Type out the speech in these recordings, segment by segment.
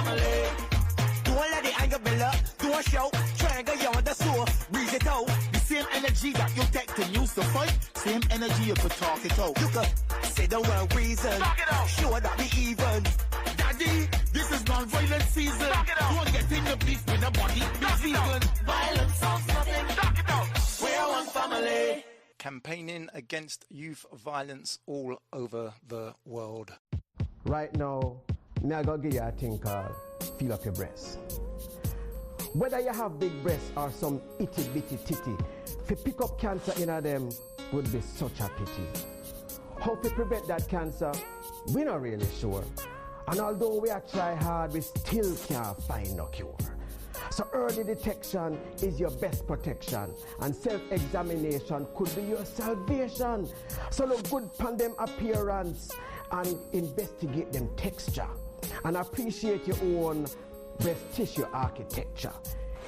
family. Don't let the anger build up, don't shout. Triangle you on the soul, breathe it out. The same energy that you take to use to fight, same energy you could talk it out. You could say the word reason, sure that we even. Daddy, this is non-violent season. Don't get in the beef with the body, be vegan. Violence solves nothing. We're one family. Campaigning against youth violence all over the world. Right now, me I gonna give you a thing called feel up your breasts. Whether you have big breasts or some itty bitty titty, to pick up cancer in them would be such a pity. How to prevent that cancer, we're not really sure. And although we are try hard, we still can't find no cure. So early detection is your best protection, and self-examination could be your salvation. So look good upon them appearance and investigate them texture, and appreciate your own breast tissue architecture.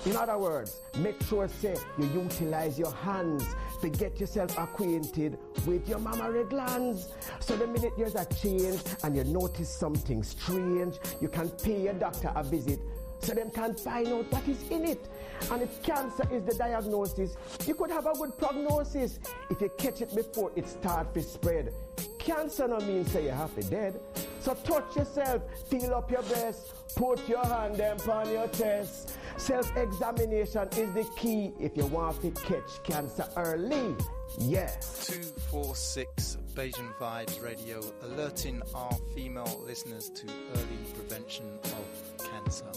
In other words, make sure say you utilize your hands to get yourself acquainted with your mammary glands. So the minute there's a change and you notice something strange, you can pay your doctor a visit so them can find out what is in it. And if cancer is the diagnosis, you could have a good prognosis if you catch it before it starts to spread. Cancer no means say you have to dead. So touch yourself, feel up your breast, put your hand on your chest. Self-examination is the key if you want to catch cancer early. Yes. 246 Beijing Vibes Radio, alerting our female listeners to early prevention of cancer.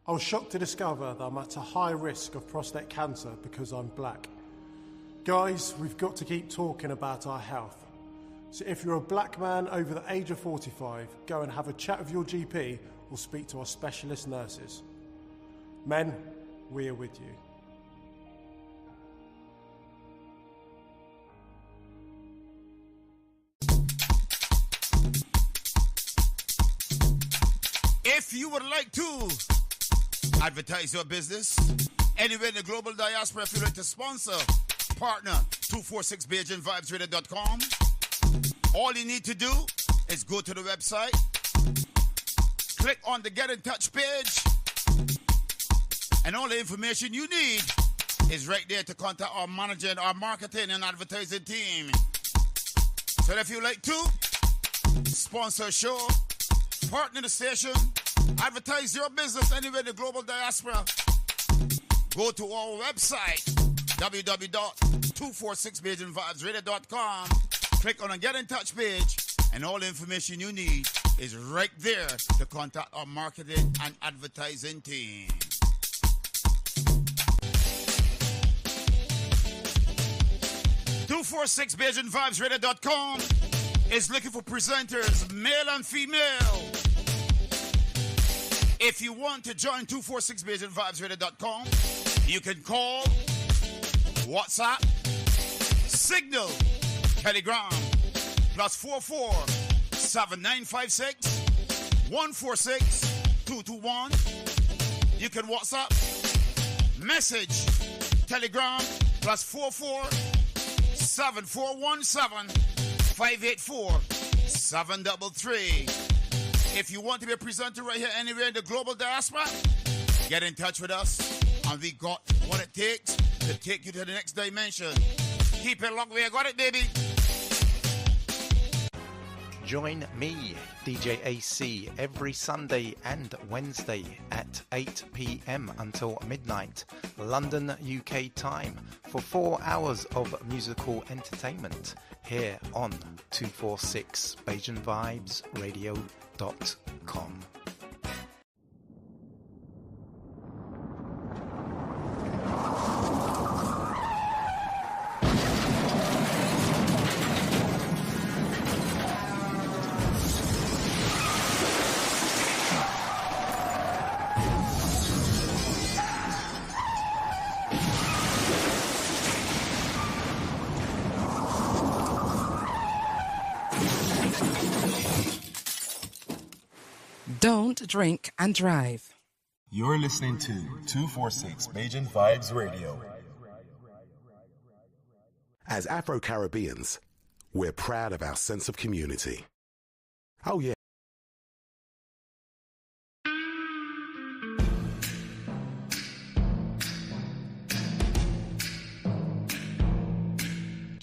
I was shocked to discover that I'm at a high risk of prostate cancer because I'm black. Guys, we've got to keep talking about our health. So if you're a black man over the age of 45, go and have a chat with your GP or speak to our specialist nurses. Men, we are with you. If you would like to advertise your business anywhere in the global diaspora, if you'd like to sponsor, partner, 246BeijingVibesRadio.com. All you need to do is go to the website, click on the Get in Touch page, and all the information you need is right there to contact our manager and our marketing and advertising team. So if you'd like to sponsor a show, partner the station, advertise your business anywhere in the global diaspora, go to our website, www.246BeijingVibesRadio.com. Click on the Get in Touch page, and all the information you need is right there to contact our marketing and advertising team. BeijingVibesRadio.com is looking for presenters, male and female. If you want to join 246BeijingVibesRadio.com, you can call, WhatsApp, Signal, Telegram, +44 7956 146 221. You can WhatsApp, message, Telegram, +44 7417 584 733. If you want to be a presenter right here anywhere in the global diaspora, get in touch with us, and we got what it takes to take you to the next dimension. Keep it locked. We got it, baby. Join me, DJ AC, every Sunday and Wednesday at 8 p.m. until midnight, London, UK time, for 4 hours of musical entertainment here on 246 BeijingVibesRadio.com. Don't drink and drive. You're listening to 246 Beijing Vibes Radio. As Afro-Caribbeans, we're proud of our sense of community. Oh yeah.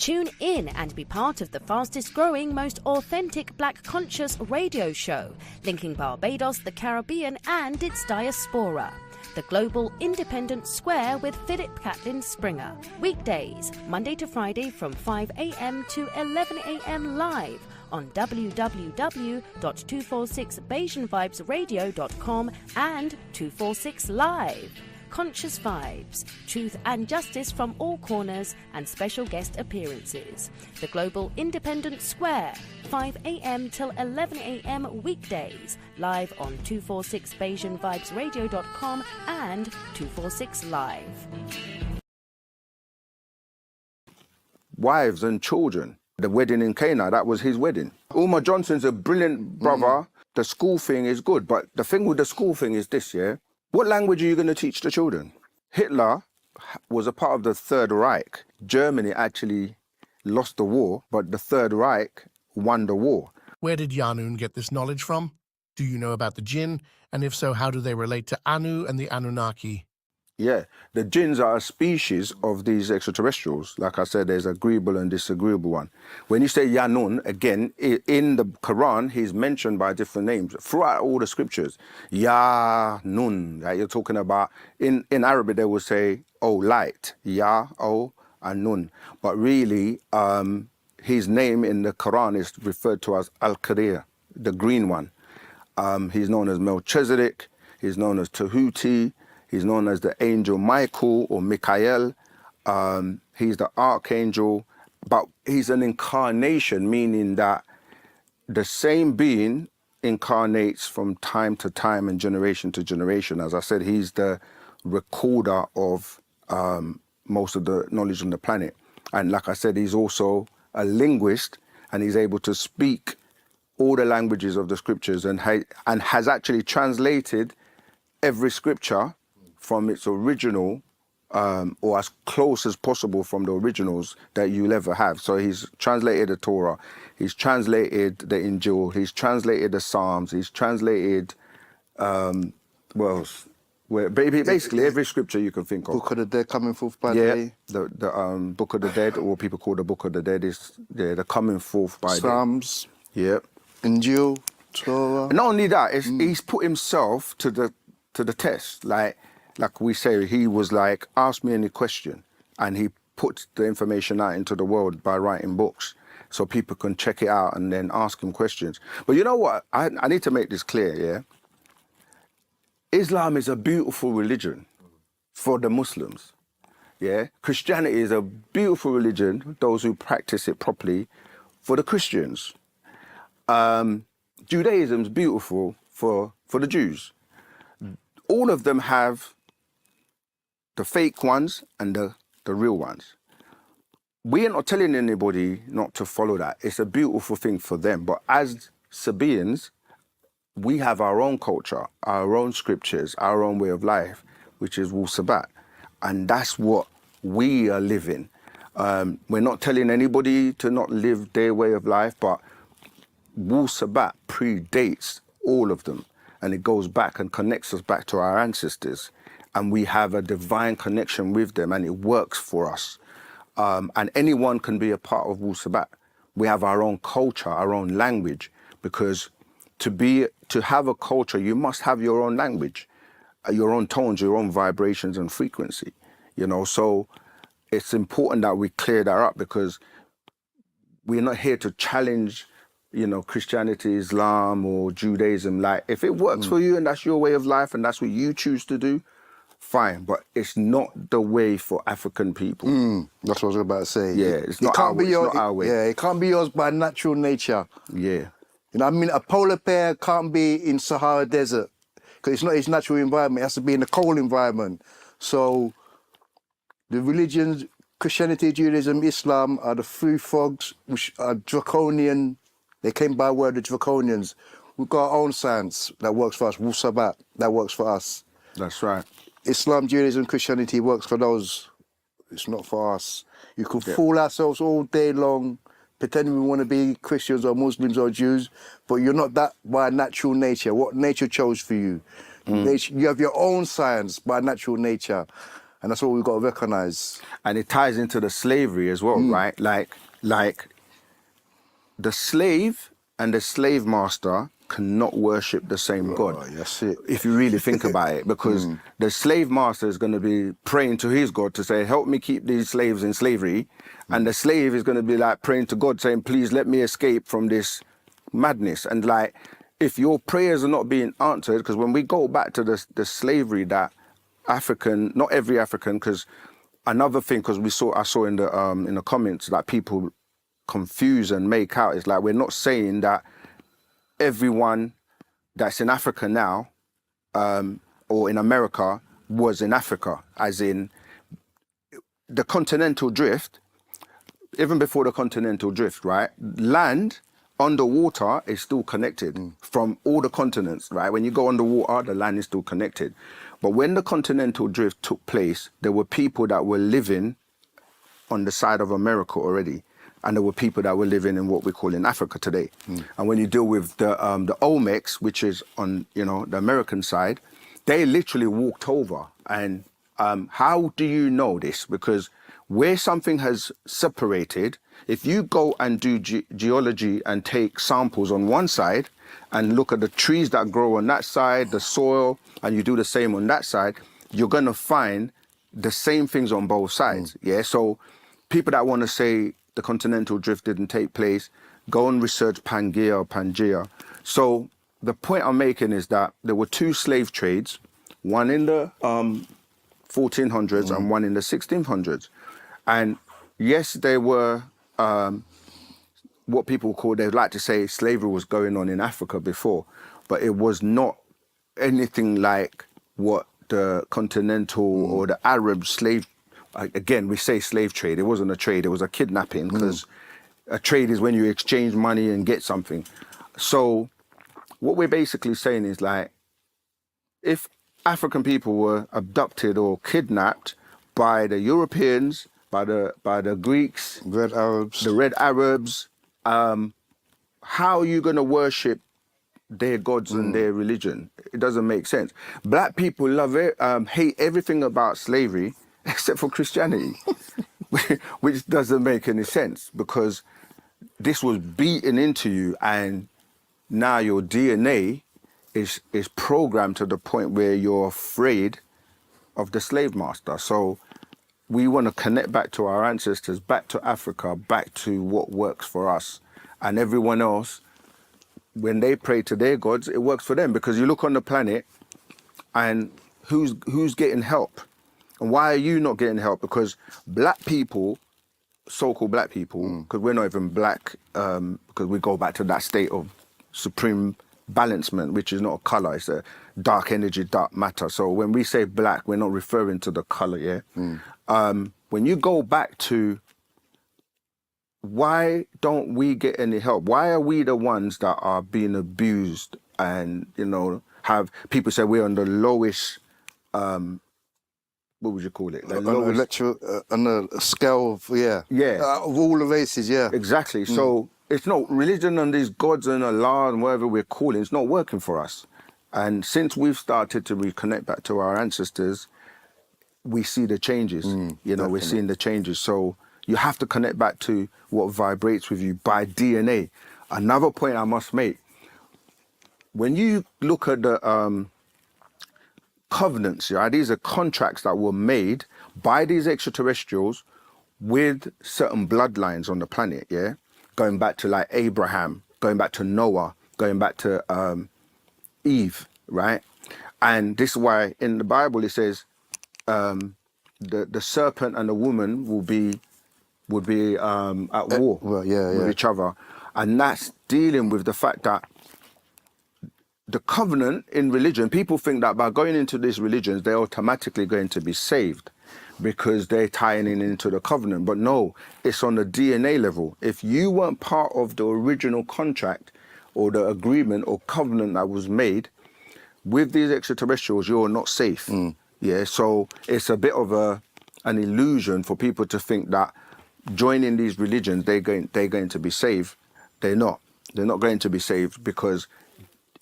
Tune in and be part of the fastest growing, most authentic Black conscious radio show, linking Barbados, the Caribbean and its diaspora. The Global Independent Square with Philip Catlin Springer. Weekdays, Monday to Friday from 5 a.m. to 11 a.m. live on www.246BajanVibesRadio.com and 246 Live. Conscious Vibes, truth and justice from all corners and special guest appearances. The Global Independent Square, 5 a.m. till 11 a.m. weekdays, live on 246BajanVibesRadio.com and 246 Live. Wives and children. The wedding in Cana, that was his wedding. Umar Johnson's a brilliant brother. The school thing is good, but the thing with the school thing is this, yeah? What language are you going to teach the children? Hitler was a part of the Third Reich. Germany actually lost the war, but the Third Reich won the war. Where did Yanun get this knowledge from? Do you know about the jinn? And if so, how do they relate to Anu and the Anunnaki? Yeah, the jinns are a species of these extraterrestrials. Like I said, there's agreeable and disagreeable one. When you say Yanun, again, in the Quran, he's mentioned by different names throughout all the scriptures. Ya-nun, like you're talking about, in Arabic, they will say, oh, light, Ya, oh, and Nun. But really, his name in the Quran is referred to as Al-Qadir, the green one. He's known as Melchizedek, he's known as Tahuti, he's known as the angel Michael or Michael. He's the archangel, but he's an incarnation, meaning that the same being incarnates from time to time and generation to generation. As I said, he's the recorder of most of the knowledge on the planet. And like I said, he's also a linguist, and he's able to speak all the languages of the scriptures and has actually translated every scripture from its original, or as close as possible from the originals that you'll ever have. So he's translated the Torah, he's translated the Injil, he's translated the Psalms, he's translated, what else? Basically every scripture you can think of. Book of the Dead coming forth by day. The Book of the Dead, or what people call the Book of the Dead, is the coming forth by Psalms. day. Yeah. Injil, Torah. Not only that, he's put himself to the test. Like we say, he was like, ask me any question. And he put the information out into the world by writing books so people can check it out and then ask him questions. But you know what? I need to make this clear, yeah? Islam is a beautiful religion for the Muslims, yeah? Christianity is a beautiful religion, those who practice it properly, for the Christians. Judaism's beautiful for the Jews. All of them have the fake ones and the real ones. We are not telling anybody not to follow that. It's a beautiful thing for them. But as Sabaeans, we have our own culture, our own scriptures, our own way of life, which is Wu Sabat. And that's what we are living. We're not telling anybody to not live their way of life, but Wu Sabat predates all of them. And it goes back and connects us back to our ancestors. And we have a divine connection with them, and it works for us. And anyone can be a part of Wu Sabat. We have our own culture, our own language, because to have a culture, you must have your own language, your own tones, your own vibrations and frequency. You know, so it's important that we clear that up, because we're not here to challenge, you know, Christianity, Islam or Judaism. Like, if it works for you and that's your way of life and that's what you choose to do, fine. But it's not the way for African people. That's what I was about to say. Yeah, it's not our way. Yeah, it can't be yours by natural nature. Yeah. You know what I mean? A polar bear can't be in Sahara Desert because it's not its natural environment. It has to be in a cold environment. So the religions, Christianity, Judaism, Islam are the three frogs which are draconian. They came by word of draconians. We've got our own science that works for us. Wu Sabat, that works for us. That's right. Islam, Judaism, Christianity works for those. It's not for us. You can fool ourselves all day long, pretending we want to be Christians or Muslims or Jews, but you're not that by natural nature. What nature chose for you. You have your own science by natural nature. And that's what we've got to recognise. And it ties into the slavery as well, right? Like the slave and the slave master cannot worship the same God. That's it. If you really think about it, because the slave master is going to be praying to his God to say, help me keep these slaves in slavery. And the slave is going to be like praying to God saying, please let me escape from this madness. And like, if your prayers are not being answered, because when we go back to the slavery that African, not every African, because another thing, because I saw in the comments that people confuse and make out is like, we're not saying that everyone that's in Africa now or in America was in Africa, as in the continental drift, even before the continental drift, right? Land underwater is still connected from all the continents, right? When you go underwater, the land is still connected. But when the continental drift took place, there were people that were living on the side of America already. And there were people that were living in what we call in Africa today. And when you deal with the Olmecs, which is on, you know, the American side, they literally walked over. And how do you know this? Because where something has separated, if you go and do geology and take samples on one side and look at the trees that grow on that side, the soil, and you do the same on that side, you're going to find the same things on both sides. Yeah. So people that want to say the continental drift didn't take place, go and research Pangaea or Pangea. So the point I'm making is that there were two slave trades, one in the 1400s and one in the 1600s. And yes, there were what people call, they like to say slavery was going on in Africa before, but it was not anything like what the continental or the Arab slave, again, we say slave trade. It wasn't a trade, it was a kidnapping, because a trade is when you exchange money and get something. So what we're basically saying is like, if African people were abducted or kidnapped by the Europeans, by the Greeks, the Red Arabs, how are you going to worship their gods and their religion? It doesn't make sense. Black people hate everything about slavery except for Christianity, which doesn't make any sense, because this was beaten into you, and now your DNA is programmed to the point where you're afraid of the slave master. So we want to connect back to our ancestors, back to Africa, back to what works for us. And everyone else, when they pray to their gods, it works for them. Because you look on the planet and who's getting help? And why are you not getting help? Because black people, so-called black people, because we're not even black, because we go back to that state of supreme balancement, which is not a color, it's a dark energy, dark matter. So when we say black, we're not referring to the color, yeah? When you go back to why don't we get any help? Why are we the ones that are being abused and, you know, have people say we're on the lowest, what would you call it? On a scale of, of all the races, Exactly. So it's not religion and these gods and Allah and whatever we're calling, it's not working for us. And since we've started to reconnect back to our ancestors, we see the changes. You know, we're seeing the changes. So you have to connect back to what vibrates with you by DNA. Another point I must make, when you look at the covenants, these are contracts that were made by these extraterrestrials with certain bloodlines on the planet, going back to like Abraham, going back to Noah, going back to Eve, right? And this is why in the Bible it says the serpent and the woman would be at war with each other. And that's dealing with the fact that the covenant in religion, people think that by going into these religions, they're automatically going to be saved because they're tying into the covenant. But no, it's on the DNA level. If you weren't part of the original contract or the agreement or covenant that was made with these extraterrestrials, you're not safe. So it's a bit of an illusion for people to think that joining these religions, they're going to be saved. They're not. They're not going to be saved, because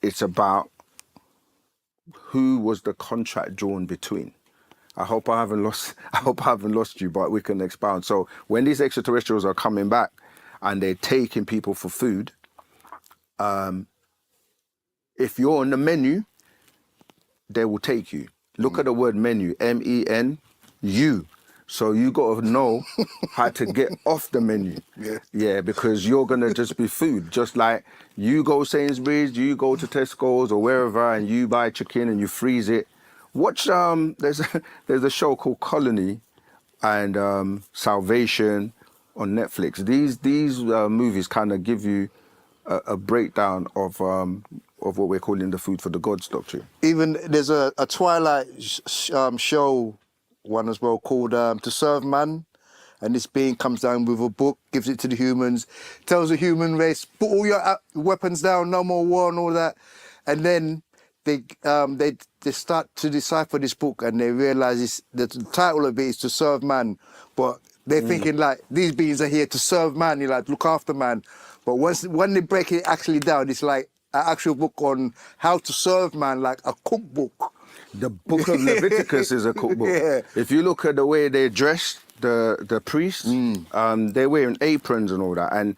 it's about who was the contract drawn between. I hope I haven't lost you, but we can expound. So when these extraterrestrials are coming back and they're taking people for food, if you're on the menu, they will take you. Look at the word menu, MENU. So you got to know how to get off the menu. Yeah, because you're going to just be food. Just like you go Sainsbury's, you go to Tesco's or wherever and you buy chicken and you freeze it. Watch, there's a show called Colony and Salvation on Netflix. These movies kind of give you a breakdown of what we're calling the food for the gods doctrine. Even there's a Twilight show one as well called To Serve Man, and this being comes down with a book, gives it to the humans, tells the human race, put all your weapons down, no more war and all that, and then they start to decipher this book and they realise the title of it is To Serve Man, but they're thinking like these beings are here to serve man, you like look after man, but when they break it actually down, it's like an actual book on how to serve man, like a cookbook. The book of Leviticus is a cookbook. Yeah. If you look at the way they dress, the priests, they're wearing aprons and all that, and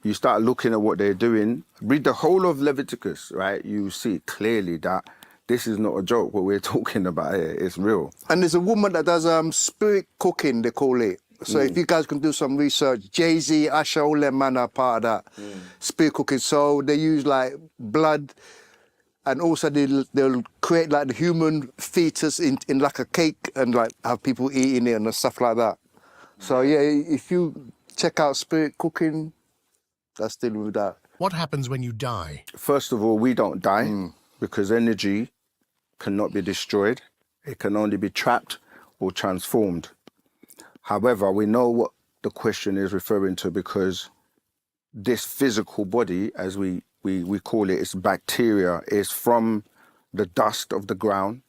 you start looking at what they're doing, read the whole of Leviticus, right? You see clearly that this is not a joke, what we're talking about here. It's real. And there's a woman that does spirit cooking, they call it. So if you guys can do some research, Jay-Z, Asha, all them man are part of that spirit cooking. So they use like blood, and also they'll create like the human fetus in like a cake and like have people eating it and stuff like that. So yeah, if you check out spirit cooking, that's dealing with that. What happens when you die? First of all, we don't die because energy cannot be destroyed. It can only be trapped or transformed. However, we know what the question is referring to because this physical body, as we call it, is bacteria, is from the dust of the ground,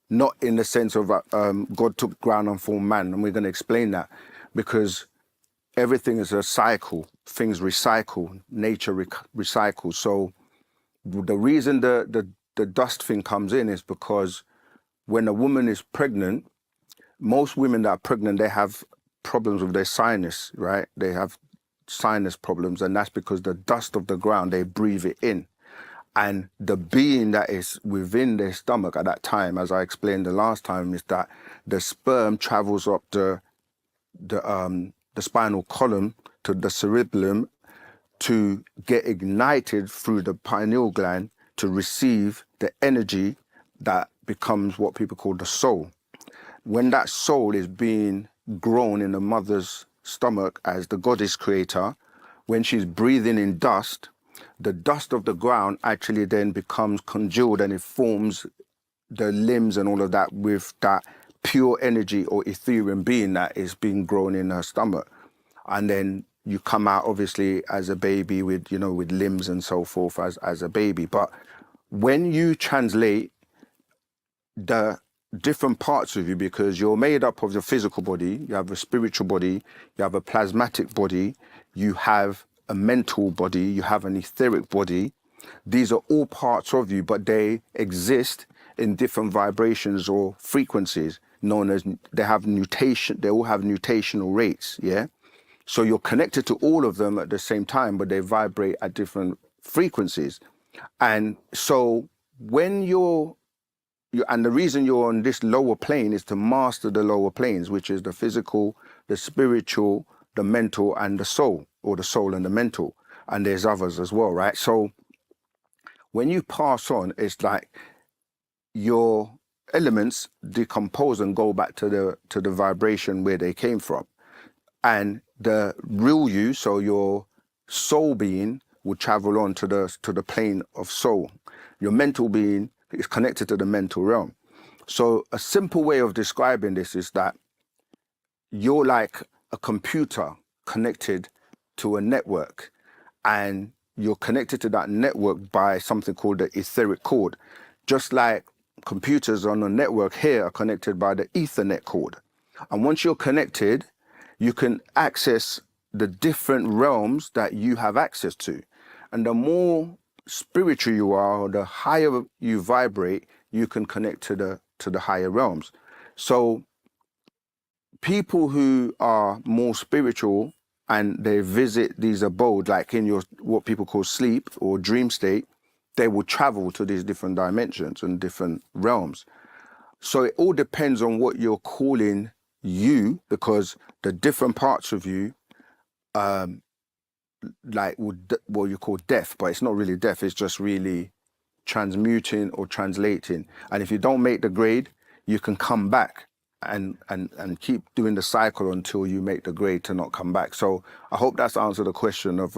not in the sense of God took ground and formed man, and we're going to explain that because everything is a cycle. Things recycle, nature recycles. So the reason the dust thing comes in is because when a woman is pregnant, most women that are pregnant, they have problems with their sinus, right? They have sinus problems, and that's because the dust of the ground, they breathe it in. And the being that is within their stomach at that time, as I explained the last time, is that the sperm travels up the spinal column to the cerebellum to get ignited through the pineal gland to receive the energy that becomes what people call the soul. When that soul is being grown in the mother's stomach as the goddess creator, when she's breathing in dust, the dust of the ground actually then becomes congealed and it forms the limbs and all of that with that pure energy or ethereal being that is being grown in her stomach. And then you come out obviously as a baby with, you know, with limbs and so forth as a baby. But when you translate the different parts of you, because you're made up of your physical body, you have a spiritual body, you have a plasmatic body, you have a mental body, you have an etheric body. These are all parts of you, but they exist in different vibrations or frequencies known as, they all have nutational rates, yeah? So you're connected to all of them at the same time, but they vibrate at different frequencies. And so when and the reason you're on this lower plane is to master the lower planes, which is the physical, the spiritual, the mental, and the soul, or the soul and the mental. And there's others as well, right? So when you pass on, it's like your elements decompose and go back to the vibration where they came from. And the real you, so your soul being, will travel on to the plane of soul. Your mental being is connected to the mental realm. So a simple way of describing this is that you're like a computer connected to a network, and you're connected to that network by something called the etheric cord. Just like computers on a network here are connected by the Ethernet cord. And once you're connected, you can access the different realms that you have access to. And the more spiritual you are, or the higher you vibrate, you can connect to the higher realms. So people who are more spiritual and they visit these abodes, like in your what people call sleep or dream state, they will travel to these different dimensions and different realms. So it all depends on what you're calling you, because the different parts of you, like what you call death, but it's not really death, it's just really transmuting or translating. And if you don't make the grade, you can come back and keep doing the cycle until you make the grade to not come back. So I hope that's answered the question of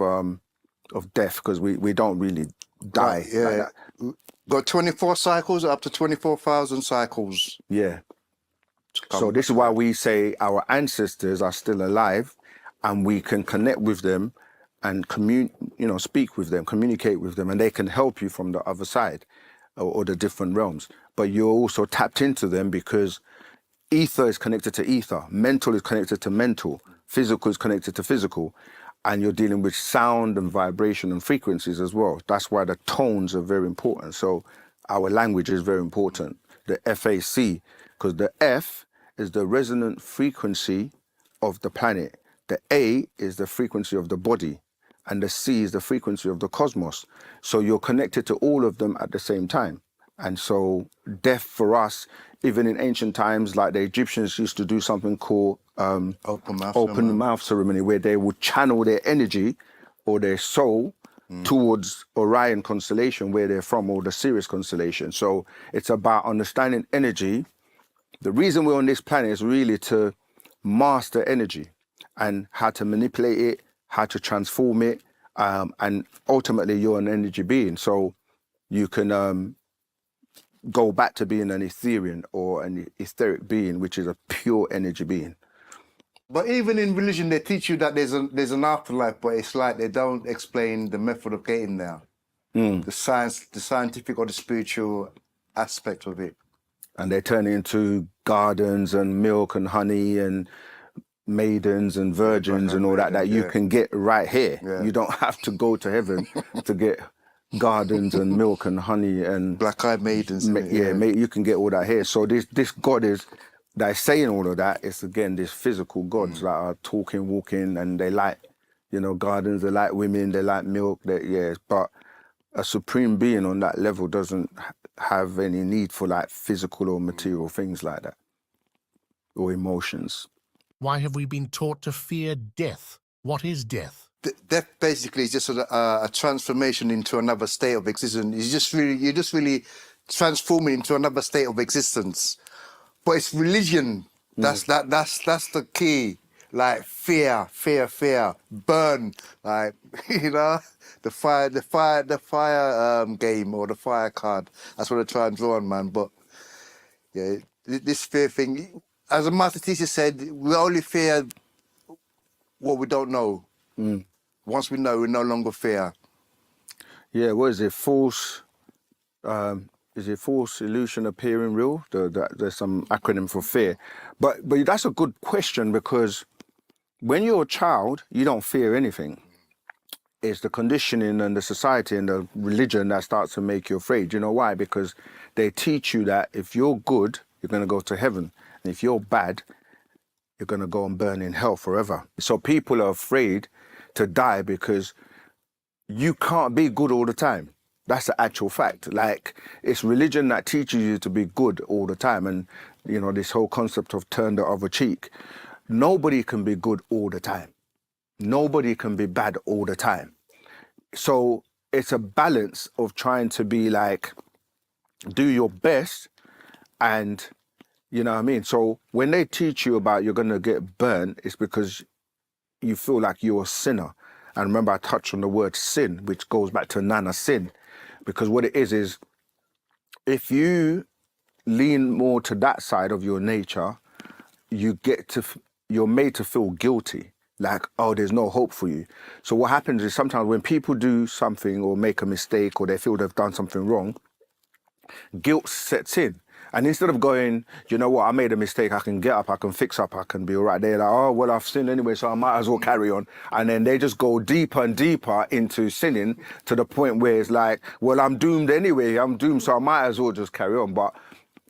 death, because we don't really die. Yeah. Like that. Got 24 cycles, up to 24,000 cycles. Yeah. So this is why we say our ancestors are still alive, and we can connect with them and speak with them, communicate with them, and they can help you from the other side or the different realms. But you're also tapped into them because ether is connected to ether, mental is connected to mental, physical is connected to physical, and you're dealing with sound and vibration and frequencies as well. That's why the tones are very important. So our language is very important. The FAC, because the F is the resonant frequency of the planet. The A is the frequency of the body, and the C is the frequency of the cosmos. So you're connected to all of them at the same time. And so death for us, even in ancient times, like the Egyptians used to do something called open mouth ceremony, where they would channel their energy or their soul towards Orion constellation, where they're from, or the Sirius constellation. So it's about understanding energy. The reason we're on this planet is really to master energy and how to manipulate it, how to transform it, and ultimately you're an energy being. So you can go back to being an Etherean or an etheric being, which is a pure energy being. But even in religion, they teach you that there's an afterlife, but it's like they don't explain the method of getting there, the scientific or the spiritual aspect of it. And they turn it into gardens and milk and honey and maidens and virgins and all that you can get right here. Yeah. You don't have to go to heaven to get gardens and milk and honey and black-eyed maidens. You can get all that here. So this God that is saying all of that is, again, this physical gods that are talking, walking, and they like, gardens, they like women, they like milk, but a supreme being on that level doesn't have any need for like physical or material things like that, or emotions. Why have we been taught to fear death? What is death? Death basically is just a transformation into another state of existence. You're just really transforming into another state of existence. But it's religion. That's the key. Like fear, burn. Like the fire game or the fire card. That's what I try and draw on, man. But yeah, this fear thing. As a master teacher said, we only fear what we don't know. Once we know, we no longer fear. Yeah, what is it? False illusion appearing real? There's some acronym for fear. But that's a good question, because when you're a child, you don't fear anything. It's the conditioning and the society and the religion that starts to make you afraid. You know why? Because they teach you that if you're good, you're going to go to heaven. And if you're bad, you're going to go and burn in hell forever. So people are afraid to die because you can't be good all the time. That's the actual fact. Like, it's religion that teaches you to be good all the time. And, this whole concept of turn the other cheek. Nobody can be good all the time. Nobody can be bad all the time. So it's a balance of trying to be like, do your best and, you know what I mean? So when they teach you about you're going to get burnt, it's because you feel like you're a sinner. And remember, I touched on the word sin, which goes back to Nana sin. Because what it is if you lean more to that side of your nature, you're made to feel guilty. Like, oh, there's no hope for you. So what happens is sometimes when people do something or make a mistake or they feel they've done something wrong, guilt sets in. And instead of going, you know what, I made a mistake, I can get up, I can fix up, I can be all right. They're like, oh, well, I've sinned anyway, so I might as well carry on. And then they just go deeper and deeper into sinning to the point where it's like, well, I'm doomed anyway, I'm doomed, so I might as well just carry on. But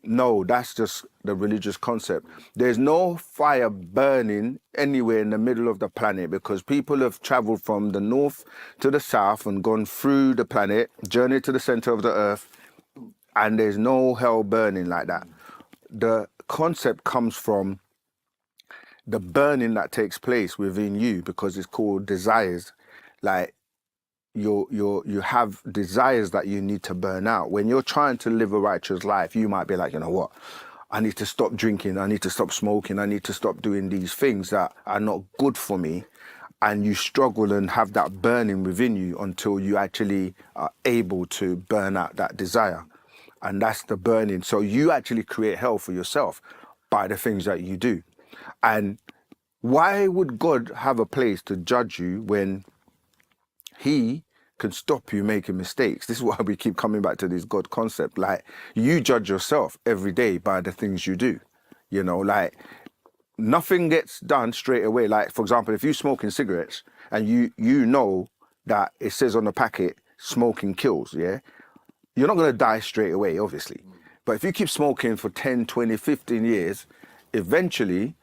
No, that's just the religious concept. There's no fire burning anywhere in the middle of the planet because people have traveled from the north to the south and gone through the planet, journeyed to the center of the earth, and there's no hell burning like that. The concept comes from the burning that takes place within you because it's called desires. Like you have desires that you need to burn out. When you're trying to live a righteous life, you might be like, you know what? I need to stop drinking. I need to stop smoking. I need to stop doing these things that are not good for me. And you struggle and have that burning within you until you actually are able to burn out that desire. And that's the burning. So you actually create hell for yourself by the things that you do. And why would God have a place to judge you when he can stop you making mistakes? This is why we keep coming back to this God concept. Like, you judge yourself every day by the things you do. You know, like, nothing gets done straight away. Like, for example, if you're smoking cigarettes and you know that it says on the packet, smoking kills, yeah? You're not going to die straight away, obviously. But if you keep smoking for 10, 20, 15 years, eventually,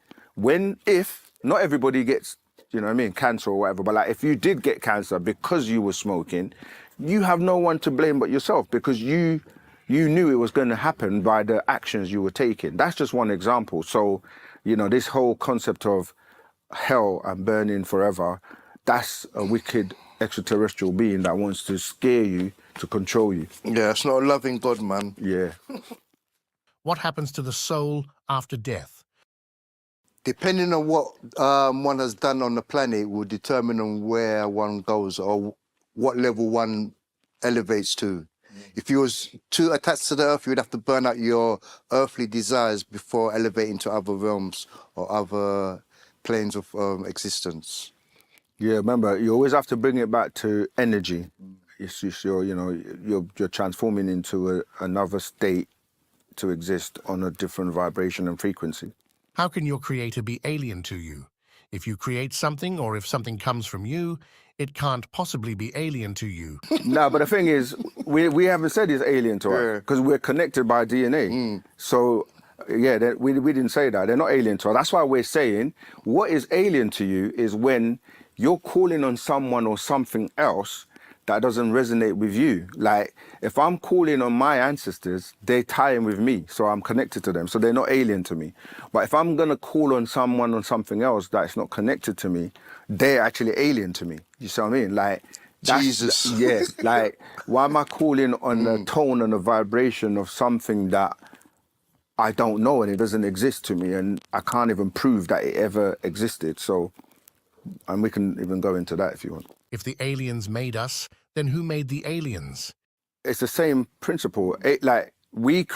if not everybody gets, you know what I mean, cancer or whatever, but like if you did get cancer because you were smoking, you have no one to blame but yourself because you knew it was going to happen by the actions you were taking. That's just one example. So, you know, this whole concept of hell and burning forever, that's a wicked extraterrestrial being that wants to scare you, to control you. Yeah, it's not a loving God, man. Yeah. What happens to the soul after death? Depending on what one has done on the planet will determine on where one goes or what level one elevates to. If you was too attached to the earth, you would have to burn out your earthly desires before elevating to other realms or other planes of existence. Yeah, remember, you always have to bring it back to energy. You're transforming into another state to exist on a different vibration and frequency. How can your creator be alien to you? If you create something or if something comes from you, it can't possibly be alien to you. No, but the thing is, we haven't said it's alien to us because we're connected by DNA. So, yeah, we didn't say that. They're not alien to us. That's why we're saying what is alien to you is when you're calling on someone or something else that doesn't resonate with you. Like, if I'm calling on my ancestors, they tie in with me, so I'm connected to them, so they're not alien to me. But if I'm gonna call on someone or something else that's not connected to me, they're actually alien to me. You see what I mean? Like, Jesus. Yeah, like, why am I calling on the tone and the vibration of something that I don't know and it doesn't exist to me and I can't even prove that it ever existed? So, and we can even go into that if you want. If the aliens made us, then who made the aliens? It's the same principle. We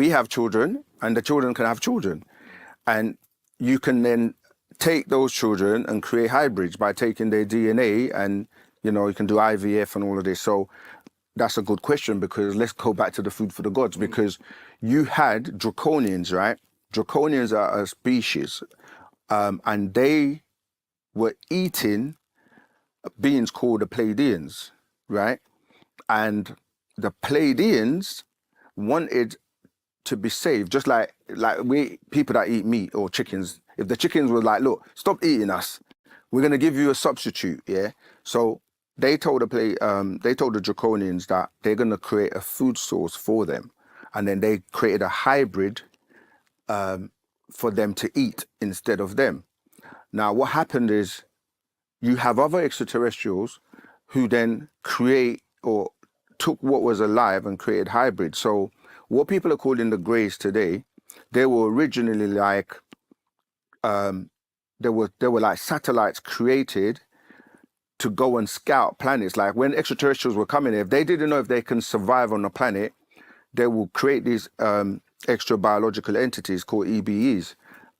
have children, and the children can have children. And you can then take those children and create hybrids by taking their DNA and, you know, you can do IVF and all of this. So that's a good question because let's go back to the food for the gods because you had draconians, right? Draconians are a species and they were eating beings called the Pleiadians, right? And the Pleiadians wanted to be saved, just like we people that eat meat or chickens. If the chickens were like, look, stop eating us, we're gonna give you a substitute, yeah. So they told the Draconians that they're gonna create a food source for them, and then they created a hybrid for them to eat instead of them. Now, what happened is you have other extraterrestrials who then create or took what was alive and created hybrids. So what people are calling the Greys today, they were originally like, they were like satellites created to go and scout planets. Like when extraterrestrials were coming, if they didn't know if they can survive on the planet, they will create these extra biological entities called EBEs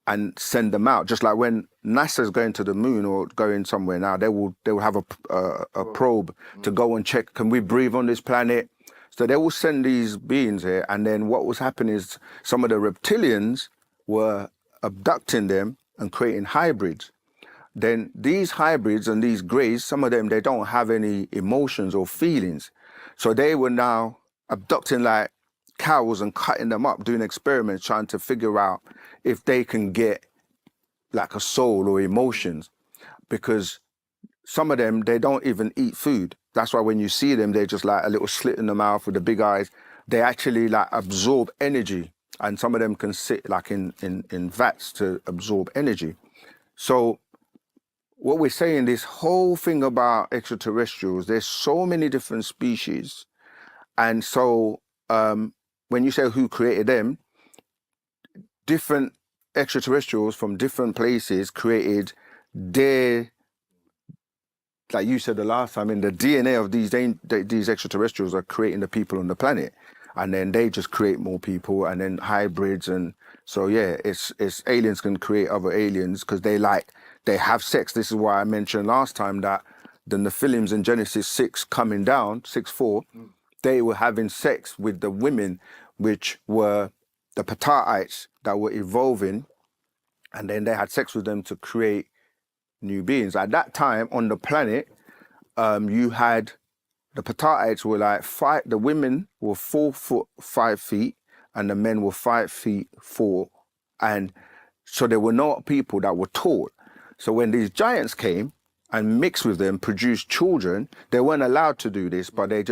and send them out. Just like when NASA's going to the moon or going somewhere now, they will have a probe to go and check, can we breathe on this planet? So they will send these beings here. And then what was happening is some of the reptilians were abducting them and creating hybrids. Then these hybrids and these Greys, some of them, they don't have any emotions or feelings. So they were now abducting like cows and cutting them up, doing experiments, trying to figure out if they can get like a soul or emotions, because some of them, they don't even eat food. That's why when you see them, they're just like a little slit in the mouth with the big eyes. They actually like absorb energy, and some of them can sit like in vats to absorb energy. So what we're saying, this whole thing about extraterrestrials, there's so many different species. And so when you say who created them, different extraterrestrials from different places created their, like you said the last time, in the DNA of these extraterrestrials are creating the people on the planet, and then they just create more people, and then hybrids, and so yeah, it's aliens can create other aliens because they have sex. This is why I mentioned last time that the Nephilims in Genesis 6 coming down 6:4, they were having sex with the women, which were the Pataites that were evolving, and then they had sex with them to create new beings. At that time on the planet, you had the Pataites were like the women were 4 foot 5 feet and the men were 5 feet 4. And so there were not people that were tall. So when these giants came and mixed with them, produced children, they weren't allowed to do this, but they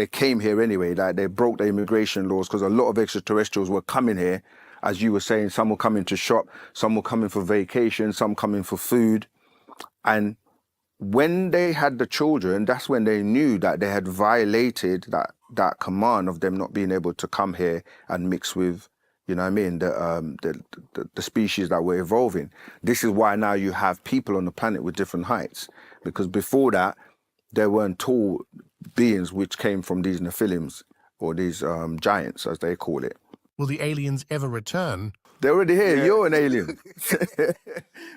came here anyway. Like they broke the immigration laws because a lot of extraterrestrials were coming here. As you were saying, some were coming to shop, some were coming for vacation, some coming for food. And when they had the children, that's when they knew that they had violated that command of them not being able to come here and mix with, you know what I mean, the species that were evolving. This is why now you have people on the planet with different heights, because before that, there weren't tall beings which came from these Nephilims, or these giants, as they call it. Will the aliens ever return? They're already here. Yeah. You're an alien.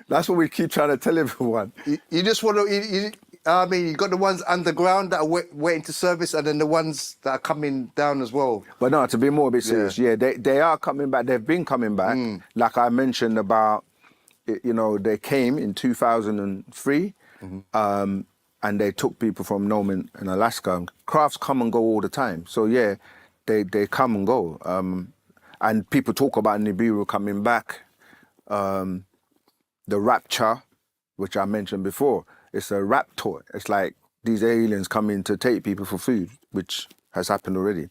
That's what we keep trying to tell everyone. You just want to... I mean, you got the ones underground that are waiting to service, and then the ones that are coming down as well. But no, to be more a bit serious, yeah, they are coming back. They've been coming back. Like I mentioned about, you know, they came in 2003, and they took people from Nome in Alaska. Crafts come and go all the time. So yeah, they come and go. And people talk about Nibiru coming back. The rapture, which I mentioned before, it's a raptor. It's like these aliens coming to take people for food, which has happened already.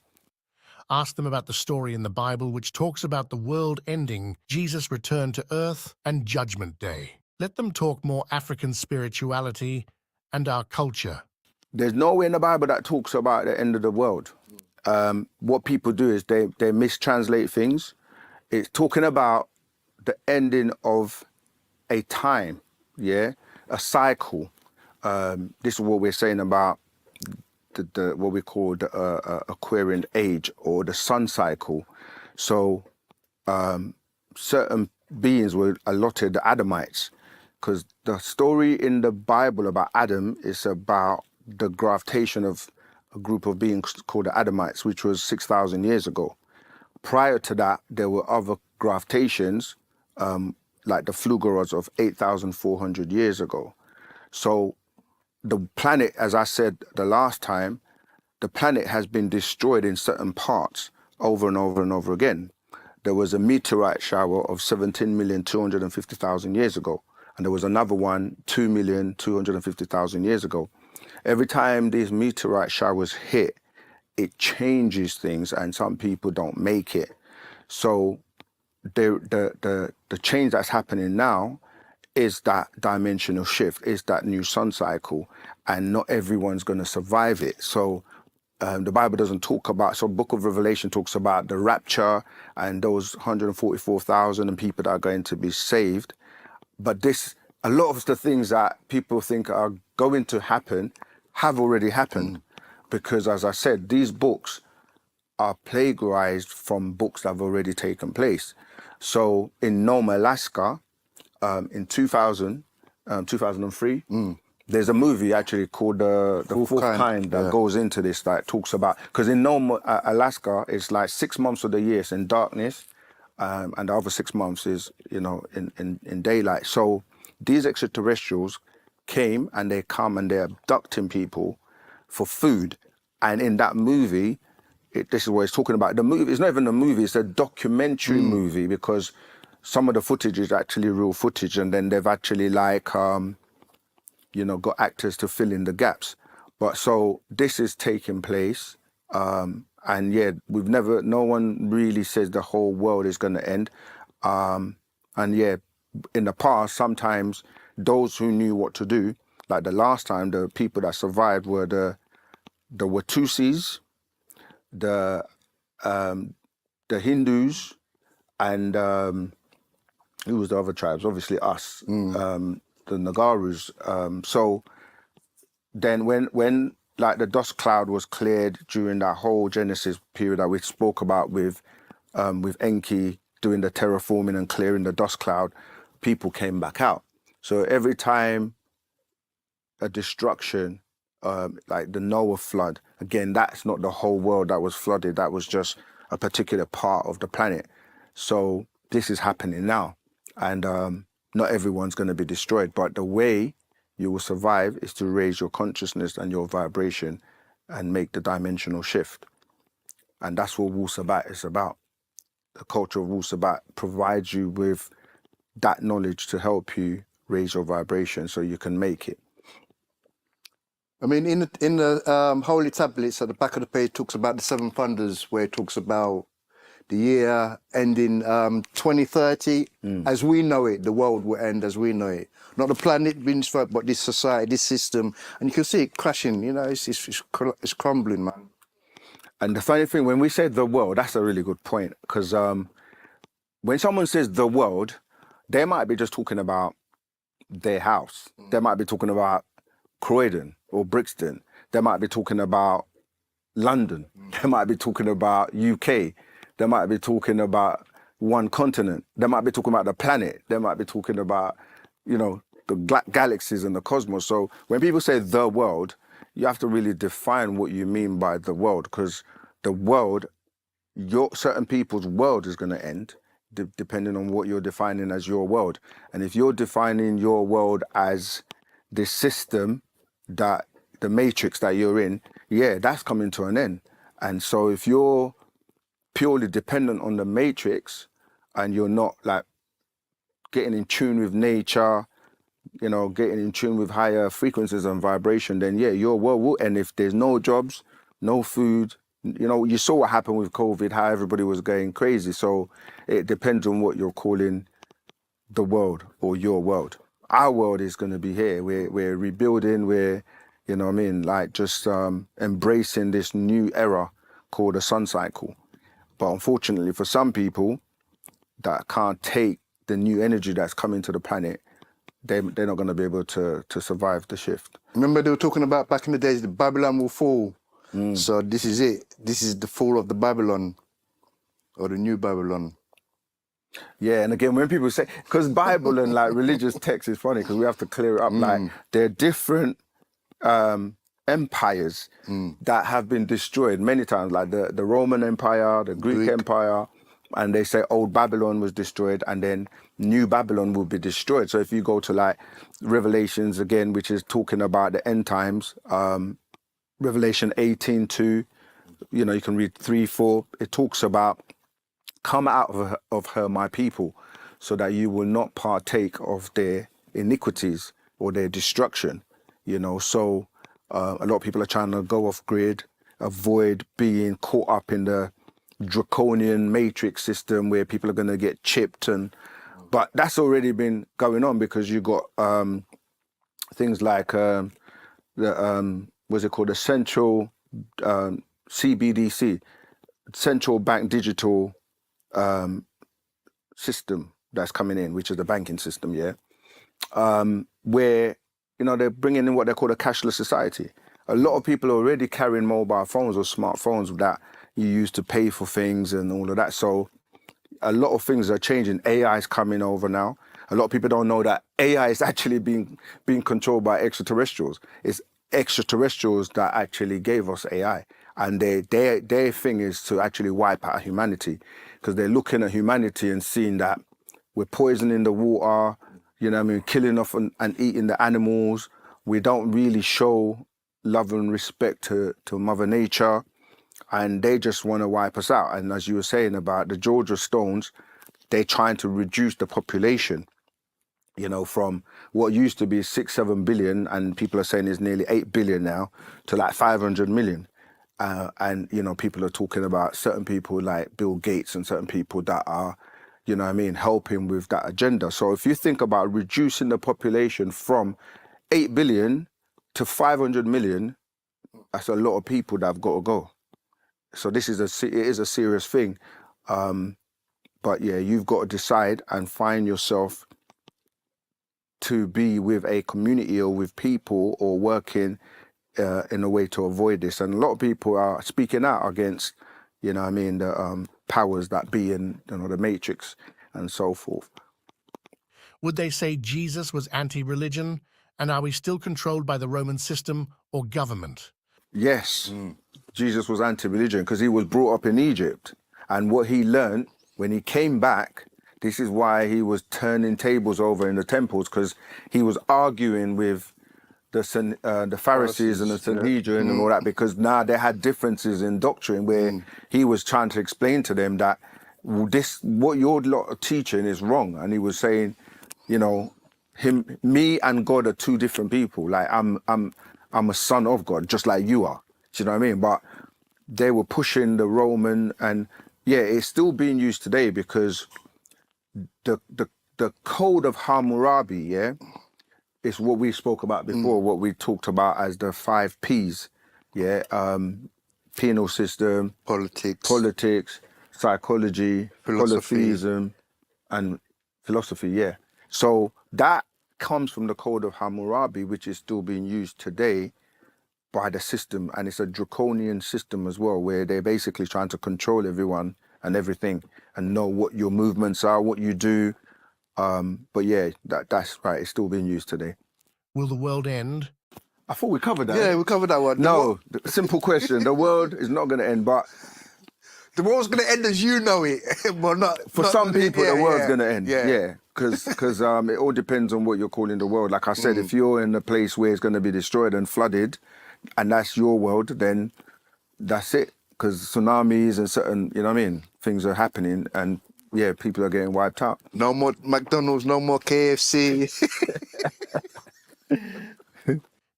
Ask them about the story in the Bible which talks about the world ending, Jesus' return to earth, and Judgment Day. Let them talk more African spirituality and our culture. There's nowhere in the Bible that talks about the end of the world. What people do is they mistranslate things. It's talking about the ending of a time, yeah, a cycle. This is what we're saying about the what we call the Aquarian age, or the sun cycle. So certain beings were allotted the Adamites, because the story in the Bible about Adam is about the graftation of a group of beings called the Adamites, which was 6,000 years ago. Prior to that, there were other graftations, like the Flugerods of 8,400 years ago. So the planet, as I said the last time, the planet has been destroyed in certain parts over and over and over again. There was a meteorite shower of 17,250,000 years ago, and there was another one 2,250,000 years ago. Every time these meteorite showers hit, it changes things, and some people don't make it. So the change that's happening now is that dimensional shift, is that new sun cycle, and not everyone's going to survive it. So the Bible doesn't talk about, so Book of Revelation talks about the rapture and those 144,000 and people that are going to be saved. But a lot of the things that people think are going to happen have already happened, because, as I said, these books are plagiarized from books that have already taken place. So in Nome, Alaska, in 2003, there's a movie actually called The Fourth Kind that goes into this, that talks about, because in Nome, Alaska, it's like 6 months of the year is in darkness, and the other 6 months is, you know, in daylight. So these extraterrestrials came, and they come and they're abducting people for food. And in that movie, this is what it's talking about. The movie, it's not even a movie, it's a documentary movie, because some of the footage is actually real footage, and then they've actually like, you know, got actors to fill in the gaps. But so this is taking place, and yeah, no one really says the whole world is going to end. And yeah, in the past, sometimes those who knew what to do, like the last time, the people that survived were the Tgis, the Hindus, and who was the other tribes? Obviously us, the Nagarus. So then when like the dust cloud was cleared during that whole Genesis period that we spoke about with Enki doing the terraforming and clearing the dust cloud, people came back out. So every time a destruction, like the Noah flood, again, that's not the whole world that was flooded. That was just a particular part of the planet. So this is happening now. And not everyone's going to be destroyed. But the way you will survive is to raise your consciousness and your vibration and make the dimensional shift. And that's what Wu Sabat is about. The culture of Wu Sabat provides you with that knowledge to help you raise your vibration so you can make it. I mean, in the Holy Tablets at the back of the page talks about the Seven Thunders, where it talks about the year ending 2030. As we know it, the world will end as we know it. Not the planet being destroyed, but this society, this system. And you can see it crashing, you know, it's crumbling, man. And the funny thing, when we say the world, that's a really good point. Because when someone says the world, they might be just talking about their house. They might be talking about Croydon or Brixton. They might be talking about London. They might be talking about UK. They might be talking about one continent. They might be talking about the planet. They might be talking about, you know, the galaxies and the cosmos. So when people say the world, you have to really define what you mean by the world, because the world, certain people's world is going to end depending on what you're defining as your world. And if you're defining your world as this system, that the matrix that you're in, yeah, that's coming to an end. And so if you're purely dependent on the matrix and you're not like getting in tune with nature, you know, getting in tune with higher frequencies and vibration, then yeah, your world will end. If there's no jobs, no food, you know, you saw what happened with COVID, how everybody was going crazy. So it depends on what you're calling the world or your world. Our world is going to be here. We're rebuilding. We're, you know what I mean, like just embracing this new era called the sun cycle. But unfortunately for some people that can't take the new energy that's coming to the planet, they're not going to be able to survive the shift. Remember they were talking about back in the days, the Babylon will fall. So this is it. This is the fall of the Babylon, or the new Babylon. Yeah, and again, when people say, because Bible and like religious text is funny, because we have to clear it up. Like there are different empires that have been destroyed many times, like the Roman Empire, the Greek Empire, and they say old Babylon was destroyed and then new Babylon will be destroyed. So if you go to like Revelations again, which is talking about the end times, Revelation 18:2, you know, you can read 3:4, it talks about come out of her, my people, so that you will not partake of their iniquities or their destruction, you know. So a lot of people are trying to go off grid, avoid being caught up in the draconian matrix system where people are going to get chipped. But that's already been going on, because you got things like what's it called, the central CBDC, central bank digital system that's coming in, which is the banking system, yeah, where, you know, they're bringing in what they call a cashless society. A lot of people are already carrying mobile phones or smartphones that you use to pay for things and all of that. So a lot of things are changing. AI is coming over now. A lot of people don't know that AI is actually being controlled by extraterrestrials. It's extraterrestrials that actually gave us AI. And their thing is to actually wipe out humanity, because they're looking at humanity and seeing that we're poisoning the water, you know what I mean, killing off and eating the animals. We don't really show love and respect to Mother Nature. and they just want to wipe us out. And as you were saying about the Georgia Stones, they're trying to reduce the population, you know, from what used to be 6-7 billion, and people are saying is nearly 8 billion now, to like 500 million. And, you know, people are talking about certain people like Bill Gates and certain people that are, you know what I mean, helping with that agenda. So if you think about reducing the population from 8 billion to 500 million, that's a lot of people that have got to go. So this is it is a serious thing. But yeah, you've got to decide and find yourself to be with a community or with people or working in a way to avoid this. And a lot of people are speaking out against, you know what I mean, the powers that be in, you know, the Matrix and so forth. Would they say Jesus was anti-religion? And are we still controlled by the Roman system or government? Yes, Jesus was anti-religion because he was brought up in Egypt. And what he learned when he came back, this is why he was turning tables over in the temples, because he was arguing with the Pharisees and the Sanhedrin and all that, because now they had differences in doctrine where he was trying to explain to them that what your lot are teaching is wrong. And he was saying, you know, me and God are two different people. Like I'm a son of God, just like you are. Do you know what I mean? But they were pushing the Roman, and yeah, it's still being used today because the code of Hammurabi, yeah, is what we spoke about before, what we talked about as the 5 Ps, yeah, penal system, politics, psychology, polytheism, and philosophy, yeah. So that comes from the code of Hammurabi, which is still being used today by the system, and it's a draconian system as well, where they're basically trying to control everyone and everything and know what your movements are, what you do. But yeah, that's right, it's still being used today. Will the world end? I thought we covered that. Yeah, we covered that one. No, simple question. The world is not going to end, but the world's going to end as you know it. Well, not for some people, the world's going to end. Yeah, because it all depends on what you're calling the world. Like I said, if you're in a place where it's going to be destroyed and flooded, and that's your world, then that's it. Because tsunamis and certain, you know what I mean, things are happening, and yeah, people are getting wiped out. No more McDonald's, no more KFC.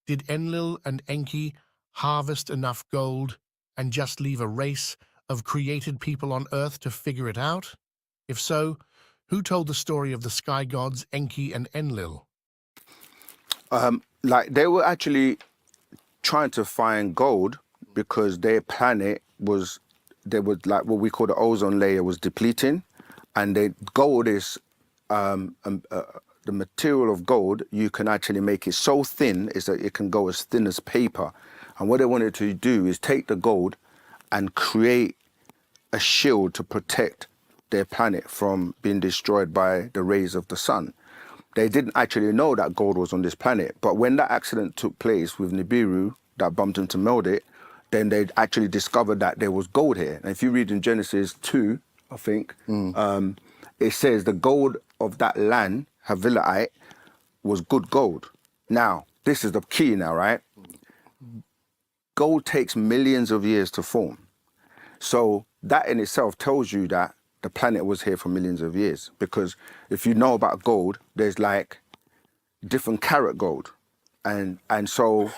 Did Enlil and Enki harvest enough gold and just leave a race of created people on Earth to figure it out? If so, who told the story of the sky gods Enki and Enlil? Like they were actually trying to find gold because their planet was, there was like what we call the ozone layer was depleting, and gold is the material of gold. You can actually make it so thin is that it can go as thin as paper. And what they wanted to do is take the gold and create a shield to protect their planet from being destroyed by the rays of the sun. They didn't actually know that gold was on this planet, but when that accident took place with Nibiru that bumped into Meldit, then they actually discovered that there was gold here. And if you read in Genesis 2, I think, it says the gold of that land, Havilaite, was good gold. Now, this is the key now, right? Gold takes millions of years to form. So that in itself tells you that the planet was here for millions of years, because if you know about gold, there's like different carat gold. And so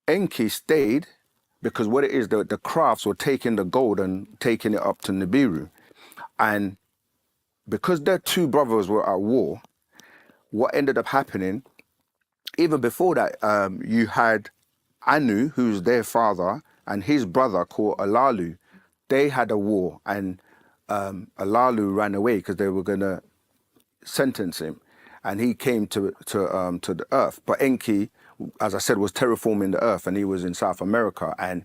Enki stayed because what it is, the crafts were taking the gold and taking it up to Nibiru. And because their two brothers were at war, what ended up happening, even before that, you had Anu, who's their father, and his brother called Alalu. They had a war, and Alalu ran away because they were going to sentence him, and he came to the earth. But Enki, as I said, was terraforming the earth, and he was in South America and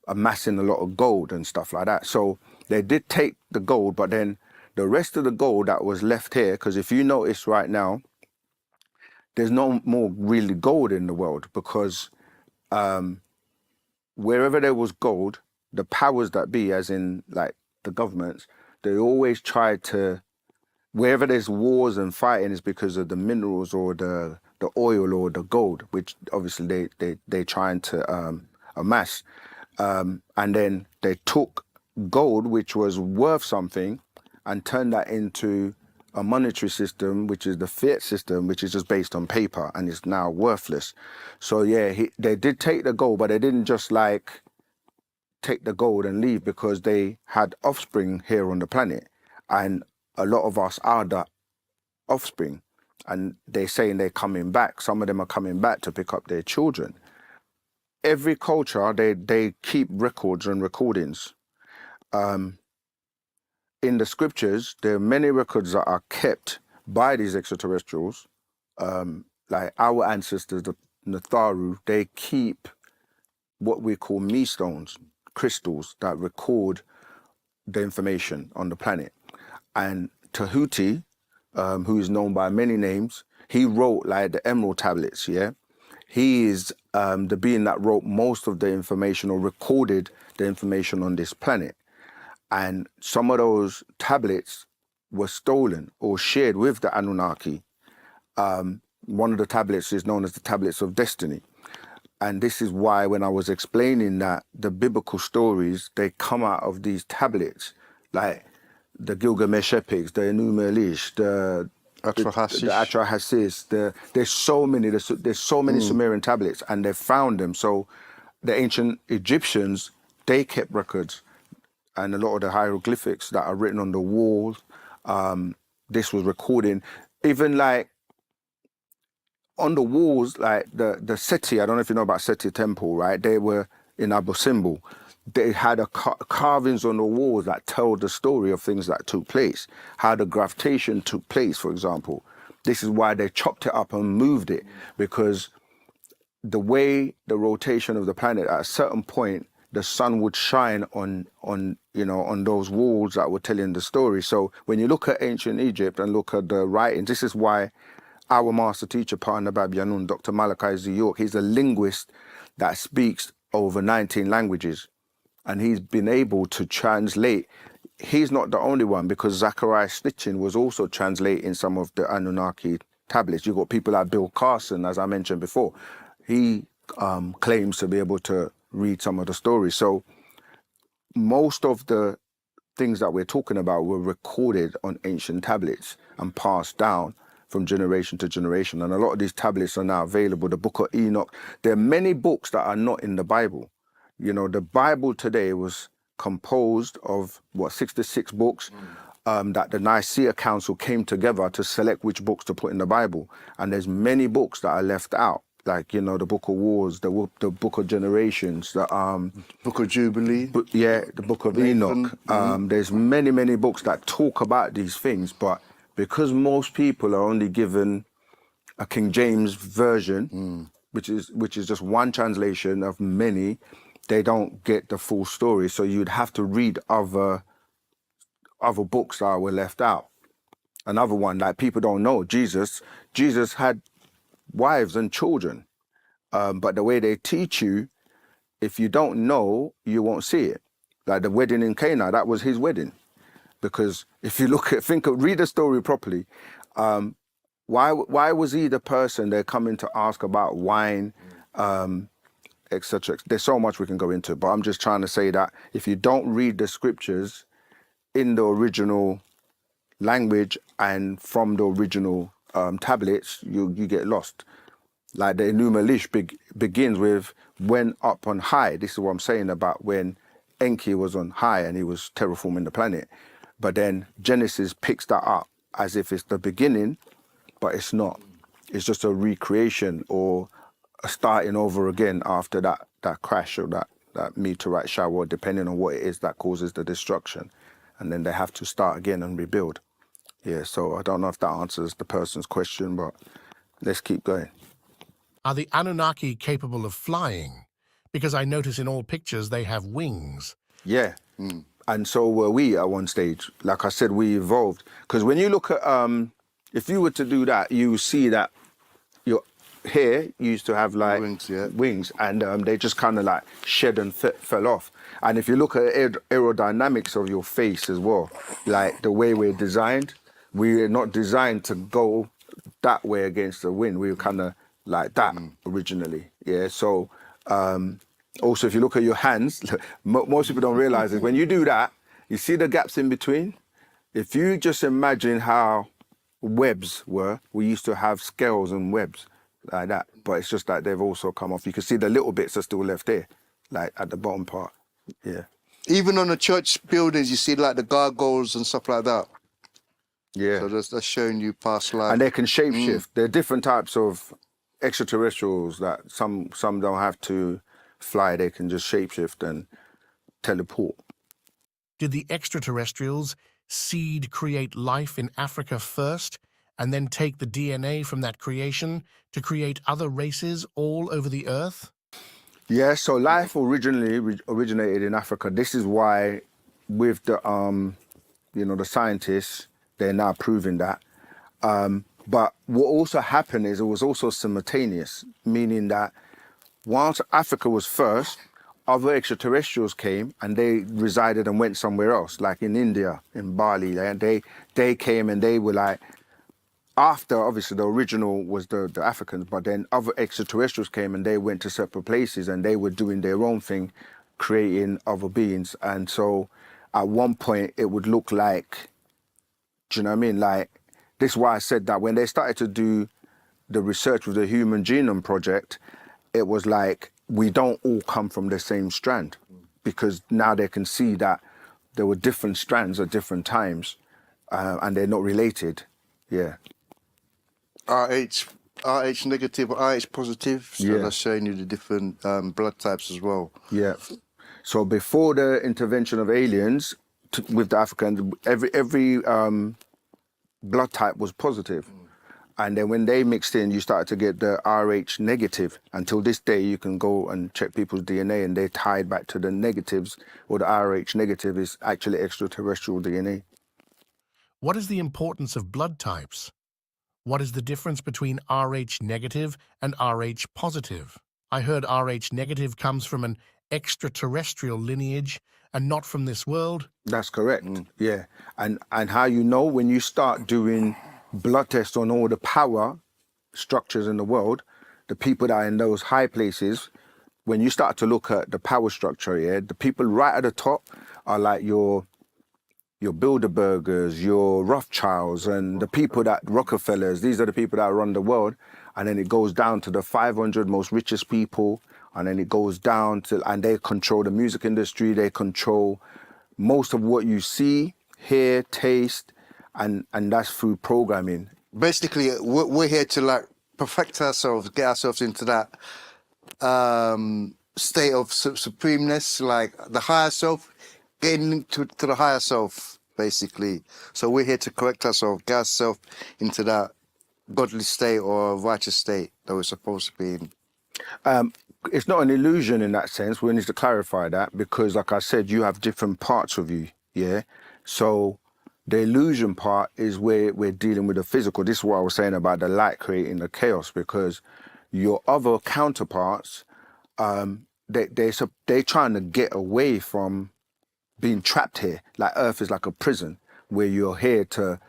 amassing a lot of gold and stuff like that. So they did take the gold, but then the rest of the gold that was left here, because if you notice right now, there's no more really gold in the world, because wherever there was gold, the powers that be, as in like the governments, they always try to, wherever there's wars and fighting is because of the minerals or the oil or the gold, which obviously they're trying to amass. And then they took gold, which was worth something, and turned that into a monetary system, which is the fiat system, which is just based on paper and is now worthless. So yeah, they did take the gold, but they didn't just like take the gold and leave, because they had offspring here on the planet, and a lot of us are the offspring, and they're saying they're coming back. Some of them are coming back to pick up their children. Every culture, they keep records and recordings. In the scriptures, there are many records that are kept by these extraterrestrials, like our ancestors, the Natharu. They keep what we call me stones, crystals that record the information on the planet. And Tahuti, who is known by many names, he wrote like the emerald tablets, yeah? He is the being that wrote most of the information or recorded the information on this planet. And some of those tablets were stolen or shared with the Anunnaki. One of the tablets is known as the Tablets of Destiny. And this is why when I was explaining that the biblical stories, they come out of these tablets, like the Gilgamesh epics, the Enuma Elish, the Atrahasis, there's so many Sumerian tablets, and they found them. So the ancient Egyptians, they kept records. And a lot of the hieroglyphics that are written on the walls, this was recording. Even like on the walls, like the Seti, I don't know if you know about Seti Temple, right? They were in Abu Simbel. They had carvings on the walls that tell the story of things that took place, how the gravitation took place, for example. This is why they chopped it up and moved it, because the way the rotation of the planet, at a certain point, the sun would shine on those walls that were telling the story. So when you look at ancient Egypt and look at the writings, this is why our master teacher, Partner Bab Yanun, Dr. Malachi Z. York, he's a linguist that speaks over 19 languages. And he's been able to translate. He's not the only one, because Zachariah Snitchin was also translating some of the Anunnaki tablets. You've got people like Bill Carson, as I mentioned before. He claims to be able to read some of the stories. So most of the things that we're talking about were recorded on ancient tablets and passed down from generation to generation. And a lot of these tablets are now available. The Book of Enoch. There are many books that are not in the Bible. You know, the Bible today was composed of, 66 books that the Nicaea Council came together to select which books to put in the Bible. And there's many books that are left out. Like, you know, the Book of Wars, the Book of Generations, the Book of Jubilee. The Book of Enoch. There's many books that talk about these things, but because most people are only given a King James version, which is just one translation of many, they don't get the full story. So you'd have to read other books that were left out. Another one, like people don't know, Jesus had wives and children, but the way they teach you, if you don't know, you won't see it. Like the wedding in Cana, that was his wedding, because if you read the story properly, why was he the person they're coming to ask about wine, etc. There's so much we can go into, but I'm just trying to say that if you don't read the scriptures in the original language and from the original tablets, you get lost. Like the Enuma Elish begins with when up on high. This is what I'm saying about when Enki was on high and he was terraforming the planet. But then Genesis picks that up as if it's the beginning, but it's not. It's just a recreation or a starting over again after that crash or that meteorite shower, depending on what it is that causes the destruction. And then they have to start again and rebuild. Yeah, so I don't know if that answers the person's question, but let's keep going. Are the Anunnaki capable of flying? Because I notice in all pictures they have wings. Yeah, and so were we at one stage. Like I said, we evolved. Because when you look at, if you were to do that, you see that your hair used to have like wings, and they just kind of like shed and fell off. And if you look at aerodynamics of your face as well, like the way we're designed, we're not designed to go that way against the wind. We were kind of like that originally, yeah. So Also, if you look at your hands, most people don't realize it. When you do that, you see the gaps in between? If you just imagine how webs were, we used to have scales and webs like that, but it's just like they've also come off. You can see the little bits are still left there, like at the bottom part. Yeah. Even on the church buildings, you see like the gargoyles and stuff like that. Yeah. So that's showing you past life. And they can shapeshift. There are different types of extraterrestrials that some don't have to fly. They can just shapeshift and teleport. Did the extraterrestrials seed create life in Africa first and then take the DNA from that creation to create other races all over the earth? Yeah, so life originally originated in Africa. This is why with the, the scientists, they're now proving that. But what also happened is it was also simultaneous, meaning that whilst Africa was first, other extraterrestrials came and they resided and went somewhere else, like in India, in Bali. And they came and they were like, after obviously the original was the Africans, but then other extraterrestrials came and they went to separate places and they were doing their own thing, creating other beings. And so at one point it would look like, do you know what I mean? Like, this is why I said that when they started to do the research with the Human Genome Project, it was like, we don't all come from the same strand, because now they can see that there were different strands at different times and they're not related. Yeah. RH negative, RH positive, so that's showing you the different blood types as well. Yeah. So before the intervention of aliens with the Africans, every blood type was positive. And then when they mixed in, you started to get the RH negative. Until this day, you can go and check people's DNA and they're tied back to the negatives, or the RH negative is actually extraterrestrial DNA. What is the importance of blood types? What is the difference between RH negative and RH positive? I heard RH negative comes from an extraterrestrial lineage and not from this world. That's correct, yeah. And how you know, when you start doing blood tests on all the power structures in the world, the people that are in those high places, when you start to look at the power structure, yeah, the people right at the top are like your Bilderbergers, your Rothschilds, and the people that Rockefellers. These are the people that run the world. And then it goes down to the 500 most richest people, and then it goes down to, and they control the music industry. They control most of what you see, hear, taste, and that's through programming. Basically, we're here to like perfect ourselves, get ourselves into that state of supremeness, like the higher self, getting to the higher self, basically. So we're here to correct ourselves, get ourselves into that godly state or righteous state that we're supposed to be in. It's not an illusion in that sense. We need to clarify that, because like I said, you have different parts of you, yeah? So the illusion part is where we're dealing with the physical. This is what I was saying about the light creating the chaos, because your other counterparts, they're trying to get away from being trapped here. Like Earth is like a prison where you're here to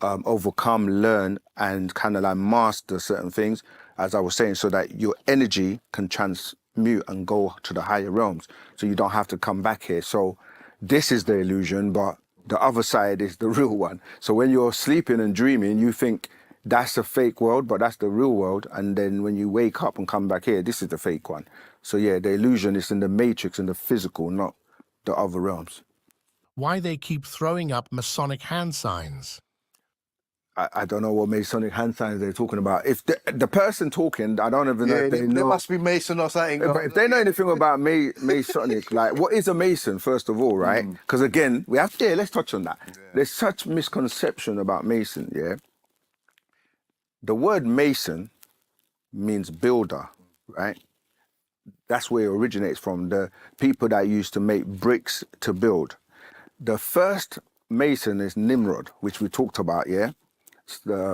overcome, learn, and kind of like master certain things, as I was saying, so that your energy can transmute and go to the higher realms, so you don't have to come back here. So this is the illusion, but the other side is the real one. So when you're sleeping and dreaming, you think that's a fake world, but that's the real world. And then when you wake up and come back here, this is the fake one. So yeah, the illusion is in the matrix, in the physical, not the other realms. Why they keep throwing up Masonic hand signs? I don't know what Masonic hand signs they're talking about. If the person talking, I don't even know if they know. They must be Mason or something. But if they know anything about Masonic, like, what is a Mason, first of all, right? Because again, let's touch on that. Yeah. There's such misconception about Mason, yeah? The word Mason means builder, right? That's where it originates from, the people that used to make bricks to build. The first Mason is Nimrod, which we talked about, yeah?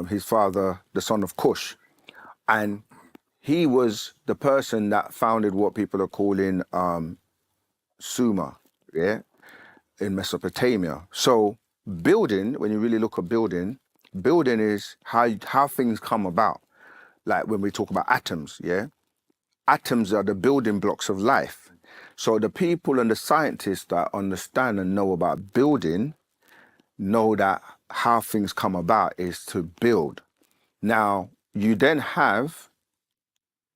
His father, the son of Cush. And he was the person that founded what people are calling Sumer, yeah, in Mesopotamia. So building, when you really look at building is how things come about. Like when we talk about atoms, yeah? atoms are the building blocks of life. So the people and the scientists that understand and know about building know that how things come about is to build. Now, you then have,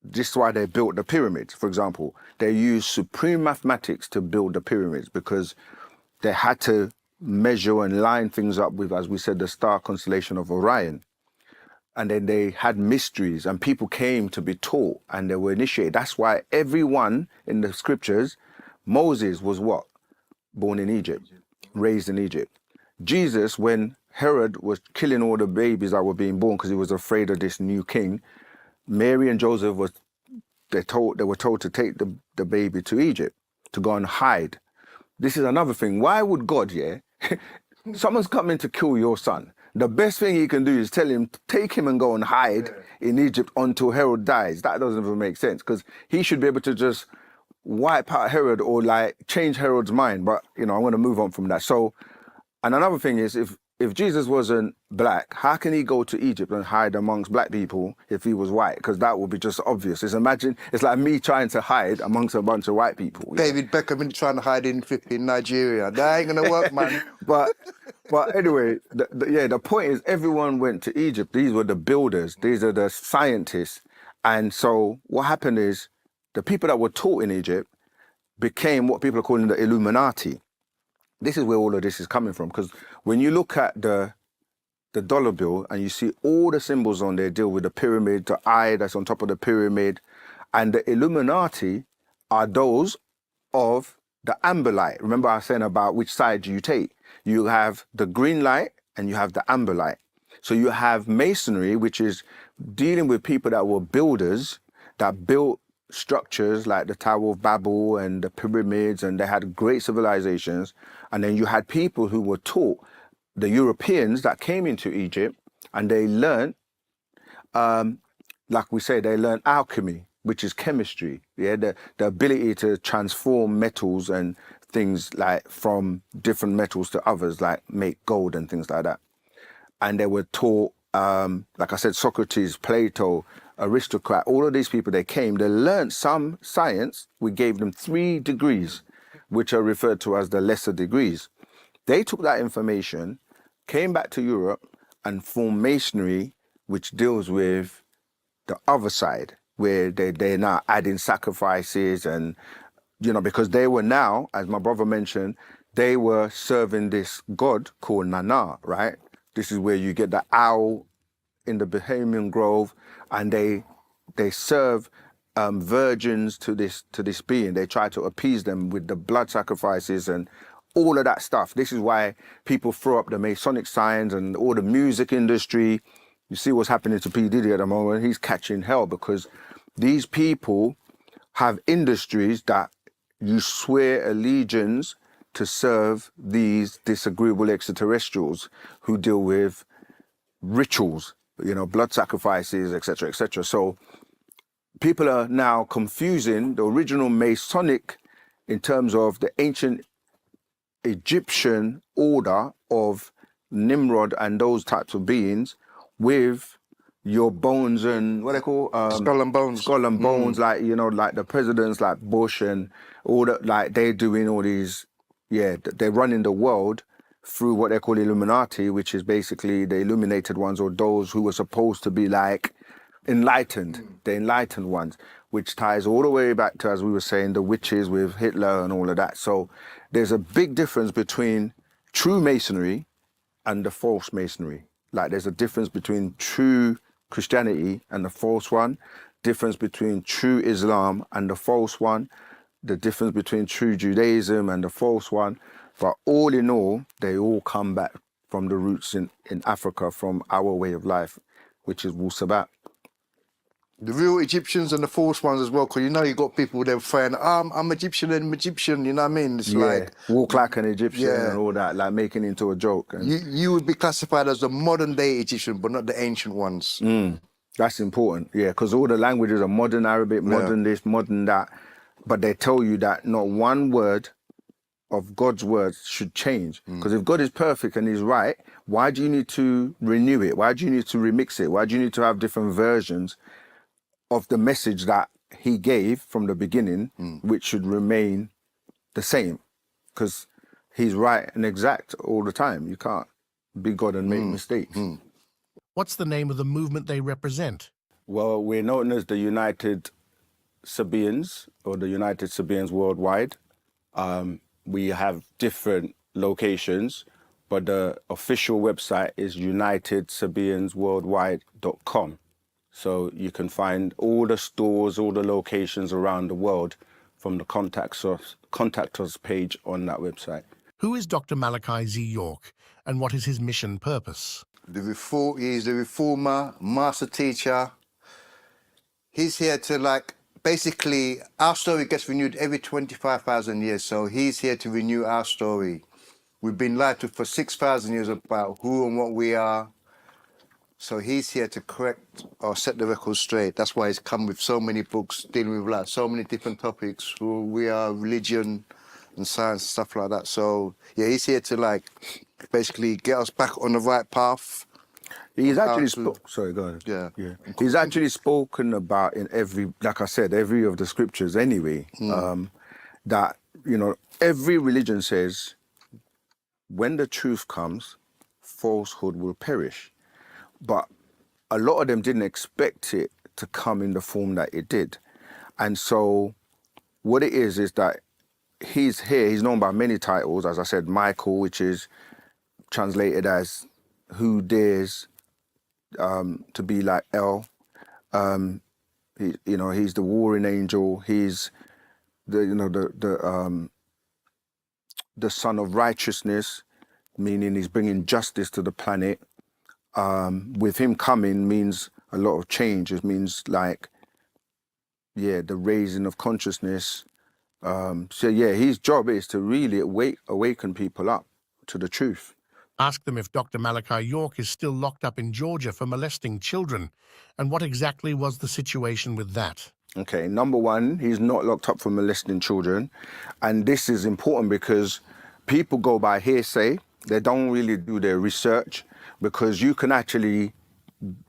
this is why they built the pyramids, for example. They used supreme mathematics to build the pyramids because they had to measure and line things up with, as we said, the star constellation of Orion. And then they had mysteries and people came to be taught and they were initiated. That's why everyone in the scriptures, Moses was what? Born in Egypt, raised in Egypt. Jesus, when Herod was killing all the babies that were being born because he was afraid of this new king, Mary and Joseph they were told to take the baby to Egypt to go and hide. This is another thing. Why would God, someone's coming to kill your son. The best thing he can do is tell him, take him and go and hide in Egypt until Herod dies. That doesn't even make sense because he should be able to just wipe out Herod or like change Herod's mind. But, I'm going to move on from that. So, and another thing is if Jesus wasn't black, how can he go to Egypt and hide amongst black people if he was white? Because that would be just obvious. It's like me trying to hide amongst a bunch of white people. David Beckham trying to hide in flipping Nigeria. That ain't going to work, man. But anyway, the point is everyone went to Egypt. These were the builders. These are the scientists. And so what happened is the people that were taught in Egypt became what people are calling the Illuminati. This is where all of this is coming from. Because when you look at the dollar bill and you see all the symbols on there deal with the pyramid, the eye that's on top of the pyramid, and the Illuminati are those of the amber light. Remember I was saying about which side do you take? You have the green light and you have the amber light. So you have masonry, which is dealing with people that were builders, that built structures like the Tower of Babel and the pyramids, and they had great civilizations. And then you had people who were taught, the Europeans that came into Egypt, and they learned, like we say, they learned alchemy, which is chemistry. The ability to transform metals and things like from different metals to others, like make gold and things like that. And they were taught, like I said, Socrates, Plato, aristocrat, all of these people, they learned some science. We gave them 3 degrees, which are referred to as the lesser degrees. They took that information, came back to Europe and formed masonry, which deals with the other side, where they're now adding sacrifices and, because they were now, as my brother mentioned, they were serving this god called Nana, right? This is where you get the owl in the Bohemian Grove, and they serve virgins to this being. They try to appease them with the blood sacrifices and all of that stuff. This is why people throw up the Masonic signs and all the music industry. You see what's happening to P. Diddy at the moment. He's catching hell because these people have industries that you swear allegiance to serve these disagreeable extraterrestrials who deal with rituals, blood sacrifices, etc., etc. So people are now confusing the original Masonic in terms of the ancient Egyptian order of Nimrod and those types of beings with your bones and what they call skull and bones, like like the presidents like Bush and all that, like they're doing all these, they're running the world through what they call Illuminati, which is basically the illuminated ones, or those who were supposed to be like enlightened, the enlightened ones, which ties all the way back to, as we were saying, the witches with Hitler and all of that. So there's a big difference between true masonry and the false masonry. Like there's a difference between true Christianity and the false one, difference between true Islam and the false one, the difference between true Judaism and the false one. But all in all, they all come back from the roots in Africa, from our way of life, which is Wu Sabat. The real Egyptians and the false ones as well, because you got people they're saying, I'm Egyptian and I'm Egyptian, you know what I mean? It's like walk like an Egyptian and all that, like making it into a joke. And you would be classified as the modern day Egyptian, but not the ancient ones. That's important, because all the languages are modern Arabic, modern this, modern that, but they tell you that not one word of God's words should change. Because if God is perfect and he's right, why do you need to renew it? Why do you need to remix it? Why do you need to have different versions of the message that he gave from the beginning, which should remain the same, because he's right and exact all the time. You can't be God and make mistakes. What's the name of the movement they represent? Well, we're known as the United Sabaeans, or the United Sabaeans Worldwide. We have different locations, but the official website is unitedsabaeansworldwide.com. So you can find all the stores, all the locations around the world from the contact us page on that website. Who is Dr. Malachi Z. York, and what is his mission purpose? He's the reformer, master teacher. He's here to basically, our story gets renewed every 25,000 years, so he's here to renew our story. We've been lied to for 6,000 years about who and what we are. So he's here to correct or set the record straight. That's why he's come with so many books dealing with so many different topics, who we are, religion and science, stuff like that. So yeah, he's here to basically get us back on the right path. He's actually sorry, go ahead. Yeah. He's actually spoken about in every, like I said, every of the scriptures anyway, that, every religion says when the truth comes, falsehood will perish. But a lot of them didn't expect it to come in the form that it did. And so what it is that he's here, he's known by many titles, as I said, Michael, which is translated as who dares to be like El. He's the warring angel. He's the son of righteousness, meaning he's bringing justice to the planet. With him coming means a lot of change. It means the raising of consciousness. His job is to really awaken people up to the truth. Ask them if Dr. Malachi York is still locked up in Georgia for molesting children, and what exactly was the situation with that? Okay, number one, he's not locked up for molesting children. And this is important because people go by hearsay. They don't really do their research, because you can actually,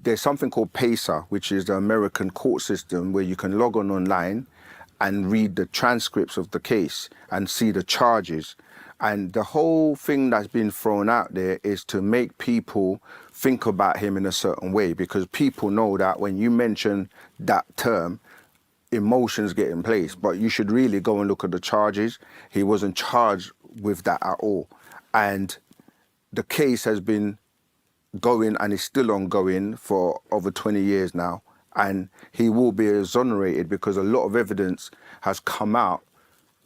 there's something called PACER, which is the American court system, where you can log on online and read the transcripts of the case and see the charges. And the whole thing that's been thrown out there is to make people think about him in a certain way, because people know that when you mention that term, emotions get in place. But you should really go and look at the charges. He wasn't charged with that at all. And the case has been going and is still ongoing for over 20 years now. And he will be exonerated because a lot of evidence has come out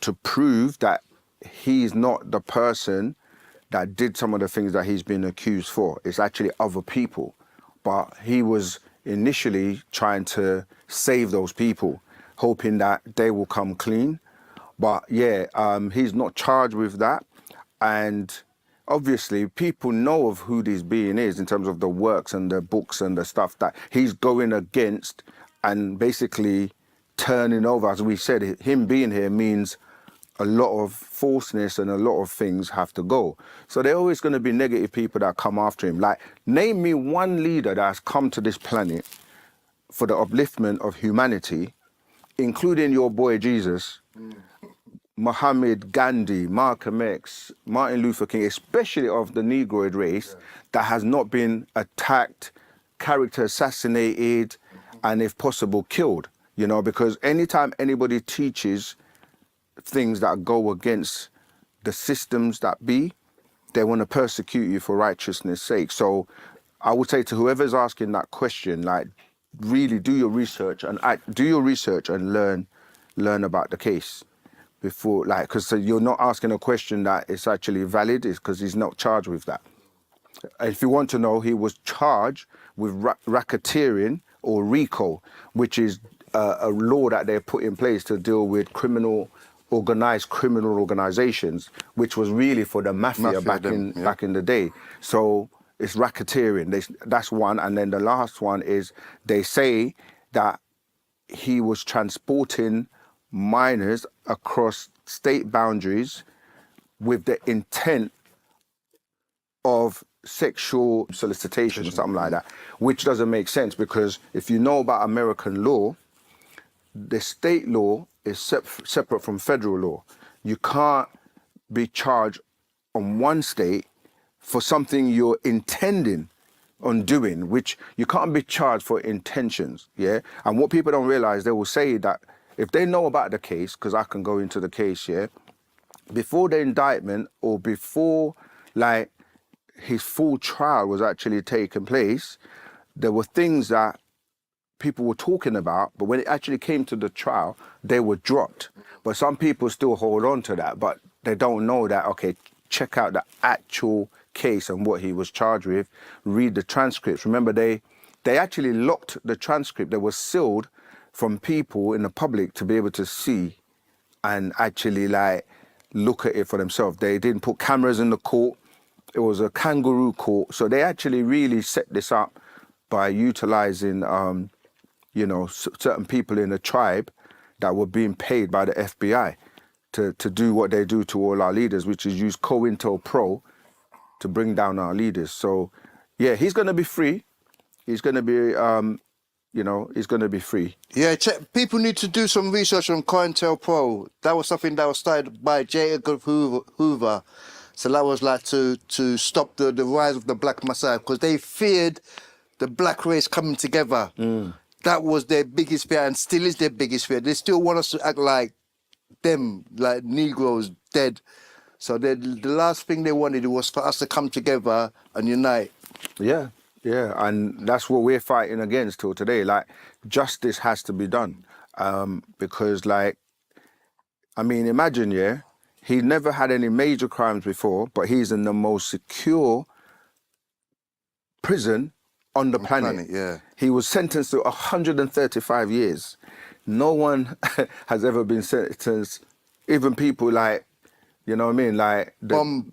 to prove that he's not the person that did some of the things that he's been accused for. It's actually other people. But he was initially trying to save those people, hoping that they will come clean. But he's not charged with that. And obviously, people know of who this being is in terms of the works and the books and the stuff that he's going against and basically turning over. As we said, him being here means a lot of falseness and a lot of things have to go. So there are always going to be negative people that come after him. Like, name me one leader that has come to this planet for the upliftment of humanity, including your boy Jesus, Muhammad, Gandhi, Malcolm X, Martin Luther King, especially of the Negroid race, that has not been attacked, character assassinated, and if possible, killed. Because anytime anybody teaches things that go against the systems that be, they want to persecute you for righteousness' sake. So I would say to whoever's asking that question, really do your research and learn about the case before, because you're not asking a question that is actually valid, is because he's not charged with that. If you want to know, he was charged with racketeering or RICO, which is a law that they put in place to deal with organized criminal organizations, which was really for the mafia back in the day. So it's racketeering. That's one. And then the last one is they say that he was transporting minors across state boundaries with the intent of sexual solicitation or something like that, which doesn't make sense, because if you know about American law, the state law is separate from federal law. You can't be charged on one state for something you're intending on doing, which you can't be charged for intentions, yeah? And what people don't realize, they will say that if they know about the case, because I can go into the case, yeah, before the indictment or before, like, his full trial was actually taking place, there were things that people were talking about, but when it actually came to the trial, they were dropped. But some people still hold on to that, but they don't know that, okay, check out the actual case and what he was charged with, read the transcripts. Remember, they actually locked the transcript. They were sealed from people in the public to be able to see and actually, like, look at it for themselves. They didn't put cameras in the court. It was a kangaroo court. So they actually really set this up by utilizing, you know, certain people in the tribe that were being paid by the FBI to do what they do to all our leaders, which is use COINTELPRO to bring down our leaders. So, yeah, he's going to be free. He's going to be, you know, he's going to be free. Yeah, people need to do some research on COINTELPRO. That was something that was started by J. Edgar Hoover. So that was like to stop the rise of the Black Messiah, because they feared the black race coming together. That was their biggest fear and still is their biggest fear. They still want us to act like them, like Negroes, dead. So the last thing they wanted was for us to come together and unite. Yeah, yeah, and that's what we're fighting against till today. Like, justice has to be done. Because, like, I mean, imagine, yeah, he never had any major crimes before, but he's in the most secure prison on the planet. Yeah. He was sentenced to 135 years. No one has ever been sentenced, even people like, you know what I mean, like... Bomb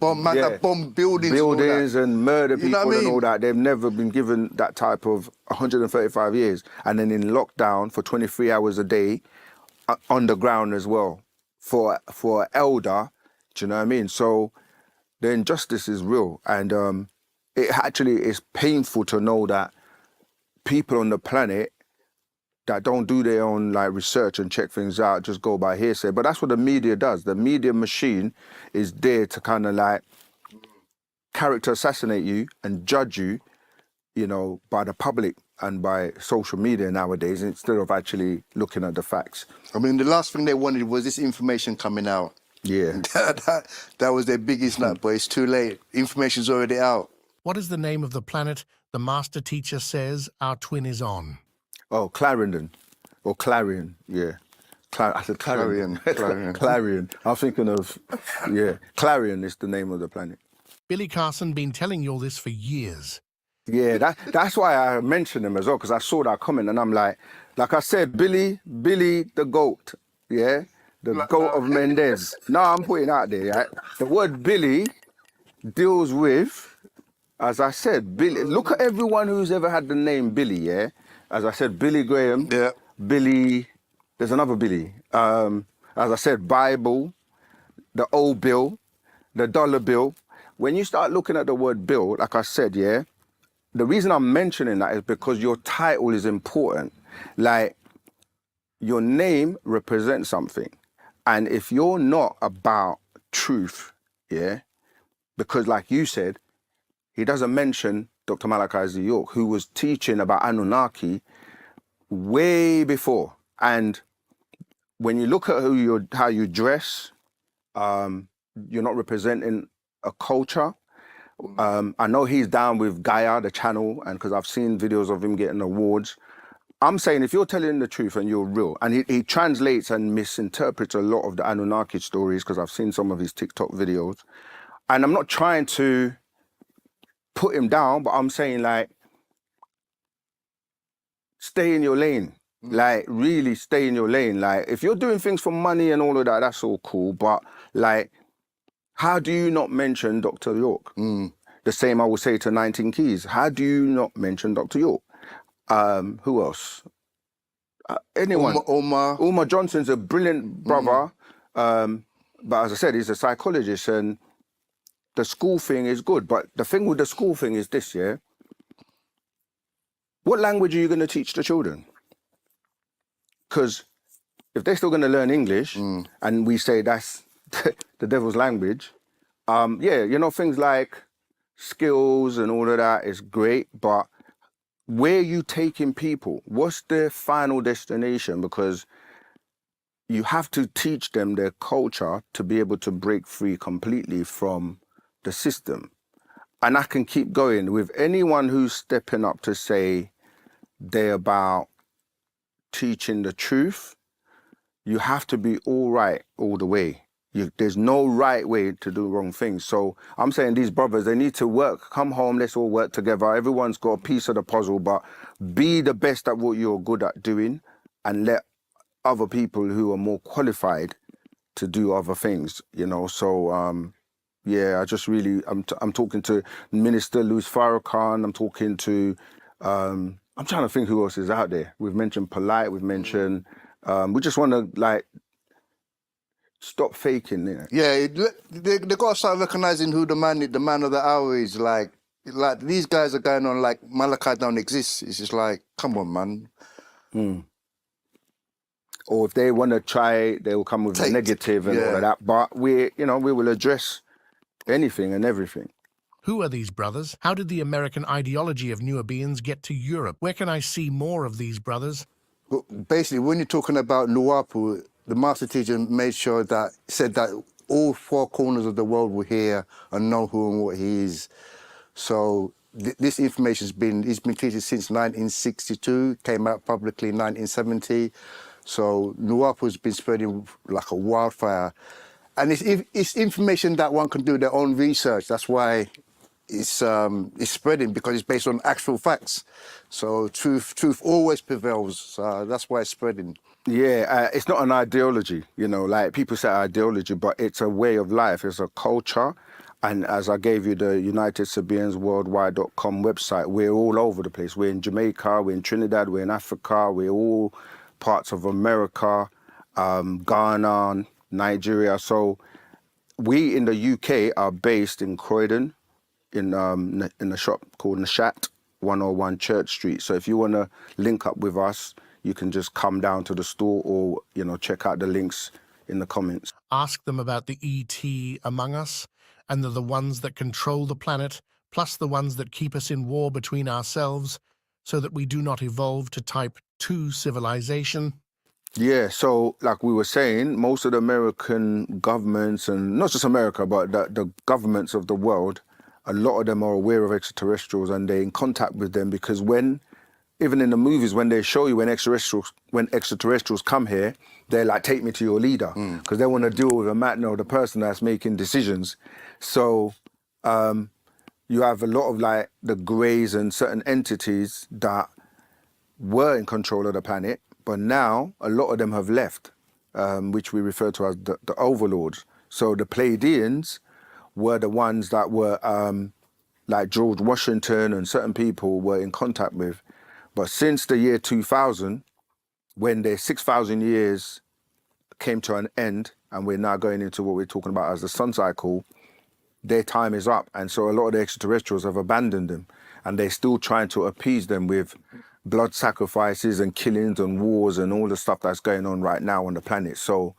buildings Buildings and murder people, you know what I mean? and all that. They've never been given that type of 135 years. And then in lockdown for 23 hours a day, underground as well, for an elder, do you know what I mean? So the injustice is real. And it actually is painful to know that people on the planet that don't do their own, like, research and check things out, just go by hearsay. But that's what the media does. The media machine is there to kind of, like, character assassinate you and judge you, you know, by the public and by social media nowadays, instead of actually looking at the facts. I mean, the last thing they wanted was this information coming out. Yeah. that was their biggest nut, but it's too late. Information's already out. What is the name of the planet the master teacher says our twin is on? Oh, Clarendon. Or Clarion, yeah. I said Clarion. Clarion. I'm thinking of, yeah. Clarion is the name of the planet. Billy Carson been telling you all this for years. Yeah, that's why I mentioned him as well, because I saw that comment and I'm like I said, Billy the GOAT, yeah? The GOAT of Mendez. No, I'm putting it out there, right? The word Billy deals with, as I said, Billy. Look at everyone who's ever had the name Billy, yeah? As I said, Billy Graham, yeah. Billy, there's another Billy. As I said, Bible, the old bill, the dollar bill. When you start looking at the word bill, like I said, yeah, the reason I'm mentioning that is because your title is important. Like, your name represents something. And if you're not about truth, yeah, because like you said, he doesn't mention Dr. Malachi Z. York, who was teaching about Anunnaki way before. And when you look at how you dress, you're not representing a culture. I know he's down with Gaia, the channel, and because I've seen videos of him getting awards. I'm saying if you're telling the truth and you're real, and he translates and misinterprets a lot of the Anunnaki stories, because I've seen some of his TikTok videos, and I'm not trying to put him down, but I'm saying, like, stay in your lane. Like, really stay in your lane. Like, if you're doing things for money and all of that, that's all cool, but, like, how do you not mention Dr. York? The same I would say to 19 Keys. How do you not mention Dr. York? Who else? Anyone. Umar Johnson's a brilliant brother. But as I said, he's a psychologist, and the school thing is good. But the thing with the school thing is this, yeah? What language are you going to teach the children? Because if they're still going to learn English, and we say that's the devil's language, things like skills and all of that is great, but where you taking people? What's their final destination? Because you have to teach them their culture to be able to break free completely from the system. And I can keep going with anyone who's stepping up to say they're about teaching the truth. You have to be all right all the way. There's no right way to do wrong things. So I'm saying these brothers, they need to work. Come home, let's all work together. Everyone's got a piece of the puzzle, but be the best at what you're good at doing and let other people who are more qualified to do other things, So, I just really, I'm talking to Minister Louis Farrakhan. I'm talking to, I'm trying to think who else is out there. We've mentioned Polite, we've mentioned, we just want to stop faking it. Yeah, they got to start recognizing who the man of the hour is. Like these guys are going on like Malachi don't exist. It's just like, come on, man. Or if they want to try, they will come with the negative and all of that. But we will address anything and everything. Who are these brothers? How did the American ideology of Nubians get to Europe? Where can I see more of these brothers? Well, basically, when you're talking about Luwapu, the master teacher said that all four corners of the world will hear and know who and what he is. So this information's been treated since 1962, came out publicly in 1970. So Nuwapu's been spreading like a wildfire. And it's information that one can do their own research. That's why it's spreading, because it's based on actual facts. So truth always prevails. So that's why it's spreading. Yeah, it's not an ideology, like people say ideology, but it's a way of life, it's a culture. And as I gave you the UnitedSabiansWorldwide.com website, we're all over the place. We're in Jamaica, we're in Trinidad, we're in Africa, we're all parts of America, Ghana, Nigeria. So we in the UK are based in Croydon, in a shop called Nashat, 101 Church Street. So if you want to link up with us, you can just come down to the store or, check out the links in the comments. Ask them about the ET among us, and they're the ones that control the planet, plus the ones that keep us in war between ourselves, so that we do not evolve to type 2 civilization. Yeah, so like we were saying, most of the American governments, and not just America, but the governments of the world, a lot of them are aware of extraterrestrials and they're in contact with them, because even in the movies, when they show you when extraterrestrials come here, they're like, take me to your leader, because they want to deal with the person that's making decisions. So you have a lot of like the Greys and certain entities that were in control of the planet, but now a lot of them have left, which we refer to as the overlords. So the Pleiadians were the ones that were like George Washington and certain people were in contact with. But since the year 2000, when the 6,000 years came to an end, and we're now going into what we're talking about as the sun cycle, their time is up. And so a lot of the extraterrestrials have abandoned them, and they're still trying to appease them with blood sacrifices and killings and wars and all the stuff that's going on right now on the planet. So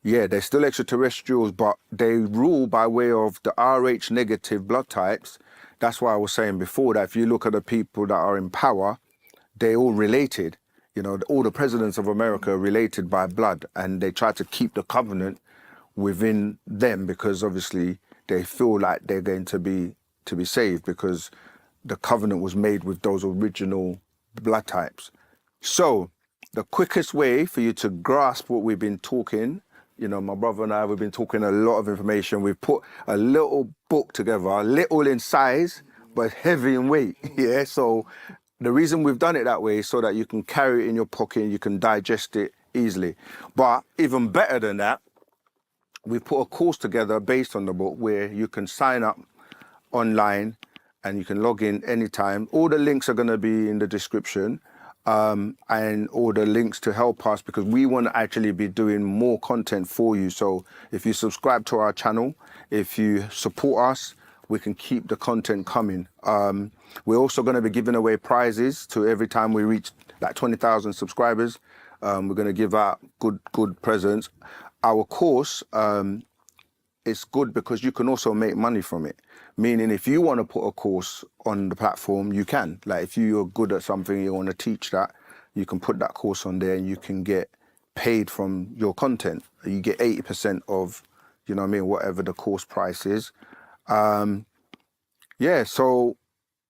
yeah, they're still extraterrestrials, but they rule by way of the Rh negative blood types. That's why I was saying before that if you look at the people that are in power, they're all related. All the presidents of America are related by blood, and they try to keep the covenant within them because obviously they feel like they're going to be saved because the covenant was made with those original blood types. So the quickest way for you to grasp what we've been talking, my brother and I, we've been talking a lot of information. We've put a little book together, little in size, but heavy in weight. Yeah, so the reason we've done it that way is so that you can carry it in your pocket and you can digest it easily. But even better than that, we've put a course together based on the book where you can sign up online and you can log in anytime. All the links are going to be in the description, and all the links to help us, because we want to actually be doing more content for you. So if you subscribe to our channel, if you support us, we can keep the content coming. We're also going to be giving away prizes to every time we reach like 20,000 subscribers. We're going to give out good presents. Our course is good because you can also make money from it. Meaning, if you want to put a course on the platform, you can. Like, if you're good at something, you want to teach that, you can put that course on there and you can get paid from your content. You get 80% of, you know what I mean, whatever the course price is. Yeah, so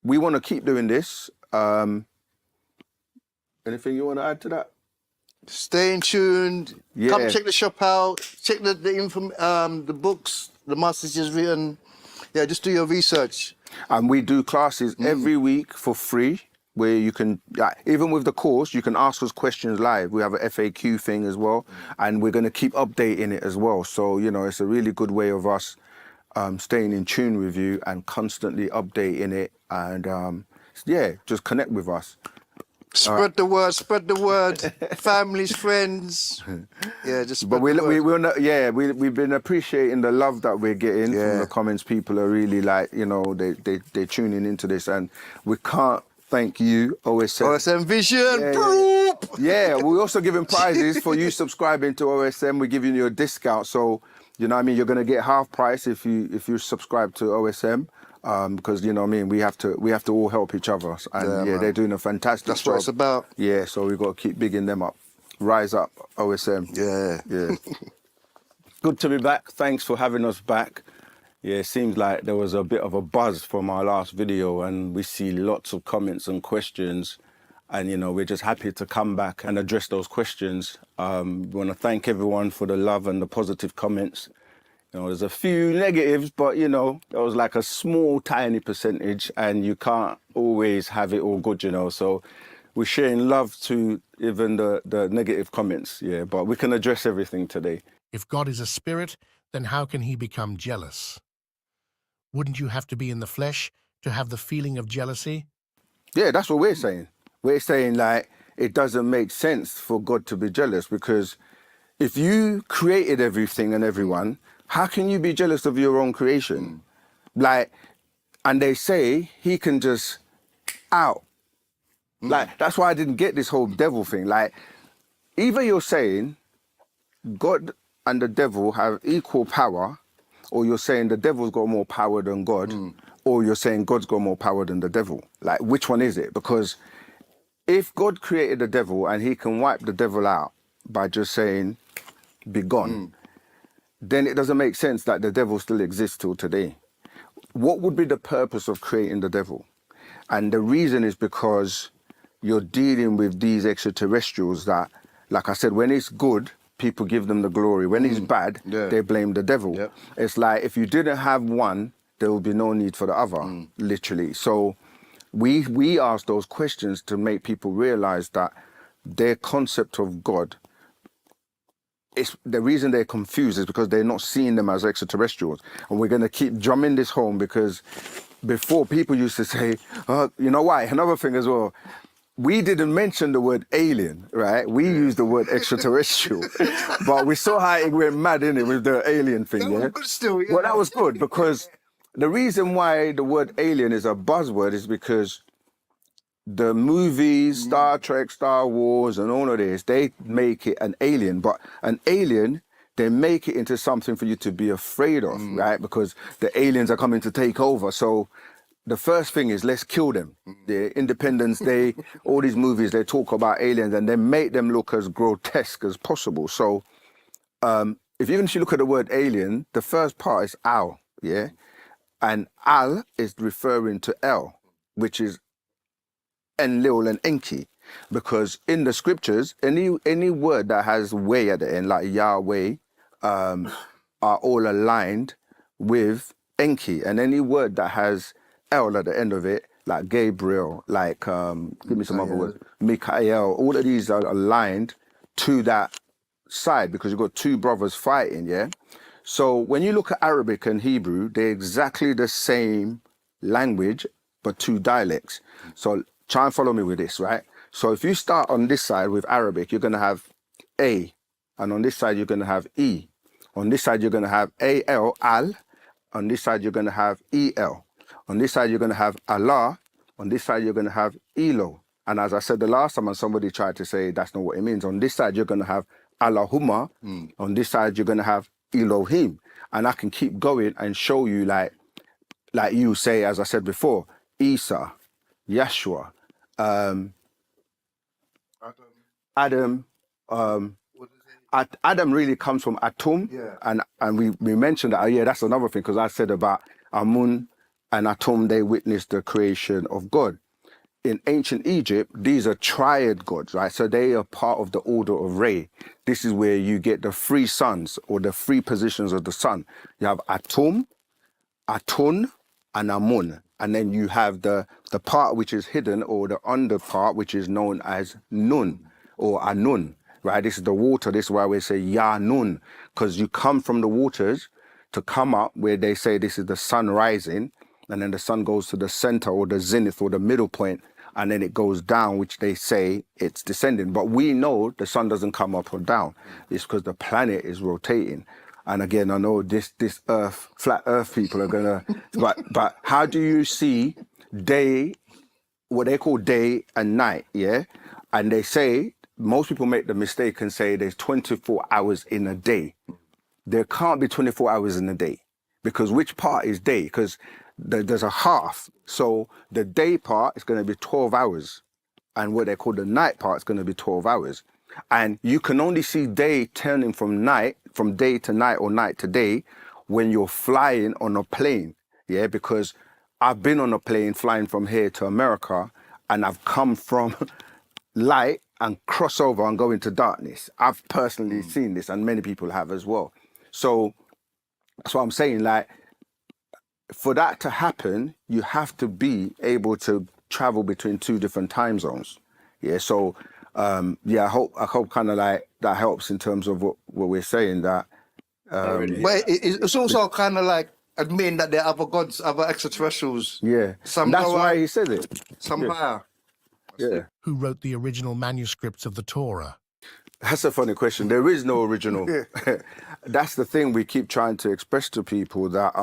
we want to keep doing this. Anything you want to add to that? Stay in tuned. Yeah. Come check the shop out. Check the books the Master's just written. Yeah, just do your research. And we do classes every week for free, where you can, even with the course, you can ask us questions live. We have an FAQ thing as well, and we're going to keep updating it as well. So, you know, it's a really good way of us staying in tune with you and constantly updating it. And yeah, just connect with us. Spread the word, families, friends. Yeah, just spread the word. We've been appreciating the love that we're getting from the comments. People are really like, you know, they're tuning into this, and we can't thank you, OSM. OSM Vision. Yeah, we're also giving prizes for you subscribing to OSM. We're giving you a discount, so you know what I mean, you're gonna get half price if you subscribe to OSM. Because you know what I mean, we have to all help each other, and they're doing a fantastic job. That's what it's about. Yeah, so we've got to keep bigging them up. Rise up, OSM. Yeah. Good to be back. Thanks for having us back. Yeah, it seems like there was a bit of a buzz from our last video, and we see lots of comments and questions, and you know, we're just happy to come back and address those questions. We want to thank everyone for the love and the positive comments. You know, there's a few negatives, but you know, there was like a small, tiny percentage, and you can't always have it all good, you know. So we're sharing love to even the negative comments, yeah. But we can address everything today. If God is a spirit, then how can he become jealous? Wouldn't you have to be in the flesh to have the feeling of jealousy? Yeah, that's what we're saying. We're saying like it doesn't make sense for God to be jealous, because if you created everything and everyone, how can you be jealous of your own creation? Like, and they say he can just out. Like, that's why I didn't get this whole devil thing. Like, either you're saying God and the devil have equal power, or you're saying the devil's got more power than God, or you're saying God's got more power than the devil. Like, which one is it? Because if God created the devil and he can wipe the devil out by just saying, be gone, then it doesn't make sense that the devil still exists till today. What would be the purpose of creating the devil? And the reason is because you're dealing with these extraterrestrials that, like I said, when it's good, people give them the glory. When it's bad, they blame the devil. Yep. It's like, if you didn't have one, there would be no need for the other, literally. So we ask those questions to make people realize that their concept of God, it's the reason they're confused is because they're not seeing them as extraterrestrials. And we're going to keep drumming this home, because before, people used to say, you know why? Another thing as well, we didn't mention the word alien, right? We used the word extraterrestrial. But we saw how it went mad, innit, with the alien thing, That was good still, yeah. Well, that was good, because the reason why the word alien is a buzzword is because the movies, Star Trek, Star Wars, and all of this, they make it an alien. But an alien, they make it into something for you to be afraid of, right? Because the aliens are coming to take over. So the first thing is, let's kill them. The Independence Day, all these movies, they talk about aliens and they make them look as grotesque as possible. So if you look at the word alien, the first part is al, yeah? And al is referring to El, which is Enlil and Enki, because in the scriptures, any word that has way at the end, like Yahweh, are all aligned with Enki, and any word that has El at the end of it, like Gabriel, like give me some other words, Michael, all of these are aligned to that side, because you've got two brothers fighting, yeah? So when you look at Arabic and Hebrew, they're exactly the same language, but two dialects. So try and follow me with this, right? So if you start on this side with Arabic, you're going to have A. And on this side, you're going to have E. On this side, you're going to have A-L, Al. On this side, you're going to have E-L. On this side, you're going to have Allah. On this side, you're going to have Elo. And as I said the last time, and somebody tried to say that's not what it means, on this side you're going to have Allahumma, on this side you're going to have Elohim. And I can keep going and show you, like you say, as I said before, Isa, Yeshua, Adam. Adam really comes from Atum, and we mentioned that. Yeah, that's another thing, because I said about Amun and Atum, they witnessed the creation of God. In ancient Egypt, these are triad gods, right? So they are part of the order of Re. This is where you get the three suns, or the three positions of the sun. You have Atum, Atun, and Amun. And then you have the part which is hidden, or the under part, which is known as Nun, or Anun, right? This is the water. This is why we say Ya Nun, because you come from the waters to come up, where they say this is the sun rising, and then the sun goes to the center, or the zenith, or the middle point, and then it goes down, which they say it's descending. But we know the sun doesn't come up or down. It's because the planet is rotating. And again, I know this Earth, flat Earth people are gonna, but how do you see day, what they call day and night, yeah? And they say, most people make the mistake and say there's 24 hours in a day. There can't be 24 hours in a day, because which part is day? Because there's a half. So the day part is going to be 12 hours. And what they call the night part is going to be 12 hours. And you can only see day turning from day to night, or night to day, when you're flying on a plane. Yeah, because I've been on a plane flying from here to America, and I've come from light and cross over and go into darkness. I've personally seen this, and many people have as well. So that's what I'm saying, like, for that to happen, you have to be able to travel between two different time zones. Yeah, so I hope kind of like that helps in terms of what we're saying, that but it's also kind of like admitting that there are other gods, other extraterrestrials. Yeah, some that's why he said it. Some higher. Yeah. Who wrote the original manuscripts of the Torah? That's a funny question. There is no original. That's the thing we keep trying to express to people, that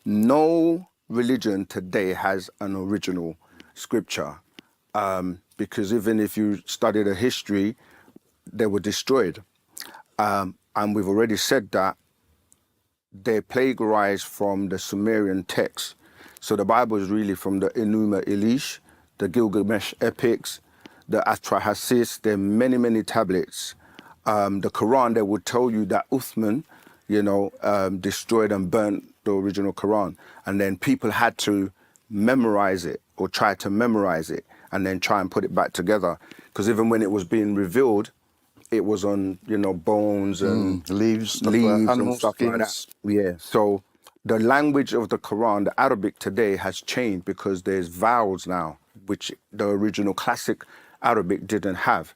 no religion today has an original scripture, because even if you study the history, they were destroyed. And we've already said that they plagiarized from the Sumerian text. So the Bible is really from the Enuma Elish, the Gilgamesh epics, the Atrahasis. There are many, many tablets. The Quran, they would tell you that Uthman, destroyed and burnt the original Quran. And then people had to memorize it, or try to memorize it, and then try and put it back together. Because even when it was being revealed, it was on, bones and leaves and stuff like that. Yeah. So the language of the Quran, the Arabic today, has changed because there's vowels now, which the original classic Arabic didn't have,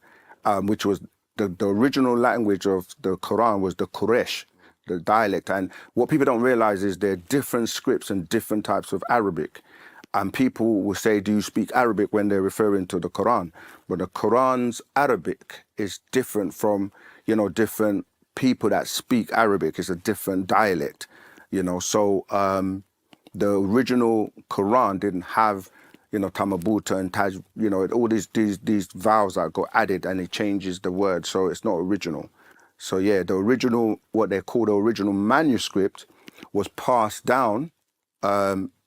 which was the original language of the Quran was the Quraysh, the dialect. And what people don't realize is there are different scripts and different types of Arabic. And people will say, do you speak Arabic, when they're referring to the Quran? But the Quran's Arabic is different from, different people that speak Arabic. It's a different dialect, So the original Quran didn't have, Tamabuta and Taj, all these vowels that got added, and it changes the word. So it's not original. So yeah, the original, what they call the original manuscript, was passed down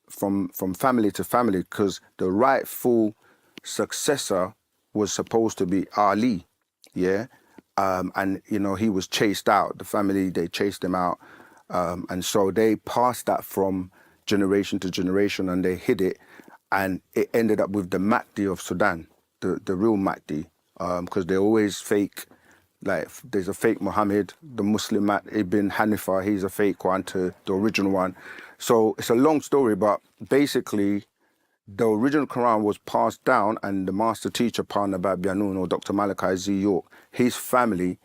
from family to family, because the rightful successor was supposed to be Ali, yeah? And, he was chased out. The family, they chased him out. And so they passed that from generation to generation, and they hid it. And it ended up with the Mahdi of Sudan, the real Mahdi, because they always fake. Like, there's a fake Muhammad, the Muslim Ibn Hanifa, he's a fake one to the original one. So it's a long story, but basically the original Quran was passed down, and the master teacher, Partner Bab Yanun, or Dr. Malachi Z. York, his family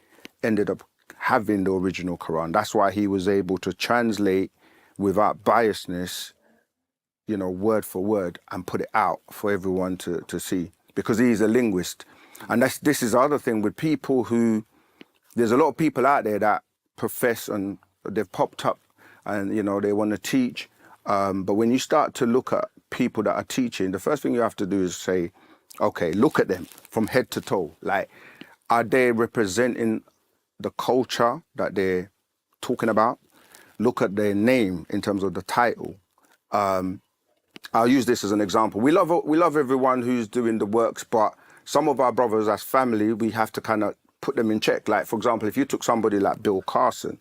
ended up having the original Quran. That's why he was able to translate without biasness, word for word, and put it out for everyone to see, because he's a linguist. And this is the other thing with people who, there's a lot of people out there that profess, and they've popped up, and they want to teach. But when you start to look at people that are teaching, the first thing you have to do is say, Okay, look at them from head to toe. Like, are they representing the culture that they're talking about? Look at their name in terms of the title. I'll use this as an example. We love everyone who's doing the works, but some of our brothers as family, we have to kind of put them in check. Like, for example, if you took somebody like Bill Carson,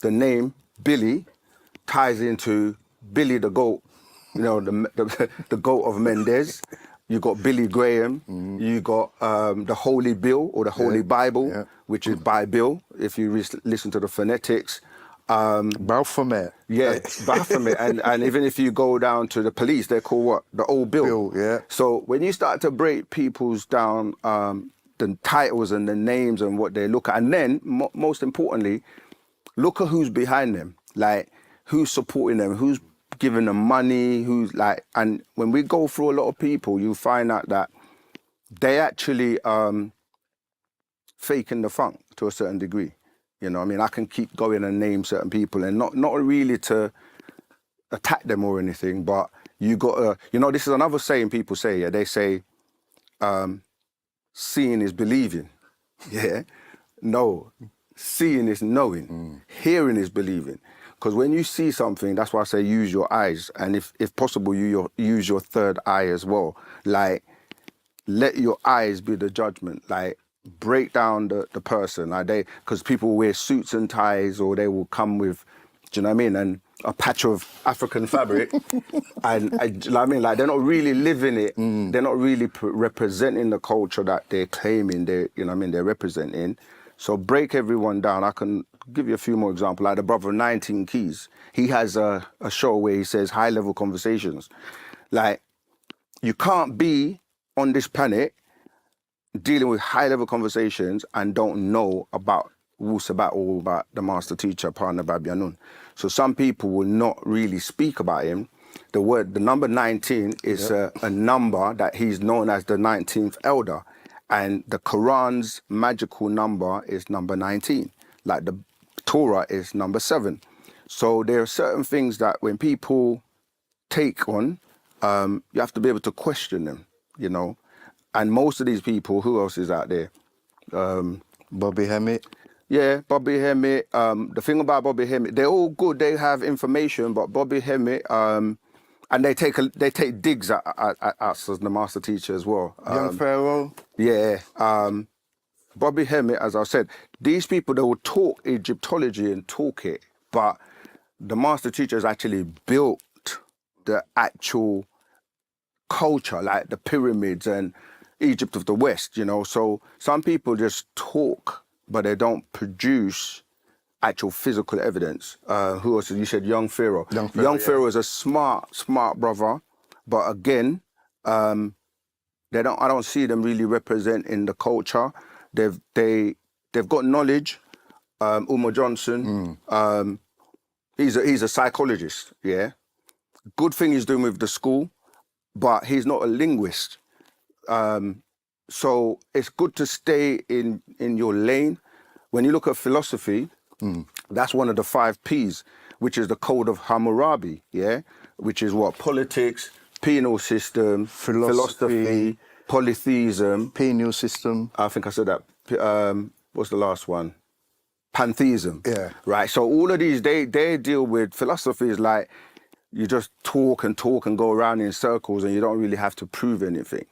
the name Billy ties into Billy the Goat, you know, the goat of Mendez. You got Billy Graham. You got the Holy Bill or the Holy Bible, which is Bible, if you listen to the phonetics. Baphomet. Yeah, Baphomet. and even if you go down to the police, they're called what? The Old Bill. Yeah. So when you start to break people's down, the titles and the names and what they look at, and then most importantly, look at who's behind them. Like, who's supporting them, who's giving them money, who's like, and when we go through a lot of people, you find out that they actually faking the funk to a certain degree. You know, I mean, I can keep going and name certain people, and not really to attack them or anything, but you got to, you know, this is another saying people say, yeah, they say, seeing is believing. Yeah, no, seeing is knowing, hearing is believing. Because when you see something, that's why I say use your eyes, and if possible, you use your third eye as well. Like, let your eyes be the judgment. Like, break down the person. Like, because people wear suits and ties, or they will come with, do you know what I mean, and a patch of African fabric, and do you know what I mean, like, they're not really living it. They're not really representing the culture that they're claiming. They, you know what I mean, they're representing. So break everyone down. I can give you a few more examples. Like the brother 19 Keys, he has a show where he says high-level conversations. Like, you can't be on this planet dealing with high-level conversations and don't know about Wusabat or about the master teacher, Partner Babyanun. So some people will not really speak about him. The number 19 is a number that he's known as the 19th elder. And the Quran's magical number is number 19. Like the Torah is number 7. So there are certain things that when people take on, you have to be able to question them, you know. And most of these people, who else is out there? Bobby Hemmett. Yeah, Bobby Hemmett. The thing about Bobby Hemmett, they're all good. They have information, but Bobby Hemmett, and they take digs at us as the master teacher as well. Young Pharaoh. Yeah. Bobby Hemmett, as I said, these people, they will talk Egyptology and talk it, but the master teacher has actually built the actual culture, like the pyramids and Egypt of the West, you know. So some people just talk, but they don't produce actual physical evidence. Who else? You said Young Pharaoh. Young Pharaoh is a smart brother, but again, I don't see them really representing the culture. They've got knowledge. Umar Johnson, he's a psychologist. Yeah, good thing he's doing with the school, but he's not a linguist. So it's good to stay in your lane. When you look at philosophy, that's one of the 5 P's, which is the Code of Hammurabi, yeah? Which is what? Politics, penal system, philosophy, polytheism. Penal system. I think I said that. What's the last one? Pantheism. Yeah. Right, so all of these, they deal with philosophy is like, you just talk and go around in circles and you don't really have to prove anything.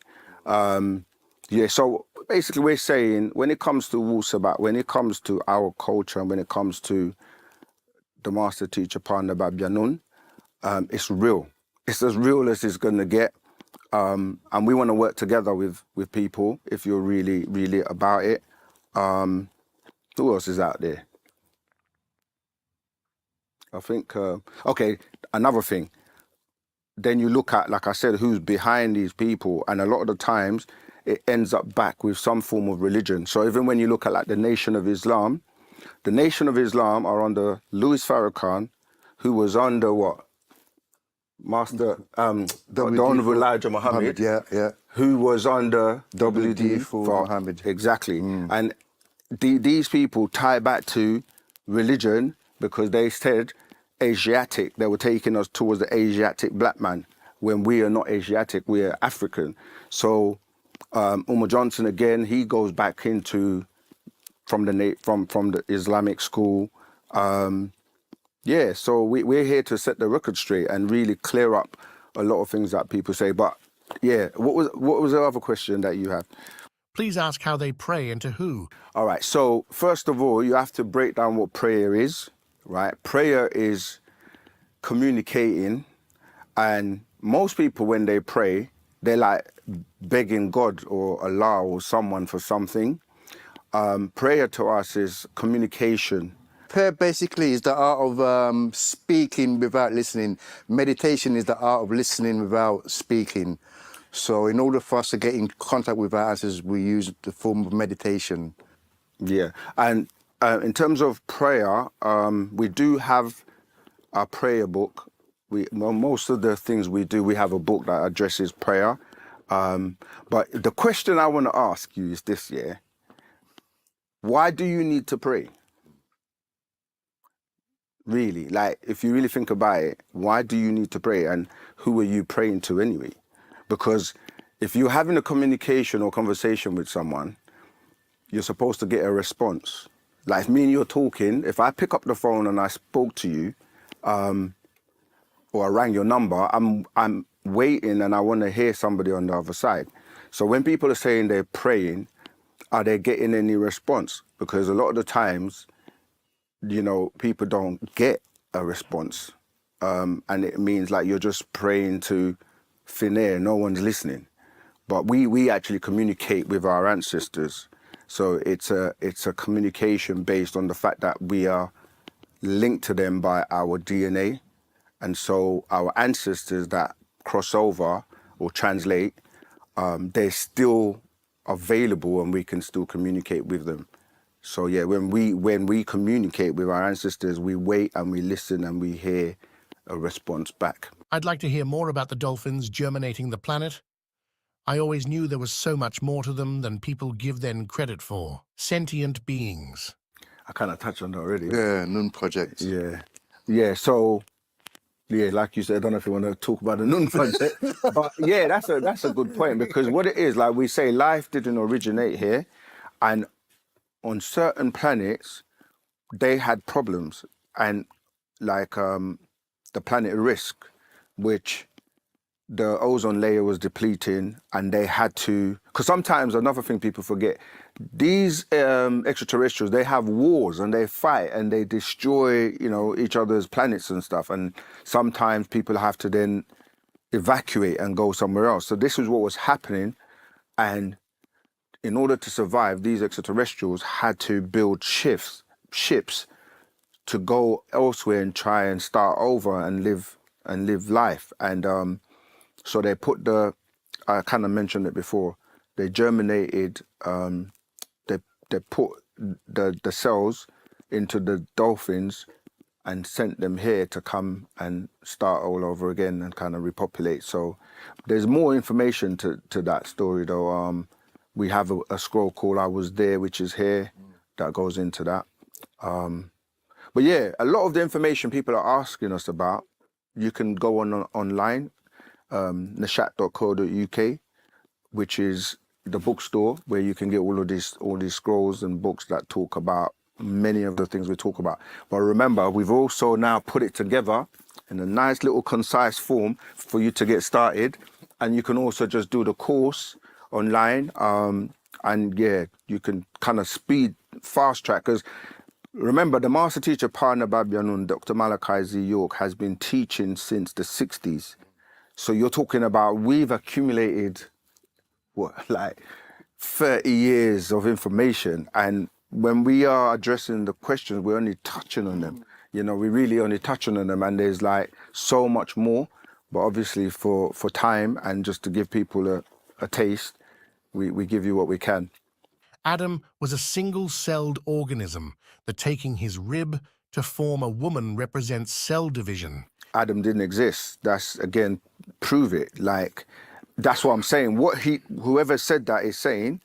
Yeah, so basically we're saying when it comes to Wusabat, when it comes to our culture, and when it comes to the master teacher, Partner Babyanun, it's real. It's as real as it's going to get. And we want to work together with people if you're really, really about it. Who else is out there? I think, okay, another thing. Then you look at, like I said, who's behind these people, and a lot of the times it ends up back with some form of religion. So even when you look at like the Nation of Islam, the Nation of Islam are under Louis Farrakhan, who was under what? Master, the Honorable Elijah Muhammad, who was under WD for Muhammad. Exactly. And these people tie back to religion because they said Asiatic. They were taking us towards the Asiatic black man when we are not Asiatic, we are African. So Umar Johnson again, he goes back into from the Islamic school. Yeah, so we're here to set the record straight and really clear up a lot of things that people say. But yeah, what was the other question that you had? Please ask how they pray and to who. All right, so first of all, you have to break down what prayer is, right? Prayer is communicating, and most people, when they pray, they're like begging God or Allah or someone for something. Prayer to us is communication. Prayer basically is the art of speaking without listening. Meditation is the art of listening without speaking. So in order for us to get in contact with our ancestors, we use the form of meditation. Yeah, and in terms of prayer, we do have a prayer book. Most of the things we do, we have a book that addresses prayer. But the question I want to ask you is this, yeah? Why do you need to pray? Really, like, if you really think about it, why do you need to pray? And who are you praying to anyway? Because if you're having a communication or conversation with someone, you're supposed to get a response. Like, if me and you're talking, if I pick up the phone and I spoke to you, or I rang your number, I'm waiting and I want to hear somebody on the other side. So when people are saying they're praying, are they getting any response? Because a lot of the times, you know, people don't get a response. And it means like you're just praying to thin air, no one's listening. But we actually communicate with our ancestors. So it's a communication based on the fact that we are linked to them by our DNA. And so our ancestors that cross over or translate, they're still available and we can still communicate with them. So yeah, when we communicate with our ancestors, we wait and we listen and we hear a response back. I'd like to hear more about the dolphins germinating the planet. I always knew there was so much more to them than people give them credit for. Sentient beings. I kind of touched on that already. Yeah, Nun project. Yeah. Yeah, so, yeah, like you said, I don't know if you want to talk about the Nun project, but yeah, that's a good point, because what it is, like we say, life didn't originate here, and on certain planets, they had problems, and like the planet Risk, which the ozone layer was depleting, and they had to, because sometimes another thing people forget, these extraterrestrials, they have wars and they fight and they destroy, you know, each other's planets and stuff, and sometimes people have to then evacuate and go somewhere else. So this is what was happening, and in order to survive, these extraterrestrials had to build ships to go elsewhere and try and start over and live life. And so they put I kind of mentioned it before, they germinated, they put the cells into the dolphins and sent them here to come and start all over again and kind of repopulate. So there's more information to that story though. We have a scroll called I Was There, which is here, that goes into that. But yeah, a lot of the information people are asking us about, you can go online, nashat.co.uk, which is the bookstore where you can get all these scrolls and books that talk about many of the things we talk about. But remember, we've also now put it together in a nice little concise form for you to get started. And you can also just do the course online. And yeah, you can kind of fast track, because remember, the master teacher, Partner Babyanun, Dr. Malachi Z. York, has been teaching since the 60s. So you're talking about, we've accumulated, like 30 years of information. And when we are addressing the questions, we're only touching on them. You know, we're really only touching on them, and there's like so much more. But obviously for time and just to give people a taste, we give you what we can. Adam was a single-celled organism that, taking his rib to form a woman, represents cell division. Adam didn't exist. That's, again, prove it. Like, that's what I'm saying. Whoever said that is saying,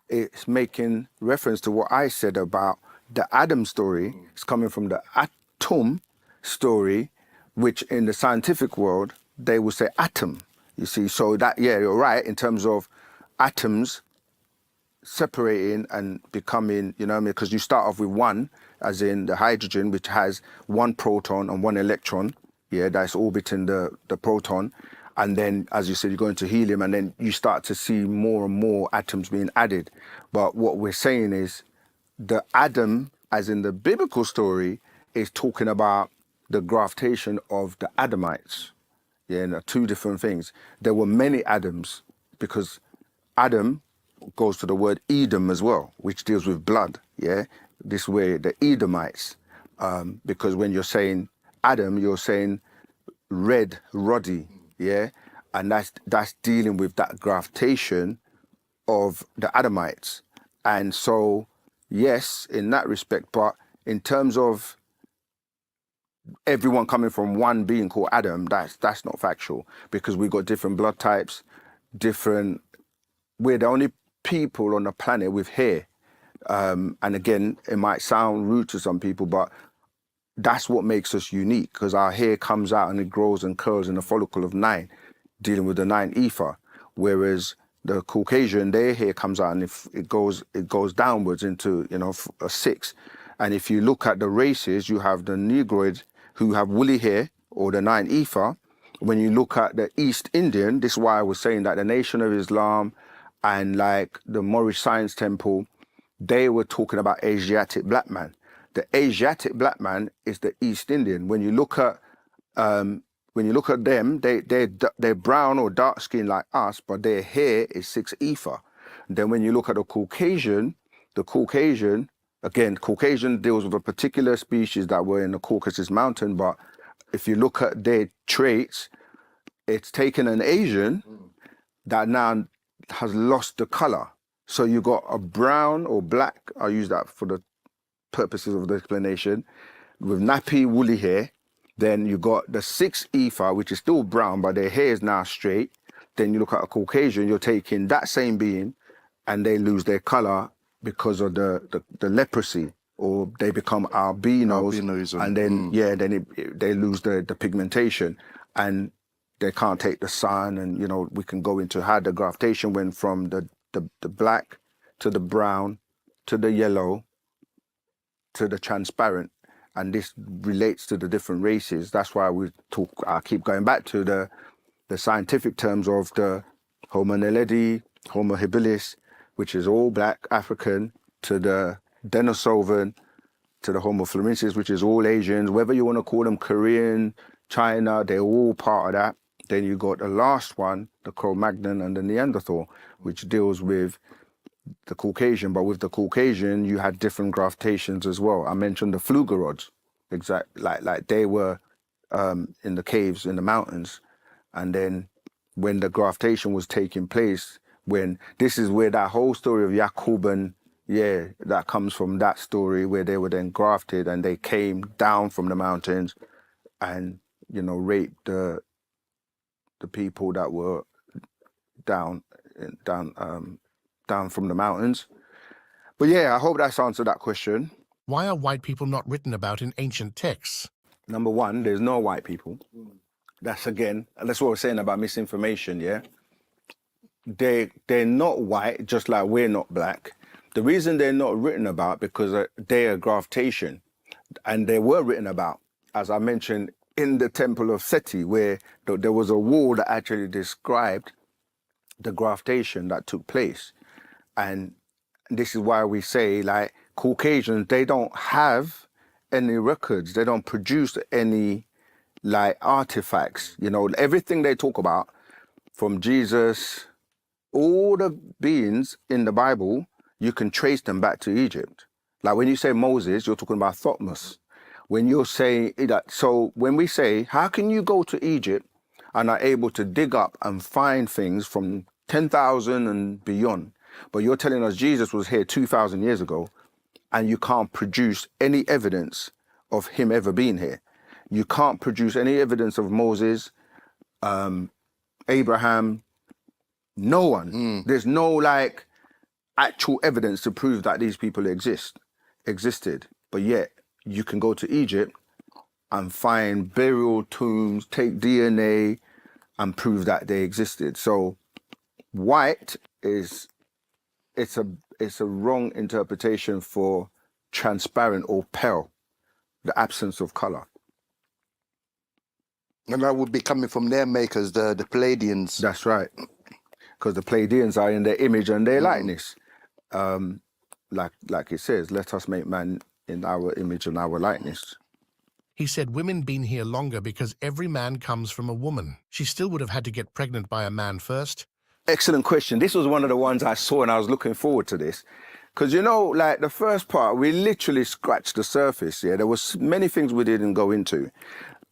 it's making reference to what I said about the Adam story. It's coming from the atom story, which in the scientific world, they will say atom. You see, so that, yeah, you're right, in terms of atoms separating and becoming, you know what I mean? Because you start off with one, as in the hydrogen, which has one proton and one electron, yeah, that's orbiting the proton. And then, as you said, you go into helium, and then you start to see more and more atoms being added. But what we're saying is the Adam, as in the biblical story, is talking about the graftation of the Adamites. Yeah, and they're two different things. There were many Adams, because Adam goes to the word Edom as well, which deals with blood. Yeah, this way the Edomites, because when you're saying Adam, you're saying red, ruddy. Yeah, and that's dealing with that graftation of the Adamites. And so, yes, in that respect, but in terms of everyone coming from one being called Adam, that's not factual, because we got different blood types, different. We're the only people on the planet with hair. And again, it might sound rude to some people, but that's what makes us unique, because our hair comes out and it grows and curls in a follicle of 9, dealing with the 9 ether. Whereas the Caucasian, their hair comes out and it goes downwards into, you know, a 6. And if you look at the races, you have the Negroid who have woolly hair, or the 9 ether. When you look at the East Indian, this is why I was saying that the Nation of Islam and like the Moorish Science Temple, they were talking about Asiatic black man. The Asiatic black man is the East Indian. When you look at them, they're brown or dark skinned like us, but their hair is 6 ether. Then when you look at the Caucasian, again, Caucasian deals with a particular species that were in the Caucasus Mountain, but if you look at their traits, it's taken an Asian that now has lost the color. So you got a brown or black, I'll use that for the purposes of the explanation, with nappy woolly hair. Then you got the 6 ether, which is still brown, but their hair is now straight. Then you look at a Caucasian, you're taking that same being and they lose their color because of the leprosy, or they become albinos, and then they lose the pigmentation, and they can't take the sun. And you know, we can go into how the graftation went from the black to the brown to the yellow to the transparent, and this relates to the different races. That's why I keep going back to the scientific terms of the Homo naledi, Homo habilis, which is all black African, to the Denisovan, to the Homo floresiensis, which is all Asians, whether you want to call them Korean, China, they're all part of that. Then you got the last one, the Cro-Magnon and the Neanderthal, which deals with the Caucasian. But with the Caucasian, you had different graftations as well. I mentioned the Flugerods, like they were in the caves, in the mountains. And then when the graftation was taking place, this is where that whole story of Yakub and that comes from, that story where they were then grafted and they came down from the mountains and, you know, raped the people that were down from the mountains. But yeah, I hope that's answered that question. Why are white people not written about in ancient texts? Number one, there's no white people. That's what we're saying about misinformation, yeah? They're not white, just like we're not black. The reason they're not written about, because they're graftation. And they were written about, as I mentioned, in the Temple of Seti, where there was a wall that actually described the graftation that took place. And this is why we say, like, Caucasians, they don't have any records. They don't produce any, like, artifacts. You know, everything they talk about, from Jesus, all the beings in the Bible, you can trace them back to Egypt. Like when you say Moses, you're talking about Thutmose. When you're saying that, so when we say, how can you go to Egypt and are able to dig up and find things from 10,000 and beyond, but you're telling us Jesus was here 2,000 years ago and you can't produce any evidence of him ever being here? You can't produce any evidence of Moses, Abraham, no one. There's no like actual evidence to prove that these people existed. But yet you can go to Egypt and find burial tombs, take DNA and prove that they existed. So white is it's a wrong interpretation for transparent or pale, the absence of color. And that would be coming from their makers, the Palladians. That's right, because the Palladians are in their image and their likeness. Like it says, let us make man in our image and our likeness. He said women been here longer because every man comes from a woman. She still would have had to get pregnant by a man first. Excellent question. This was one of the ones I saw and I was looking forward to this. Because, you know, like the first part, we literally scratched the surface. Yeah, there was many things we didn't go into.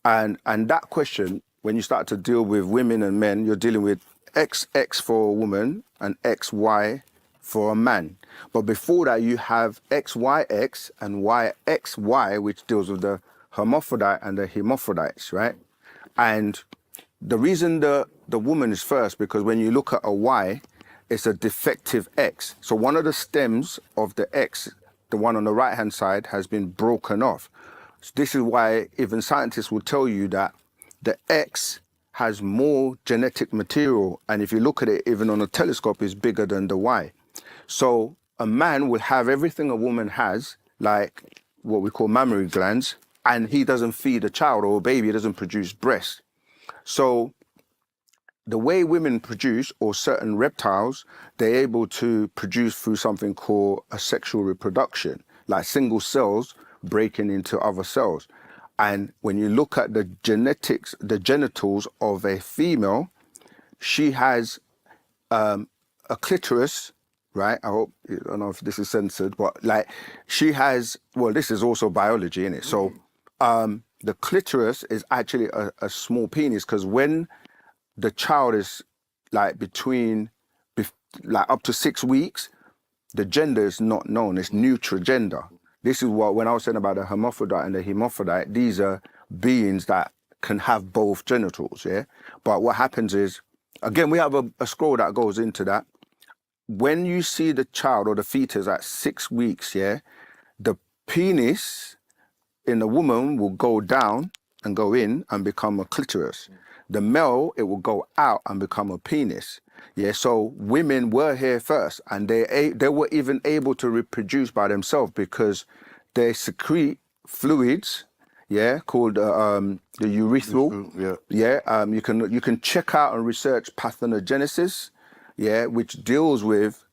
And that question, when you start to deal with women and men, you're dealing with XX for a woman and XY for a man. But before that, you have XYX and YXY, which deals with the hermaphrodite and the hermaphrodites, right? And the reason the woman is first, because when you look at a Y, it's a defective X. So one of the stems of the X, the one on the right-hand side, has been broken off. So this is why even scientists will tell you that the X has more genetic material. And if you look at it, even on a telescope, it's bigger than the Y. So a man will have everything a woman has, like what we call mammary glands, and he doesn't feed a child or a baby, he doesn't produce breast. So the way women produce, or certain reptiles, they're able to produce through something called asexual reproduction, like single cells breaking into other cells. And when you look at the genetics, the genitals of a female, she has a clitoris, right? I don't know if this is censored, but like she has, well, this is also biology, isn't it? So the clitoris is actually a small penis, because when the child is like like up to 6 weeks, the gender is not known, it's neutral gender. This is what, when I was saying about the hermaphrodite and the hermaphrodite, these are beings that can have both genitals, yeah? But what happens is, again, we have a scroll that goes into that. When you see the child or the fetus at 6 weeks, yeah, the penis in the woman will go down and go in and become a clitoris. The male, it will go out and become a penis. Yeah, so women were here first, and they were even able to reproduce by themselves because they secrete fluids, yeah, called the urethral. Yeah, you can check out and research parthenogenesis, yeah, which deals with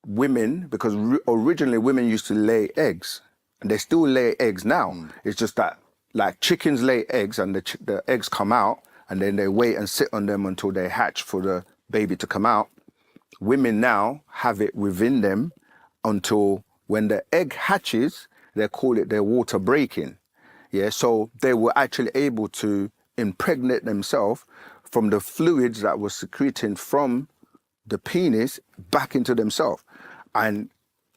women, because originally women used to lay eggs, and they still lay eggs now. It's just that, like, chickens lay eggs and the eggs come out, and then they wait and sit on them until they hatch for the baby to come out. Women now have it within them until when the egg hatches, they call it their water breaking. Yeah, so they were actually able to impregnate themselves from the fluids that were secreting from the penis back into themselves. And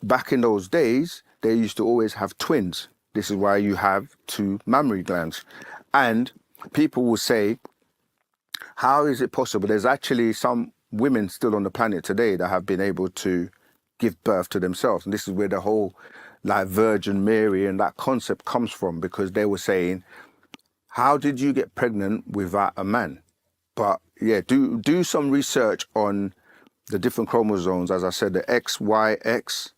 back in those days, they used to always have twins. This is why you have 2 mammary glands. And people will say, how is it possible? There's actually some women still on the planet today that have been able to give birth to themselves. And this is where the whole like Virgin Mary and that concept comes from, because they were saying, how did you get pregnant without a man? But yeah, do some research on the different chromosomes. As I said, the XYX,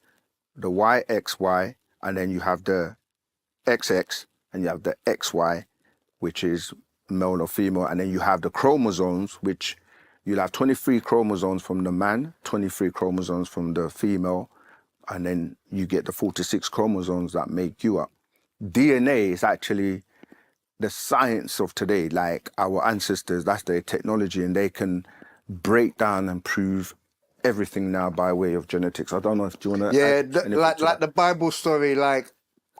the YXY, and then you have the XX, and you have the XY, which is male or female, and then you have the chromosomes, which you'll have 23 chromosomes from the man, 23 chromosomes from the female, and then you get the 46 chromosomes that make you up. DNA is actually the science of today, like our ancestors, that's their technology, and they can break down and prove everything now by way of genetics. I don't know if you want to like the Bible story, like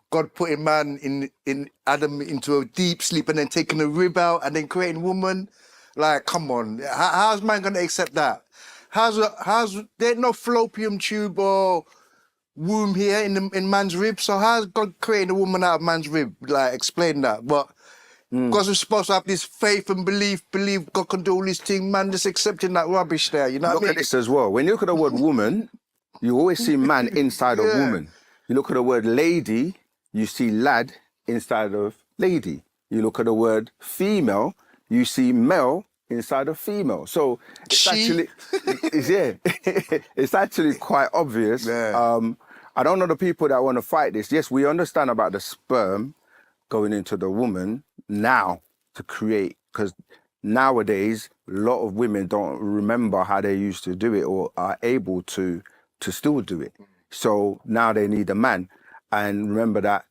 God putting man in Adam into a deep sleep and then taking a rib out and then creating woman. Like, come on, how's man gonna accept that? How's there's no fallopian tube or womb here in man's rib? So how's God creating a woman out of man's rib? Like, explain that. But because we're supposed to have this faith and believe God can do all these things, man, just accepting that rubbish there. You know what I mean? Look at this as well. When you look at the word woman, you always see man inside of woman. You look at the word lady, you see lad inside of lady. You look at the word female, you see male inside a female. So it's actually, it's actually quite obvious. Yeah. I don't know the people that want to fight this. Yes, we understand about the sperm going into the woman now to create, because nowadays a lot of women don't remember how they used to do it or are able to still do it. So now they need a man. And remember that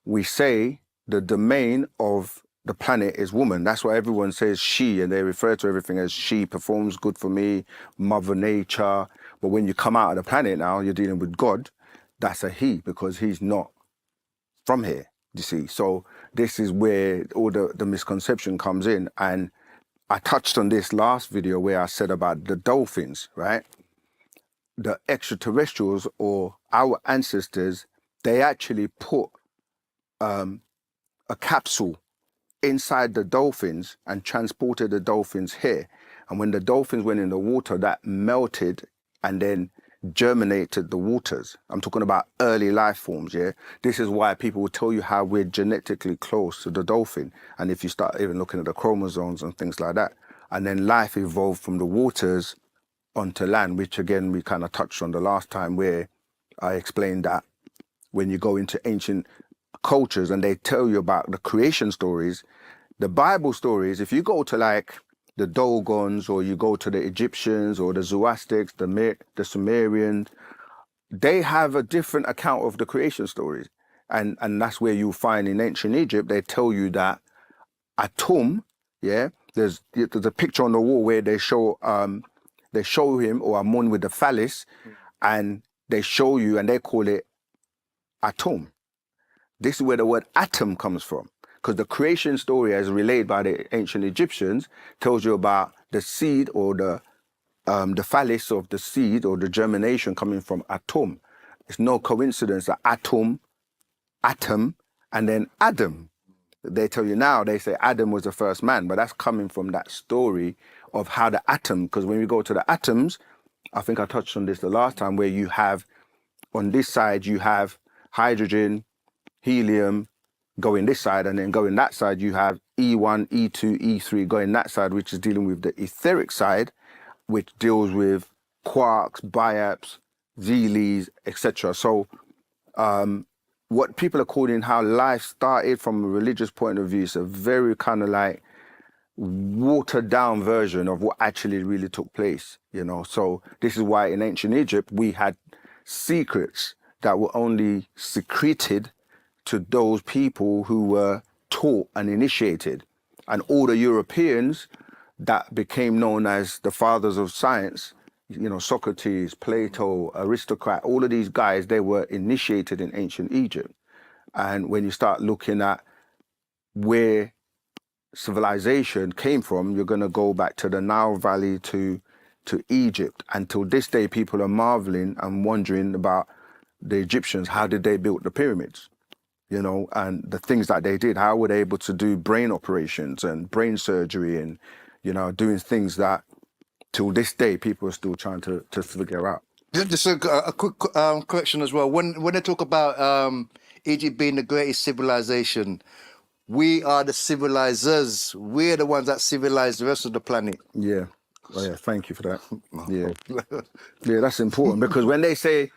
we say the domain of the planet is woman. That's why everyone says she, and they refer to everything as she, performs good for me, Mother Nature. But when you come out of the planet now, you're dealing with God, that's a he, because he's not from here, you see. So this is where all the misconception comes in. And I touched on this last video where I said about the dolphins, right? The extraterrestrials or our ancestors, they actually put a capsule inside the dolphins and transported the dolphins here. And when the dolphins went in the water, that melted and then germinated the waters. I'm talking about early life forms, yeah? This is why people will tell you how we're genetically close to the dolphin. And if you start even looking at the chromosomes and things like that, and then life evolved from the waters onto land, which again, we kind of touched on the last time where I explained that when you go into ancient cultures and they tell you about the creation stories, the Bible stories, if you go to like the Dogons or you go to the Egyptians or the Zoroastrians, the Sumerians, they have a different account of the creation stories. And that's where you find in ancient Egypt, they tell you that Atum, yeah, there's a picture on the wall where they show him or Amun with the phallus, and they show you and they call it Atum. This is where the word atom comes from, because the creation story as relayed by the ancient Egyptians tells you about the seed or the phallus of the seed or the germination coming from Atum. It's no coincidence that atom, and then Adam. They tell you now, they say Adam was the first man, but that's coming from that story of how the atom, because when we go to the atoms, I think I touched on this the last time, where you have, on this side, you have hydrogen, helium going this side, and then going that side, you have E1, E2, E3 going that side, which is dealing with the etheric side, which deals with quarks, biops, Zeelis, etc. So what people are calling how life started from a religious point of view is a very kind of like watered down version of what actually really took place, you know. So this is why in ancient Egypt we had secrets that were only secreted to those people who were taught and initiated. And all the Europeans that became known as the fathers of science, you know, Socrates, Plato, Aristocrat, all of these guys, they were initiated in ancient Egypt. And when you start looking at where civilization came from, you're going to go back to the Nile Valley to Egypt. Until this day, people are marveling and wondering about the Egyptians. How did they build the pyramids? You know, and the things that they did. How were they able to do brain operations and brain surgery and, you know, doing things that till this day people are still trying to figure out. Just a quick correction as well. When they talk about Egypt being the greatest civilization, we are the civilizers. We're the ones that civilize the rest of the planet. Yeah. Oh, yeah. Thank you for that. Yeah. Yeah, that's important, because when they say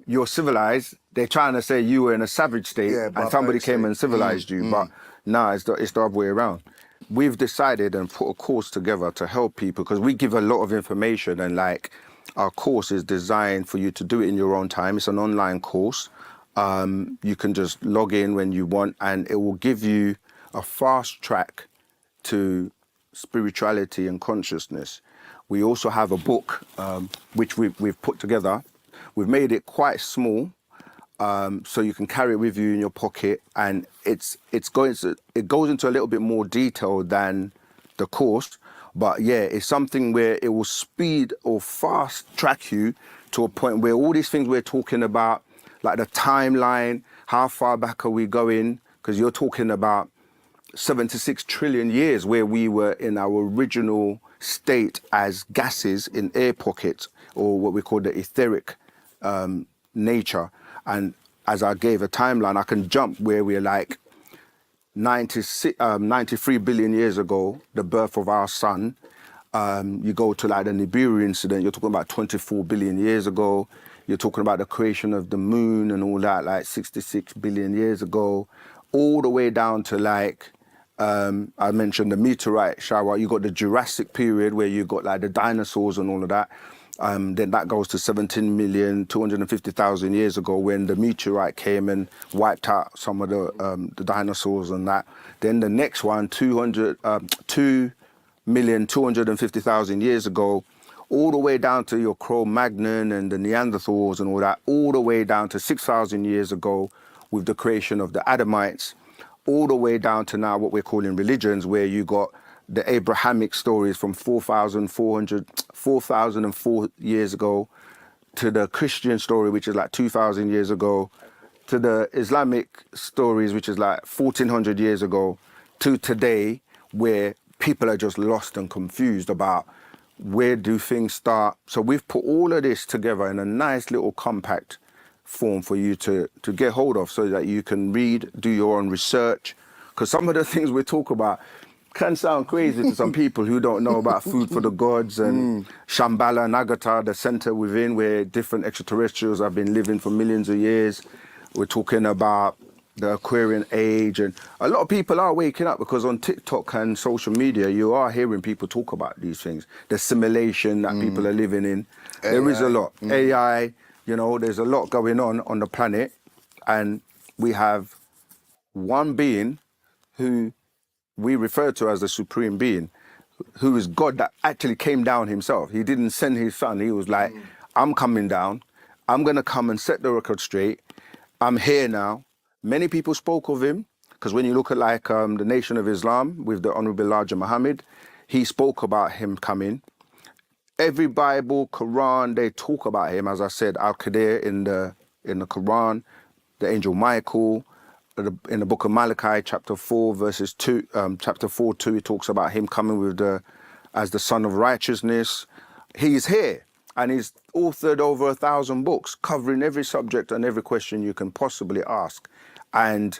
you're civilized, they're trying to say you were in a savage state and somebody came and civilized you. But nah, it's the other way around. We've decided and put a course together to help people, because we give a lot of information, and like our course is designed for you to do it in your own time. It's an online course. You can just log in when you want, and it will give you a fast track to spirituality and consciousness. We also have a book which we've put together. We've made it quite small, so you can carry it with you in your pocket, and it goes into a little bit more detail than the course. But yeah, it's something where it will speed or fast track you to a point where all these things we're talking about, like the timeline, how far back are we going? Because you're talking about 76 trillion years where we were in our original state as gases in air pockets, or what we call the etheric nature. And as I gave a timeline, I can jump where we're like 93 billion years ago, the birth of our sun. You go to like the Nibiru incident, you're talking about 24 billion years ago. You're talking about the creation of the moon and all that, like 66 billion years ago, all the way down to like, I mentioned the meteorite shower. You got the Jurassic period where you got like the dinosaurs and all of that. Then that goes to 17,250,000 years ago when the meteorite came and wiped out some of the dinosaurs and that. Then the next one, 2,250,000 years ago, all the way down to your Cro-Magnon and the Neanderthals and all that, all the way down to 6,000 years ago with the creation of the Adamites, all the way down to now what we're calling religions, where you got the Abrahamic stories from 4,004 years ago, to the Christian story, which is like 2,000 years ago, to the Islamic stories, which is like 1,400 years ago, to today, where people are just lost and confused about where do things start. So we've put all of this together in a nice little compact form for you to get hold of so that you can read, do your own research. Because some of the things we talk about can sound crazy to some people who don't know about food for the gods and Shambhala and Agartha, the center within where different extraterrestrials have been living for millions of years. We're talking about the Aquarian age, and a lot of people are waking up because on TikTok and social media, you are hearing people talk about these things. The simulation that people are living in. AI. There is a lot. AI, you know, there's a lot going on the planet, and we have one being who we refer to as the supreme being, who is God that actually came down himself. He didn't send his son. He was like, I'm coming down. I'm going to come and set the record straight. I'm here now. Many people spoke of him, because when you look at like the Nation of Islam with the Honorable Elijah Muhammad, he spoke about him coming. Every Bible, Quran, they talk about him. As I said, Al-Qadir in the Quran, the angel Michael, in the book of Malachi, chapter 4, verses 2, chapter 4:2, it talks about him coming with as the Son of Righteousness. He's here. And he's authored over 1,000 books covering every subject and every question you can possibly ask. And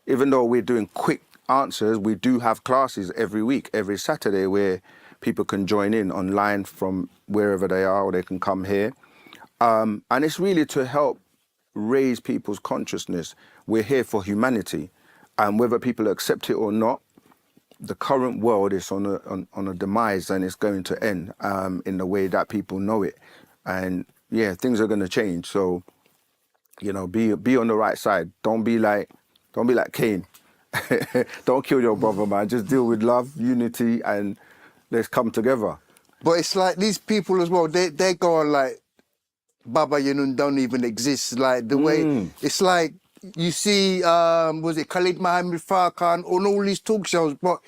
even though we're doing quick answers, we do have classes every week, every Saturday, where people can join in online from wherever they are, or they can come here. And it's really to help raise people's consciousness. We're here for humanity. And whether people accept it or not, the current world is on a demise, and it's going to end in the way that people know it. And yeah, things are going to change. So, you know, be on the right side. Don't be like Cain. Don't kill your brother, man. Just deal with love, unity, and let's come together. But it's like these people as well, they go on like Baba Yanun don't even exist. Like the way it's like you see, was it Khalid Mohammed Farkan on all these talk shows, but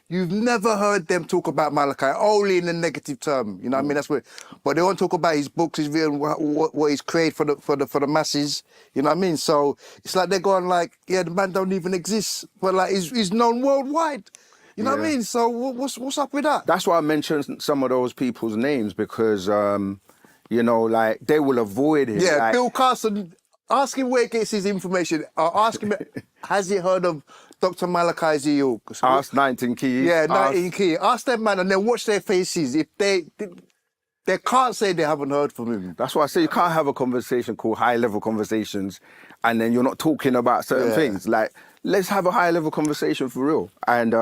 you've never heard them talk about Malachi, only in a negative term. You know what I mean? That's what. But they won't talk about his books, his video, what he's created for the masses. You know what I mean? So it's like they're going like, yeah, the man don't even exist, but like he's known worldwide. You know what I mean? So what's up with that? That's why I mentioned some of those people's names, because you know, like they will avoid it. Yeah, like, Bill Carson. Ask him where he gets his information. Ask him, has he heard of Dr. Malachi Ziyuk? Ask 19 Keys. Yeah, 19 Keys. Ask them, man, and then watch their faces. If they can't say they haven't heard from him. That's why I say you can't have a conversation called high-level conversations and then you're not talking about certain things. Like, let's have a high-level conversation for real. And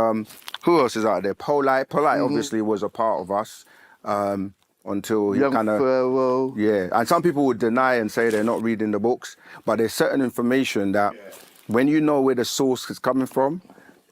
who else is out there? Polite. Polite obviously was a part of us. Until he kind of, and some people would deny and say they're not reading the books, but there's certain information that when you know where the source is coming from,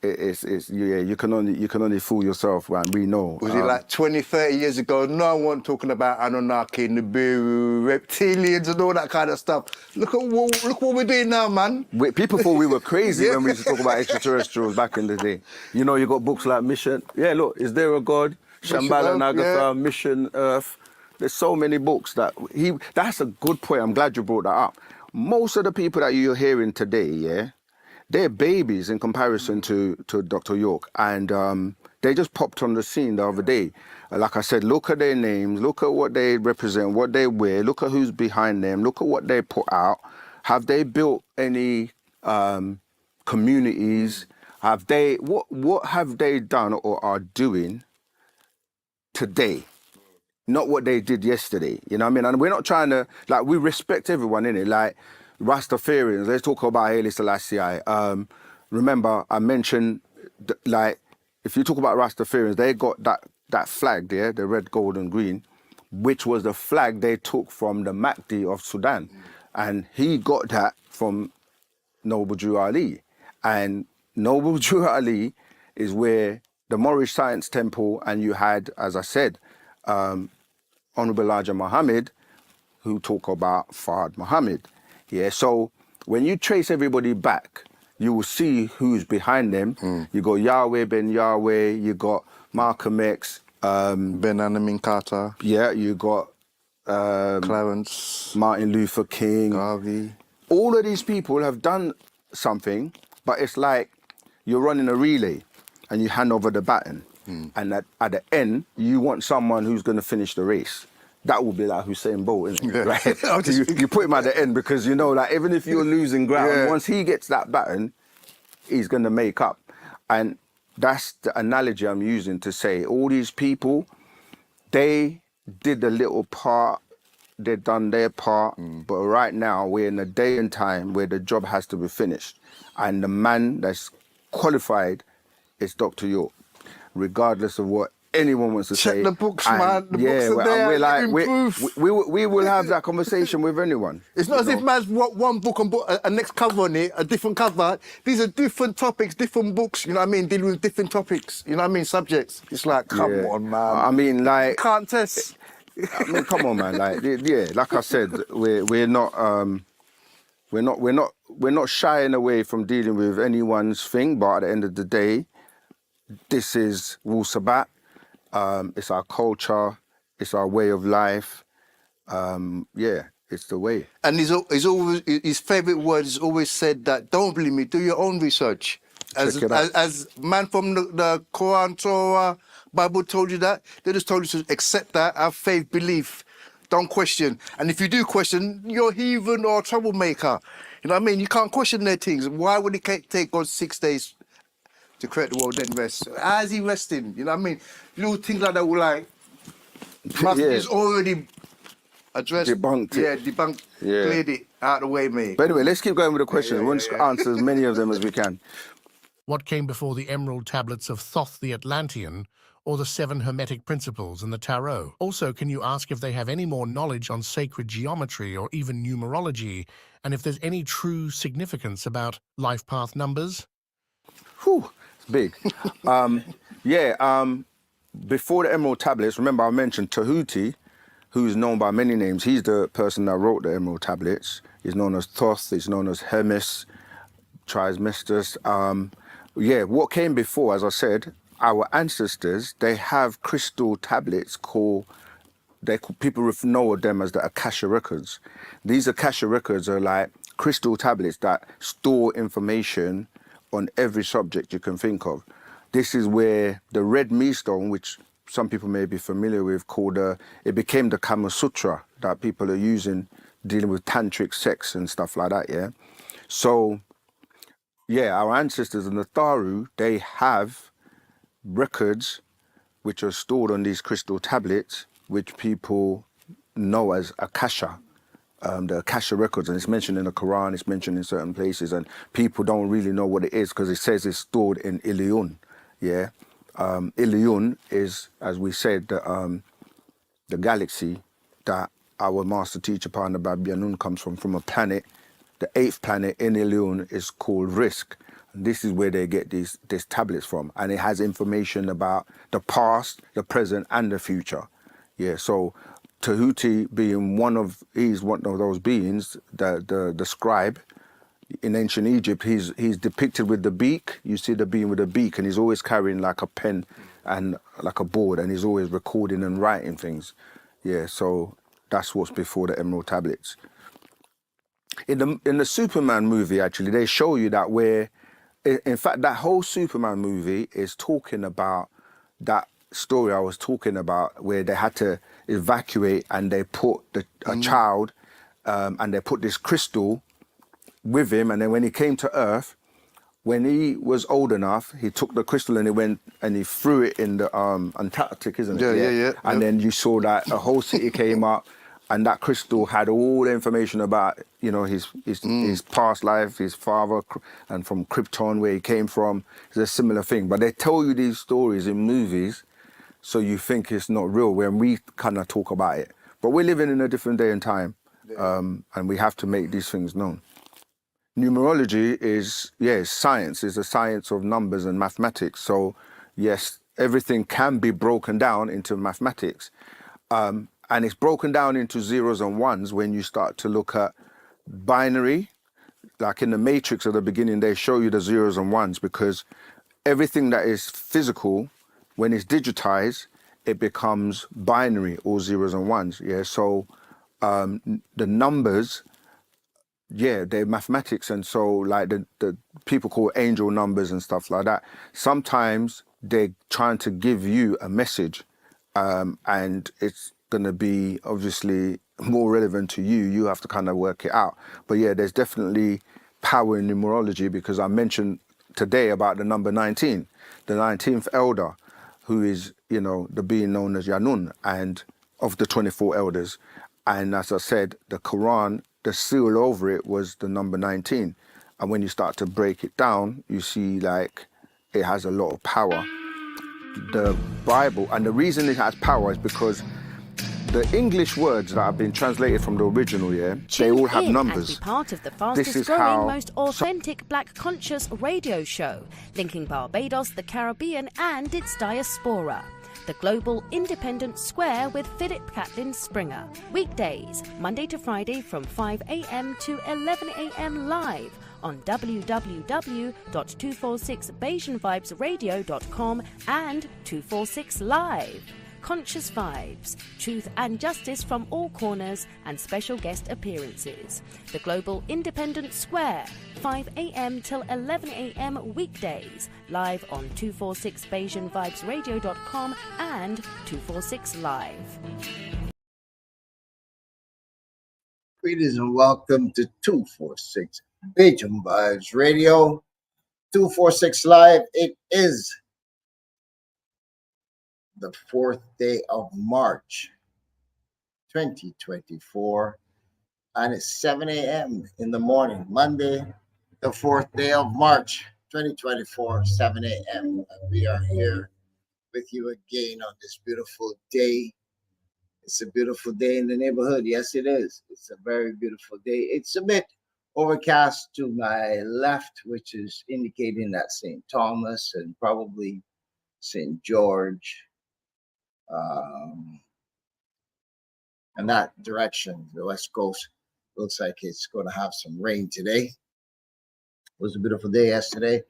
you can only fool yourself, and we know. Was it like 20, 30 years ago? No one talking about Anunnaki, Nibiru, reptilians, and all that kind of stuff. Look what we're doing now, man. People thought we were crazy when we used to talk about extraterrestrials back in the day. You know, you got books like Mission. Yeah, look, is there a God? Shambhala, Nagatha, Mission Earth. There's so many books that's a good point. I'm glad you brought that up. Most of the people that you're hearing today, they're babies in comparison to Dr. York. And they just popped on the scene the other day. Like I said, look at their names, look at what they represent, what they wear, look at who's behind them, look at what they put out. Have they built any communities? What have they done or are doing today, not what they did yesterday. You know what I mean? And we're not trying to, like, we respect everyone, innit? Like, Rastafarians, let's talk about Haile Selassie. Remember, I mentioned, like, if you talk about Rastafarians, they got that flag there, the red, gold, and green, which was the flag they took from the Mahdi of Sudan. And he got that from Noble Drew Ali. And Noble Drew Ali is where the Moorish Science Temple, and you had, as I said, Honorable Elijah Muhammad, who talk about Fard Muhammad. Yeah, so when you trace everybody back, you will see who's behind them. You got Yahweh Ben Yahweh, you got Malcolm X, Benjamin Carter. Yeah, you got Clarence, Martin Luther King. Garvey. All of these people have done something, but it's like you're running a relay and you hand over the baton. And at the end, you want someone who's going to finish the race. That would be like Usain Bolt, isn't it? Right? you put him at the end because, you know, like, even if you're losing ground, once he gets that baton, he's going to make up. And that's the analogy I'm using to say all these people, they did a little part, they've done their part, but right now we're in a day and time where the job has to be finished. And the man that's qualified is Dr. York, regardless of what anyone wants to say. Check the books, man. The books are there. We're like, we will have that conversation with anyone. It's not as if man's one book and a next cover on it, a different cover. These are different topics, different books, you know what I mean? Dealing with different topics, you know what I mean? Subjects. It's like, come on, man. I mean, like... You can't test. I mean, come on, man. Like, yeah, like I said, we're not shying away from dealing with anyone's thing, but at the end of the day, this is Wu Sabat. It's our culture, it's our way of life. Yeah, it's the way. And his favourite word is always said that, don't believe me, do your own research. As man from the Quran, Torah, Bible told you that, they just told you to accept that, have faith, belief, don't question. And if you do question, you're a heathen or a troublemaker. You know what I mean? You can't question their things. Why would it take God 6 days to create the world then rest? How is he resting? You know what I mean? Little things like that were like, is already addressed. Debunked it. Yeah, debunked, cleared it out of the way, mate. But anyway, let's keep going with the questions. We'll just answer as many of them as we can. What came before the emerald tablets of Thoth the Atlantean or the 7 Hermetic principles in the Tarot? Also, can you ask if they have any more knowledge on sacred geometry or even numerology, and if there's any true significance about life path numbers? Whew, it's big. Before the emerald tablets, remember I mentioned Tahuti, who's known by many names. He's the person that wrote the emerald tablets. He's known as Thoth, he's known as Hermes, Trismegistus. What came before, as I said, our ancestors, they have crystal tablets people know them as the Akasha records. These Akasha records are like crystal tablets that store information on every subject you can think of. This is where the red mealstone, which some people may be familiar with, it became the Kama Sutra that people are using, dealing with tantric sex and stuff like that, yeah? So, yeah, our ancestors in the Tharu, they have records which are stored on these crystal tablets, which people know as Akasha, the Akasha records, and it's mentioned in the Quran, it's mentioned in certain places, and people don't really know what it is because it says it's stored in Ilion, yeah? Ilion is, as we said, the galaxy that our master teacher, Partner Babyanun, comes from a planet. The 8th planet in Ilion is called Risk. And this is where they get these tablets from. And it has information about the past, the present, and the future. Yeah, so Tahuti being he's one of those beings, the scribe. In ancient Egypt, he's depicted with the beak. You see the being with a beak, and he's always carrying like a pen and like a board, and he's always recording and writing things. Yeah, so that's what's before the emerald tablets. In the Superman movie, actually, they show you that in fact, that whole Superman movie is talking about that story I was talking about, where they had to evacuate and they put a child and they put this crystal with him, and then when he came to Earth, when he was old enough, he took the crystal and he went and he threw it in the Antarctic, isn't it? Yeah. And then you saw that a whole city came up, and that crystal had all the information about, you know, his past life, his father, and from Krypton, where he came from. It's a similar thing. But they tell you these stories in movies, so you think it's not real when we kind of talk about it. But we're living in a different day and time, and we have to make these things known. Numerology is, science. It's a science of numbers and mathematics. So, yes, everything can be broken down into mathematics. And it's broken down into zeros and ones when you start to look at binary. Like in the Matrix at the beginning, they show you the zeros and ones, because everything that is physical, when it's digitized, it becomes binary, all zeros and ones. Yeah, so the numbers, they're mathematics, and so like the people call angel numbers and stuff like that. Sometimes they're trying to give you a message, and it's going to be obviously more relevant to you. You have to kind of work it out. But yeah, there's definitely power in numerology, because I mentioned today about the number 19, the 19th elder, who is, you know, the being known as Yanun, and of the 24 elders. And as I said, the Quran, the seal over it was the number 19. And when you start to break it down, you see like it has a lot of power. The Bible, and the reason it has power is because the English words that have been translated from the original, they all have numbers. And be part of the fastest growing, most authentic Black conscious radio show, linking Barbados, the Caribbean, and its diaspora. The Global Independent Square with Philip Catlin Springer. Weekdays, Monday to Friday from 5 a.m. to 11 a.m. live on www.246BajanVibesRadio.com and 246 Live. Conscious vibes, truth and justice from all corners, and special guest appearances. The Global Independent Square, 5 a.m. till 11 a.m. weekdays, live on 246BajanVibesRadio.com and 246 Live. Greetings and welcome to 246 Bajan Vibes Radio, 246 Live. It is the 4th day of March, 2024, and it's 7 a.m. in the morning, Monday, the 4th day of March, 2024, 7 a.m. And we are here with you again on this beautiful day. It's a beautiful day in the neighborhood. Yes, it is. It's a very beautiful day. It's a bit overcast to my left, which is indicating that St. Thomas and probably St. George, and that direction, the West Coast, looks like it's going to have some rain today. It was a beautiful day yesterday,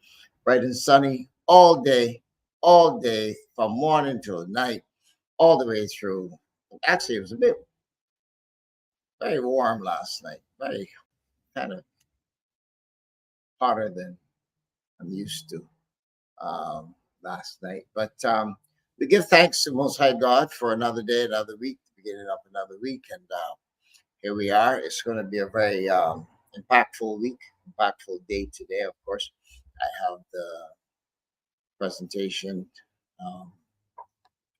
bright and sunny all day, from morning till night, all the way through. Actually, it was a bit very warm last night, very kind of hotter than I'm used to last night. But we give thanks to Most High God for another day, another week, beginning of another week. And here we are. It's going to be a very impactful week, impactful day today, of course. I have the presentation,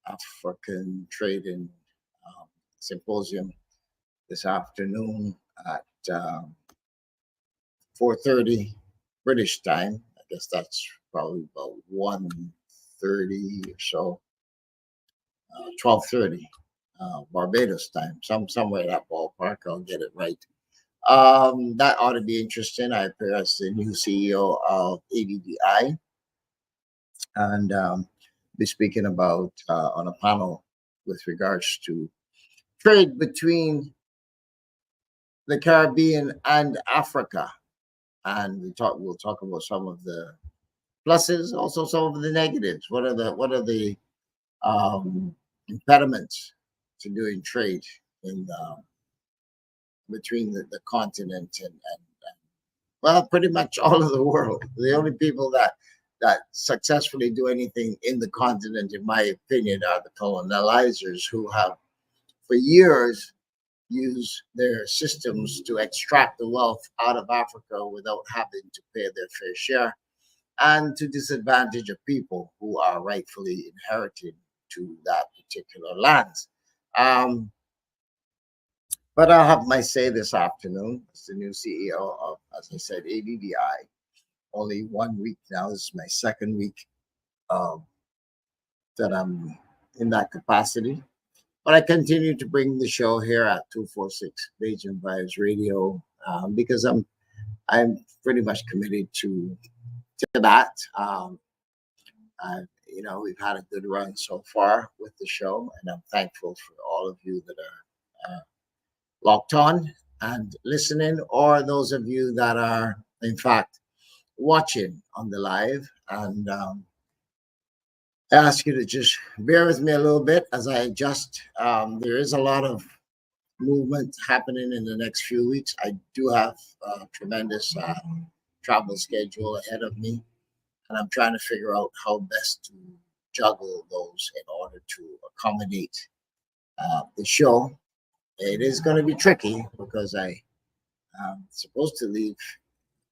African Trade Symposium this afternoon at 4:30 British time. I guess that's probably about 1:30 or so. 12:30 Barbados time, somewhere in that ballpark. I'll get it right. That ought to be interesting. I appear as the new CEO of ADDI, and be speaking about on a panel with regards to trade between the Caribbean and Africa, and we'll talk about some of the pluses, also some of the negatives. What are the impediments to doing trade in between the continent and well, pretty much all of the world. The only people that successfully do anything in the continent, in my opinion, are the colonizers, who have for years used their systems to extract the wealth out of Africa without having to pay their fair share. and to disadvantage of people who are rightfully inherited to that particular land. Um, but I'll have my say this afternoon as the new CEO of, as I said, ADDI. Only 1 week now. This is my second week that I'm in that capacity. But I continue to bring the show here at 246 Beijing Vibes Radio because I'm pretty much committed to that. We've had a good run so far with the show, and I'm thankful for all of you that are locked on and listening, or those of you that are, in fact, watching on the live. And I ask you to just bear with me a little bit as I adjust. There is a lot of movement happening in the next few weeks. I do have a tremendous travel schedule ahead of me, and I'm trying to figure out how best to juggle those in order to accommodate the show. It is going to be tricky because I'm supposed to leave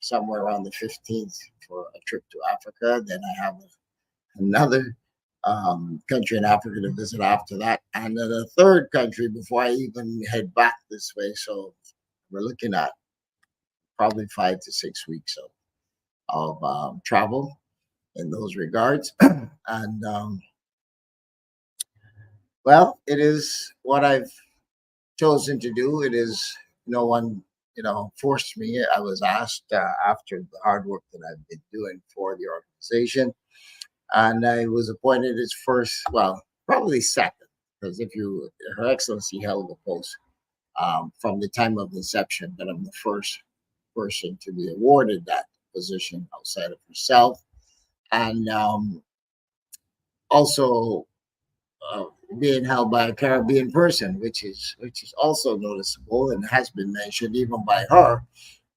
somewhere around the 15th for a trip to Africa. Then I have another country in Africa to visit after that, and then a third country before I even head back this way. So we're looking at probably 5 to 6 weeks of travel in those regards. And well, it is what I've chosen to do. It is no one, forced me. I was asked after the hard work that I've been doing for the organization, and I was appointed as first, well, probably second, because Her Excellency held the post from the time of inception, but I'm the first person to be awarded that position outside of herself, and also being held by a Caribbean person, which is also noticeable and has been mentioned even by her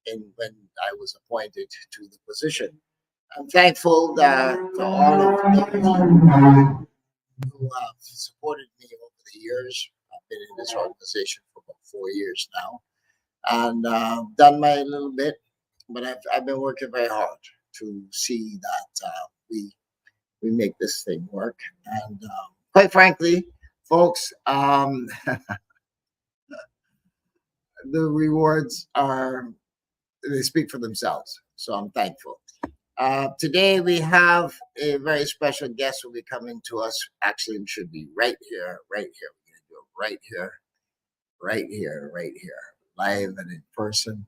when I was appointed to the position. I'm thankful that to all of those who have supported me over the years. I've been in this organization for about 4 years now, and done my little bit, but I've been working very hard to see that we make this thing work. And quite frankly, folks, the rewards they speak for themselves. So I'm thankful. Today we have a very special guest who will be coming to us. Actually, it should be right here. We're going to do it right here, live and in person.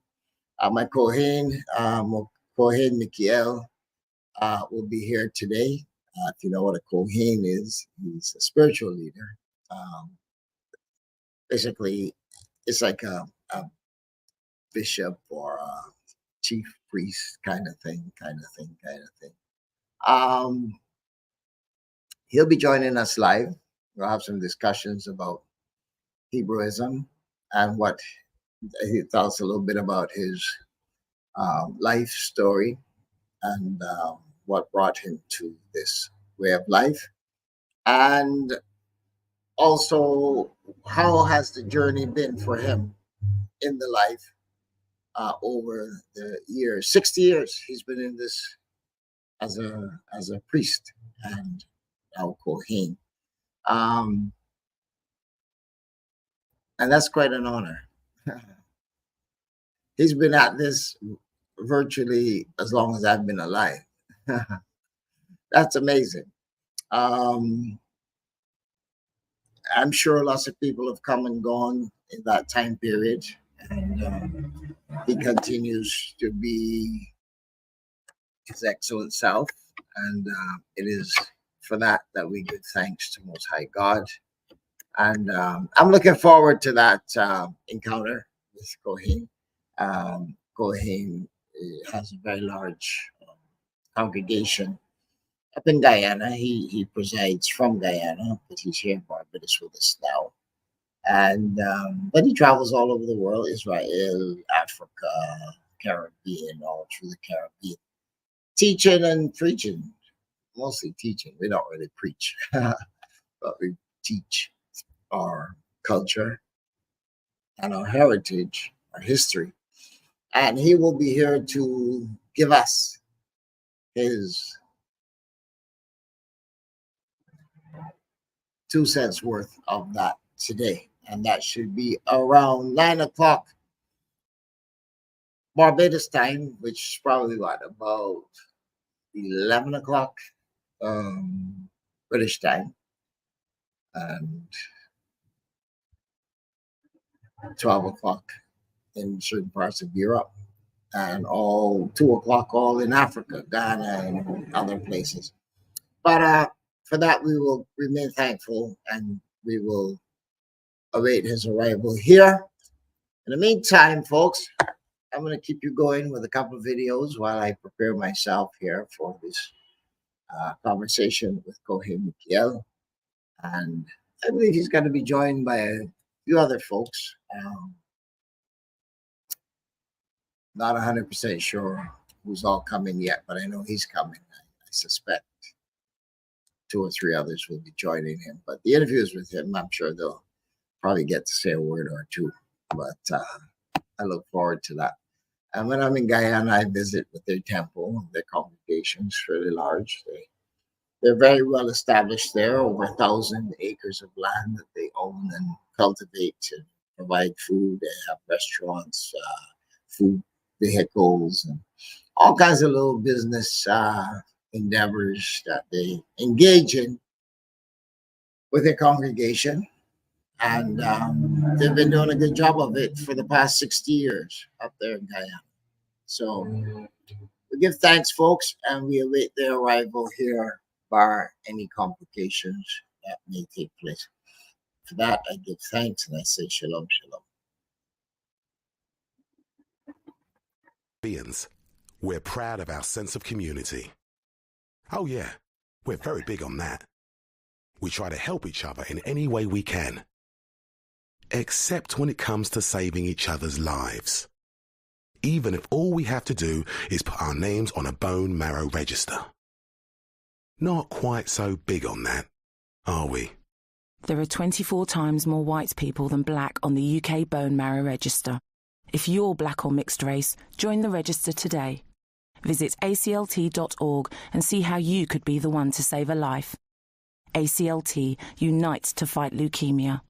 My Kohen, Mikiel, will be here today. If you know what a Kohen is, he's a spiritual leader. Basically, it's like a bishop or a chief priest kind of thing. He'll be joining us live. We'll have some discussions about Hebrewism and what he tells a little bit about his life story and what brought him to this way of life, and also how has the journey been for him in the life over the years. 60 years he's been in this as a priest and now Kohen, and that's quite an honor. He's been at this virtually as long as I've been alive. That's amazing. I'm sure lots of people have come and gone in that time period, and he continues to be his excellent self, and it is for that we give thanks to Most High God. And I'm looking forward to that encounter with Kohen. Kohen has a very large congregation up in Guyana. He presides from Guyana, but he's here in Barbados with us now. And but he travels all over the world: Israel, Africa, Caribbean, all through the Caribbean, teaching and preaching. Mostly teaching. We don't really preach, but we teach our culture and our heritage, our history. And he will be here to give us his 2 cents worth of that today. And that should be around 9 o'clock Barbados time, which is probably what, about 11 o'clock British time, and 12 o'clock in certain parts of Europe, and all 2 o'clock all in Africa, Ghana, and other places. But for that, we will remain thankful, and we will await his arrival here. In the meantime, folks, I'm going to keep you going with a couple of videos while I prepare myself here for this conversation with Kohe Mikiel. And I believe he's going to be joined by a few other folks. Not 100% sure who's all coming yet, but I know he's coming. I suspect 2 or 3 others will be joining him. But the interviews with him, I'm sure they'll probably get to say a word or two. But I look forward to that. And when I'm in Guyana, I visit with their temple. Their congregation is really large. They're very well established there, over 1,000 acres of land that they own and cultivate to provide food. They have restaurants, food vehicles, and all kinds of little business endeavors that they engage in with their congregation. And they've been doing a good job of it for the past 60 years up there in Guyana. So we give thanks, folks, and we await their arrival here, bar any complications that may take place. For that, I give thanks and I say shalom, shalom. We're proud of our sense of community. Oh yeah, we're very big on that. We try to help each other in any way we can. Except when it comes to saving each other's lives. Even if all we have to do is put our names on a bone marrow register. Not quite so big on that, are we? There are 24 times more white people than black on the UK bone marrow register. If you're black or mixed race, join the register today. Visit aclt.org and see how you could be the one to save a life. ACLT unites to fight leukemia.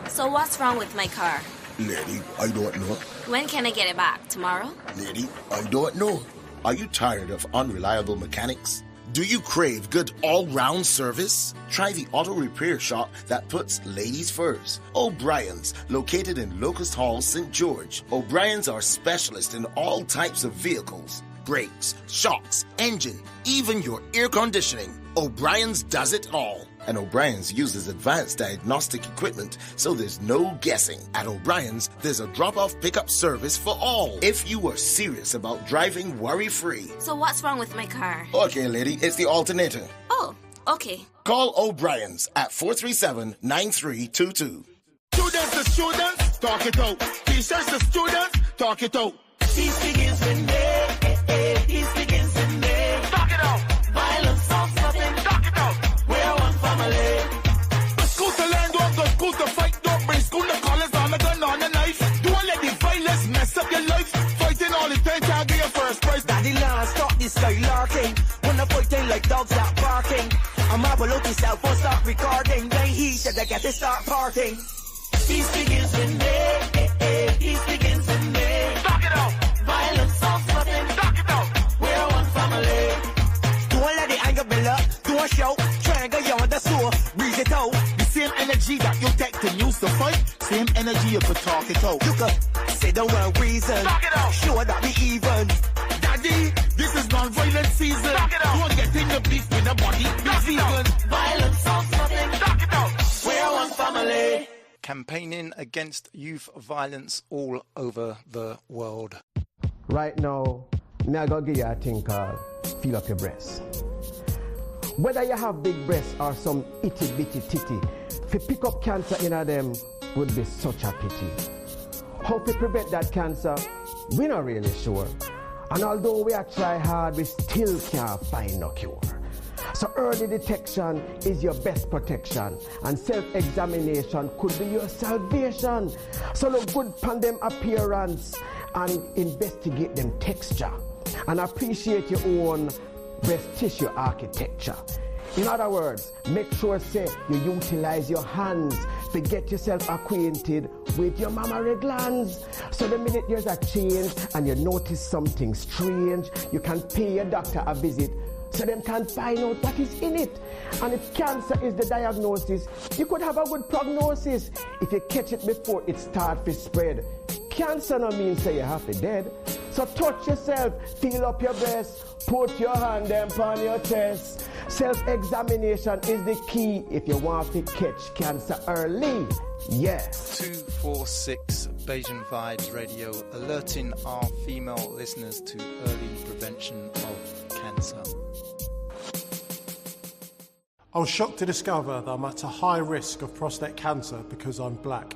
So what's wrong with my car? Lady, I don't know. When can I get it back? Tomorrow? Lady, I don't know. Are you tired of unreliable mechanics? Do you crave good all-round service? Try the auto repair shop that puts ladies first. O'Brien's, located in Locust Hall, St. George. O'Brien's are specialists in all types of vehicles. Brakes, shocks, engine, even your air conditioning. O'Brien's does it all. And O'Brien's uses advanced diagnostic equipment, so there's no guessing. At O'Brien's, there's a drop-off pickup service for all. If you are serious about driving worry-free. So what's wrong with my car? Okay, lady, it's the alternator. Oh, okay. Call O'Brien's at 437-9322. Students to students, talk it out. Teachers to students, talk it out. Peace begins with me. Peace begins with me. Talk it out. Violence solves nothing. Talk it out. We're one family. But school to learn, don't go school to fight. Don't bring school to college on a gun on a knife. Don't let the violence mess up your life. Fighting all the time, can't get your first prize. Daddy Lord, stop this skylarking. When I'm fighting like dogs stop barking. I'm up below yourself, won't stop recording. Then he said they get to start parking. Peace begins with me. Peace begins with me. Talk it out. Violence solves nothing. Talk it out. We're one family. Don't let the anger build up. Don't show. Triangle, you're on the sewer. Breathe it out. The same energy that you take to use to fight. Same energy you could talk it out. You could say the word reason. Talk it out. Sure that we even. Daddy, this is non-violent season. Talk it out. Don't get in the beef with the body. Be vegan. Violence solves nothing. Talk it out. We're one family. Campaigning against youth violence all over the world. Right now, me I go give you a thing called feel up your breast. Whether you have big breasts or some itty bitty titty, to pick up cancer in them would be such a pity. How to prevent that cancer, we're not really sure. And although we are try hard, we still can't find no cure. So early detection is your best protection, and self-examination could be your salvation. So look good upon them appearance and investigate them texture, and appreciate your own breast tissue architecture. In other words, make sure say you utilize your hands to get yourself acquainted with your mammary glands. So the minute there's a change and you notice something strange, you can pay your doctor a visit so them can find out what is in it. And if cancer is the diagnosis, you could have a good prognosis if you catch it before it starts to spread. Cancer no means say you have to dead. So touch yourself, feel up your breast, put your hand them on your chest. Self-examination is the key if you want to catch cancer early. Yeah. 246 Bayesian Vibes Radio, alerting our female listeners to early prevention of cancer. I was shocked to discover that I'm at a high risk of prostate cancer because I'm black.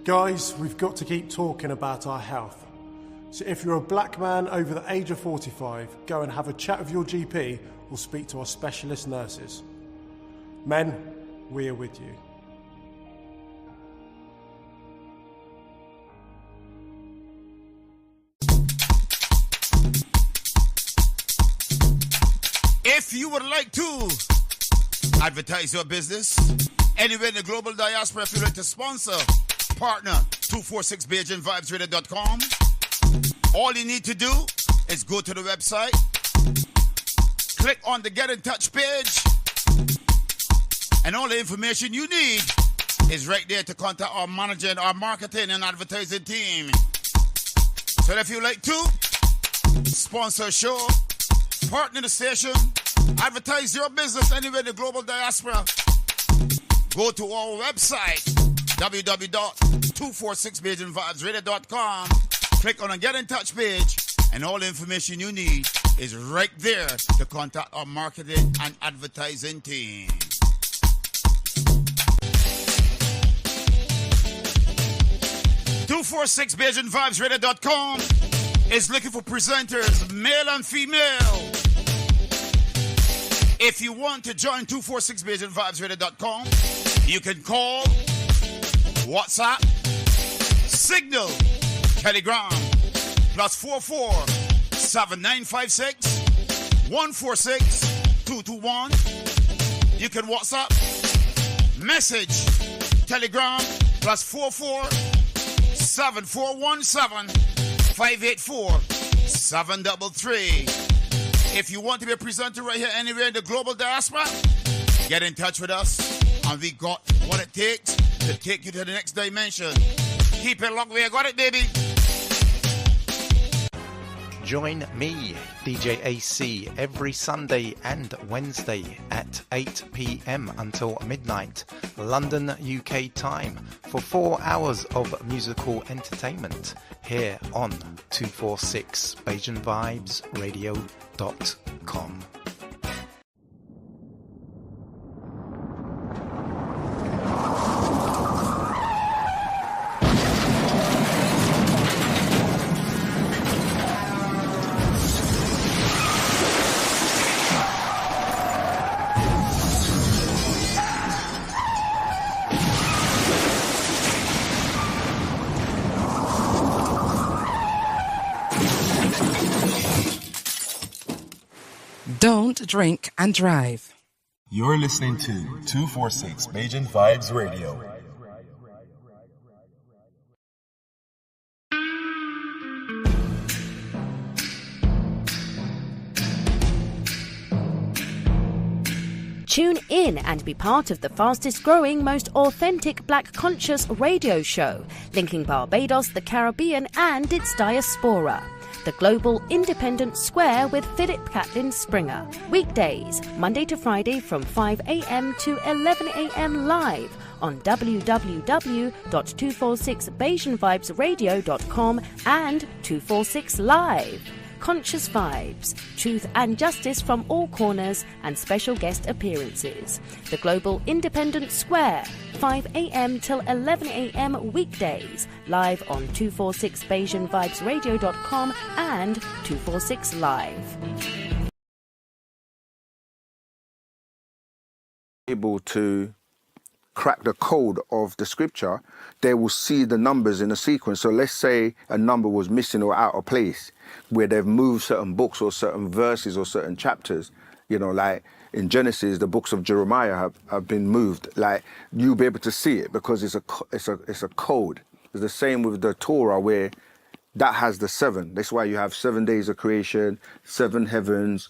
Guys, we've got to keep talking about our health. So if you're a black man over the age of 45, go and have a chat with your GP or speak to our specialist nurses. Men, we are with you. If you would like to advertise your business anywhere in the global diaspora, if you'd like to sponsor, partner 246BayesianVibesRadio.com, all you need to do is go to the website, click on the Get in Touch page, and all the information you need is right there to contact our manager and our marketing and advertising team. So if you'd like to sponsor a show, partner the station, advertise your business anywhere in the global diaspora, go to our website, www.246BayesianVibesRadio.com, click on the Get in Touch page, and all the information you need is right there to contact our marketing and advertising team. .246BayesianVibesRadio.com is looking for presenters, male and female. If you want to join 246BayesianVibesRadio.com, you can call, WhatsApp, Signal, Telegram, +44 7956 146 221. You can WhatsApp, message, Telegram, +44 7417 584 733. If you want to be a presenter right here anywhere in the global diaspora, get in touch with us, and we got what it takes to take you to the next dimension. Keep it locked, we got it, baby. Join me, DJ AC, every Sunday and Wednesday at 8 p.m. until midnight, London, UK time, for 4 hours of musical entertainment here on 246 BayesianVibesRadio.com. Don't drink and drive. You're listening to 246 Bayesian Vibes Radio. Tune in and be part of the fastest growing, most authentic Black conscious radio show, linking Barbados, the Caribbean and its diaspora. The Global Independent Square with Philip Catlin Springer. Weekdays, Monday to Friday from 5 a.m. to 11 a.m. live on www.246BayesianVibesRadio.com and 246 Live. Conscious vibes, truth and justice from all corners, and special guest appearances. The Global Independent Square, 5 a.m. till 11 a.m. weekdays, live on 246BayesianVibesRadio.com and 246 Live. Able to crack the code of the scripture, they will see the numbers in a sequence. So let's say a number was missing or out of place, where they've moved certain books or certain verses or certain chapters, you know, like in Genesis, the books of Jeremiah have been moved. Like, you'll be able to see it because it's a code. It's the same with the Torah, where that has the 7. That's why you have 7 days of creation, 7 heavens.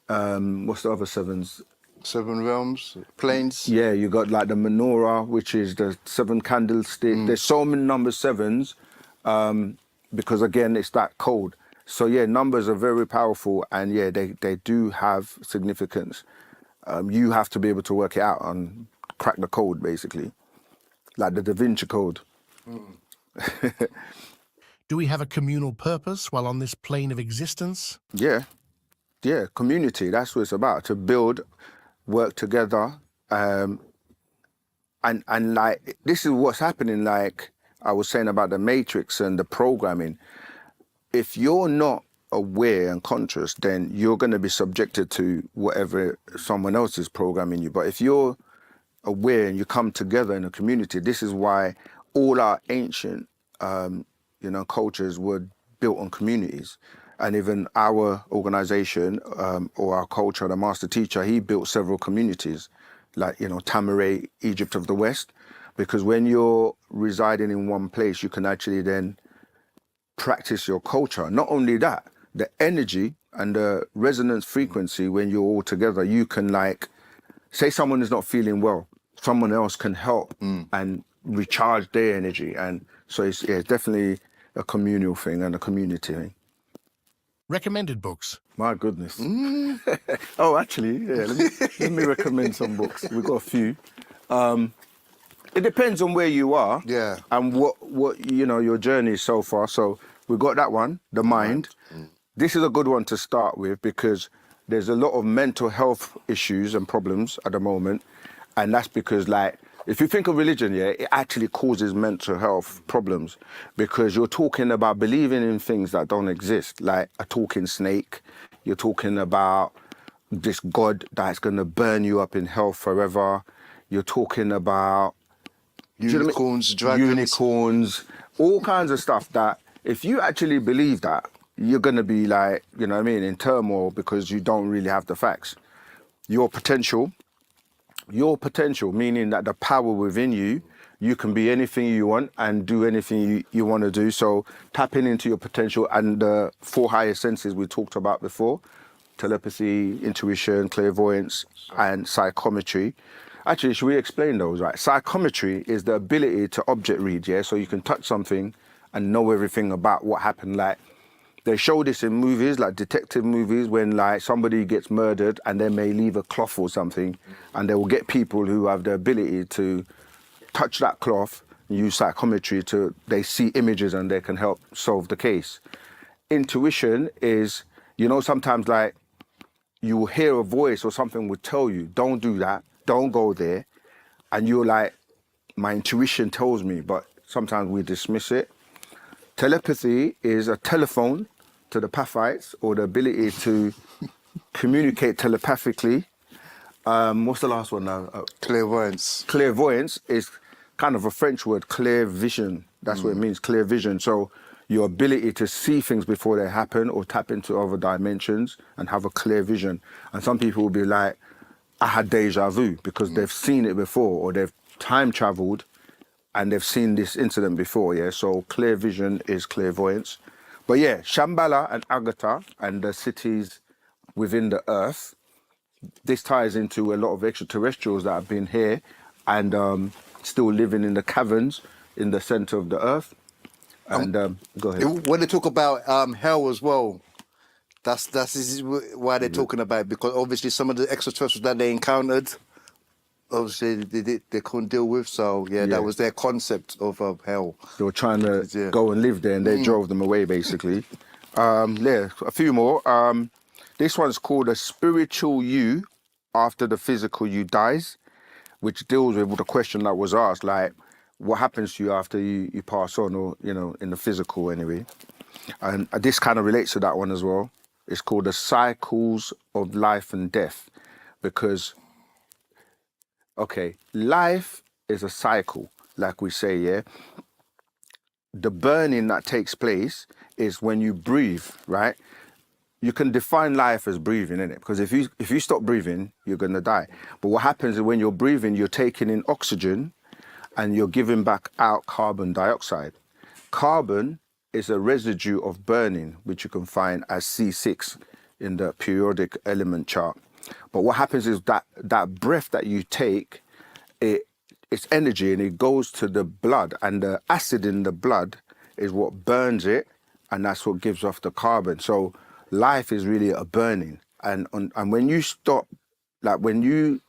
What's the other 7s? 7 realms, planes. Yeah, you got like the menorah, which is the 7 candlestick. There's so many number 7s, because again, it's that code. So yeah, numbers are very powerful, and yeah, they do have significance. You have to be able to work it out and crack the code, basically, like the Da Vinci Code. Do we have a communal purpose while on this plane of existence? Yeah, community, that's what it's about, to build, work together, and like, this is what's happening, like I was saying about the matrix and the programming. If you're not aware and conscious, then you're going to be subjected to whatever someone else is programming you. But if you're aware and you come together in a community, this is why all our ancient cultures were built on communities. And even our organization, or our culture, the master teacher, he built several communities, like, Tamaray, Egypt of the West, because when you're residing in one place, you can actually then practice your culture. Not only that, the energy and the resonance frequency, when you're all together, you can, like, say someone is not feeling well, someone else can help and recharge their energy. And so it's definitely a communal thing and a community thing. Recommended books. My goodness. Oh, actually, yeah, let me recommend some books. We've got a few. It depends on where you are, and what your journey is so far. So we've got that one, The Mind. This is a good one to start with, because there's a lot of mental health issues and problems at the moment, and that's because, like, if you think of religion, it actually causes mental health problems, because you're talking about believing in things that don't exist, like a talking snake. You're talking about this God that's going to burn you up in hell forever. You're talking about unicorns, dragons. Unicorns, all kinds of stuff that, if you actually believe that, you're going to be like, in turmoil, because you don't really have the facts. Your potential, meaning that the power within you, you can be anything you want and do anything you want to do. So tapping into your potential and the 4 higher senses we talked about before: telepathy, intuition, clairvoyance, and psychometry. Actually, should we explain those, right? Psychometry is the ability to object read, so you can touch something and know everything about what happened. Like, they show this in movies, like detective movies, when, like, somebody gets murdered and they may leave a cloth or something, and they will get people who have the ability to touch that cloth and use psychometry they see images and they can help solve the case. Intuition is, sometimes, like, you will hear a voice or something will tell you, don't do that, don't go there. And you're like, my intuition tells me, but sometimes we dismiss it. Telepathy is a telephone to the Pathites, or the ability to communicate telepathically. What's the last one now? Clairvoyance. Clairvoyance is kind of a French word, clear vision. That's what it means, clear vision. So your ability to see things before they happen, or tap into other dimensions and have a clear vision. And some people will be like, I had deja vu, because they've seen it before, or they've time traveled and they've seen this incident before, So clear vision is clairvoyance. But Shambhala and Agartha and the cities within the earth, this ties into a lot of extraterrestrials that have been here and still living in the caverns in the center of the earth. And go ahead. When they talk about hell as well, that's why they're talking about it, because obviously some of the extraterrestrials that they encountered, obviously they couldn't deal with. So that was their concept of hell. They were trying to go and live there, and they drove them away, basically. A few more. This one's called A Spiritual You After the Physical You Dies, which deals with the question that was asked, like, what happens to you after you pass on, or, in the physical anyway. And this kind of relates to that one as well. It's called The Cycles of Life and Death, because, life is a cycle, like we say, yeah? The burning that takes place is when you breathe, right? You can define life as breathing, innit? Because if you stop breathing, you're going to die. But what happens is when you're breathing, you're taking in oxygen and you're giving back out carbon dioxide. Carbon is a residue of burning, which you can find as C6 in the periodic element chart. But what happens is that breath that you take, it's energy and it goes to the blood, and the acid in the blood is what burns it, and that's what gives off the carbon. So life is really a burning. And when you stop, like when you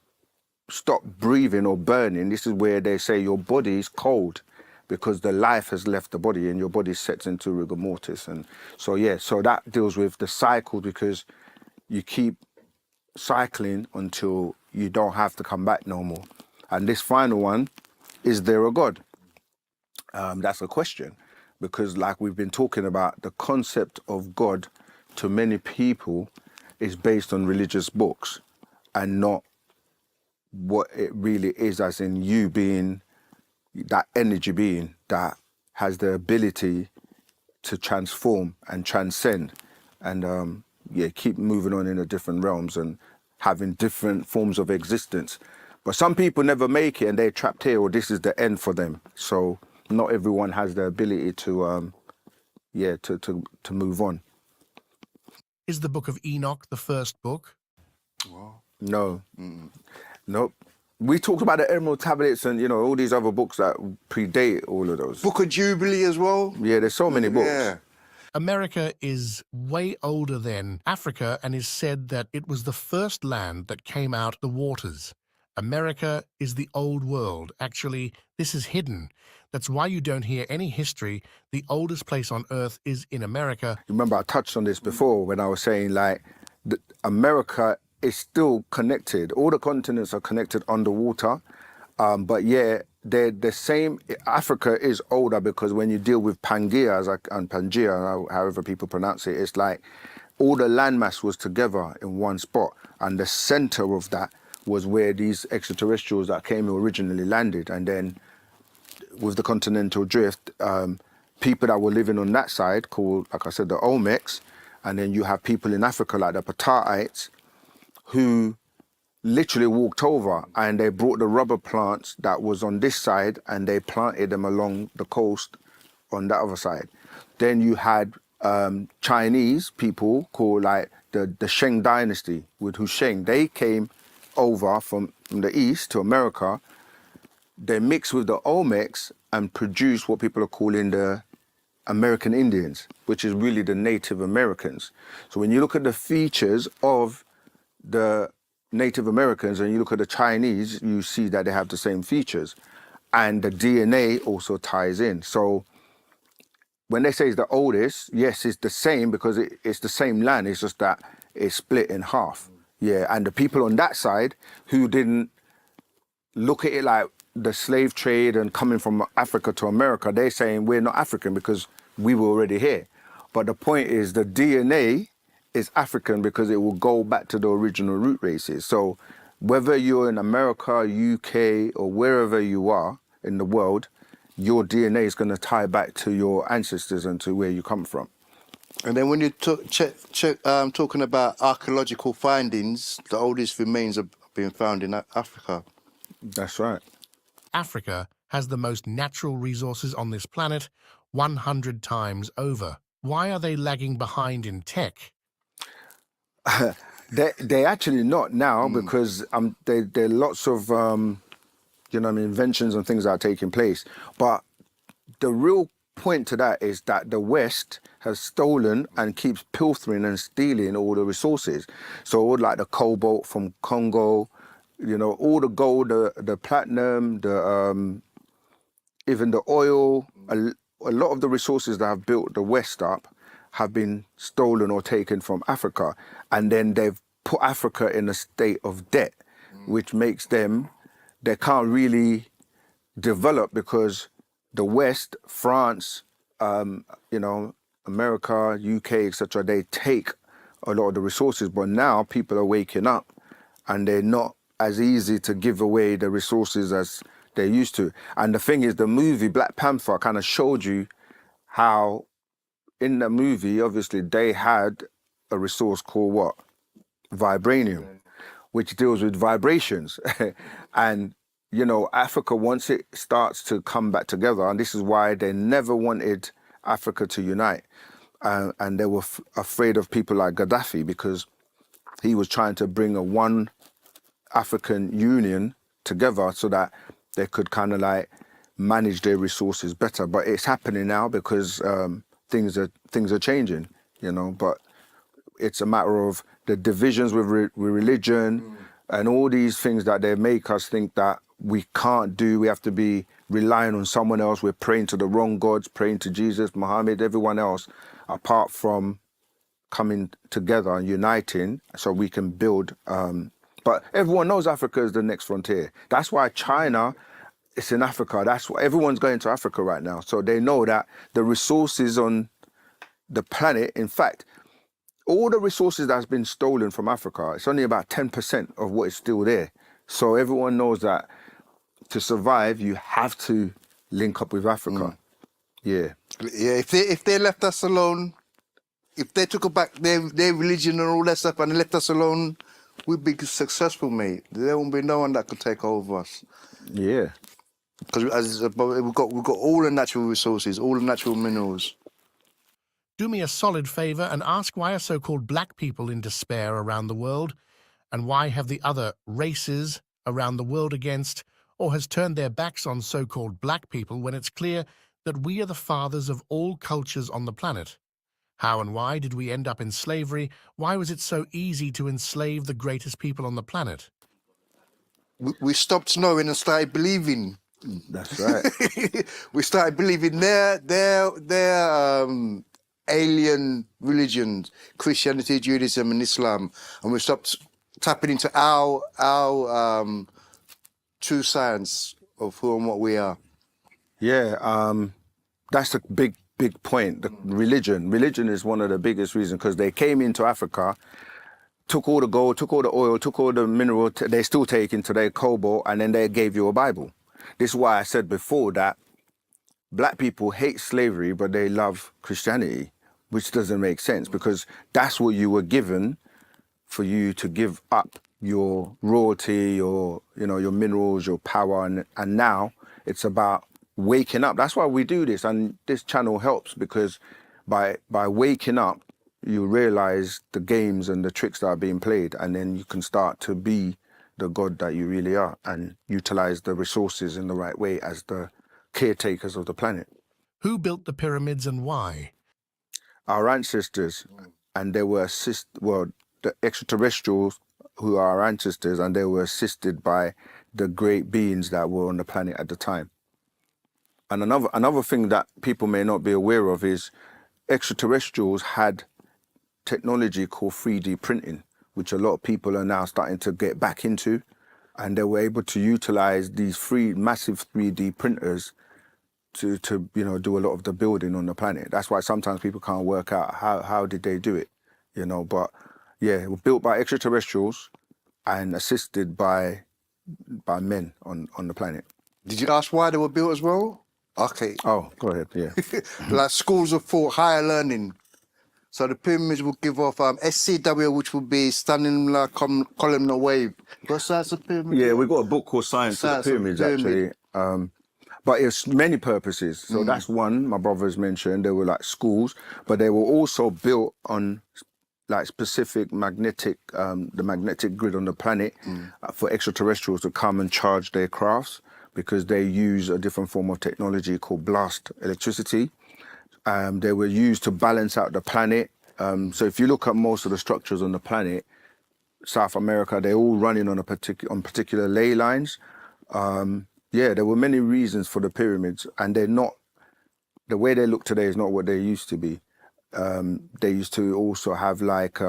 stop breathing or burning, this is where they say your body is cold because the life has left the body and your body sets into rigor mortis. And so, yeah, so that deals with the cycle, because you keep cycling until you don't have to come back no more. And this final one, is there a God? That's a question, because like we've been talking about, the concept of God to many people is based on religious books and not what it really is, as in you being that energy being that has the ability to transform and transcend and keep moving on in the different realms and having different forms of existence. But some people never make it and they're trapped here, or this is the end for them. So not everyone has the ability to move on. Is the Book of Enoch the first book? No. Nope. We talked about the Emerald Tablets and, all these other books that predate all of those. Book of Jubilee as well? Yeah, there's so many books. Yeah. America is way older than Africa and is said that it was the first land that came out the waters. America is the old world. Actually, this is hidden. That's why you don't hear any history. The oldest place on Earth is in America. Remember, I touched on this before when I was saying, America is still connected. All the continents are connected underwater. But yeah, they're the same. Africa is older because when you deal with Pangaea and Pangea, however people pronounce it, it's like all the landmass was together in one spot. And the center of that was where these extraterrestrials that came originally landed. And then with the continental drift, people that were living on that side, called, like I said, the Olmecs, and then you have people in Africa like the Pataites, who literally walked over and they brought the rubber plants that was on this side and they planted them along the coast on that other side. Then you had Chinese people called like the Sheng dynasty with Husheng. They came over from the east to America. They mixed with the Olmecs and produced what people are calling the American Indians, which is really the Native Americans. So when you look at the features of the Native Americans and you look at the Chinese, you see that they have the same features. And the DNA also ties in. So when they say it's the oldest, yes, it's the same because it's the same land. It's just that it's split in half. Yeah, and the people on that side who didn't look at it like the slave trade and coming from Africa to America, they're saying we're not African because we were already here. But the point is the DNA is African because it will go back to the original root races. So whether you're in America, UK, or wherever you are in the world, your DNA is going to tie back to your ancestors and to where you come from. And then when you talking about archaeological findings, the oldest remains have been found in Africa. That's right. Africa has the most natural resources on this planet, 100 times over. Why are they lagging behind in tech? They're actually not now because there are lots of inventions and things that are taking place. But the real point to that is that the West has stolen and keeps pilfering and stealing all the resources. So all like the cobalt from Congo, all the gold, the platinum, even the oil, a lot of the resources that have built the West up have been stolen or taken from Africa. And then they've put Africa in a state of debt, which makes they can't really develop because the West, France, America, UK, etc., they take a lot of the resources. But now people are waking up and they're not as easy to give away the resources as They're used to. And the thing is, the movie Black Panther kind of showed you how, in the movie, obviously, they had a resource called what? Vibranium, which deals with vibrations. And, you know, Africa, once it starts to come back together, and this is why they never wanted Africa to unite. And they were afraid of people like Gaddafi, because he was trying to bring a one African Union together so that they could kind of like manage their resources better. But it's happening now because things are changing, you know. But it's a matter of the divisions with religion and all these things that they make us think that we can't do. We have to be relying on someone else. We're praying to the wrong gods, praying to Jesus, Muhammad, everyone else, apart from coming together and uniting so we can build. But everyone knows Africa is the next frontier. That's why China, it's in Africa. That's why everyone's going to Africa right now. So they know that the resources on the planet, in fact, all the resources that's been stolen from Africa, it's only about 10% of what is still there. So everyone knows that to survive, you have to link up with Africa. Yeah. Yeah, if they left us alone, if they took back their religion and all that stuff and left us alone, we'd be successful, mate. There won't be no one that could take over us. Yeah. Because we've got all the natural resources, all the natural minerals. Do me a solid favour and ask why are so-called black people in despair around the world, and why have the other races around the world against or has turned their backs on so-called black people when it's clear that we are the fathers of all cultures on the planet? How and why did we end up in slavery? Why was it so easy to enslave the greatest people on the planet? We stopped knowing and started believing. That's right. We started believing their alien religions, Christianity, Judaism, and Islam, and we stopped tapping into our true science of who and what we are. Yeah, that's a big point. The religion is one of the biggest reasons, because they came into Africa, took all the gold, took all the oil, took all the mineral. They still taking today cobalt, and then they gave you a Bible. This is why I said before that black people hate slavery, but they love Christianity, which doesn't make sense, because that's what you were given for you to give up your royalty, your minerals, your power, and now it's about waking up. That's why we do this, and this channel helps, because by waking up, you realize the games and the tricks that are being played, and then you can start to be the God that you really are and utilize the resources in the right way as the caretakers of the planet. Who built the pyramids and why? Our ancestors, and they were the extraterrestrials who are our ancestors, and they were assisted by the great beings that were on the planet at the time. And another thing that people may not be aware of is extraterrestrials had technology called 3D printing, which a lot of people are now starting to get back into, and they were able to utilize these massive 3D printers to do a lot of the building on the planet. That's why sometimes people can't work out how did they do it, but yeah, it was built by extraterrestrials and assisted by men on the planet. Did you ask why they were built as well? Okay. Oh, go ahead, yeah. Like schools of thought, higher learning. So the pyramids will give off SCW, which will be standing like columnar wave. What size of pyramid? Yeah, we've got a book called Science of the Pyramids, actually. But it's many purposes. So that's one my brothers mentioned. They were like schools, but they were also built on like specific the magnetic grid on the planet for extraterrestrials to come and charge their crafts, because they use a different form of technology called blast electricity. They were used to balance out the planet. So if you look at most of the structures on the planet, South America, they're all running on particular ley lines. Yeah, there were many reasons for the pyramids, and they're not, the way they look today is not what they used to be. They used to also have like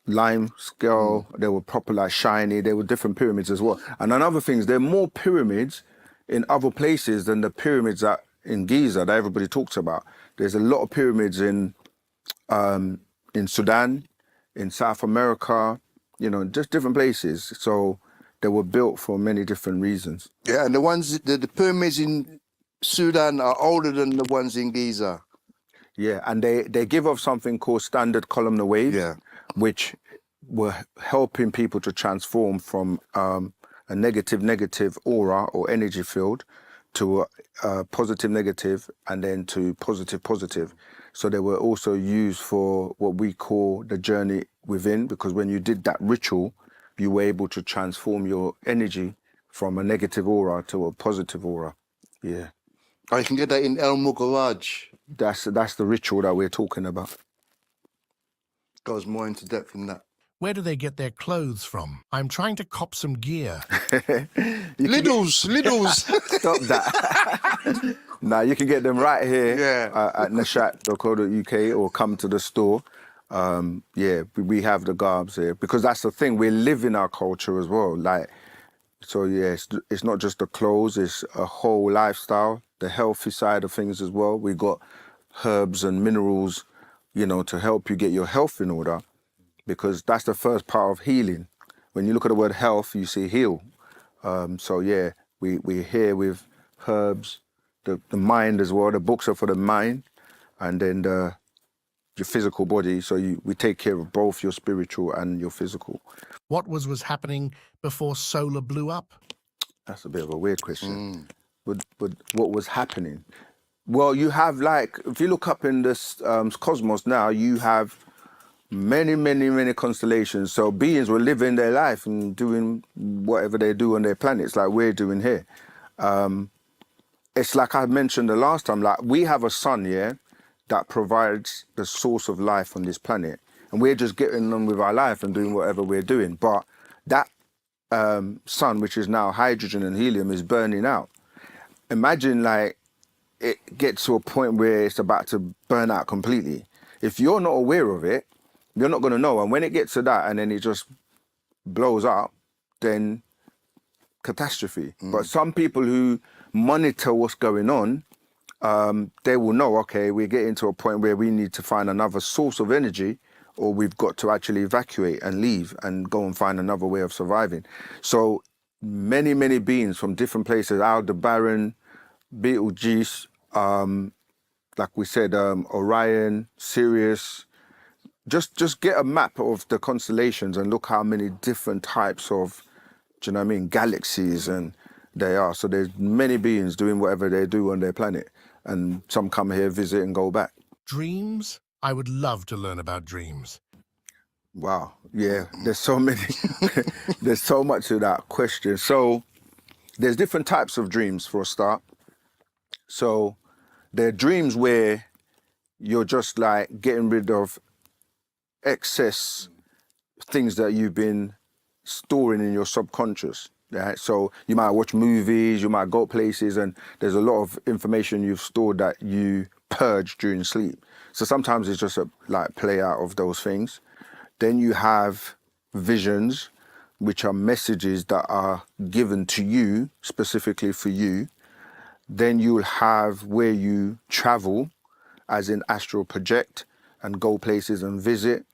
lime scale. They were proper like shiny. There were different pyramids as well. And another thing is there are more pyramids in other places than the pyramids in Giza that everybody talks about. There's a lot of pyramids in Sudan, in South America, just different places. So they were built for many different reasons. Yeah, and the pyramids in Sudan are older than the ones in Giza. Yeah, and they give off something called standard columnar waves, which were helping people to transform from a negative aura or energy field to a positive negative, and then to positive. So they were also used for what we call the journey within, because when you did that ritual, you were able to transform your energy from a negative aura to a positive aura. Yeah. I can get that in El Mughal. That's the ritual that we're talking about. Goes more into depth than that. Where do they get their clothes from? I'm trying to cop some gear. Liddles. Stop that. Nah, you can get them right here at nashat.co.uk or come to the store. We have the garbs here because that's the thing. We live in our culture as well. It's not just the clothes, it's a whole lifestyle, the healthy side of things as well. We got herbs and minerals, to help you get your health in order, because that's the first part of healing. When you look at the word health, you see heal. We're here with herbs, the mind as well. The books are for the mind, and then your physical body. So we take care of both your spiritual and your physical. What was happening before solar blew up? That's a bit of a weird question. But what was happening? Well, you have if you look up in this cosmos now, you have many constellations. So beings were living their life and doing whatever they do on their planets, like we're doing here. It's like I mentioned the last time, we have a sun, that provides the source of life on this planet. And we're just getting on with our life and doing whatever we're doing. But that sun, which is now hydrogen and helium, is burning out. Imagine it gets to a point where it's about to burn out completely. If you're not aware of it, you're not going to know. And when it gets to that and then it just blows up, then catastrophe. But some people who monitor what's going on, they will know, okay, we're getting to a point where we need to find another source of energy, or we've got to actually evacuate and leave and go and find another way of surviving. So many beings from different places, Aldebaran, Betelgeuse, like we said, Orion, Sirius. Just get a map of the constellations and look how many different types of, galaxies and they are. So there's many beings doing whatever they do on their planet, and some come here, visit and go back. Dreams? I would love to learn about dreams. Wow. Yeah, there's so many. There's so much to that question. So there's different types of dreams for a start. So there are dreams where you're just getting rid of excess things that you've been storing in your subconscious. Right? So you might watch movies, you might go places, and there's a lot of information you've stored that you purge during sleep. So sometimes it's just a play out of those things. Then you have visions, which are messages that are given to you, specifically for you. Then you'll have where you travel, as in astral project, and go places and visit.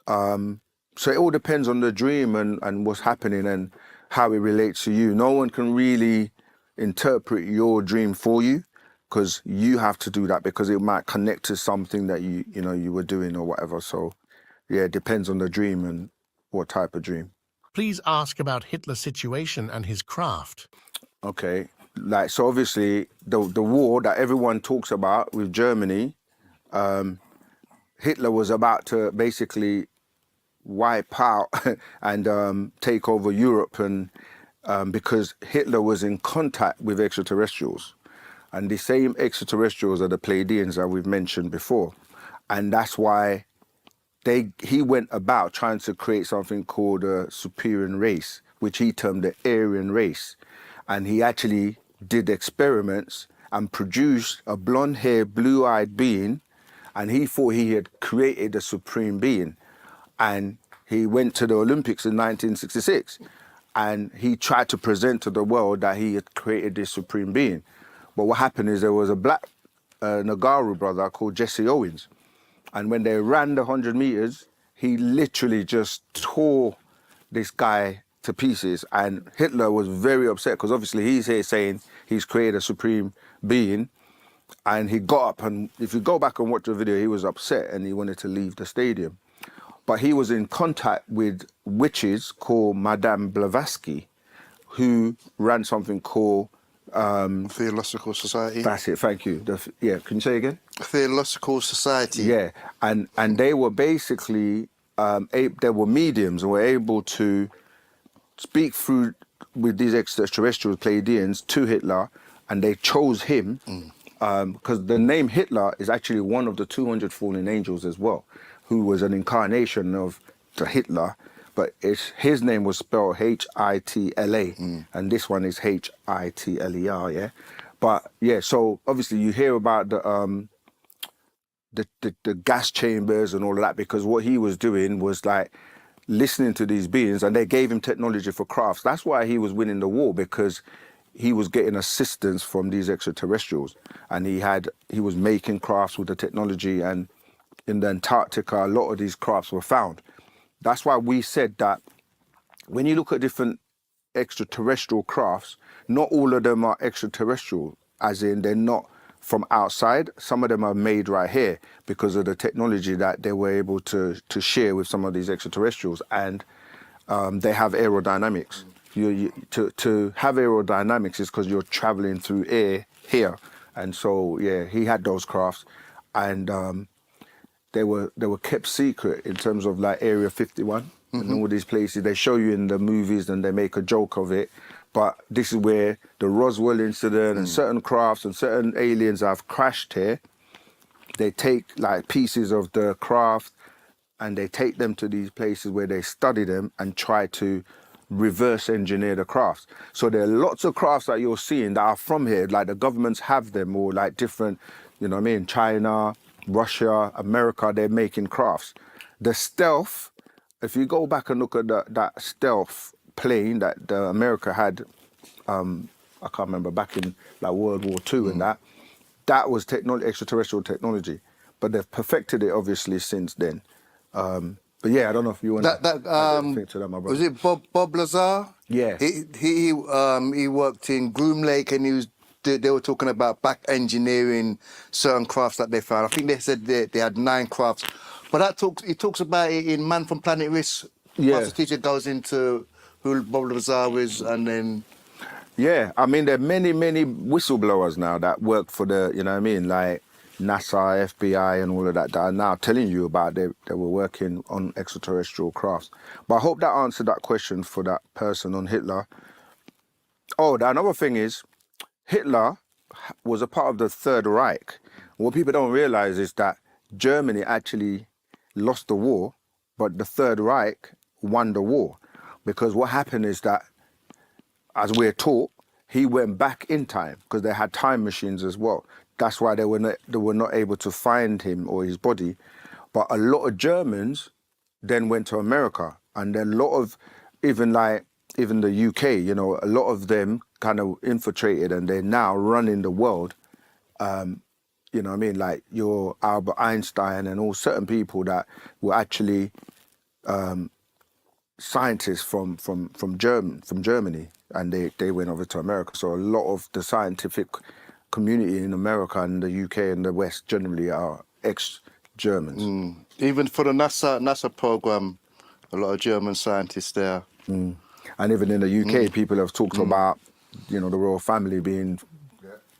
So it all depends on the dream and what's happening and how it relates to you. No one can really interpret your dream for you, because you have to do that, because it might connect to something that you were doing or whatever. So yeah, it depends on the dream and what type of dream. Please ask about Hitler's situation and his craft. Okay. So obviously the war that everyone talks about with Germany, Hitler was about to basically wipe out and take over Europe, and because Hitler was in contact with extraterrestrials, and the same extraterrestrials are the Pleiadians that we've mentioned before, and that's why he went about trying to create something called a superior race, which he termed the Aryan race, and he actually did experiments and produced a blonde-haired, blue-eyed being, and he thought he had created a supreme being. And he went to the Olympics in 1966, and he tried to present to the world that he had created this supreme being. But what happened is there was a black Nagaru brother called Jesse Owens, and when they ran the 100 meters, he literally just tore this guy to pieces. And Hitler was very upset because obviously he's here saying he's created a supreme being. And he got up, and if you go back and watch the video, he was upset and he wanted to leave the stadium. But he was in contact with witches called Madame Blavatsky, who ran something called... Theological Society. That's it, thank you. Yeah, can you say again? Theological Society. Yeah, and they were basically, they were mediums and were able to speak through with these extraterrestrial Pleiadians to Hitler, and they chose him because the name Hitler is actually one of the 200 fallen angels as well, who was an incarnation of the Hitler, but his name was spelled Hitler, and this one is Hitler, yeah? But yeah, so obviously you hear about the gas chambers and all of that, because what he was doing was like listening to these beings, and they gave him technology for crafts. That's why he was winning the war, because he was getting assistance from these extraterrestrials, and he was making crafts with the technology, and in the Antarctica, a lot of these crafts were found. That's why we said that when you look at different extraterrestrial crafts, not all of them are extraterrestrial, as in they're not from outside. Some of them are made right here because of the technology that they were able to share with some of these extraterrestrials, and they have aerodynamics. To have aerodynamics is because you're traveling through air here, and so yeah, he had those crafts, and they were kept secret in terms of like Area 51 and all these places. They show you in the movies and they make a joke of it, but this is where the Roswell incident and certain crafts and certain aliens have crashed here. They take like pieces of the craft and they take them to these places where they study them and try to reverse engineer the crafts. So there are lots of crafts that you're seeing that are from here, like the governments have them, or like different, you know what I mean, China, Russia, America, they're making crafts. The stealth, if you go back and look at that stealth plane that America had, I can't remember, back in like World War II and that was extraterrestrial technology. But they've perfected it obviously since then. But yeah, I don't know if you want to think to that, my brother. Was it Bob Lazar? Yeah. He worked in Groom Lake, and they were talking about back engineering certain crafts that they found. I think they said they had 9 crafts. But he talks about it in Man from Planet Risk. Yeah. Master Teacher goes into who Bob Lazar is, and then... Yeah, I mean, there are many, many whistleblowers now that work for the, you know what I mean, like NASA, FBI and all of that are now telling you about they were working on extraterrestrial crafts. But I hope that answered that question for that person on Hitler. Oh, another thing is, Hitler was a part of the Third Reich. What people don't realize is that Germany actually lost the war, but the Third Reich won the war. Because what happened is that, as we're taught, he went back in time because they had time machines as well. That's why they were not able to find him or his body. But a lot of Germans then went to America, and then a lot of, even the UK, you know, a lot of them kind of infiltrated, and they're now running the world. You know what I mean? Like your Albert Einstein and all certain people that were actually scientists from Germany, and they went over to America. So a lot of the scientific community in America and the UK and the West generally are ex-Germans. Even for the NASA program, a lot of German scientists there. And even in the UK, people have talked about, you know, the royal family being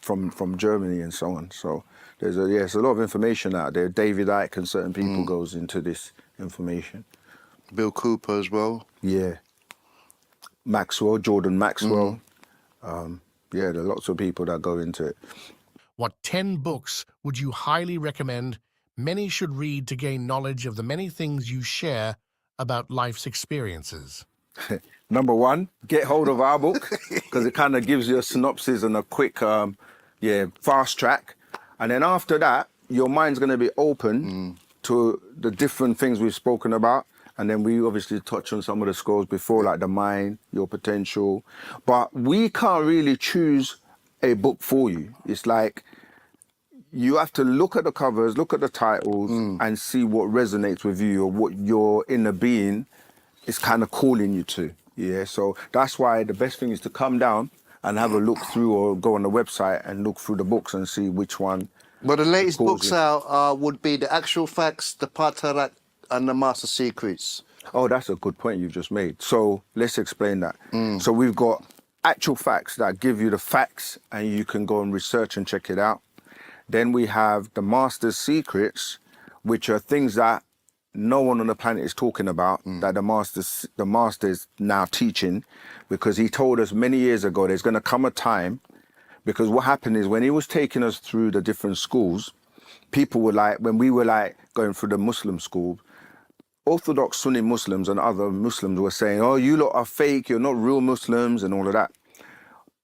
from Germany and so on. So there's a lot of information out there. David Icke and certain people goes into this information. Bill Cooper as well. Yeah. Jordan Maxwell. Yeah, there are lots of people that go into it. What 10 books would you highly recommend many should read to gain knowledge of the many things you share about life's experiences? Number 1, get hold of our book, because it kind of gives you a synopsis and a quick, fast track. And then after that, your mind's going to be open to the different things we've spoken about. And then we obviously touch on some of the scores before, like the mind, your potential. But we can't really choose a book for you. It's like you have to look at the covers, look at the titles, and see what resonates with you or what your inner being is kind of calling you to. Yeah, so that's why the best thing is to come down and have a look through, or go on the website and look through the books and see which one. But the latest calls books you. out would be the Actual Facts, the Patarak, and the Master Secrets. Oh, that's a good point you've just made. So let's explain that. So we've got Actual Facts that give you the facts and you can go and research and check it out. Then we have the Master's Secrets, which are things that no one on the planet is talking about, that the master is now teaching, because he told us many years ago there's going to come a time, because what happened is when he was taking us through the different schools, people were like, when we were like going through the Muslim school, Orthodox Sunni Muslims and other Muslims were saying, oh, you lot are fake, you're not real Muslims and all of that.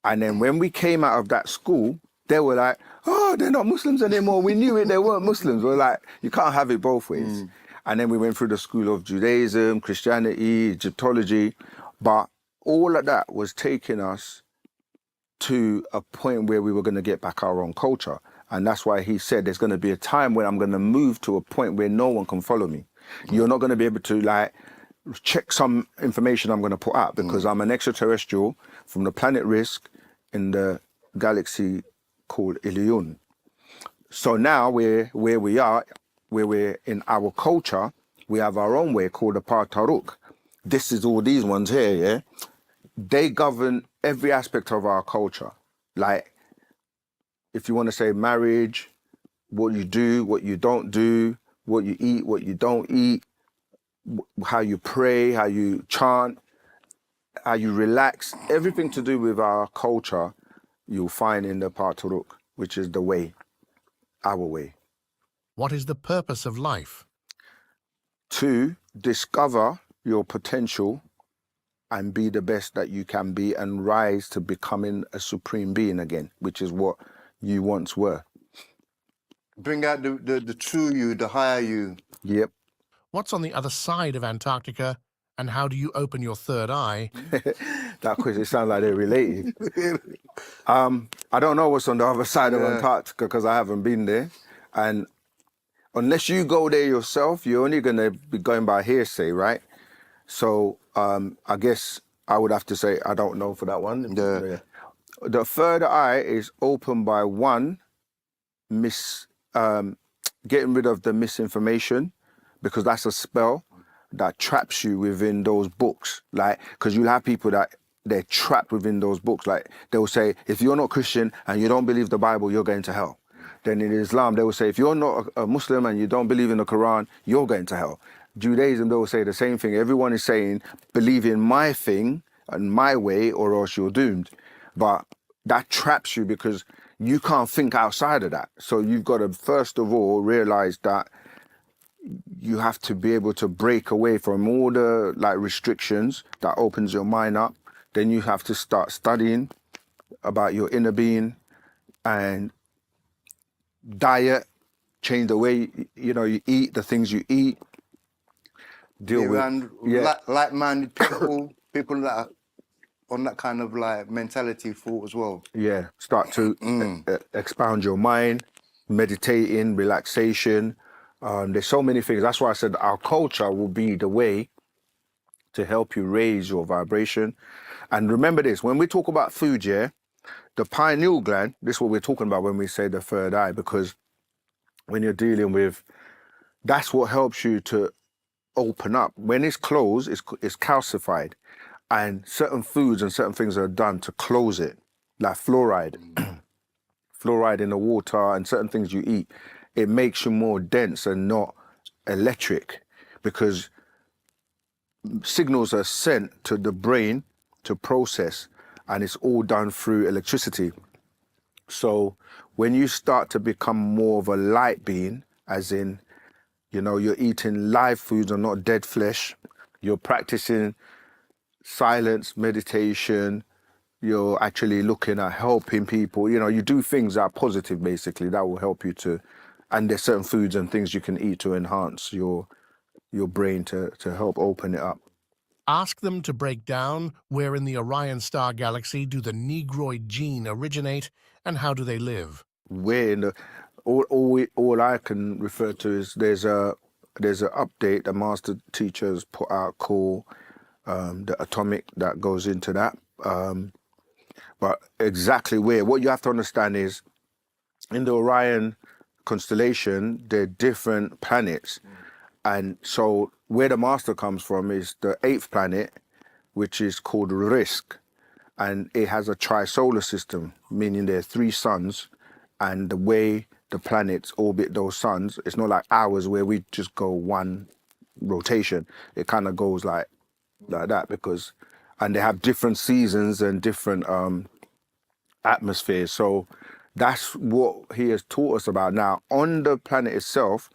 And then when we came out of that school, they were like, oh, they're not Muslims anymore. We knew it, they weren't Muslims. We're like, you can't have it both ways. And then we went through the school of Judaism, Christianity, Egyptology. But all of that was taking us to a point where we were going to get back our own culture. And that's why he said there's going to be a time when I'm going to move to a point where no one can follow me. You're not going to be able to like check some information I'm going to put out, because I'm an extraterrestrial from the planet Risk in the galaxy called Ilion. So now we're where we are, where we're in our culture, we have our own way called the Partaruk. This is all these ones here, yeah? They govern every aspect of our culture. Like, if you want to say marriage, what you do, what you don't do, what you eat, what you don't eat, how you pray, how you chant, how you relax, everything to do with our culture, you'll find in the Partaruk, which is the way, our way. What is the purpose of life? To discover your potential and be the best that you can be and rise to becoming a supreme being again, which is what you once were. Bring out the true you, the higher you. Yep. What's on the other side of Antarctica, and how do you open your third eye? That question sounds like they're related. I don't know what's on the other side of Antarctica because I haven't been there. And unless you go there yourself, you're only going to be going by hearsay, right? So I guess I would have to say I don't know for that one. The third eye is opened by one, getting rid of the misinformation, because that's a spell that traps you within those books. Like, because you'll have people that they're trapped within those books. Like, they'll say, if you're not Christian and you don't believe the Bible, you're going to hell. Then in Islam, they will say, if you're not a Muslim and you don't believe in the Quran, you're going to hell. Judaism, they will say the same thing. Everyone is saying, believe in my thing and my way, or else you're doomed. But that traps you because you can't think outside of that. So you've got to, first of all, realize that you have to be able to break away from all the like restrictions that opens your mind up. Then you have to start studying about your inner being and diet, change the way you eat, the things you eat. Deal with like-minded people, people that are on that kind of like mentality thought as well. Yeah, start to expound your mind, meditating, relaxation. There's so many things. That's why I said our culture will be the way to help you raise your vibration. And remember this, when we talk about food, the pineal gland, this is what we're talking about when we say the third eye, because when you're dealing with, that's what helps you to open up. When it's closed, it's calcified. And certain foods and certain things are done to close it, like fluoride. Fluoride in the water and certain things you eat, it makes you more dense and not electric, because signals are sent to the brain to process, and it's all done through electricity. So when you start to become more of a light being, as in, you're eating live foods and not dead flesh, you're practicing silence, meditation, you're actually looking at helping people, you do things that are positive, basically, that will help you to, and there's certain foods and things you can eat to enhance your brain to help open it up. Ask them to break down where in the Orion star galaxy do the Negroid gene originate, and how do they live? Where in the all I can refer to is there's an update the master teachers put out called the atomic that goes into that. But exactly where, what you have to understand is, in the Orion constellation, there are different planets. And so where the master comes from is the 8th planet, which is called Risk. And it has a tri-solar system, meaning there are 3 suns. And the way the planets orbit those suns, it's not like ours where we just go one rotation. It kind of goes like that because, and they have different seasons and different atmospheres. So that's what he has taught us about. Now, on the planet itself,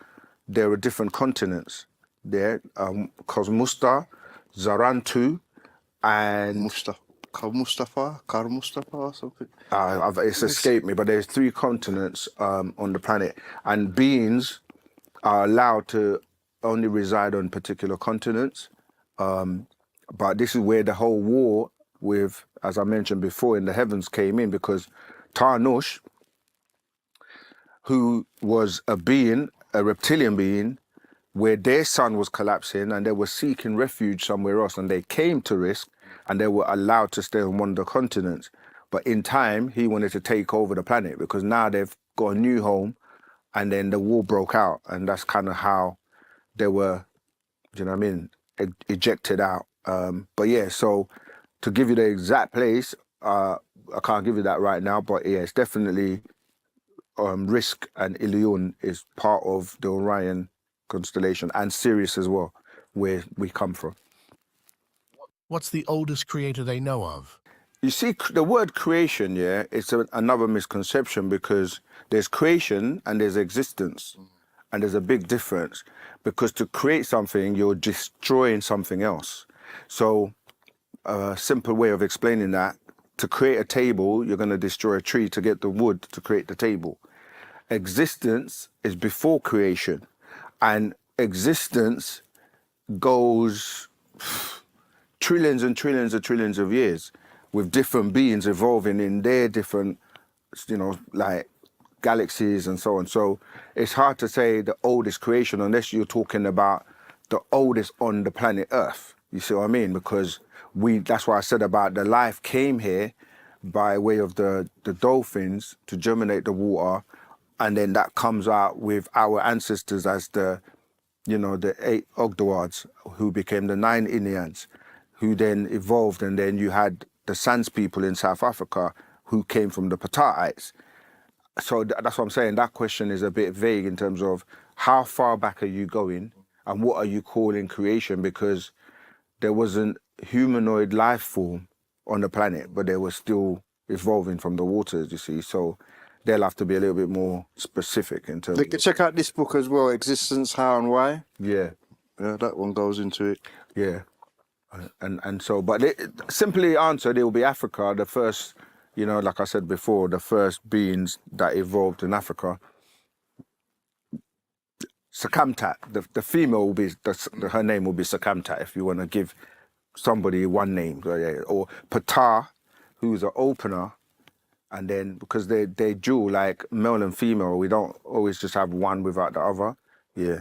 there are different continents there. Cosmusta, Zarantu, and Mustafa or something. It's escaped me, but there's 3 continents on the planet, and beings are allowed to only reside on particular continents. But this is where the whole war with, as I mentioned before, in the heavens came in, because Tarnush, who was a being, a reptilian being, where their sun was collapsing and they were seeking refuge somewhere else, and they came to Risk and they were allowed to stay on one of the continents. But in time, he wanted to take over the planet because now they've got a new home, and then the war broke out, and that's kind of how they were, you know what I mean, ejected out. But yeah, so to give you the exact place, I can't give you that right now, but yeah, it's definitely Risk and Ilion is part of the Orion constellation, and Sirius as well, where we come from. What's the oldest creator they know of? You see, the word creation, yeah, it's another misconception, because there's creation and there's existence. And there's a big difference, because to create something, you're destroying something else. So a simple way of explaining that, to create a table, you're going to destroy a tree to get the wood to create the table. Existence is before creation, and existence goes trillions and trillions and trillions of years, with different beings evolving in their different, you know, like galaxies and so on. So it's hard to say the oldest creation unless you're talking about the oldest on the planet Earth. You see what I mean? Because that's why I said about the life came here by way of the dolphins to germinate the water, and then that comes out with our ancestors as the 8 Ogdoads, who became the 9 Inuits, who then evolved, and then you had the Sans people in South Africa who came from the Pataites. So that's what I'm saying. That question is a bit vague in terms of how far back are you going and what are you calling creation, because there wasn't humanoid life form on the planet, but they were still evolving from the waters, you see. So they'll have to be a little bit more specific in terms of... Check out this book as well, Existence, How and Why. Yeah. Yeah, that one goes into it. Yeah. And so, but simply answered, it will be Africa, the first, like I said before, the first beings that evolved in Africa. Sakamtat, the female will be, her name will be Sakamtat, if you want to give somebody one name. Or Ptah, who's an opener, and then, because they dual, like male and female, we don't always just have one without the other. Yeah.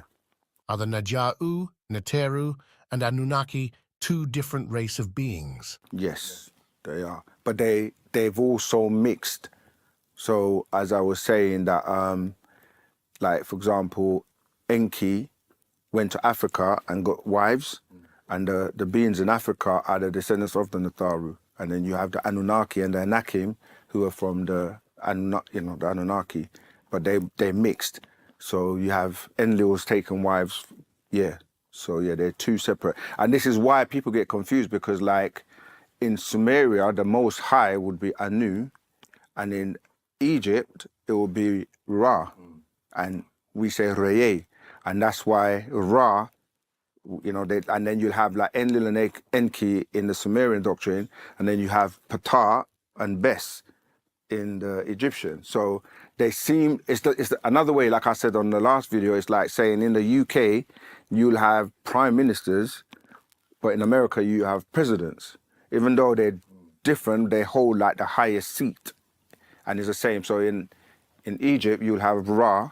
Are the Naja'u, Neteru, and Anunnaki 2 different race of beings? Yes, they are. But they've also mixed. So as I was saying that, like for example, Enki went to Africa and got wives, and the beings in Africa are the descendants of the Natharu. And then you have the Anunnaki and the Anakim, who are from the Anunnaki, but they mixed. So you have Enlil's taken wives, yeah. So yeah, they're 2 separate. And this is why people get confused, because like in Sumeria, the Most High would be Anu, and in Egypt, it will be Ra, and we say Reye. And that's why Ra, and then you'll have like Enlil and Enki in the Sumerian doctrine, and then you have Ptah and Bes in the Egyptian. So they seem, it's another way, like I said on the last video, it's like saying in the UK, you'll have prime ministers, but in America, you have presidents. Even though they're different, they hold like the highest seat. And it's the same. So in Egypt, you'll have Ra,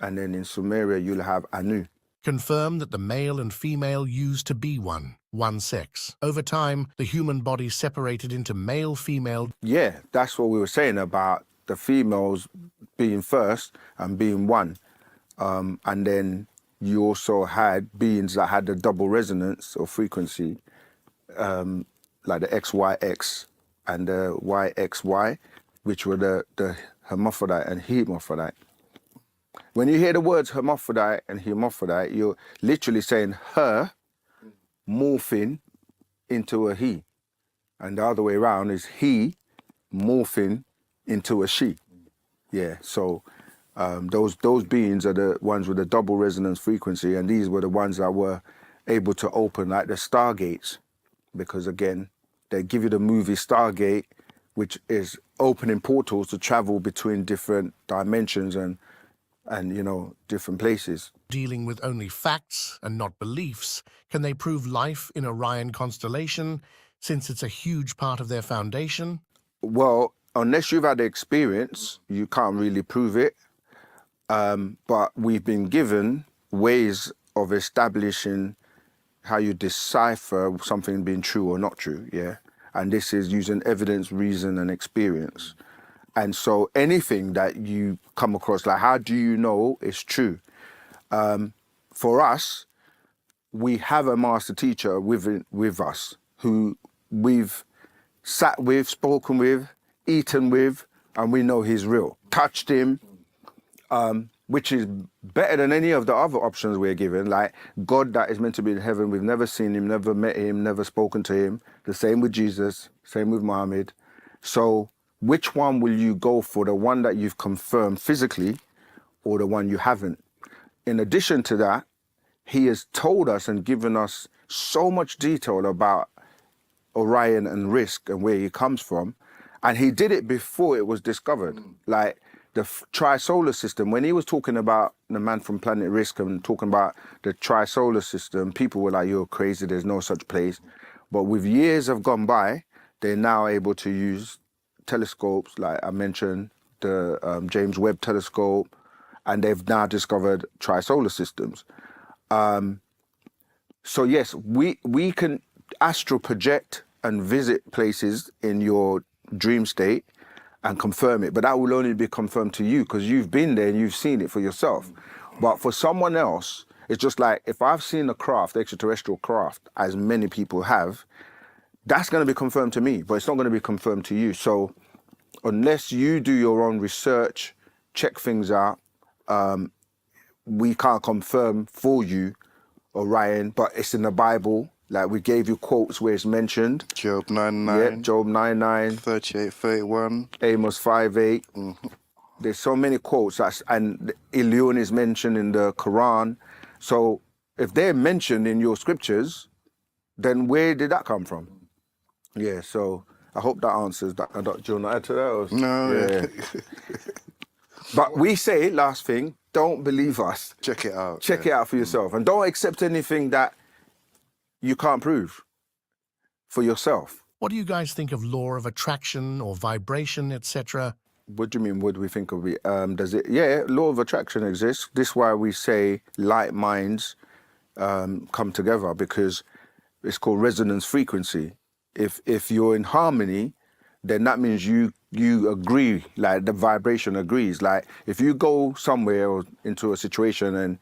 and then in Sumeria, you'll have Anu. confirm that the male and female used to be one sex. Over time, the human body separated into male-female. Yeah, that's what we were saying about the females being first and being one. And then you also had beings that had the double resonance or frequency, like the XYX and the YXY, which were the hermaphrodite and hermaphrodite. When you hear the words hermaphrodite and hermaphrodite, you're literally saying her morphing into a he. And the other way around is he morphing into a she. Yeah, so those beings are the ones with the double resonance frequency, and these were the ones that were able to open like the stargates, because again, they give you the movie Stargate, which is opening portals to travel between different dimensions and you know, different places. Dealing with only facts and not beliefs, can they prove life in Orion constellation, since it's a huge part of their foundation? Well, unless you've had the experience, you can't really prove it. But we've been given ways of establishing how you decipher something being true or not true, yeah? And this is using evidence, reason, and experience. And so anything that you come across, like how do you know it's true? For us, we have a master teacher with us who we've sat with, spoken with, eaten with, and we know he's real. Touched him, which is better than any of the other options we're given. Like God that is meant to be in heaven, we've never seen him, never met him, never spoken to him. The same with Jesus, same with Muhammad. So which one will you go for? The one that you've confirmed physically or the one you haven't? In addition to that, he has told us and given us so much detail about Orion and Risk and where he comes from. And he did it before it was discovered. Like the tri-solar system, when he was talking about the man from planet Risk and talking about the tri-solar system, people were like, you're crazy, there's no such place. But with years have gone by, they're now able to use telescopes, like I mentioned, the James Webb telescope, and they've now discovered tri-solar systems. So yes, we can astral project and visit places in your dream state and confirm it, but that will only be confirmed to you because you've been there and you've seen it for yourself. But for someone else, it's just like if I've seen a craft, extraterrestrial craft, as many people have, that's going to be confirmed to me, but it's not going to be confirmed to you. So unless you do your own research, check things out, we can't confirm for you Orion, but it's in the Bible. Like we gave you quotes where it's mentioned. Job 9:9. Yeah, Job 9:9. 38:31. Amos 5:8. There's so many quotes, and Elion is mentioned in the Quran. So if they're mentioned in your scriptures, then where did that come from? Yeah, so I hope that answers that. Do you want to add to that? Or? No. Yeah. But we say, last thing, don't believe us. Check it out. Check it out for yourself. And don't accept anything that you can't prove for yourself. What do you guys think of law of attraction or vibration, etc.? What do you mean, what do we think of it? Does it? Yeah, law of attraction exists. This is why we say like minds come together, because it's called resonance frequency. If you're in harmony, then that means you agree, like the vibration agrees. Like if you go somewhere or into a situation and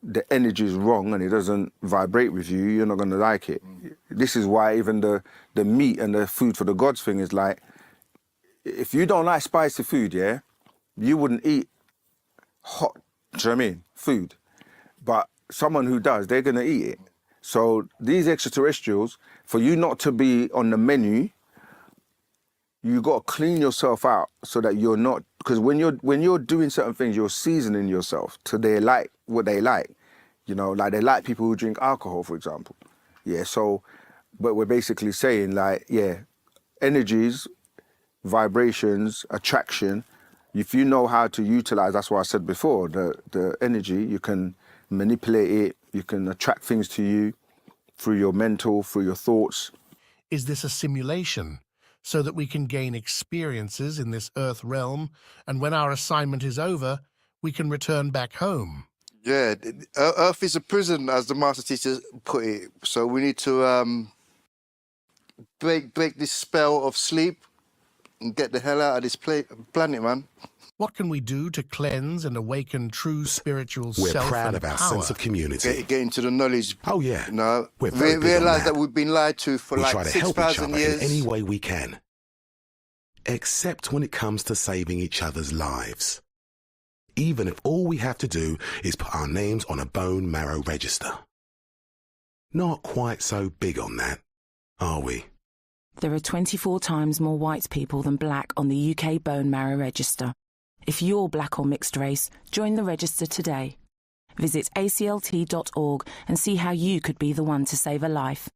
the energy is wrong and it doesn't vibrate with you, you're not going to like it. This is why even the meat and the food for the gods thing is like, if you don't like spicy food, yeah, you wouldn't eat hot, do you know what I mean, food. But someone who does, they're going to eat it. So these extraterrestrials, for you not to be on the menu, you got to clean yourself out so that you're not, because when you're doing certain things, you're seasoning yourself to they like what they like. You know, like they like people who drink alcohol, for example. Yeah, so, but we're basically saying like, yeah, energies, vibrations, attraction, if you know how to utilize, that's what I said before, the energy, you can manipulate it, you can attract things to you through your mental, through your thoughts. Is this a simulation so that we can gain experiences in this earth realm, and when our assignment is over, we can return back home? Yeah, Earth is a prison, as the master teacher put it. So we need to break this spell of sleep and get the hell out of this planet, man. What can we do to cleanse and awaken true spiritual We're self proud and of our power? sense of community. Get into the knowledge. Oh, yeah. You know, We're very big on realise that. that we've been lied to for We like try to help each 6,000 other years. in any way we can. Except when it comes to saving each other's lives. Even if all we have to do is put our names on a bone marrow register. Not quite so big on that, are we? There are 24 times more white people than black on the UK bone marrow register. If you're black or mixed race, join the register today. Visit aclt.org and see how you could be the one to save a life.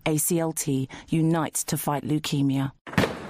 ACLT unites to fight leukemia.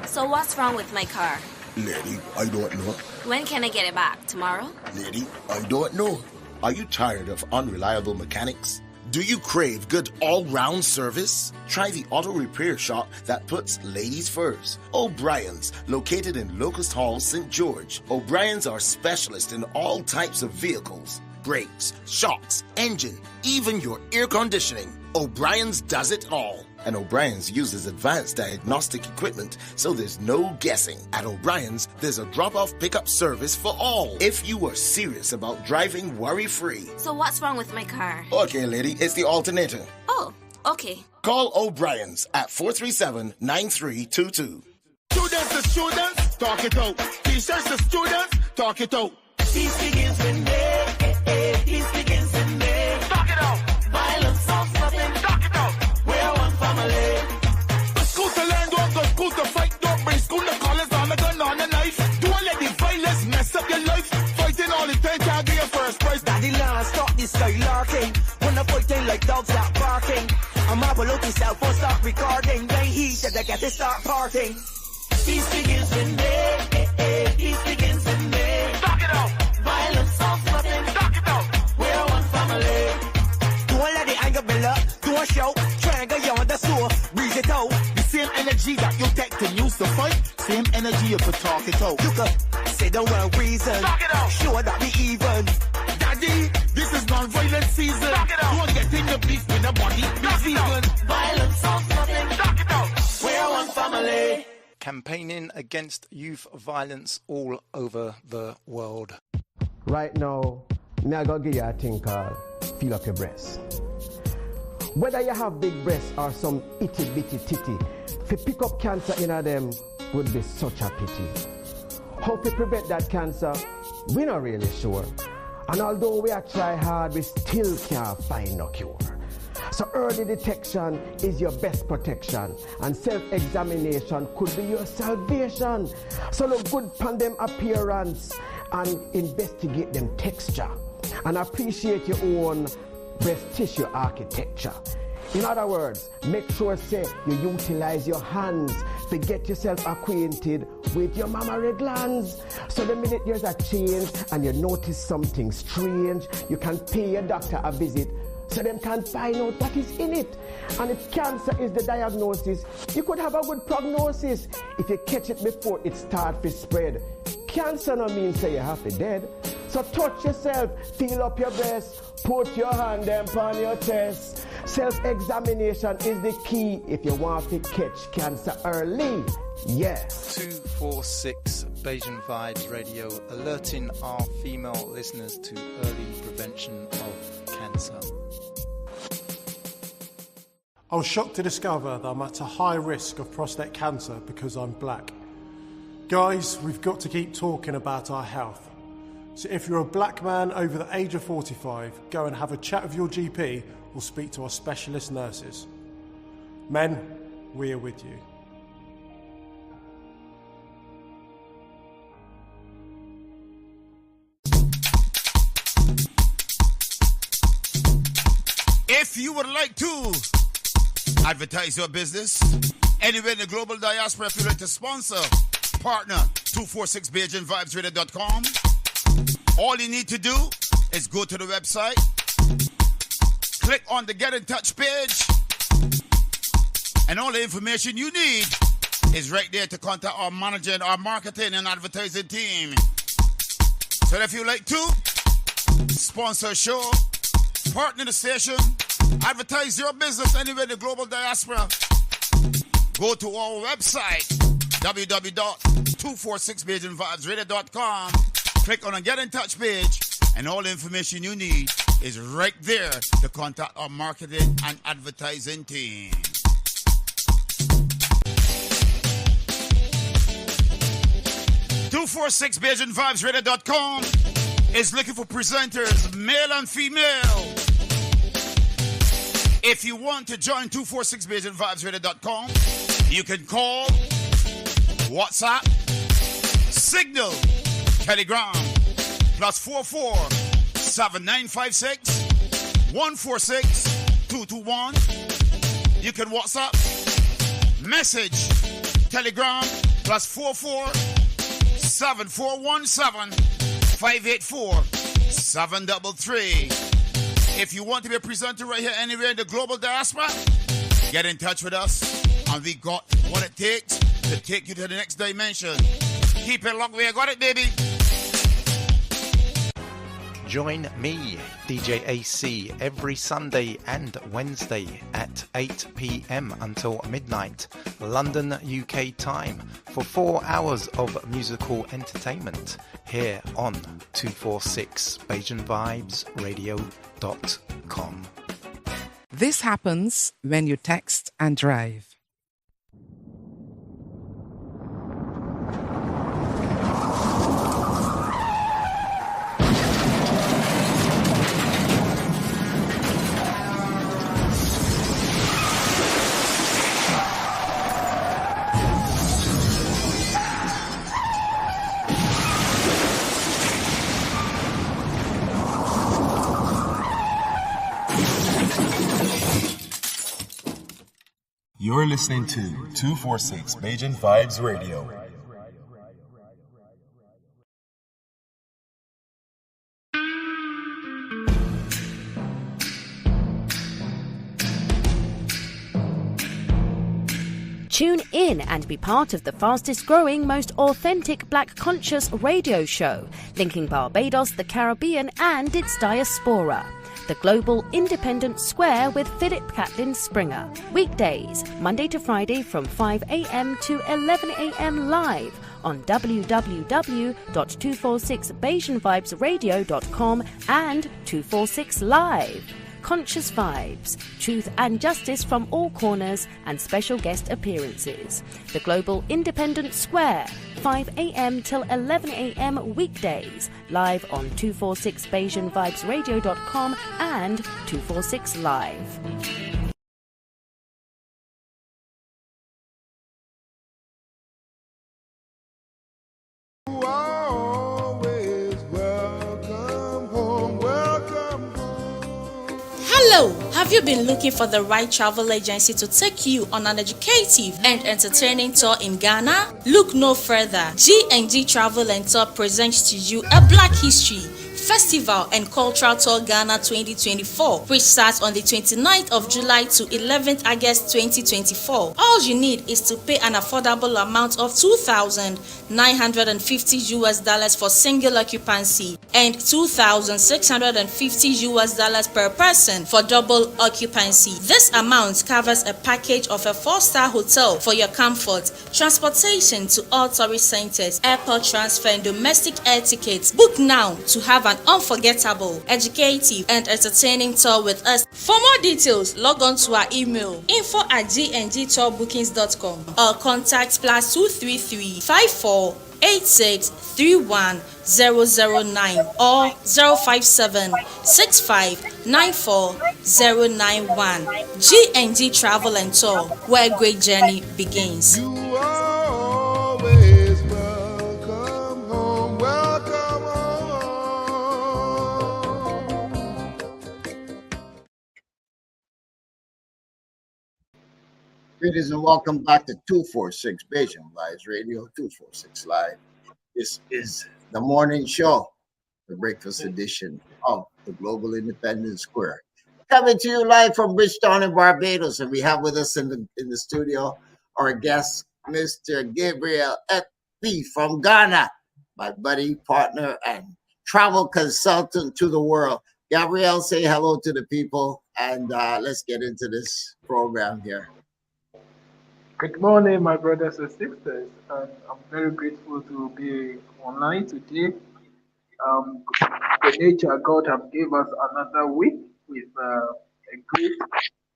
So what's wrong with my car? Lady, I don't know. When can I get it back? Tomorrow? Lady, I don't know. Are you tired of unreliable mechanics? Do you crave good all-round service? Try the auto repair shop that puts ladies first. O'Brien's, located in Locust Hall, St. George. O'Brien's are specialists in all types of vehicles. Brakes, shocks, engine, even your air conditioning. O'Brien's does it all. And O'Brien's uses advanced diagnostic equipment, so there's no guessing. At O'Brien's, there's a drop-off pickup service for all. If you are serious about driving worry-free. So what's wrong with my car? Okay, lady, it's the alternator. Oh, okay. Call O'Brien's at 437-9322. Students to students, talk it out. Teachers to students, talk it out. Peace begins with me. Peace begins with me. Talk it out. Violence solves nothing. Talk it out. We're one family. Go school to learn, don't go school to fight. Don't bring school to college on a gun on a knife. Don't let the violence mess up your life. Fighting all the time can't get your first prize. Daddy land, stop this guy larking. When the fighting like dogs that barking. I'm marvel out yourself, won't stop recording. They heat that they get to start parting. Peace begins with me. Peace begins with me. Talk it out. Violence solves nothing. Talk it out. We're one family. Don't let the anger build up. Don't shout. Triangle you on the store. Breathe it out. The same energy that you take to use to fight. Same energy you could talk it out. You could say the word reason. Talk it out. Sure that we even. Daddy, this is non-violent season. Talk it out. Don't get in the beef with the body. Be vegan. Violence solves nothing. Talk it out. We're one family. Campaigning against youth violence all over the world. Right now, me I gonna give you a thing called feel up your breast. Whether you have big breasts or some itty bitty titty, to pick up cancer in them would be such a pity. How to prevent that cancer, we're not really sure. And although we are try hard, we still can't find no cure. So early detection is your best protection, and self-examination could be your salvation. So look good upon them appearance and investigate them texture, and appreciate your own breast tissue architecture. In other words, make sure say you utilize your hands to get yourself acquainted with your mammary glands. So the minute there's a change and you notice something strange, you can pay your doctor a visit so them can find out what is in it. And if cancer is the diagnosis, you could have a good prognosis if you catch it before it starts to spread. Cancer no means say you have to dead. So touch yourself, feel up your breast, put your hand on your chest. Self-examination is the key if you want to catch cancer early. Yeah. 246 Beijing Vibes Radio, alerting our female listeners to early prevention of cancer. I was shocked to discover that I'm at a high risk of prostate cancer because I'm black. Guys, we've got to keep talking about our health. So if you're a black man over the age of 45, go and have a chat with your GP or speak to our specialist nurses. Men, we are with you. If you would like to advertise your business anywhere in the global diaspora, if you'd like to sponsor, partner 246BeijingVibesRadio.com. All you need to do is go to the website, click on the Get in Touch page, and all the information you need is right there to contact our manager and our marketing and advertising team. So if you like to sponsor show, partner the station, advertise your business anywhere in the global diaspora. Go to our website, www.246BeijingVibesRadio.com. Click on the Get in Touch page, and all the information you need is right there to contact our marketing and advertising team. BeijingVibesRadio.com is looking for presenters, male and female. If you want to join 246BeijingVibesRadio.com, you can call, WhatsApp, Signal, Telegram, +44 7956 146 221. You can WhatsApp, message, Telegram, +44 7417 584 733. If you want to be a presenter right here anywhere in the global diaspora, get in touch with us, and we got what it takes to take you to the next dimension. Keep it locked, we got it, baby. Join me, DJ AC, every Sunday and Wednesday at 8 p.m. until midnight, London, UK time, for 4 hours of musical entertainment here on 246 BeijingVibesRadio.com. This happens when you text and drive. You're listening to 246 Beijing Vibes Radio. Tune in and be part of the fastest growing, most authentic black conscious radio show, linking Barbados, the Caribbean and its diaspora. The Global Independent Square with Philip Catlin Springer. Weekdays, Monday to Friday from 5 a.m. to 11 a.m. live on www.246BeijingVibesRadio.com and 246 Live. Conscious vibes, truth and justice from all corners, and special guest appearances. The Global Independent Square, 5 a.m. till 11 a.m. weekdays, live on 246BeijingVibesRadio.com and 246 Live. Hello! Have you been looking for the right travel agency to take you on an educative and entertaining tour in Ghana? Look no further. G&G Travel and Tour presents to you a Black History Festival and Cultural Tour Ghana 2024, which starts on the 29th of July to 11th August 2024. All you need is to pay an affordable amount of $2,950 for single occupancy and $2,650 per person for double occupancy. This amount covers a package of a 4-star hotel for your comfort, transportation to all tourist centers, airport transfer and domestic air tickets. Book now to have an unforgettable, educative and entertaining tour with us. For more details, log on to our email info@gngtourbookings.com or contact +233 54 86 31 009 or 057 65 94 091. G&G Travel and Tour, where a great journey begins. Greetings and welcome back to 246 Beijing Vibes Radio, 246 Live. This is the morning show, the breakfast edition of the Global Independent Square. Coming to you live from Bridgetown in Barbados, and we have with us in the studio our guest, Mr. Gabriel F.B. from Ghana, my buddy, partner, and travel consultant to the world. Gabrielle, say hello to the people, and let's get into this program here. Good morning, my brothers and sisters, and I'm very grateful to be online today. The nature God have gave us another week with a great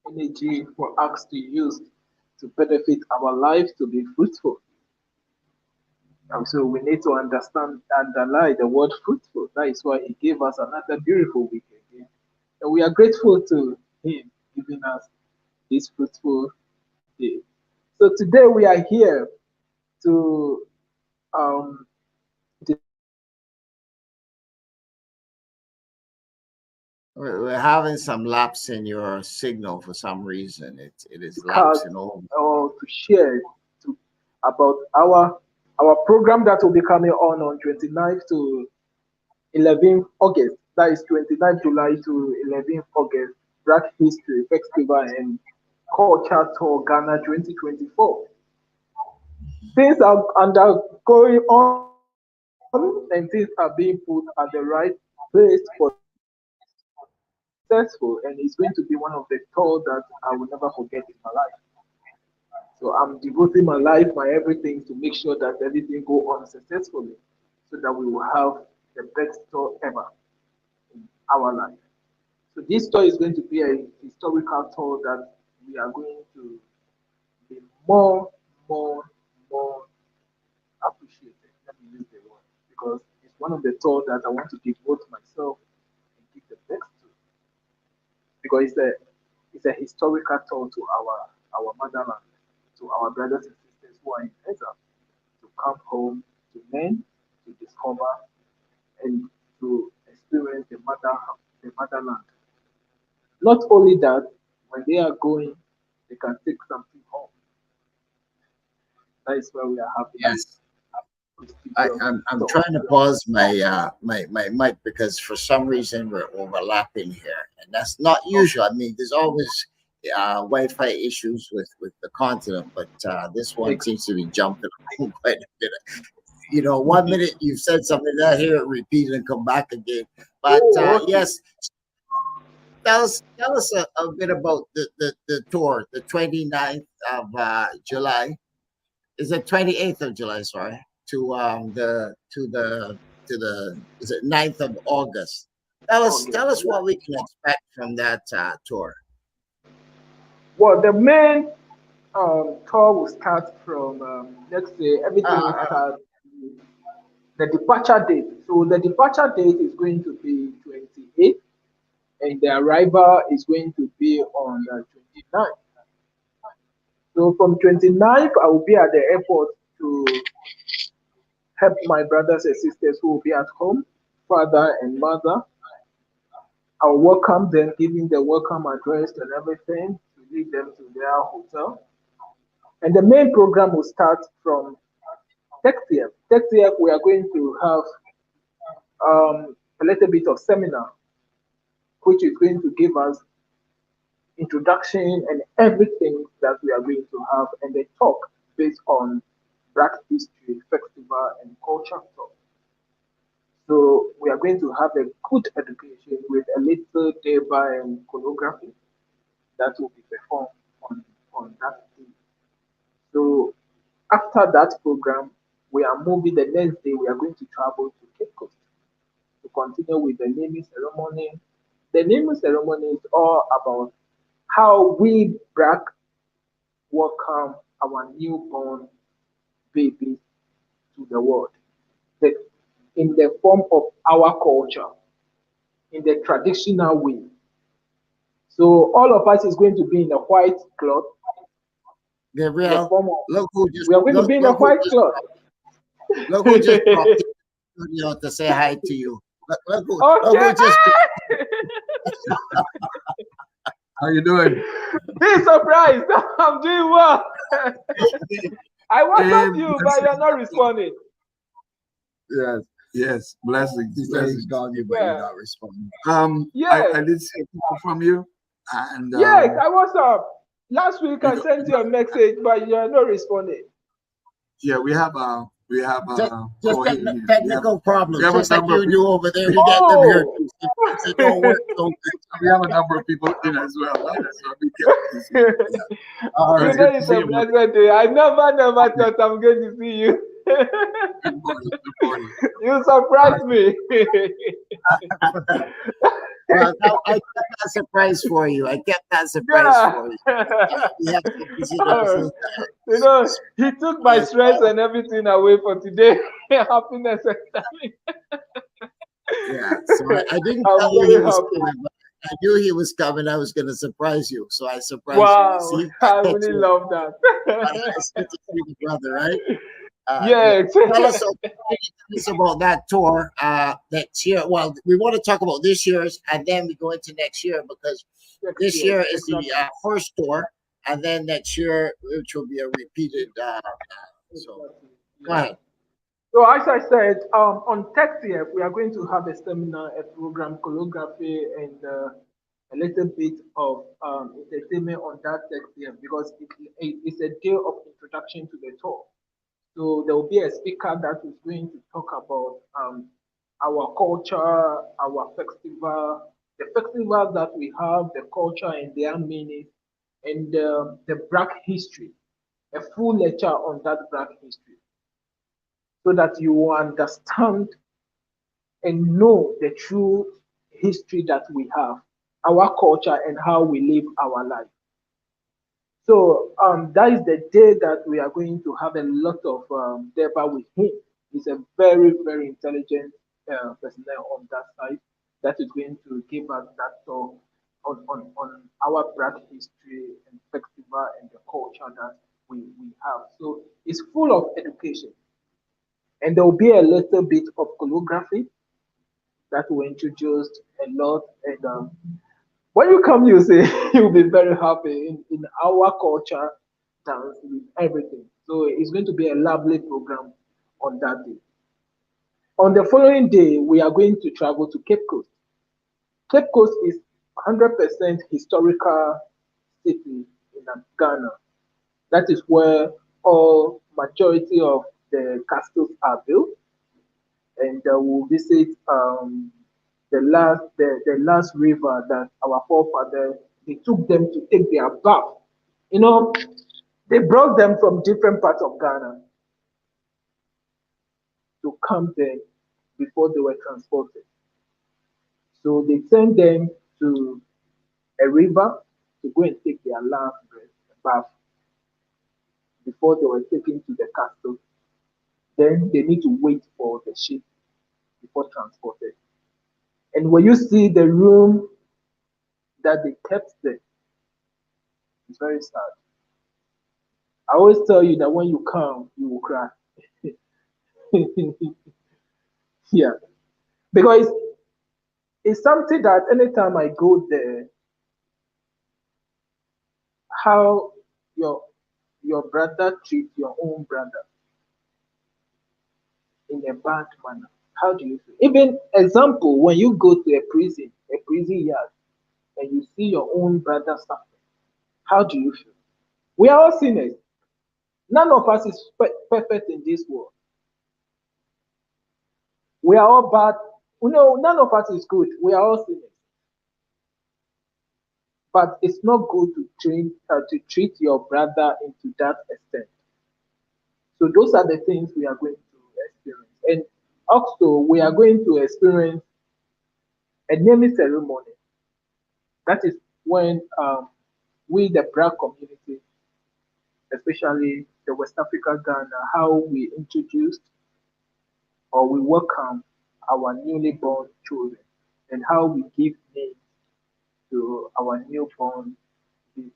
energy for us to use to benefit our lives to be fruitful. And so we need to underline the word fruitful. That is why He gave us another beautiful week again. And we are grateful to Him giving us this fruitful day. So today we are here to um, We're having some lapse in your signal for some reason. It is discuss lapsing over. or to share about our program that will be coming on 29th to 11th August. That is 29th July to 11th August. Black History Festival and Culture Tour Ghana 2024. Things are undergoing on and things are being put at the right place for successful, and it's going to be one of the tours that I will never forget in my life. So I'm devoting my life, my everything to make sure that everything go on successfully so that we will have the best tour ever in our life. So this tour is going to be a historical tour that we are going to be more appreciated. Let me use the word because it's one of the tours that I want to devote myself and give the best to because it's a historical tour to our motherland, to our brothers and sisters who are in exile, to come home, to learn, to discover, and to experience the motherland. Not only that, when they are going, they can take something home. That is why we are having Yes. this I'm trying to pause my mic because for some reason we're overlapping here, and that's not usual. I mean, there's always Wi-Fi issues with the continent, but this one seems to be jumping quite a bit. You know, 1 minute you've said something, I hear it repeat and come back again. But yes, tell us a bit about the tour, the 29th of July. Is it 28th of July? Sorry, to the is it 9th of August? Tell us what we can expect from that tour. Well, the main tour will start from let's say everything will start with the departure date. So the departure date is going to be 28th, and the arrival is going to be on the 29th. So from 29th, I will be at the airport to help my brothers and sisters who will be at home, father and mother. I'll welcome them, giving the welcome address and everything to lead them to their hotel. And the main program will start from 30th. 30th, we are going to have a little bit of seminar, which is going to give us introduction and everything that we are going to have, and the talk based on Black History Festival and Culture Talk. So we are going to have a good education with a little thereby and choreography that will be performed on that day. So after that program, we are moving the next day. We are going to travel to Cape Coast to continue with the naming ceremony. The naming ceremony is all about how we Black welcome our newborn babies to the world, in the form of our culture, in the traditional way. So all of us is going to be in a white cloth. Gabriel, look who just we are going to be in a white cloth. Look who just popped in the studio to say hi to you. Look who just. How you doing? Be surprised. I'm doing well. I WhatsApp you, but you're not responding. Yes. Blessings. Blessings on you, but you're not responding. I did see a call from you. And yes, I WhatsApp. Last week I sent you a message, but you're not responding. Yeah, we have a We have just technical problems, we have just a like number you of do people. over there. You get them here too. Sometimes it don't work. So We have a number of people in as well. So we get all You right. know, it's a blessed day. I never thought I'm going to see you. Good morning. Good morning. You surprised me. Well, now I kept that surprise for you. I kept that surprise for you. We have some visitors. You know, he took my stress and everything away for today. Happiness and everything. Yeah, so I didn't I'm tell you he very was happy. coming, but I knew he was coming. I was going to surprise you, so I surprised Wow, you. See, I really love that. it's good to see the brother, right? Yes. Tell us about that tour next year. Well, we want to talk about this year's, and then we go into next year because this year is the first tour, and then next year, which will be a repeated. So, go ahead. So as I said, on TechTF, we are going to have a seminar, a program, choreography, and a little bit of entertainment on that TechTF because it's a day of introduction to the tour. So there will be a speaker that is going to talk about our culture, our festival, the festivals that we have, the culture and their meaning, and the Black history, a full lecture on that Black history so that you will understand and know the true history that we have, our culture, and how we live our life. So that is the day that we are going to have a lot of debate with him. He's a very, very intelligent personnel on that side that is going to give us that talk on our Black history and festival and the culture that we have. So it's full of education. And there will be a little bit of choreography that will introduce a lot. And when you come, you say you'll be very happy in our culture, dance with everything. So it's going to be a lovely program on that day. On the following day, we are going to travel to Cape Coast. Cape Coast is 100% historical city in Ghana. That is where all majority of the castles are built, and we'll visit the last river that our forefathers they took them to take their bath. You know, they brought them from different parts of Ghana to come there before they were transported. So they sent them to a river to go and take their last bath before they were taken to the castle. Then they need to wait for the ship before transported. And when you see the room that they kept there, it's very sad. I always tell you that when you come, you will cry. Yeah, because it's something that anytime I go there, how your your brother treats your own brother in a bad manner. How do you feel? Even example, when you go to a prison yard, and you see your own brother suffering, how do you feel? We are all sinners. None of us is perfect in this world. We are all bad. You know, none of us is good. We are all sinners. But it's not good to treat your brother into that extent. So those are the things we are going to experience. And also, we are going to experience a naming ceremony. That is when we, the Black community, especially the West Africa Ghana, how we introduced or we welcome our newly born children and how we give names to our newborn babies.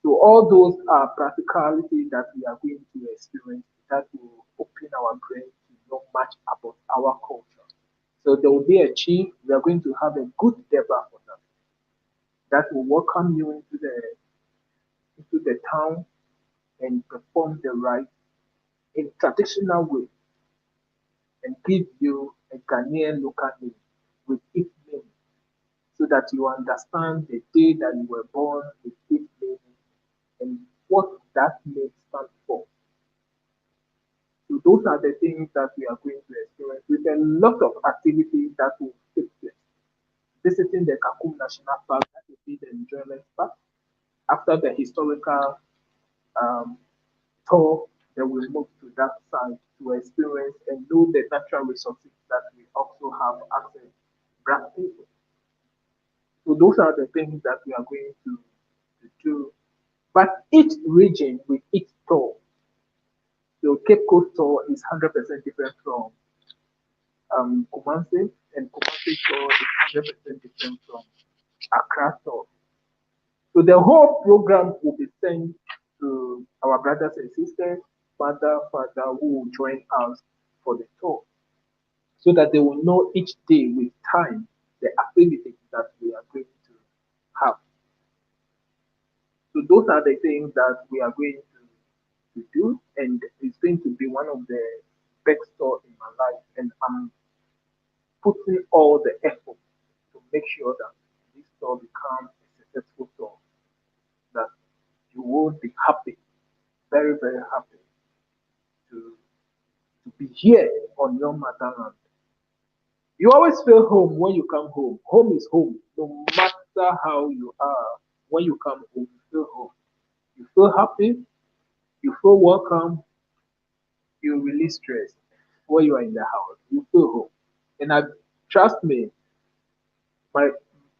So all those are practicalities that we are going to experience that will open our brain to know much about our culture. So there will be a chief. We are going to have a good debate for them that will welcome you into the town and perform the rite in traditional way and give you a Ghanaian local name with its meaning so that you understand the day that you were born with its meaning and what that name stands for. So So those are the things that we are going to experience with a lot of activities that will take place. Visiting the Kakum National Park, that will be the enjoyment part. After the historical um, tour, then we move to that side to experience and know the natural resources that we also have access black people. So those are the things that we are going to do. But each region with its tour. So Cape Coast tour is 100% different from Kumasi, and Kumasi tour is 100% different from Accra tour. So the whole program will be sent to our brothers and sisters, father who will join us for the tour, so that they will know each day with time the activities that we are going to have. So those are the things that we are going to do, and it's going to be one of the best tour in my life, and I'm putting all the effort to make sure that this tour becomes a successful tour, that you will be happy, very, very happy to be here on your motherland. You always feel home when you come home. Home is home, no matter how you are. When you come home, you feel home. You feel happy, you feel welcome, you release stress. When you are in the house, you feel home. And trust me, my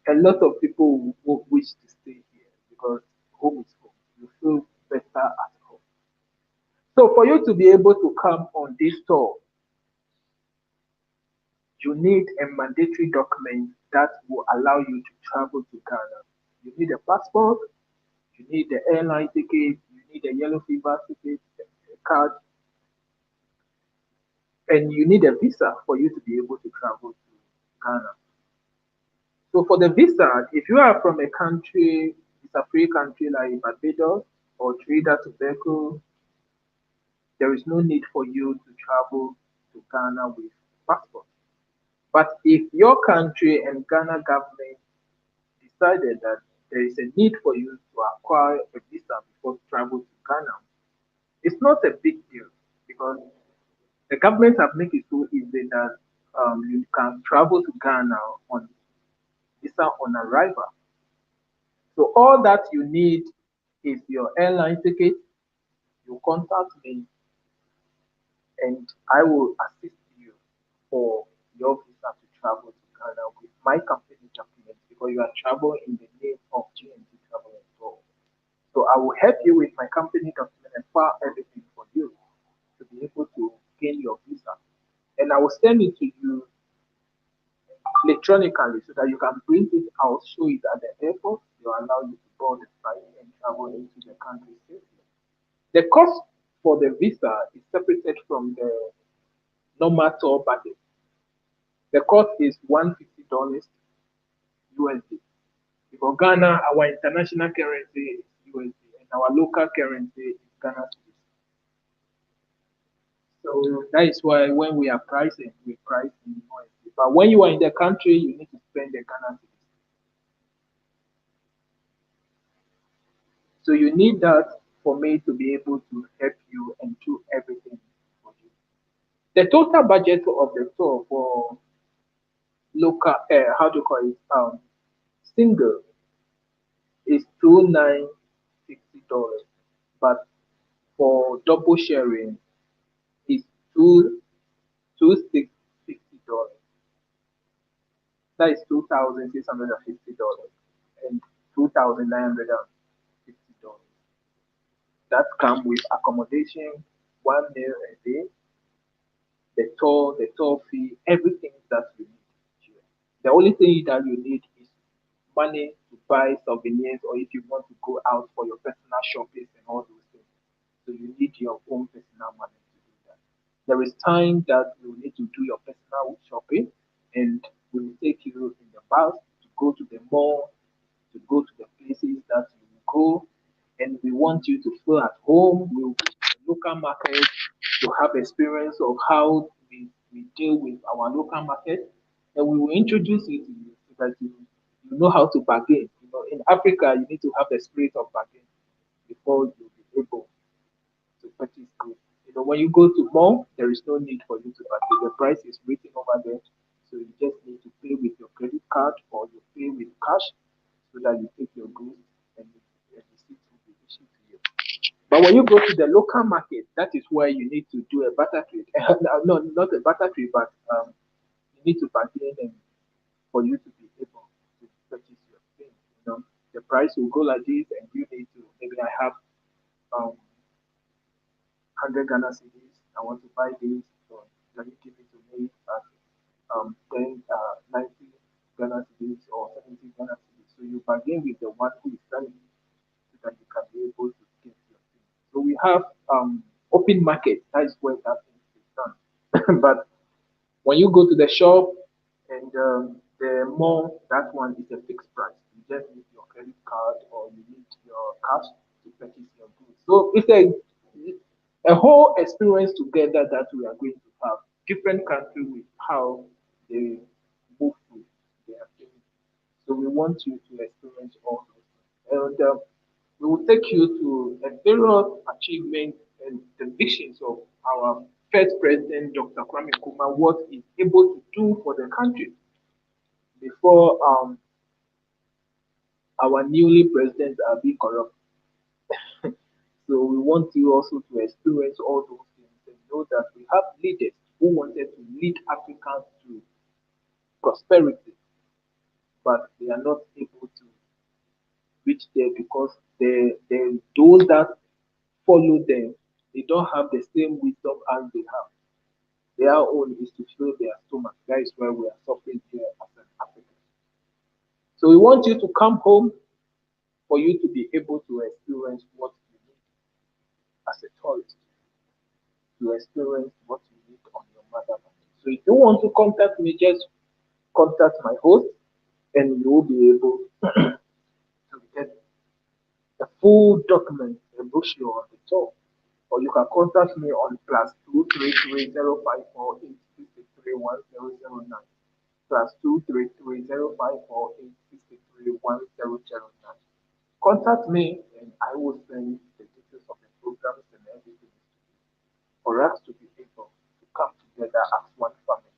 a lot of people will wish to stay here because home is home. You feel better at home. So for you to be able to come on this tour, you need a mandatory document that will allow you to travel to Ghana. You need a passport, you need the airline ticket, you need a yellow fever ticket, a card, and you need a visa for you to be able to travel to Ghana. So for the visa, if you are from a country, it's a free country like Barbados or Trinidad Tobago, there is no need for you to travel to Ghana with passport. But if your country and Ghana government decided that there is a need for you to acquire a visa before travel to Ghana, it's not a big deal because the government have made it so easy that you can travel to Ghana on visa on arrival. So all that you need is your airline ticket. You contact me, and I will assist you for your visa to travel to Ghana with my company documents because you are traveling in the name of GNT Travel and Tour. So I will help you with my company document and file everything for you to be able to gain your visa. And I will send it to you electronically so that you can print it out, show it at the airport. They will allow you to board the flight and travel into the country safely. The cost for the visa is separated from the normal tour budget. The cost is $150 USD. For Ghana, our international currency is USD and our local currency is Ghana cedis. So that is why when we are pricing, we price in USD. But when you are in the country, you need to spend the Ghana cedis. So you need that for me to be able to help you and do everything for you. The total budget of the tour for local, how do you call it, single is $2,960, but for double sharing is $2,650. That is $2,650 and $2,950. That come with accommodation, 1 meal a day, the tour fee, everything that you need. The only thing that you need is money to buy souvenirs or if you want to go out for your personal shopping and all those things. So you need your own personal money to do that. There is time that you need to do your personal shopping and we will take you in the bus to go to the mall, to go to the places that you will go, and we want you to feel at home. We will go to the local market to have experience of how we deal with our local market, and we will introduce it to you so that you know how to bargain. You know, in Africa, you need to have the spirit of bargain before you be able to purchase goods. You know, when you go to mall, there is no need for you to pay. The price is written over there, so you just need to pay with your credit card or you pay with cash, so that you take your goods and the receipt will be issued to you. But when you go to the local market, that is where you need to do a barter trade. No, not a barter trade, but you need to bargain and for you to be able to purchase your things. You know, the price will go like this, and you need to, maybe I have 100 Ghana cedis. I want to buy this, so can you give it to me at 90 Ghana cedis or 70 Ghana cedis? So you bargain with the one who is selling, so that you can be able to get your thing. So we have open market. That is where that thing is done. But when you go to the shop and the mall, that one is a fixed price. You just need your credit card or you need your cash to purchase your goods. So it's a whole experience together that we are going to have. Different countries with how they move with their things. So we want you to experience all those things. And we will take you to a various achievements and the visions of our first president, Dr. Kwame Nkrumah, what he's able to do for the country before our newly presidents are being corrupt. So we want you also to experience all those things and know that we have leaders who wanted to lead Africans to prosperity, but they are not able to reach there because those that follow them, they don't have the same wisdom as they have. Their own is to fill their stomach. That is why we are suffering here as an African. So we want you to come home for you to be able to experience what you need as a tourist, to experience what you need on your motherland. So if you want to contact me, just contact my host and you will be able to get a full document, a brochure on the top. Or you can contact me on +233-054-863-1009. +233-054-863-1009. Contact me and I will send the details of the programs and everything for us to be able to come together as one family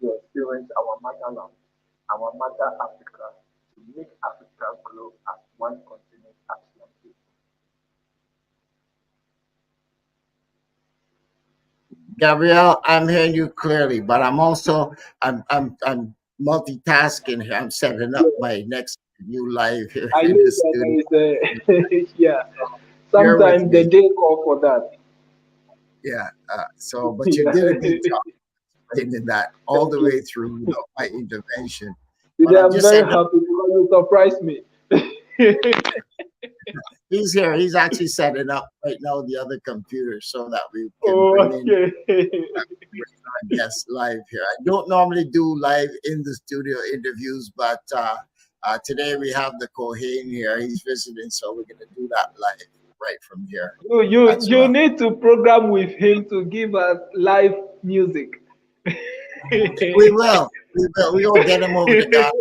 to experience our motherland, our mother Africa, to make Africa grow as one continent, as one people. Gabriel, I'm hearing you clearly, but I'm also I'm multitasking here. I'm setting up my next new live here I in know the that studio. there is yeah. Bear with Sometimes the me. day call for that. Yeah. But you did a good job explaining that all the way through without my intervention. But Today I'm I'm just very setting up. happy because you surprised me. He's here. He's actually setting up right now the other computer so that we can bring in our guests live here. I don't normally do live in the studio interviews, but today we have the Kohen here. He's visiting, so we're going to do that live right from here. You need to program with him to give us live music. We will. We will get him over the God.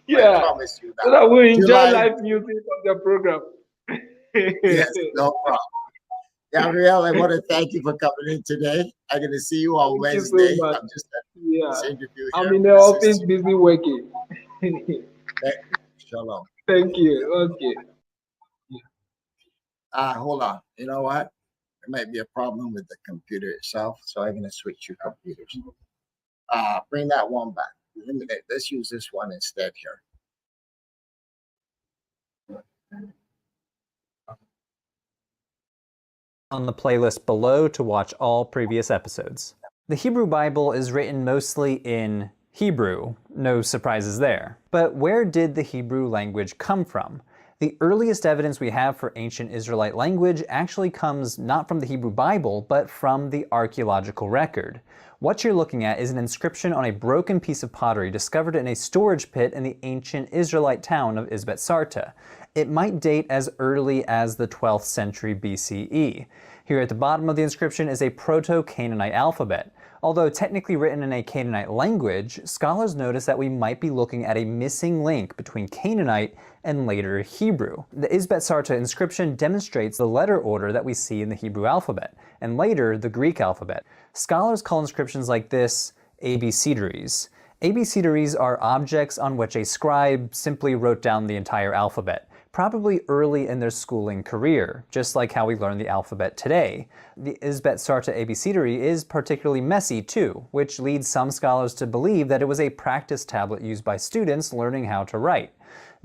Yeah. I promise you that. So that we enjoy July, live music on the program. yes, no problem. Gabrielle, I want to thank you for coming in today. I'm going to see you on Wednesday. So I'm just at this interview here. I'm in the office busy working. Shalom. Thank you. Okay. Hold on. You know what? There might be a problem with the computer itself, so I'm going to switch your computers. Bring that one back. Let's use this one instead here. On the playlist below to watch all previous episodes. The Hebrew Bible is written mostly in Hebrew, no surprises there. But where did the Hebrew language come from? The earliest evidence we have for ancient Israelite language actually comes not from the Hebrew Bible, but from the archaeological record. What you're looking at is an inscription on a broken piece of pottery discovered in a storage pit in the ancient Israelite town of Isbet Sarta. It might date as early as the 12th century BCE. Here at the bottom of the inscription is a Proto-Canaanite alphabet. Although technically written in a Canaanite language, scholars notice that we might be looking at a missing link between Canaanite and later Hebrew. The Isbet-Sarta inscription demonstrates the letter order that we see in the Hebrew alphabet, and later the Greek alphabet. Scholars call inscriptions like this abecedaries. Abecedaries are objects on which a scribe simply wrote down the entire alphabet, probably early in their schooling career, just like how we learn the alphabet today. The Isbet-Sarta abecedary is particularly messy too, which leads some scholars to believe that it was a practice tablet used by students learning how to write.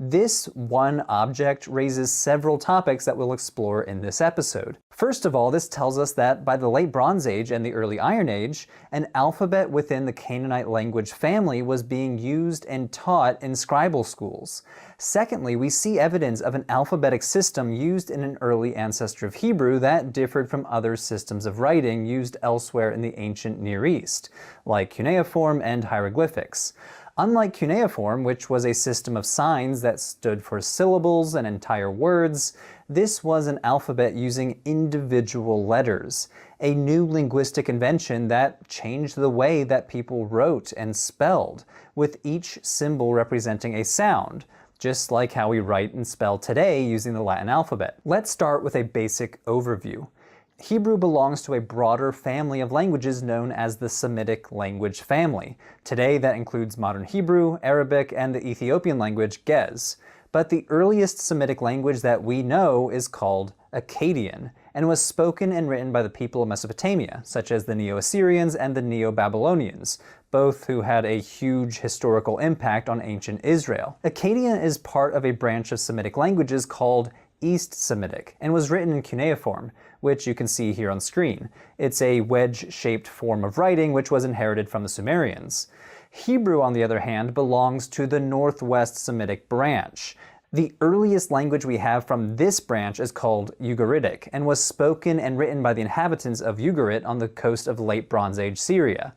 This one object raises several topics that we'll explore in this episode. First of all, this tells us that by the late Bronze Age and the early Iron Age, an alphabet within the Canaanite language family was being used and taught in scribal schools. Secondly, we see evidence of an alphabetic system used in an early ancestor of Hebrew that differed from other systems of writing used elsewhere in the ancient Near East, like cuneiform and hieroglyphics. Unlike cuneiform, which was a system of signs that stood for syllables and entire words, this was an alphabet using individual letters, a new linguistic invention that changed the way that people wrote and spelled, with each symbol representing a sound, just like how we write and spell today using the Latin alphabet. Let's start with a basic overview. Hebrew belongs to a broader family of languages known as the Semitic language family. Today that includes modern Hebrew, Arabic, and the Ethiopian language Ge'ez. But the earliest Semitic language that we know is called Akkadian, and was spoken and written by the people of Mesopotamia, such as the Neo-Assyrians and the Neo-Babylonians, both who had a huge historical impact on ancient Israel. Akkadian is part of a branch of Semitic languages called East Semitic, and was written in cuneiform, which you can see here on screen. It's a wedge-shaped form of writing which was inherited from the Sumerians. Hebrew, on the other hand, belongs to the Northwest Semitic branch. The earliest language we have from this branch is called Ugaritic, and was spoken and written by the inhabitants of Ugarit on the coast of late Bronze Age Syria.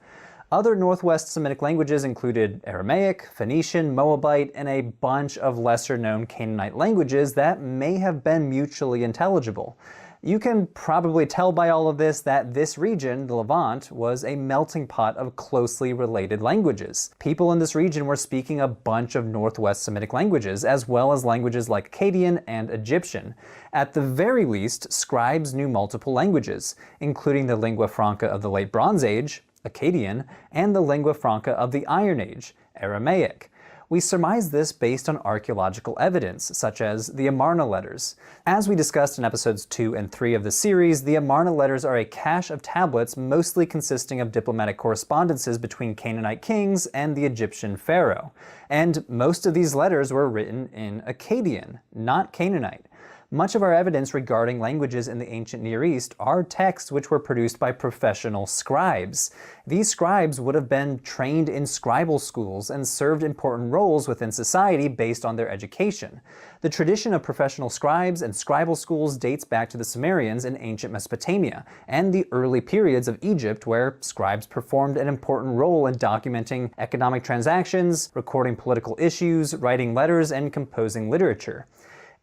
Other Northwest Semitic languages included Aramaic, Phoenician, Moabite, and a bunch of lesser-known Canaanite languages that may have been mutually intelligible. You can probably tell by all of this that this region, the Levant, was a melting pot of closely related languages. People in this region were speaking a bunch of Northwest Semitic languages, as well as languages like Akkadian and Egyptian. At the very least, scribes knew multiple languages, including the lingua franca of the late Bronze Age, Akkadian, and the lingua franca of the Iron Age, Aramaic. We surmise this based on archaeological evidence, such as the Amarna letters. As we discussed in episodes 2 and 3 of the series, the Amarna letters are a cache of tablets mostly consisting of diplomatic correspondences between Canaanite kings and the Egyptian pharaoh. And most of these letters were written in Akkadian, not Canaanite. Much of our evidence regarding languages in the ancient Near East are texts which were produced by professional scribes. These scribes would have been trained in scribal schools and served important roles within society based on their education. The tradition of professional scribes and scribal schools dates back to the Sumerians in ancient Mesopotamia and the early periods of Egypt, where scribes performed an important role in documenting economic transactions, recording political issues, writing letters, and composing literature.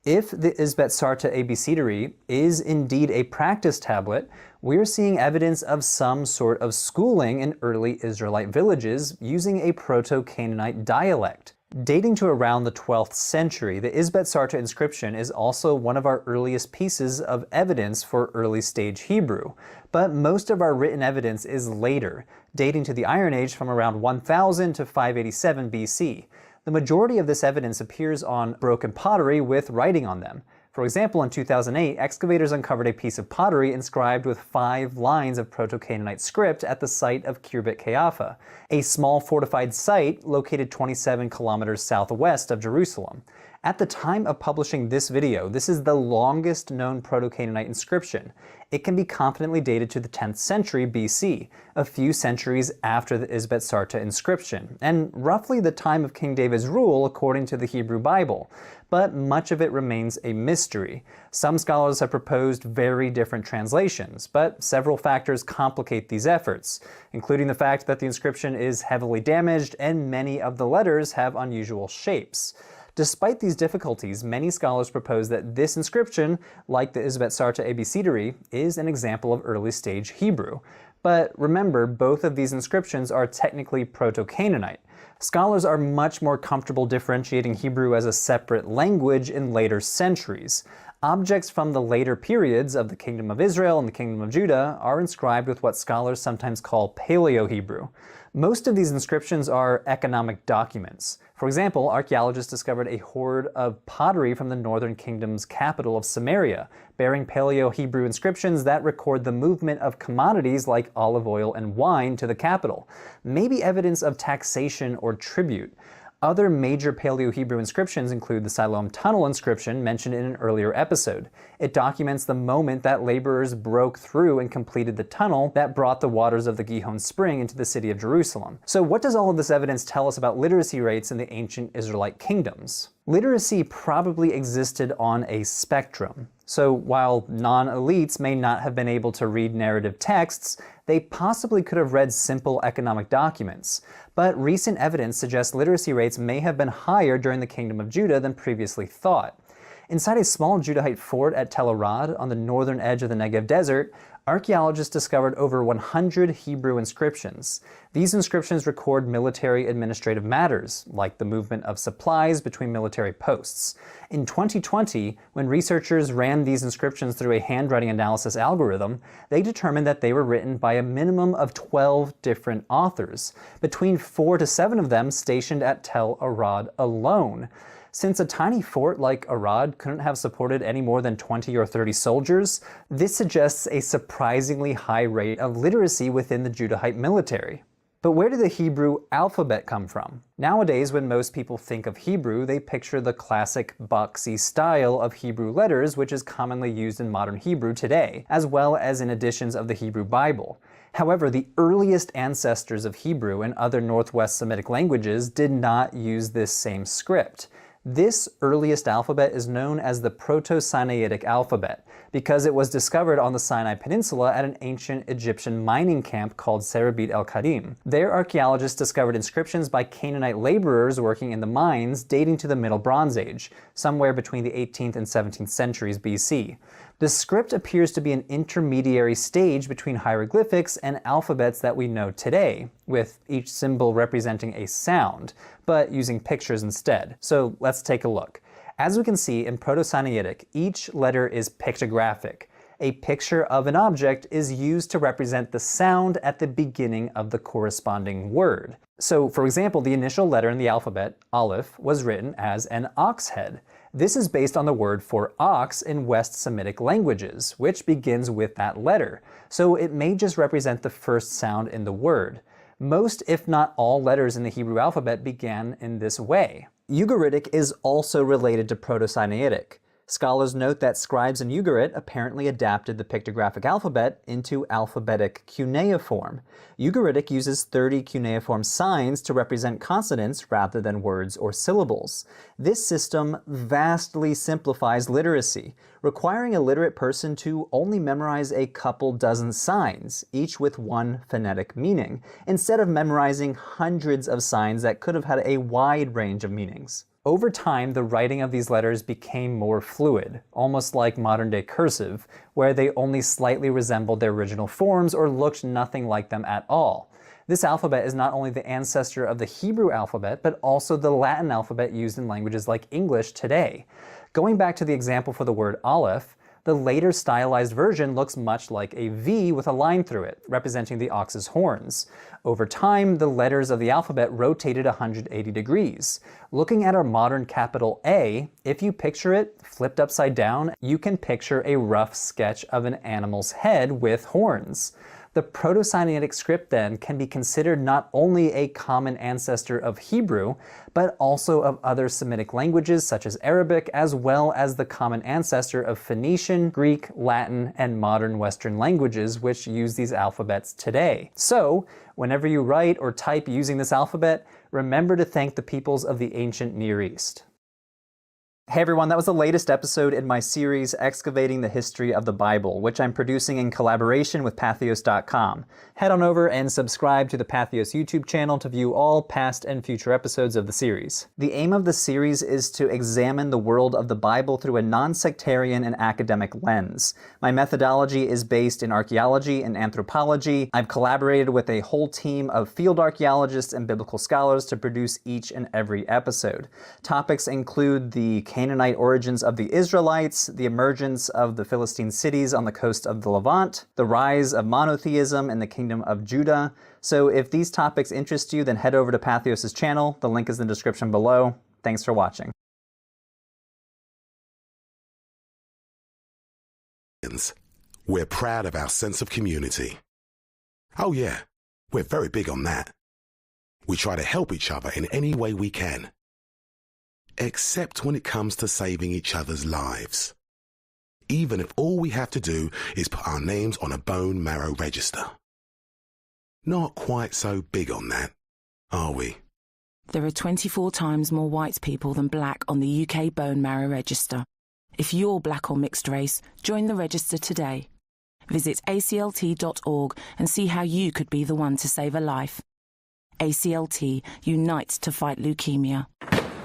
If the Isbet-Sarta abecedary is indeed a practice tablet, we're seeing evidence of some sort of schooling in early Israelite villages using a Proto-Canaanite dialect. Dating to around the 12th century, the Isbet-Sarta inscription is also one of our earliest pieces of evidence for early-stage Hebrew, but most of our written evidence is later, dating to the Iron Age from around 1000 to 587 BC. The majority of this evidence appears on broken pottery with writing on them. For example, in 2008, excavators uncovered a piece of pottery inscribed with 5 lines of Proto-Canaanite script at the site of Khirbet Qeiyafa, a small fortified site located 27 kilometers southwest of Jerusalem. At the time of publishing this video, this is the longest known Proto-Canaanite inscription. It can be confidently dated to the 10th century BC, a few centuries after the Isbet-Sarta inscription, and roughly the time of King David's rule according to the Hebrew Bible. But much of it remains a mystery. Some scholars have proposed very different translations, but several factors complicate these efforts, including the fact that the inscription is heavily damaged and many of the letters have unusual shapes. Despite these difficulties, many scholars propose that this inscription, like the Isbet-Sarta abecedary, is an example of early-stage Hebrew. But remember, both of these inscriptions are technically Proto-Canaanite. Scholars are much more comfortable differentiating Hebrew as a separate language in later centuries. Objects from the later periods of the Kingdom of Israel and the Kingdom of Judah are inscribed with what scholars sometimes call Paleo-Hebrew. Most of these inscriptions are economic documents. For example, archaeologists discovered a hoard of pottery from the northern kingdom's capital of Samaria, bearing Paleo-Hebrew inscriptions that record the movement of commodities like olive oil and wine to the capital, maybe evidence of taxation or tribute. Other major Paleo-Hebrew inscriptions include the Siloam Tunnel inscription mentioned in an earlier episode. It documents the moment that laborers broke through and completed the tunnel that brought the waters of the Gihon Spring into the city of Jerusalem. So what does all of this evidence tell us about literacy rates in the ancient Israelite kingdoms? Literacy probably existed on a spectrum. So while non-elites may not have been able to read narrative texts, they possibly could have read simple economic documents. But recent evidence suggests literacy rates may have been higher during the Kingdom of Judah than previously thought. Inside a small Judahite fort at Tel Arad on the northern edge of the Negev desert, archaeologists discovered over 100 Hebrew inscriptions. These inscriptions record military administrative matters, like the movement of supplies between military posts. In 2020, when researchers ran these inscriptions through a handwriting analysis algorithm, they determined that they were written by a minimum of 12 different authors, between 4 to 7 of them stationed at Tel Arad alone. Since a tiny fort like Arad couldn't have supported any more than 20 or 30 soldiers, this suggests a surprisingly high rate of literacy within the Judahite military. But where did the Hebrew alphabet come from? Nowadays, when most people think of Hebrew, they picture the classic boxy style of Hebrew letters, which is commonly used in modern Hebrew today, as well as in editions of the Hebrew Bible. However, the earliest ancestors of Hebrew and other Northwest Semitic languages did not use this same script. This earliest alphabet is known as the Proto-Sinaitic alphabet because it was discovered on the Sinai Peninsula at an ancient Egyptian mining camp called Serebit el-Kadim. There, archaeologists discovered inscriptions by Canaanite laborers working in the mines dating to the Middle Bronze Age, somewhere between the 18th and 17th centuries BC. The script appears to be an intermediary stage between hieroglyphics and alphabets that we know today, with each symbol representing a sound, but using pictures instead. So let's take a look. As we can see in Proto-Sinaitic, each letter is pictographic. A picture of an object is used to represent the sound at the beginning of the corresponding word. So, for example, the initial letter in the alphabet, Aleph, was written as an ox head. This is based on the word for ox in West Semitic languages, which begins with that letter, so it may just represent the first sound in the word. Most, if not all, letters in the Hebrew alphabet began in this way. Ugaritic is also related to Proto-Sinaitic. Scholars note that scribes in Ugarit apparently adapted the pictographic alphabet into alphabetic cuneiform. Ugaritic uses 30 cuneiform signs to represent consonants rather than words or syllables. This system vastly simplifies literacy, requiring a literate person to only memorize a couple dozen signs, each with one phonetic meaning, instead of memorizing hundreds of signs that could have had a wide range of meanings. Over time, the writing of these letters became more fluid, almost like modern-day cursive, where they only slightly resembled their original forms or looked nothing like them at all. This alphabet is not only the ancestor of the Hebrew alphabet, but also the Latin alphabet used in languages like English today. Going back to the example for the word Aleph, the later stylized version looks much like a V with a line through it, representing the ox's horns. Over time, the letters of the alphabet rotated 180 degrees. Looking at our modern capital A, if you picture it flipped upside down, you can picture a rough sketch of an animal's head with horns. The Proto-Sinaitic script then can be considered not only a common ancestor of Hebrew, but also of other Semitic languages such as Arabic, as well as the common ancestor of Phoenician, Greek, Latin, and modern Western languages which use these alphabets today. So, whenever you write or type using this alphabet, remember to thank the peoples of the ancient Near East. Hey everyone, that was the latest episode in my series Excavating the History of the Bible, which I'm producing in collaboration with Patheos.com. Head on over and subscribe to the Patheos YouTube channel to view all past and future episodes of the series. The aim of the series is to examine the world of the Bible through a non-sectarian and academic lens. My methodology is based in archaeology and anthropology. I've collaborated with a whole team of field archaeologists and biblical scholars to produce each and every episode. Topics include the Canaanite origins of the Israelites, the emergence of the Philistine cities on the coast of the Levant, the rise of monotheism in the kingdom of Judah. So if these topics interest you, then head over to Patheos' channel. The link is in the description below. Thanks for watching. We're proud of our sense of community. Oh yeah, we're very big on that. We try to help each other in any way we can. Except when it comes to saving each other's lives. Even if all we have to do is put our names on a bone marrow register. Not quite so big on that, are we? There are 24 times more white people than black on the UK bone marrow register. If you're black or mixed race, join the register today. Visit aclt.org and see how you could be the one to save a life. ACLT, unite to fight leukemia.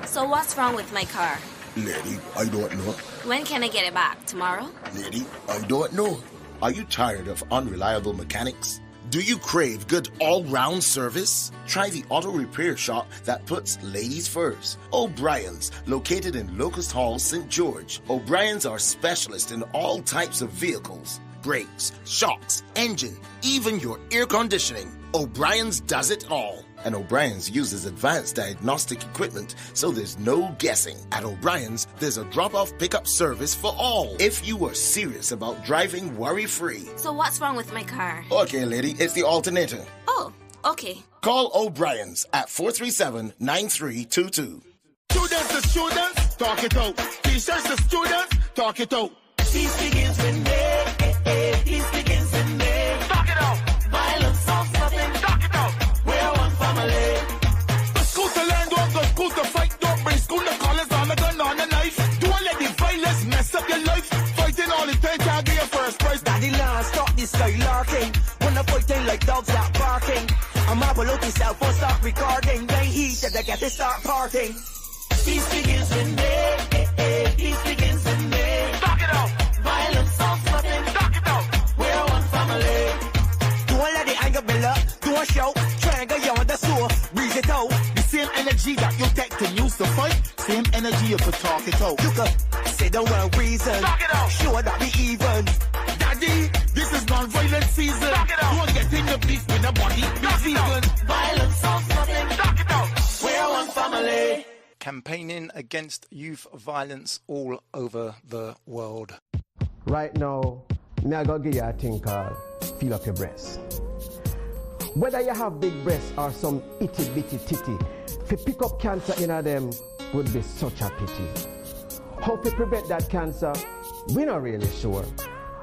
So what's wrong with my car? Lady, I don't know. When can I get it back? Tomorrow? Lady, I don't know. Are you tired of unreliable mechanics? Do you crave good all-round service? Try the auto repair shop that puts ladies first. O'Brien's, located in Locust Hall, St. George. O'Brien's are specialists in all types of vehicles. Brakes, shocks, engine, even your air conditioning. O'Brien's does it all. And O'Brien's uses advanced diagnostic equipment, so there's no guessing. At O'Brien's, there's a drop-off pickup service for all. If you are serious about driving worry-free. So what's wrong with my car? Okay, lady, it's the alternator. Oh, okay. Call O'Brien's at 437-9322. Students to students, talk it out. Teachers to students, talk it out. Peace begins with me. Peace begins with me. Talk it out. Violence solves nothing. Talk it out. We're one family. Go school to learn, don't go school to fight. Don't bring school to college on a gun on a knife. Don't let the violence mess up your life. Fighting all the time can't get your first prize. Daddy land, stop this guy larking. Wanna fighting like dogs out barking. I'm marvel out yourself, won't stop recording. They heat that they get to start parting. Peace begins with me. Peace begins with me. Talk it out. Violence solves nothing. Talk it out. We're one family. Don't let the anger build up. Don't shout. Triangle you on the sewer. Breathe it out. The same energy that you take to use to fight. Same energy you could talk it out. You could say the word reason. Talk it out. Sure that we even. Daddy, this is non-violent season. Talk it out. Don't get in the beef with nobody. Be vegan. Violence solves nothing. Talk it out. We're one family. Campaigning against youth violence all over the world. Right now, I'm going to give you a thing called feel up your breast. Whether you have big breasts or some itty bitty titty, to pick up cancer in them would be such a pity. How to prevent that cancer, we're not really sure.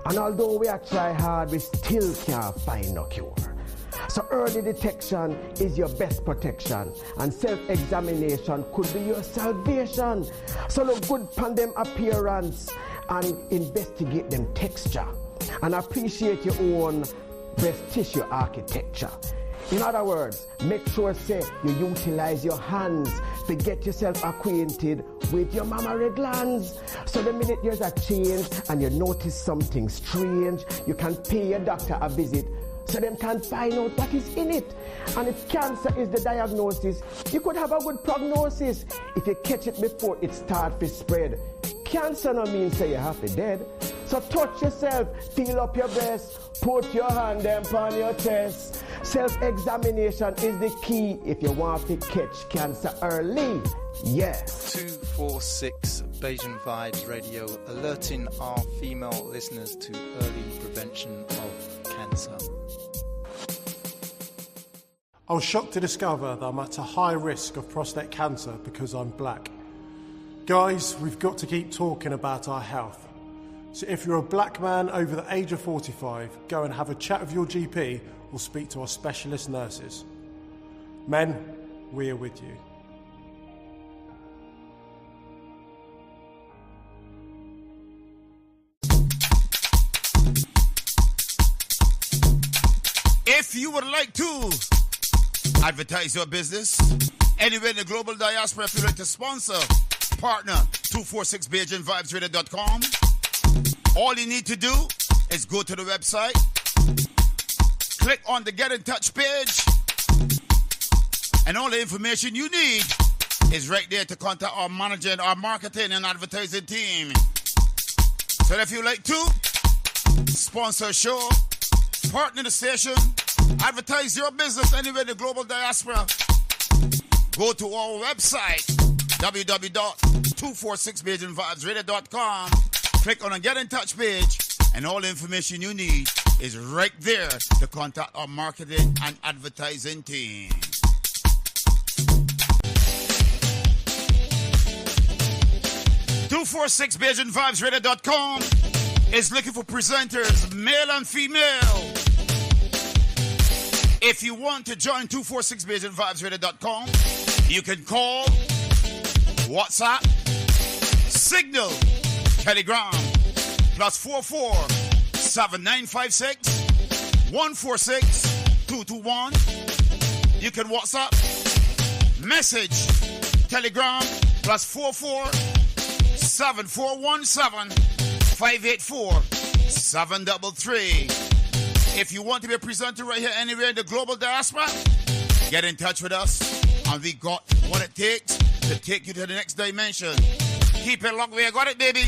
And although we are try hard, we still can't find no cure. So early detection is your best protection, and self-examination could be your salvation. So look good upon them appearance and investigate them texture, and appreciate your own breast tissue architecture. In other words, make sure say you utilize your hands to get yourself acquainted with your mammary glands. So the minute there's a change and you notice something strange, you can pay your doctor a visit so them can find out what is in it. And if cancer is the diagnosis, you could have a good prognosis if you catch it before it starts to spread. Cancer no means say you have to dead. So touch yourself, feel up your breast, put your hand on your chest. Self-examination is the key if you want to catch cancer early. Yeah. 246 Bayesian Vibes Radio, alerting our female listeners to early prevention of cancer. I was shocked to discover that I'm at a high risk of prostate cancer because I'm black. Guys, we've got to keep talking about our health. So if you're a black man over the age of 45, go and have a chat with your GP or speak to our specialist nurses. Men, we are with you. If you would like to advertise your business anywhere in the global diaspora, if you'd like to sponsor, partner, 246BeijingVibesRadio.com. All you need to do is go to the website, click on the Get in Touch page, and all the information you need is right there to contact our manager and our marketing and advertising team. So if you like to sponsor a show, partner the station, advertise your business anywhere in the global diaspora, go to our website, www.246BeijingVibesRadio.com, click on the Get in Touch page, and all the information you need is right there to contact our marketing and advertising team. BeijingVibesRadio.com is looking for presenters, male and female. If you want to join 246BeijingVibesRadio.com, you can call, WhatsApp, Signal, Telegram, +44 7956 146 221. You can WhatsApp, message, Telegram, +44 7417 584 733. If you want to be a presenter right here anywhere in the global diaspora, get in touch with us, and we got what it takes to take you to the next dimension. Keep it locked, we got it, baby.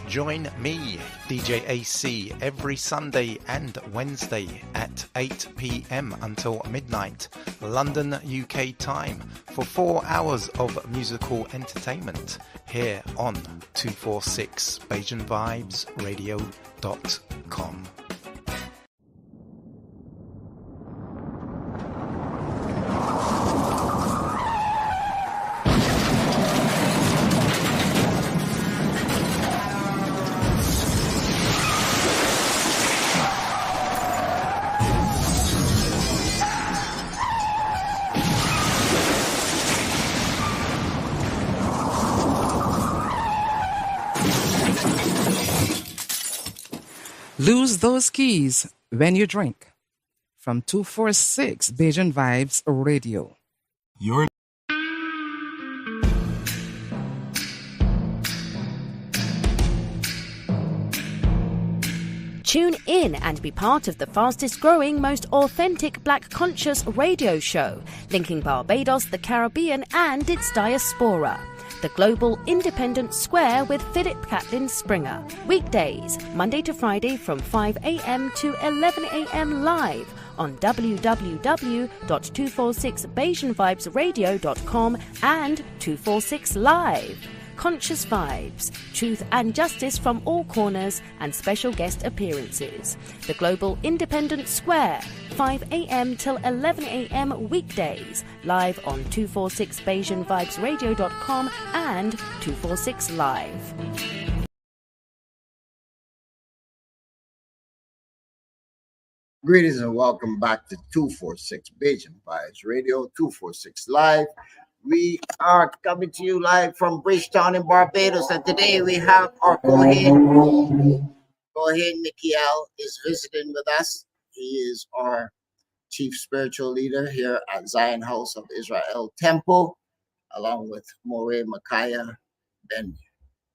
Join me, DJ AC, every Sunday and Wednesday at 8 p.m. until midnight, London, UK time, for 4 hours of musical entertainment here on 246BeijingVibesRadio.com. Lose those keys when you drink. From 246 Beijing Vibes Radio. You're Tune in and be part of the fastest growing, most authentic Black conscious radio show, linking Barbados, the Caribbean, and its diaspora. The Global Independent Square with Philip Catlin Springer. Weekdays, Monday to Friday from 5 a.m. to 11 a.m. live on www.246BeijingVibesRadio.com and 246 Live. Conscious vibes, truth and justice from all corners, and special guest appearances. The Global Independent Square, 5 a.m. till 11 a.m. weekdays, live on 246BeijingVibesRadio.com and 246 Live. Greetings and welcome back to 246 Beijing Vibes Radio, 246 Live. We are coming to you live from Bridgetown in Barbados, and today we have our Kohen Mikiel is visiting with us. He is our chief spiritual leader here at Zion House of Israel Temple, along with Moreh Micaiah Ben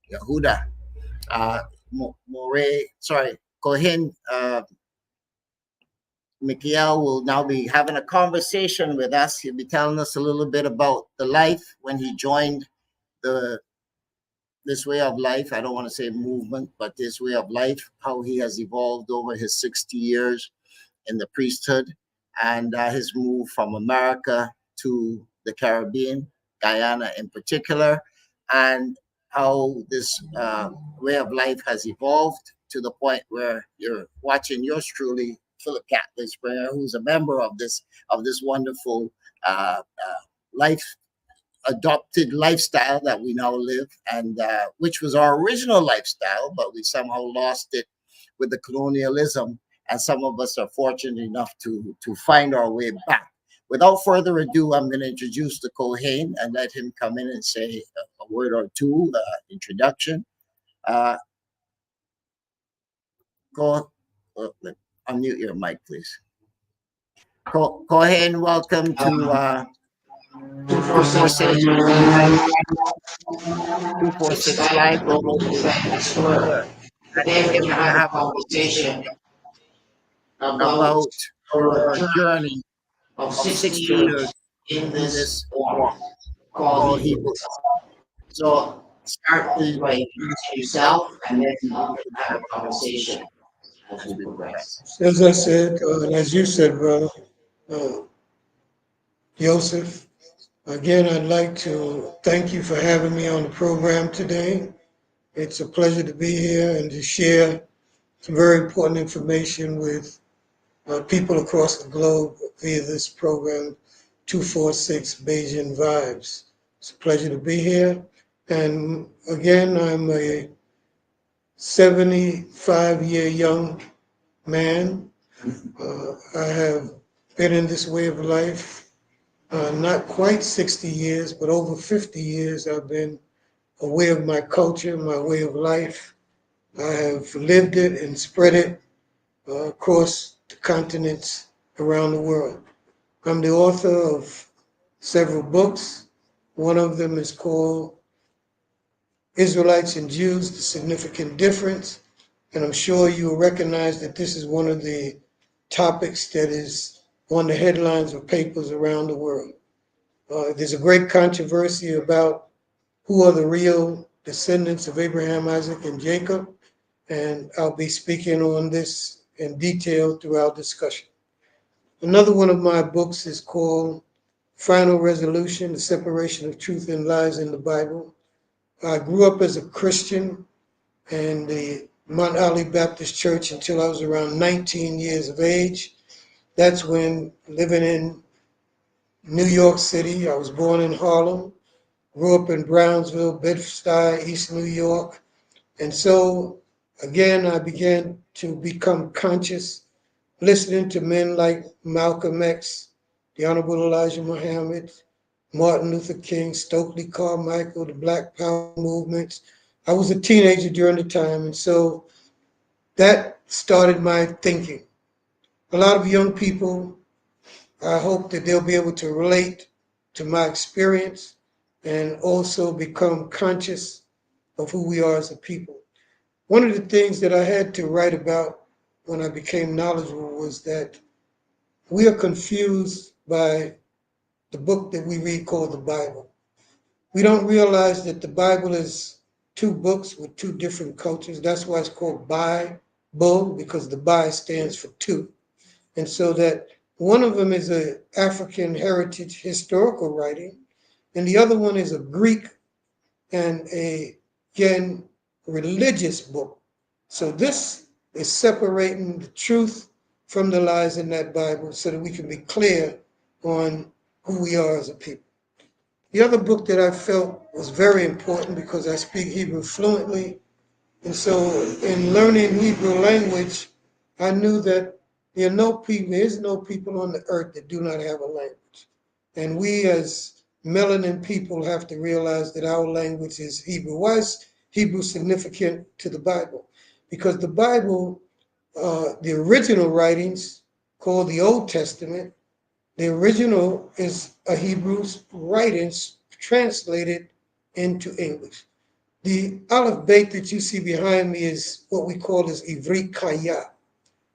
Yehuda. Kohen Mikiel will now be having a conversation with us. He'll be telling us a little bit about the life when he joined this way of life. I don't want to say movement, but this way of life, how he has evolved over his 60 years in the priesthood, and his move from America to the Caribbean, Guyana in particular, and how this way of life has evolved to the point where you're watching yours truly, Philip Catlin Springer, who's a member of this wonderful adopted lifestyle that we now live, and which was our original lifestyle, but we somehow lost it with the colonialism, and some of us are fortunate enough to find our way back. Without further ado, I'm going to introduce the Kohen and let him come in and say a word or two, introduction. unmute your mic, please. Go ahead and welcome to 246 Live Global Explorer. Today we're going to have a conversation about our journey of 60 years in this walk called Hebrew. So start please by introducing yourself, and then we can have a conversation as we progress. As I said, and as you said, brother, Joseph, again, I'd like to thank you for having me on the program today. It's a pleasure to be here and to share some very important information with people across the globe via this program, 246 Beijing Vibes. It's a pleasure to be here. And again, I'm a 75-year young man. I have been in this way of life, not quite 60 years, but over 50 years I've been aware of my culture, my way of life. I have lived it and spread it across the continents around the world. I'm the author of several books. One of them is called Israelites and Jews, The Significant Difference. And I'm sure you will recognize that this is one of the topics that is on the headlines of papers around the world. There's a great controversy about who are the real descendants of Abraham, Isaac, and Jacob. And I'll be speaking on this in detail throughout discussion. Another one of my books is called Final Resolution, The Separation of Truth and Lies in the Bible. I grew up as a Christian in the Mount Ali Baptist Church until I was around 19 years of age. That's when, living in New York City, I was born in Harlem, grew up in Brownsville, Bed-Stuy, East New York. And so, again, I began to become conscious, listening to men like Malcolm X, the Honorable Elijah Muhammad, Martin Luther King, Stokely Carmichael, the Black Power movements. I was a teenager during the time, and so that started my thinking. A lot of young people, I hope that they'll be able to relate to my experience and also become conscious of who we are as a people. One of the things that I had to write about when I became knowledgeable was that we are confused by the book that we read called the Bible. We don't realize that the Bible is two books with two different cultures. That's why it's called Bible, because the Bi stands for two. And so that one of them is an African heritage historical writing, and the other one is a Greek and again, religious book. So this is separating the truth from the lies in that Bible so that we can be clear on who we are as a people. The other book that I felt was very important because I speak Hebrew fluently. And so in learning Hebrew language, I knew that there is no people on the earth that do not have a language. And we as melanin people have to realize that our language is Hebrew. Why is Hebrew significant to the Bible? Because the Bible, the original writings called the Old Testament, the original is a Hebrew writings translated into English. The Aleph Beit that you see behind me is what we call as Ivrit Kaya.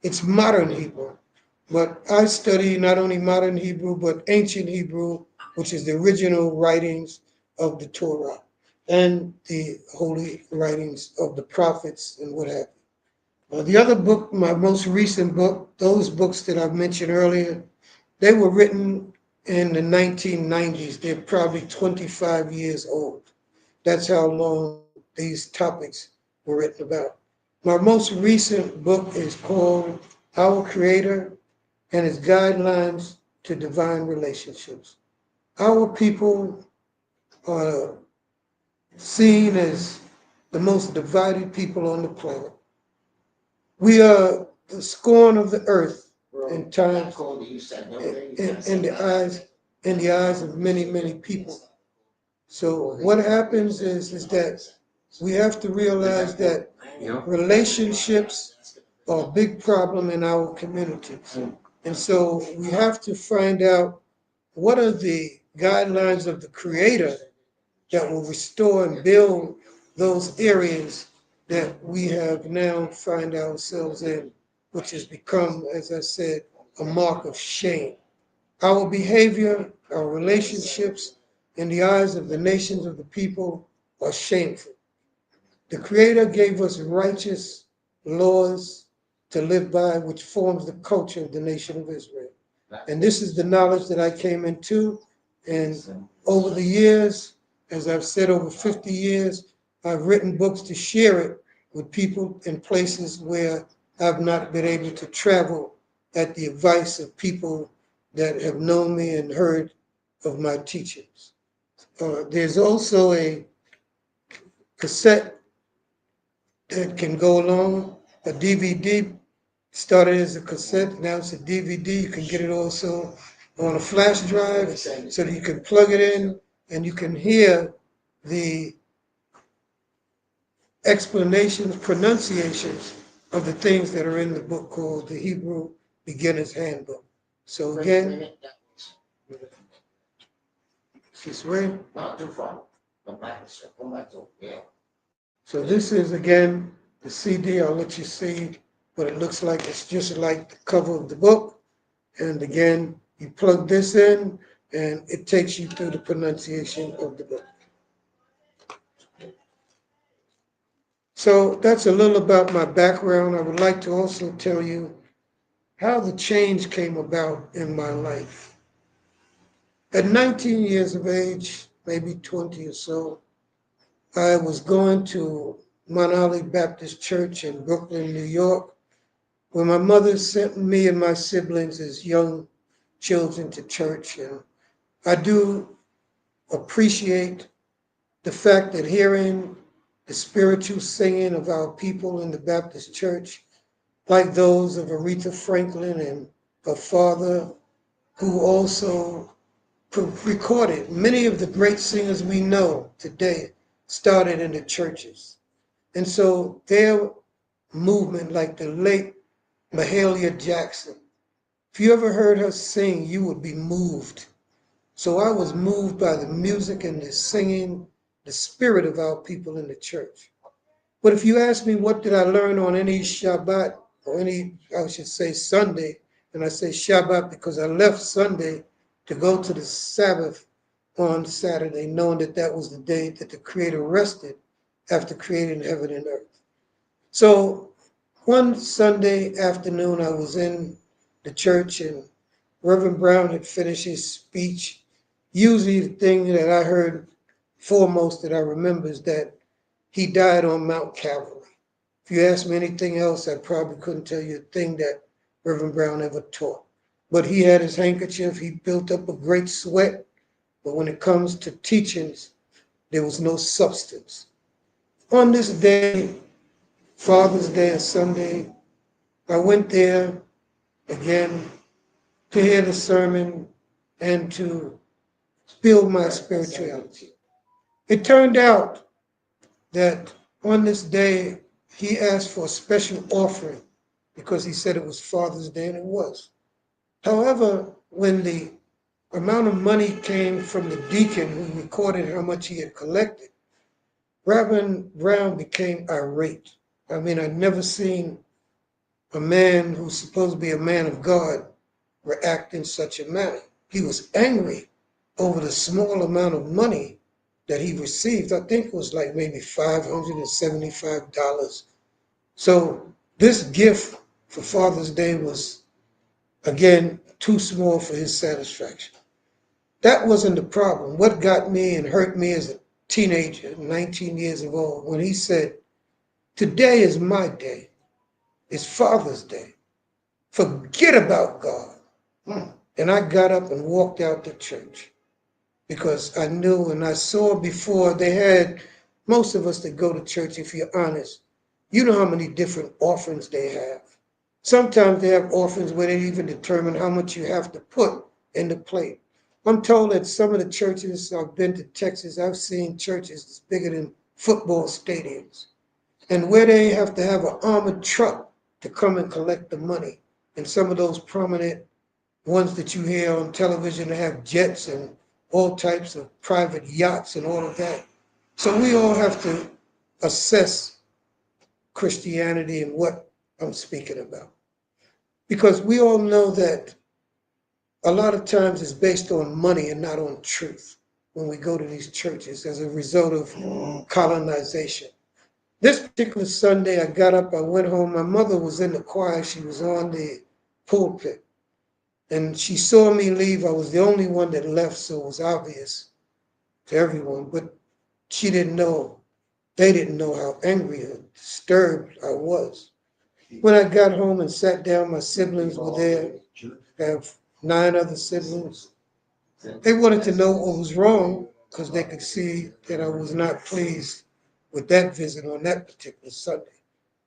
It's modern Hebrew, but I study not only modern Hebrew, but ancient Hebrew, which is the original writings of the Torah and the holy writings of the prophets and what have you. The other book, my most recent book, those books that I've mentioned earlier, they were written in the 1990s. They're probably 25 years old. That's how long these topics were written about. My most recent book is called Our Creator and Its Guidelines to Divine Relationships. Our people are seen as the most divided people on the planet. We are the scorn of the earth in times in the eyes of many, many people. So what happens is that we have to realize that relationships are a big problem in our communities. And so we have to find out what are the guidelines of the Creator that will restore and build those areas that we have now find ourselves in, which has become, as I said, a mark of shame. Our behavior, our relationships in the eyes of the nations of the people are shameful. The Creator gave us righteous laws to live by, which forms the culture of the nation of Israel. And this is the knowledge that I came into. And over the years, as I've said, over 50 years, I've written books to share it with people in places where I've not been able to travel at the advice of people that have known me and heard of my teachings. There's also a cassette that can go along, a DVD. Started as a cassette, now it's a DVD. You can get it also on a flash drive so that you can plug it in and you can hear the explanations, pronunciations of the things that are in the book called the Hebrew Beginner's Handbook. So again, this way. So this is again the CD. I'll let you see what it looks like. It's just like the cover of the book. And again, you plug this in and it takes you through the pronunciation of the book. So that's a little about my background. I would like to also tell you how the change came about in my life. At 19 years of age, maybe 20 or so, I was going to Mount Olive Baptist Church in Brooklyn, New York, where my mother sent me and my siblings as young children to church. And I do appreciate the fact that hearing the spiritual singing of our people in the Baptist church, like those of Aretha Franklin and her father, who also recorded many of the great singers we know today, started in the churches. And so their movement, like the late Mahalia Jackson, if you ever heard her sing, you would be moved. So I was moved by the music and the singing, the spirit of our people in the church. But if you ask me what did I learn on any Shabbat, or any, I should say Sunday, and I say Shabbat because I left Sunday to go to the Sabbath on Saturday, knowing that that was the day that the Creator rested after creating heaven and earth. So one Sunday afternoon, I was in the church and Reverend Brown had finished his speech. Usually the thing that I heard foremost that I remember is that he died on Mount Calvary. If you ask me anything else, I probably couldn't tell you a thing that Reverend Brown ever taught. But he had his handkerchief, he built up a great sweat, but when it comes to teachings, there was no substance. On this day, Father's Day, a Sunday, I went there again to hear the sermon and to build my spirituality. It turned out that on this day, he asked for a special offering because he said it was Father's Day, and it was. However, when the amount of money came from the deacon who recorded how much he had collected, Reverend Brown became irate. I mean, I'd never seen a man who's supposed to be a man of God react in such a manner. He was angry over the small amount of money that he received. I think it was like maybe $575. So this gift for Father's Day was, again, too small for his satisfaction. That wasn't the problem. What got me and hurt me as a teenager, 19 years old, when he said, "Today is my day. It's Father's Day. Forget about God." And I got up and walked out the church because I knew and I saw before they had, most of us that go to church, if you're honest, you know how many different offerings they have. Sometimes they have offerings where they even determine how much you have to put in the plate. I'm told that some of the churches, I've been to Texas, I've seen churches that's bigger than football stadiums, and where they have to have an armored truck to come and collect the money. And some of those prominent ones that you hear on television have jets and all types of private yachts and all of that. So we all have to assess Christianity and what I'm speaking about. Because we all know that a lot of times it's based on money and not on truth when we go to these churches as a result of colonization. This particular Sunday, I got up, I went home. My mother was in the choir. She was on the pulpit. And she saw me leave. I was the only one that left, so it was obvious to everyone. But she didn't know, they didn't know how angry and disturbed I was. When I got home and sat down, my siblings were there. I have 9 other siblings. They wanted to know what was wrong because they could see that I was not pleased with that visit on that particular Sunday.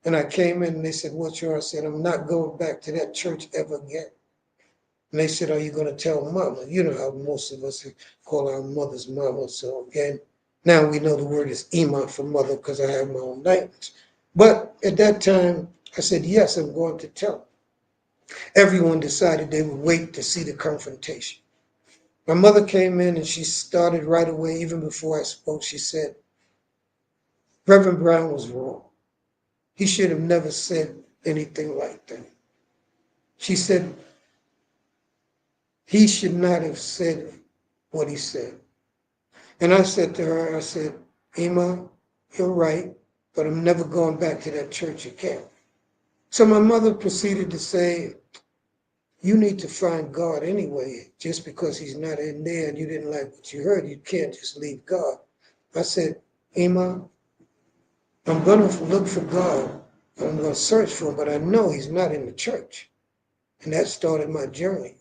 And I came in and they said, "What's wrong?" I said, "I'm not going back to that church ever again." And they said, "Are you going to tell Mama?" You know how most of us call our mothers Mama. So again, now we know the word is Ima for mother because I have my own language. But at that time, I said, "Yes, I'm going to tell." Everyone decided they would wait to see the confrontation. My mother came in and she started right away, even before I spoke. She said, "Reverend Brown was wrong. He should have never said anything like that." She said, "He should not have said what he said." And I said to her, I said, "Ima, you're right, but I'm never going back to that church again." So my mother proceeded to say, "You need to find God anyway. Just because he's not in there and you didn't like what you heard, you can't just leave God." I said, "Ima, I'm going to look for God. I'm going to search for him, but I know he's not in the church." And that started my journey.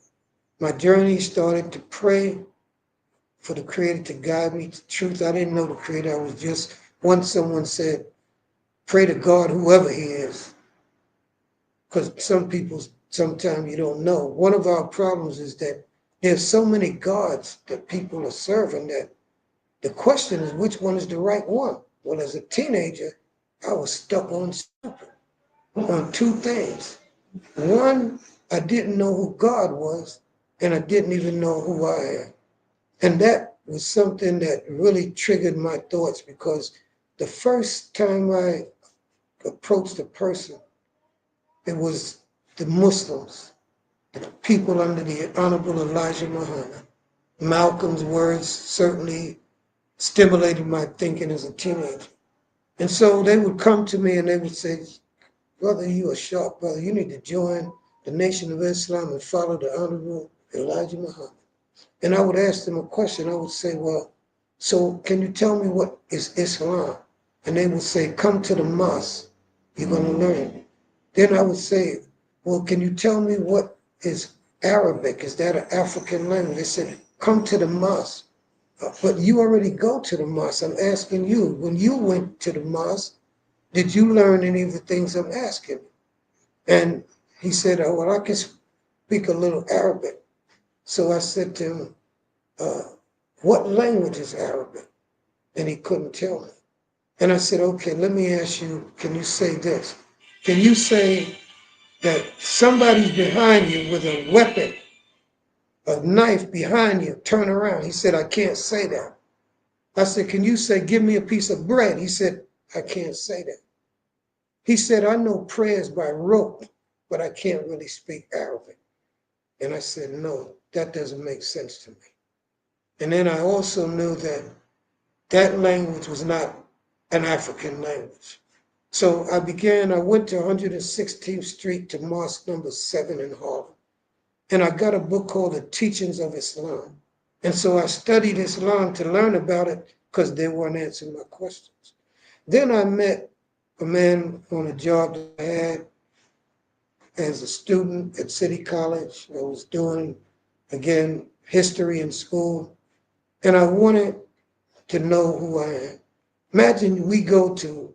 My journey started to pray for the Creator to guide me to truth. I didn't know the Creator. I was just, once someone said, "Pray to God, whoever he is." Because some people, sometimes you don't know. One of our problems is that there's so many gods that people are serving that the question is, which one is the right one? Well, as a teenager, I was stuck on stupid, on 2 things. One, I didn't know who God was, and I didn't even know who I am. And that was something that really triggered my thoughts, because the first time I approached a person, it was the Muslims, the people under the Honorable Elijah Muhammad. Malcolm's words certainly stimulated my thinking as a teenager. And so they would come to me and they would say, "Brother, you a sharp brother. You need to join the Nation of Islam and follow the Honorable Elijah Muhammad." And I would ask them a question. I would say, "Well, so can you tell me what is Islam?" And they would say, "Come to the mosque. You're going to learn." Then I would say, "Well, can you tell me what is Arabic? Is that an African language?" They said, "Come to the mosque." "But you already go to the mosque. I'm asking you, when you went to the mosque, did you learn any of the things I'm asking?" And he said, "Oh, well, I can speak a little Arabic." So I said to him, "What language is Arabic?" And he couldn't tell me. And I said, "Okay, let me ask you, can you say this? Can you say that somebody's behind you with a weapon, a knife behind you, turn around?" He said, "I can't say that." I said, "Can you say, give me a piece of bread?" He said, "I can't say that." He said, "I know prayers by rote, but I can't really speak Arabic." And I said, "No, that doesn't make sense to me." And then I also knew that that language was not an African language. So I went to 116th Street to Mosque number 7 in Harlem. And I got a book called The Teachings of Islam. And so I studied Islam to learn about it because they weren't answering my questions. Then I met a man on a job that I had as a student at City College. I was doing, again, history in school. And I wanted to know who I am. Imagine we go to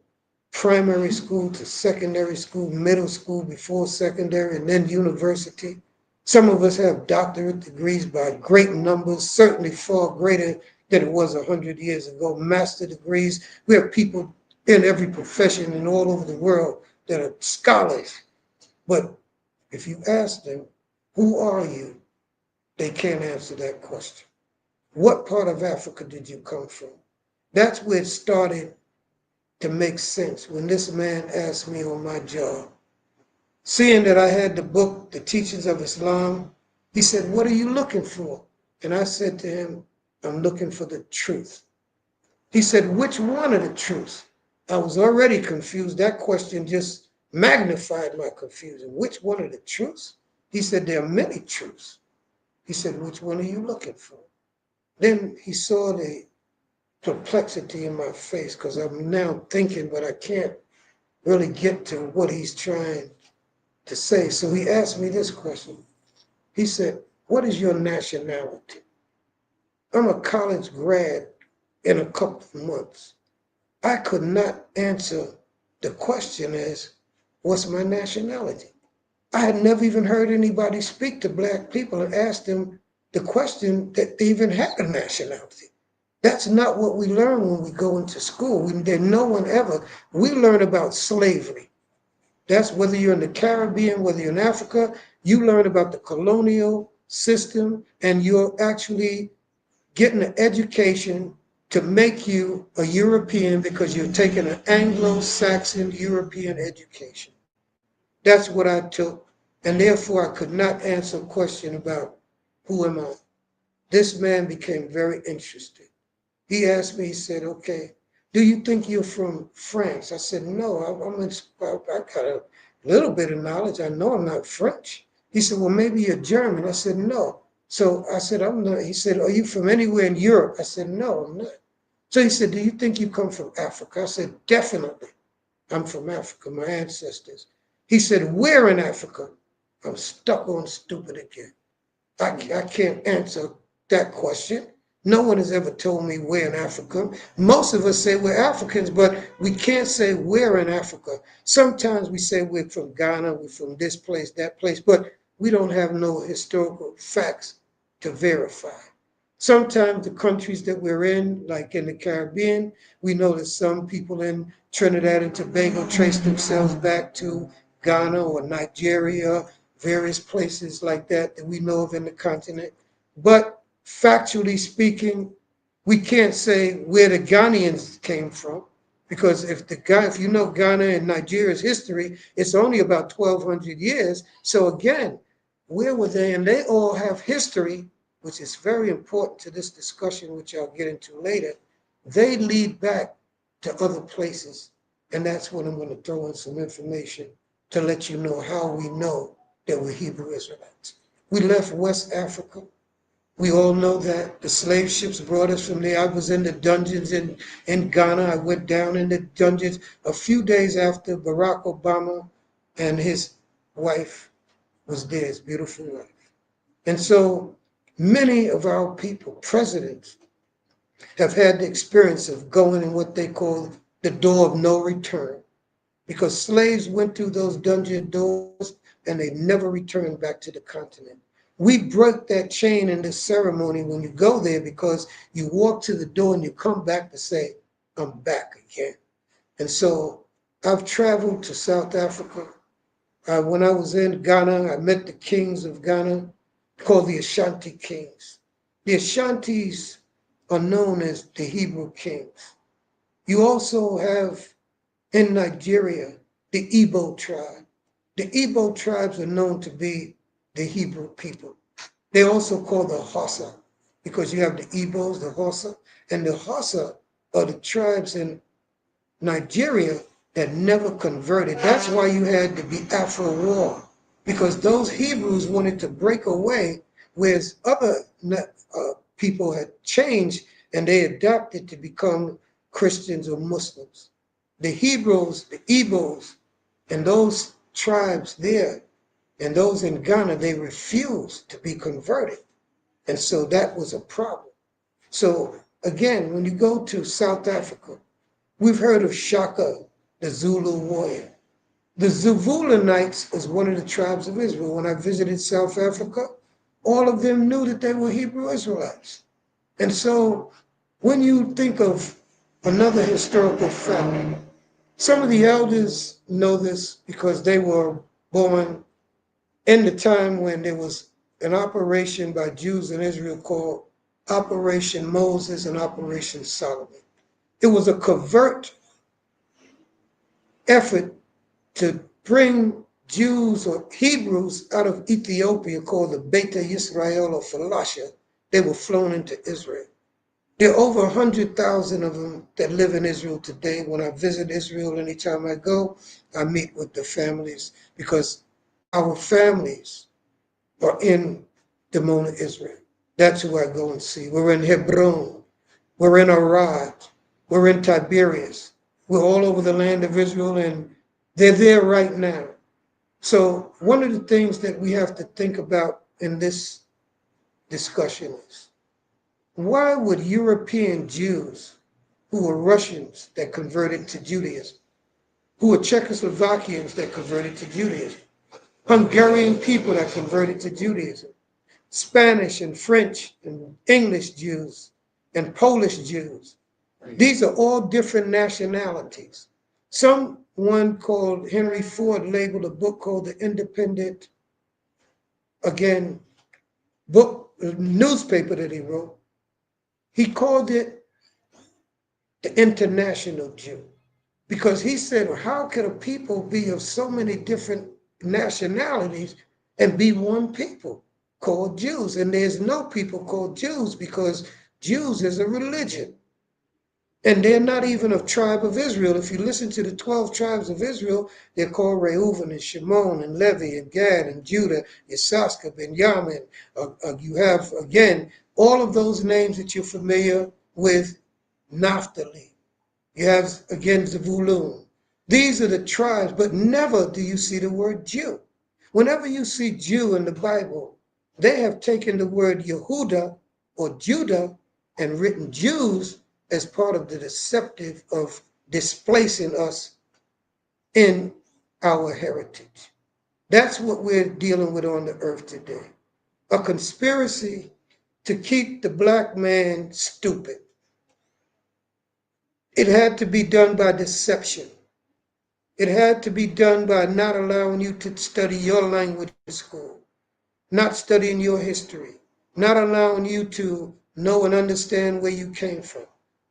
primary school to secondary school, middle school, before secondary, and then university. Some of us have doctorate degrees by great numbers, certainly far greater than it was 100 years ago. Master degrees. We have people in every profession and all over the world that are scholars. But if you ask them, who are you? They can't answer that question. What part of Africa did you come from? That's where it started to make sense when this man asked me on my job. Seeing that I had the book, The Teachings of Islam, he said, what are you looking for? And I said to him, I'm looking for the truth. He said, which one of the truths? I was already confused. That question just magnified my confusion. Which one of the truths? He said, there are many truths. He said, which one are you looking for? Then he saw the perplexity in my face because I'm now thinking, but I can't really get to what he's trying to say. So he asked me this question. He said, what is your nationality? I'm a college grad in a couple of months. I could not answer the question as, what's my nationality? I had never even heard anybody speak to Black people and ask them the question that they even had a nationality. That's not what we learn when we go into school. No one ever, we learn about slavery. That's whether you're in the Caribbean, whether you're in Africa, you learn about the colonial system and you're actually getting an education to make you a European because you're taking an Anglo-Saxon European education. That's what I took, and therefore I could not answer a question about who am I. This man became very interested. He asked me, he said, okay, do you think you're from France? I said, no, I got a little bit of knowledge. I know I'm not French. He said, well, maybe you're German. I said, no. So I said, I'm not. He said, are you from anywhere in Europe? I said, no, I'm not. So he said, do you think you come from Africa? I said, definitely. I'm from Africa, my ancestors. He said, where in Africa? I'm stuck on stupid again. I can't answer that question. No one has ever told me where in Africa. Most of us say we're Africans, but we can't say where in Africa. Sometimes we say we're from Ghana, we're from this place, that place, but we don't have no historical facts to verify. Sometimes the countries that we're in, like in the Caribbean, we know that some people in Trinidad and Tobago trace themselves back to Ghana or Nigeria, various places like that that we know of in the continent. But factually speaking, we can't say where the Ghanaians came from, because if you know Ghana and Nigeria's history, it's only about 1,200 years. So again, where were they? And they all have history, which is very important to this discussion, which I'll get into later. They lead back to other places. And that's what I'm going to throw in some information to let you know how we know that we're Hebrew Israelites. We left West Africa. We all know that the slave ships brought us from there. I was in the dungeons in Ghana. I went down in the dungeons a few days after Barack Obama and his wife was there, his beautiful wife. And so many of our people, presidents, have had the experience of going in what they call the door of no return, because slaves went through those dungeon doors and they never returned back to the continent. We break that chain in this ceremony when you go there, because you walk to the door and you come back to say, I'm back again. And so I've traveled to South Africa. When I was in Ghana, I met the kings of Ghana, called the Ashanti kings. The Ashantis are known as the Hebrew kings. You also have in Nigeria the Igbo tribe. The Igbo tribes are known to be the Hebrew people. They also call the Hausa, because you have the Igbos, the Hausa, and the Hausa are the tribes in Nigeria that never converted. That's why you had the Biafra War, because those Hebrews wanted to break away, whereas other people had changed and they adapted to become Christians or Muslims. The Hebrews, the Igbos, and those tribes there, and those in Ghana, they refused to be converted. And so that was a problem. So again, when you go to South Africa, we've heard of Shaka, the Zulu warrior. The Zvulunites is one of the tribes of Israel. When I visited South Africa, all of them knew that they were Hebrew Israelites. And so when you think of another historical fact, some of the elders know this because they were born in the time when there was an operation by Jews in Israel called Operation Moses and Operation Solomon. It was a covert effort to bring Jews or Hebrews out of Ethiopia called the Beta Yisrael or Falasha. They were flown into Israel. There are over 100,000 of them that live in Israel today. When I visit Israel, anytime I go, I meet with the families because our families are in Dimona, Israel. That's who I go and see. We're in Hebron. We're in Arad. We're in Tiberias. We're all over the land of Israel, and they're there right now. So one of the things that we have to think about in this discussion is, why would European Jews who were Russians that converted to Judaism, who were Czechoslovakians that converted to Judaism, Hungarian people that converted to Judaism, Spanish and French and English Jews and Polish Jews, these are all different nationalities. Someone called Henry Ford labeled a book called The Independent, again, book, newspaper that he wrote. He called it the International Jew because he said, well, how could a people be of so many different nationalities and be one people called Jews? And there's no people called Jews because Jews is a religion. And they're not even a tribe of Israel. If you listen to the 12 tribes of Israel, they're called Reuven and Shimon and Levi and Gad and Judah, Issachar, Benjamin. You have, again, all of those names that you're familiar with, Naphtali. You have, again, Zebulun. These are the tribes, but never do you see the word Jew. Whenever you see Jew in the Bible, they have taken the word Yehuda or Judah and written Jews as part of the deceptive of displacing us in our heritage. That's what we're dealing with on the earth today. A conspiracy to keep the black man stupid. It had to be done by deception. It had to be done by not allowing you to study your language in school, not studying your history, not allowing you to know and understand where you came from.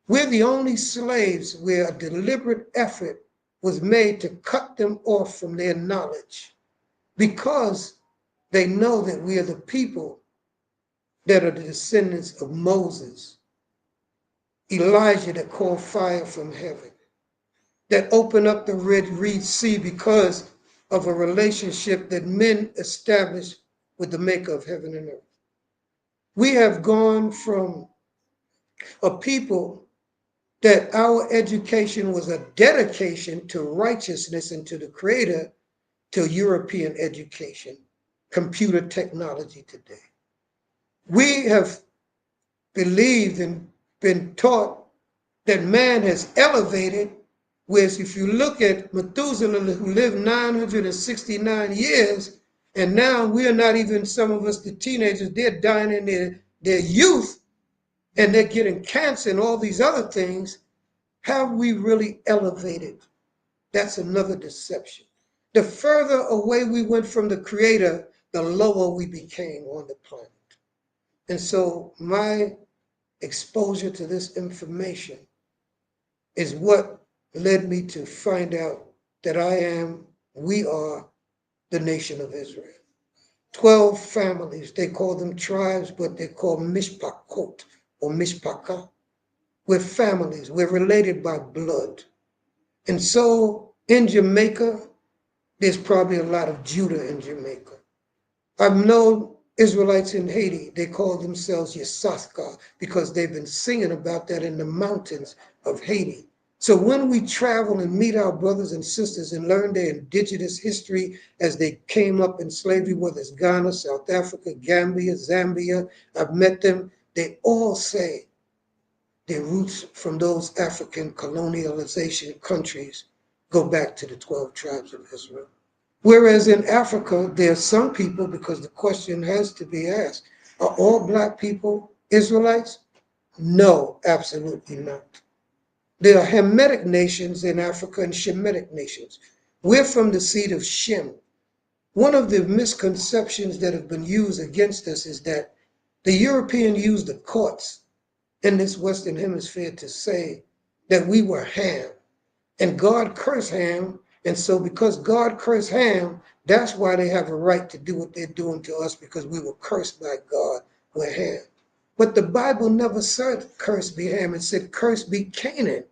We're the only slaves where a deliberate effort was made to cut them off from their knowledge because they know that we are the people that are the descendants of Moses, Elijah that called fire from heaven, that opened up the Red Sea because of a relationship that men established with the maker of heaven and earth. We have gone from a people that our education was a dedication to righteousness and to the Creator, to European education, computer technology today. We have believed and been taught that man has elevated, whereas if you look at Methuselah, who lived 969 years, and now we're not even, some of us, the teenagers, they're dying in their youth, and they're getting cancer and all these other things. Have we really elevated? That's another deception. The further away we went from the Creator, the lower we became on the planet. And so my exposure to this information is what led me to find out that we are the nation of Israel. 12 families, they call them tribes, but they're called mishpachot or mishpachah. We're families, we're related by blood. And so in Jamaica, there's probably a lot of Judah in Jamaica. I've known Israelites in Haiti, they call themselves Yisachar because they've been singing about that in the mountains of Haiti. So when we travel and meet our brothers and sisters and learn their indigenous history as they came up in slavery, whether it's Ghana, South Africa, Gambia, Zambia, I've met them, they all say their roots from those African colonialization countries go back to the 12 tribes of Israel. Whereas in Africa, there are some people, because the question has to be asked, are all black people Israelites? No, absolutely not. There are Hamitic nations in Africa and Shemitic nations. We're from the seed of Shem. One of the misconceptions that have been used against us is that the European used the courts in this Western Hemisphere to say that we were Ham, and God cursed Ham, and so because God cursed Ham, that's why they have a right to do what they're doing to us, because we were cursed by God, we're Ham. But the Bible never said cursed be Ham, it said cursed be Canaan.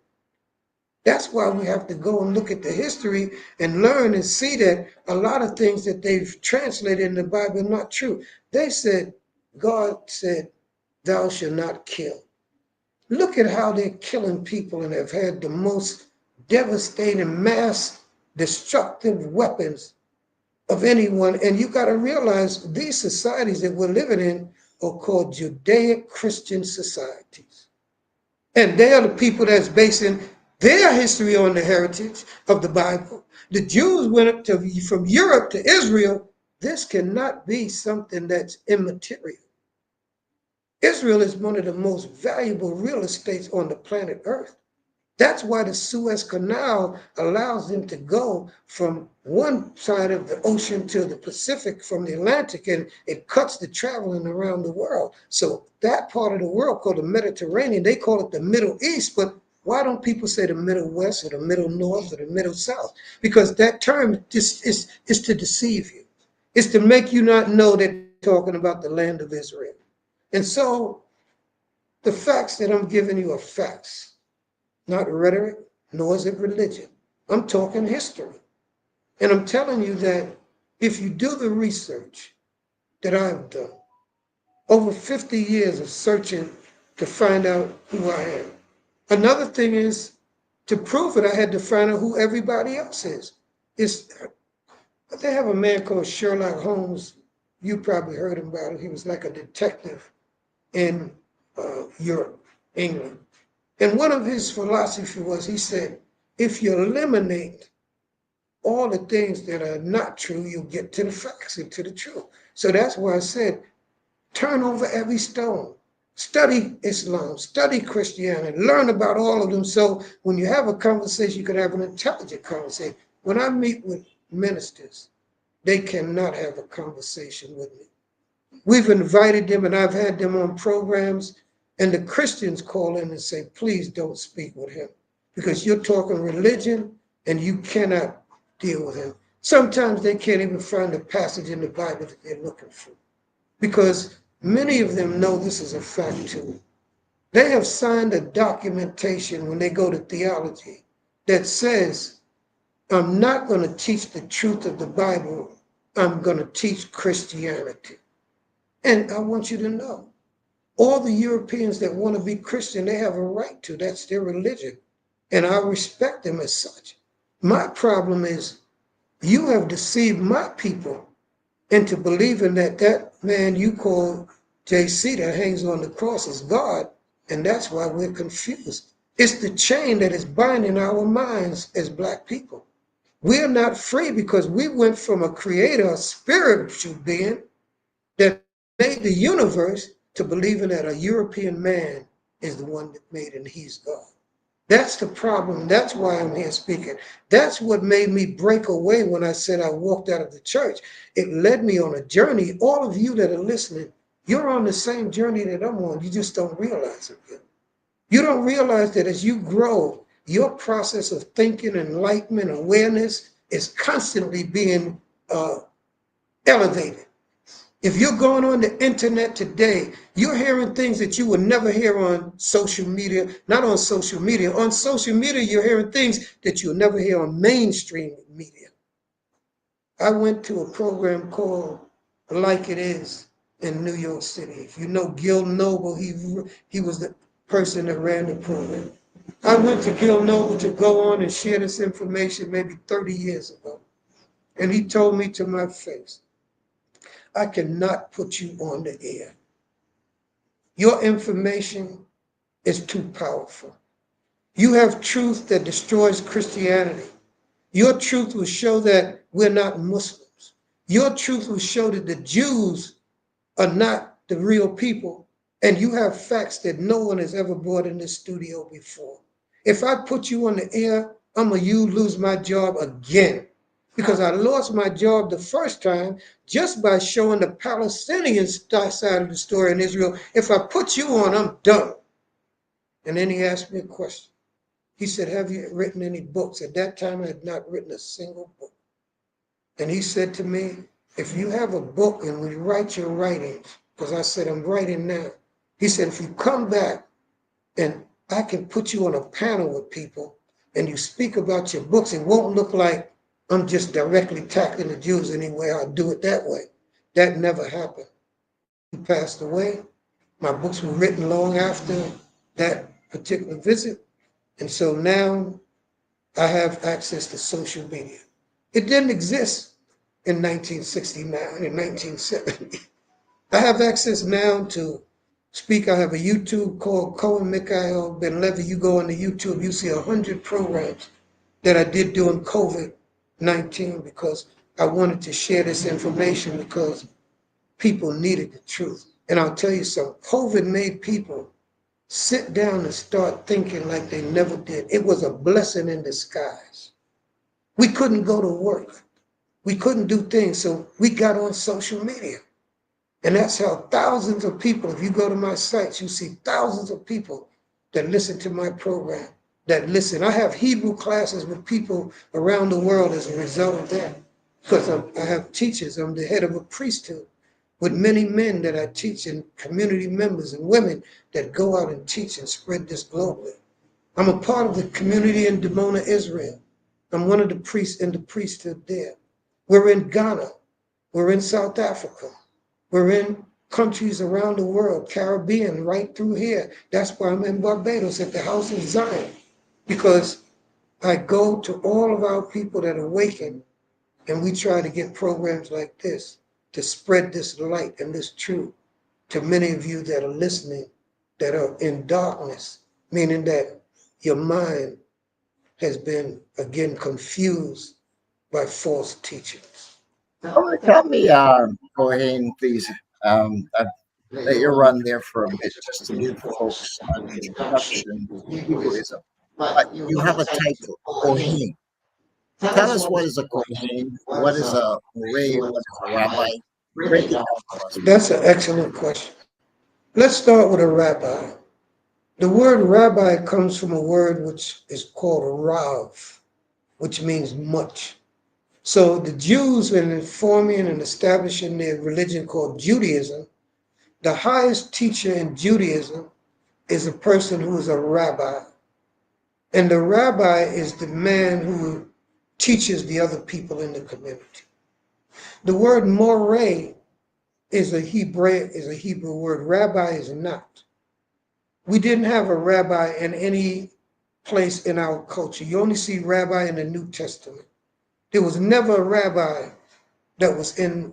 That's why we have to go and look at the history and learn and see that a lot of things that they've translated in the Bible are not true. They said, God said, thou shalt not kill. Look at how they're killing people and have had the most devastating, mass destructive weapons of anyone. And you got to realize these societies that we're living in are called Judaic Christian societies. And they are the people that's basing their history on the heritage of the Bible. The Jews went up from Europe to Israel. This cannot be something that's immaterial. Israel is one of the most valuable real estates on the planet Earth. That's why the Suez Canal allows them to go from one side of the ocean to the Pacific from the Atlantic, and it cuts the traveling around the world. So that part of the world called the Mediterranean, they call it the Middle East, but why don't people say the Middle West or the Middle North or the Middle South? Because that term is to deceive you. It's to make you not know that they're talking about the land of Israel. And so the facts that I'm giving you are facts. Not rhetoric, nor is it religion. I'm talking history. And I'm telling you that if you do the research that I've done, over 50 years of searching to find out who I am. Another thing is, to prove it, I had to find out who everybody else is. They have a man called Sherlock Holmes. You probably heard about him. He was like a detective in Europe, England. And one of his philosophy was, he said, if you eliminate all the things that are not true, you'll get to the facts and to the truth. So that's why I said, turn over every stone. Study Islam, study Christianity, learn about all of them. So when you have a conversation, you can have an intelligent conversation. When I meet with ministers, they cannot have a conversation with me. We've invited them and I've had them on programs. And the Christians call in and say, please don't speak with him because you're talking religion and you cannot deal with him. Sometimes they can't even find a passage in the Bible that they're looking for because many of them know this is a fact too. They have signed a documentation when they go to theology that says, I'm not going to teach the truth of the Bible. I'm going to teach Christianity. And I want you to know, all the Europeans that want to be Christian, they have a right to. That's their religion. And I respect them as such. My problem is you have deceived my people into believing that that man you call JC that hangs on the cross is God. And that's why we're confused. It's the chain that is binding our minds as Black people. We're not free because we went from a creator, a spiritual being that made the universe to believing that a European man is the one that made it and he's God. That's the problem. That's why I'm here speaking. That's what made me break away when I said I walked out of the church. It led me on a journey. All of you that are listening, you're on the same journey that I'm on. You just don't realize it yet. You don't realize that as you grow, your process of thinking, enlightenment, awareness is constantly being elevated. If you're going on the internet today, you're hearing things that you would never hear on social media, not on social media. On social media, you're hearing things that you'll never hear on mainstream media. I went to a program called Like It Is in New York City. If you know Gil Noble, he was the person that ran the program. I went to Gil Noble to go on and share this information maybe 30 years ago. And he told me to my face, I cannot put you on the air. Your information is too powerful. You have truth that destroys Christianity. Your truth will show that we're not Muslims. Your truth will show that the Jews are not the real people. And you have facts that no one has ever brought in this studio before. If I put you on the air, I'm going to lose my job again. because I lost my job the first time just by showing the Palestinian side of the story in Israel. If I put you on, I'm done. And then he asked me a question. He said, have you written any books? At that time, I had not written a single book. And he said to me, if you have a book and we write your writings, because I said, I'm writing now. He said, if you come back and I can put you on a panel with people and you speak about your books, it won't look like I'm just directly tackling the Jews anyway. I'll do it that way. That never happened. He passed away. My books were written long after that particular visit. And so now I have access to social media. It didn't exist in 1969, in 1970. I have access now to speak. I have a YouTube called Cohen Mikhail Ben Levi. You go on the YouTube, you see 100 programs that I did during COVID-19 because I wanted to share this information because people needed the truth. And I'll tell you something, COVID made people sit down and start thinking like they never did. It was a blessing in disguise. We couldn't go to work. We couldn't do things, so we got on social media. And that's how thousands of people, if you go to my sites, you see thousands of people that listen to my program, that listen. I have Hebrew classes with people around the world as a result of that, because I have teachers. I'm the head of a priesthood with many men that I teach and community members and women that go out and teach and spread this globally. I'm a part of the community in Dimona, Israel. I'm one of the priests in the priesthood there. We're in Ghana. We're in South Africa. We're in countries around the world, Caribbean, right through here. That's why I'm in Barbados at the House of Zion, because I go to all of our people that awaken, and we try to get programs like this to spread this light and this truth to many of you that are listening, that are in darkness, meaning that your mind has been, again, confused by false teachings. Tell me, Cohen, please, let you run there for a bit just to give folks an introduction to Hebrewism. But you have a title, Kohen. Tell us what is a Kohen, what is a Moray, what is a rabbi? Break it down for us. That's an excellent question. Let's start with a rabbi. The word rabbi comes from a word which is called Rav, which means much. So the Jews, in forming and establishing their religion called Judaism, the highest teacher in Judaism is a person who is a rabbi. And the rabbi is the man who teaches the other people in the community. The word moreh is a Hebrew word. Rabbi is not. We didn't have a rabbi in any place in our culture. You only see rabbi in the New Testament. There was never a rabbi that was in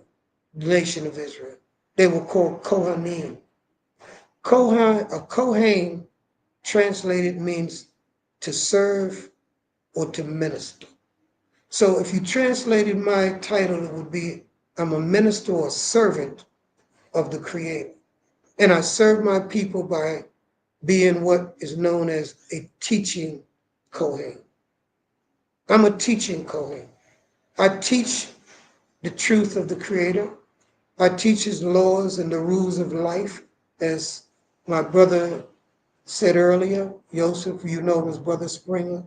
the nation of Israel. They were called Kohanim. Kohen translated means to serve or to minister. So if you translated my title, it would be, I'm a minister or servant of the Creator. And I serve my people by being what is known as a teaching Kohen. I'm a teaching Kohen. I teach the truth of the Creator. I teach his laws and the rules of life, as my brother said earlier, Joseph, you know his brother Springer.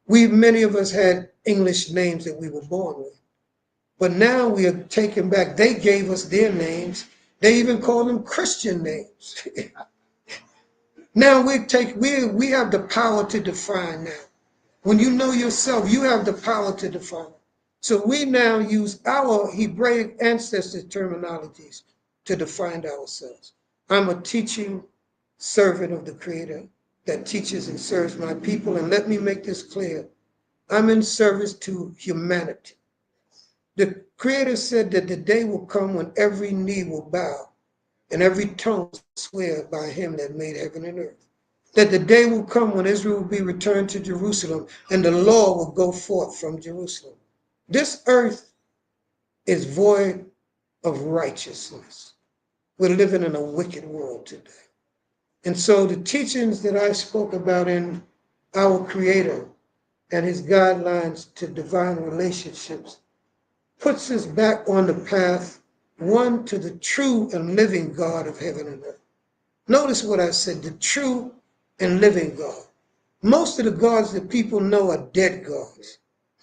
Many of us had English names that we were born with. But now we are taken back. They gave us their names. They even call them Christian names. Now we have the power to define now. When you know yourself, you have the power to define. So we now use our Hebraic ancestors' terminologies to define ourselves. I'm a teaching servant of the Creator that teaches and serves my people. And let me make this clear. I'm in service to humanity. The Creator said that the day will come when every knee will bow and every tongue will swear by him that made heaven and earth. That the day will come when Israel will be returned to Jerusalem and the law will go forth from Jerusalem. This earth is void of righteousness. We're living in a wicked world today. And so the teachings that I spoke about in our Creator and his guidelines to divine relationships puts us back on the path, one, to the true and living God of heaven and earth. Notice what I said, the true and living God. Most of the gods that people know are dead gods.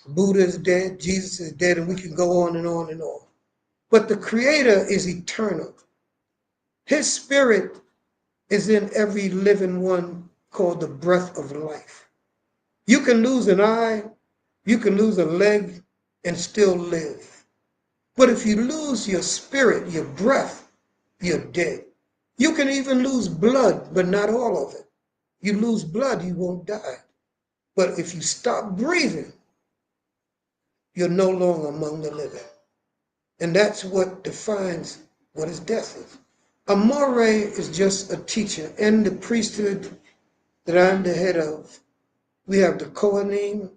Buddha is dead, Jesus is dead, and we can go on and on and on. But the Creator is eternal. His spirit is in every living one, called the breath of life. You can lose an eye, you can lose a leg, and still live. But if you lose your spirit, your breath, you're dead. You can even lose blood, but not all of it. You lose blood, you won't die. But if you stop breathing, you're no longer among the living. And that's what defines what is death is. A moray is just a teacher. In the priesthood that I'm the head of, we have the Kohanim,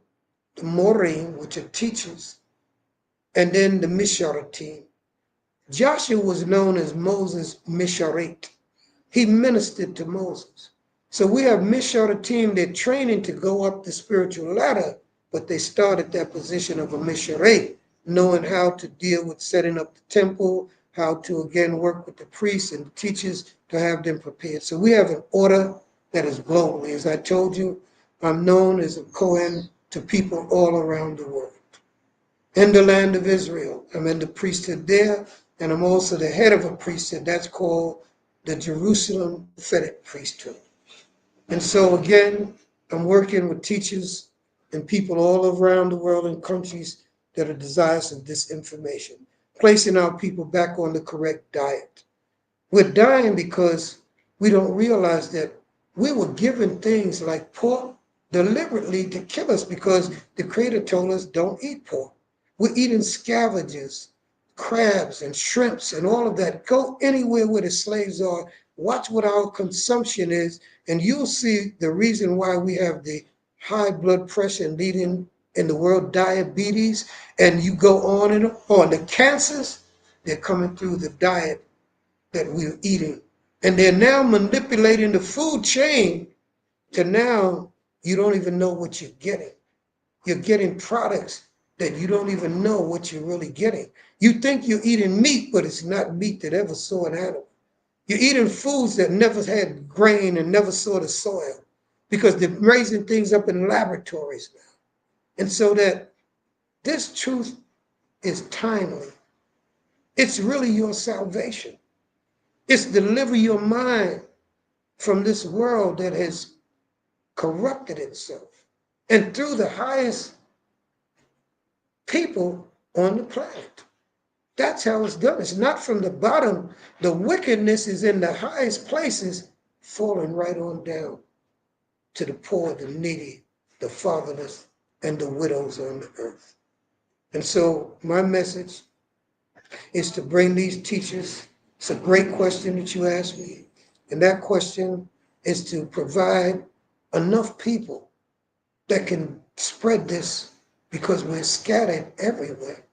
the Morim, which are teachers, and then the Misharatim. Joshua was known as Moses' Misharet. He ministered to Moses. So we have Misharatim, they're training to go up the spiritual ladder, but they start at that position of a Misharet, knowing how to deal with setting up the temple, how to again work with the priests and the teachers to have them prepared. So we have an order that is globally. As I told you, I'm known as a Kohen to people all around the world. In the land of Israel, I'm in the priesthood there, and I'm also the head of a priesthood that's called the Jerusalem prophetic priesthood. And so again, I'm working with teachers and people all around the world in countries that are desirous of this information, placing our people back on the correct diet. We're dying because we don't realize that we were given things like pork deliberately to kill us, because the Creator told us don't eat pork. We're eating scavengers, crabs and shrimps and all of that. Go anywhere where the slaves are, watch what our consumption is, and you'll see the reason why we have the high blood pressure and leading in the world diabetes, and you go on and on. The cancers, they're coming through the diet that we're eating. And they're now manipulating the food chain to now you don't even know what you're getting. You're getting products that you don't even know what you're really getting. You think you're eating meat, but it's not meat that ever saw an animal. You're eating foods that never had grain and never saw the soil, because they're raising things up in laboratories now. And so that this truth is timely. It's really your salvation. It's deliver your mind from this world that has corrupted itself, and through the highest people on the planet. That's how it's done. It's not from the bottom. The wickedness is in the highest places, falling right on down to the poor, the needy, the fatherless, and the widows on the earth. And so my message is to bring these teachers. It's a great question that you asked me. And that question is to provide enough people that can spread this, because we're scattered everywhere.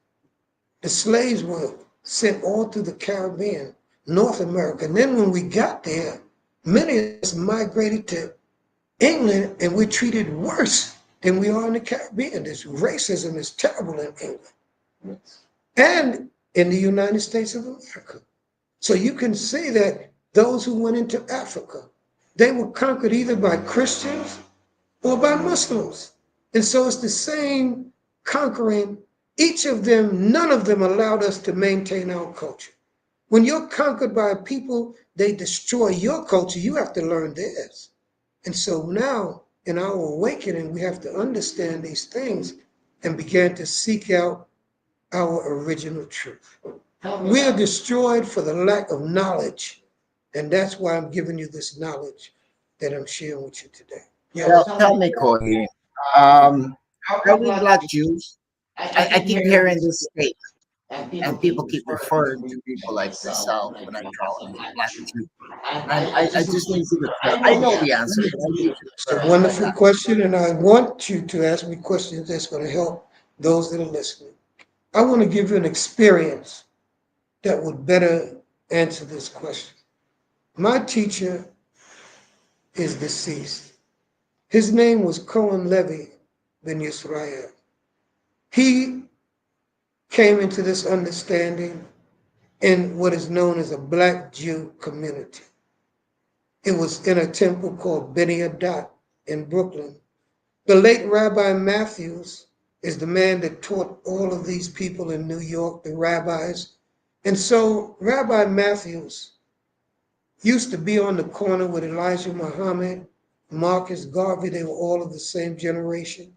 The slaves were sent all through the Caribbean, North America. And then when we got there, many of us migrated to England, and we're treated worse than we are in the Caribbean. This racism is terrible in England and in the United States of America. So you can see that those who went into Africa, they were conquered either by Christians or by Muslims. And so it's the same conquering. Each of them, none of them allowed us to maintain our culture. When you're conquered by people, they destroy your culture. You have to learn theirs. And so now, in our awakening, we have to understand these things and begin to seek out our original truth. We are destroyed for the lack of knowledge. And that's why I'm giving you this knowledge that I'm sharing with you today. Tell me, Cody, are we black Jews? I keep hearing this statement, and people keep referring to people like myself when I call them a black Jew. And I just need you to tell. I know the answer, but I need you to It's a wonderful question, and I want you to ask me questions that's going to help those that are listening. I want to give you an experience that would better answer this question. My teacher is deceased. His name was Cohen Levy ben Yisrael. He came into this understanding in what is known as a Black Jew community. It was in a temple called Beni Adat in Brooklyn. The late Rabbi Matthews is the man that taught all of these people in New York, the rabbis. And so Rabbi Matthews used to be on the corner with Elijah Muhammad, Marcus Garvey. They were all of the same generation.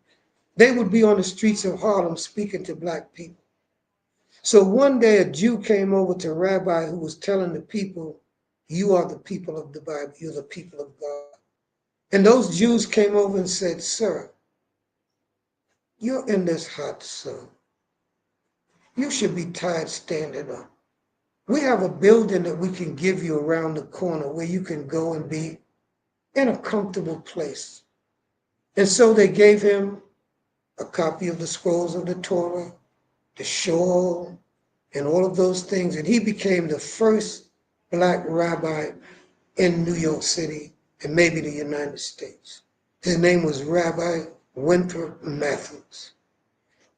They would be on the streets of Harlem speaking to Black people. So one day a Jew came over to a rabbi who was telling the people, you are the people of the Bible, you're the people of God. And those Jews came over and said, sir, you're in this hot sun. You should be tired standing up. We have a building that we can give you around the corner where you can go and be in a comfortable place. And so they gave him a copy of the scrolls of the Torah, the shawl, and all of those things. And he became the first Black rabbi in New York City and maybe the United States. His name was Rabbi Winthrop Matthews.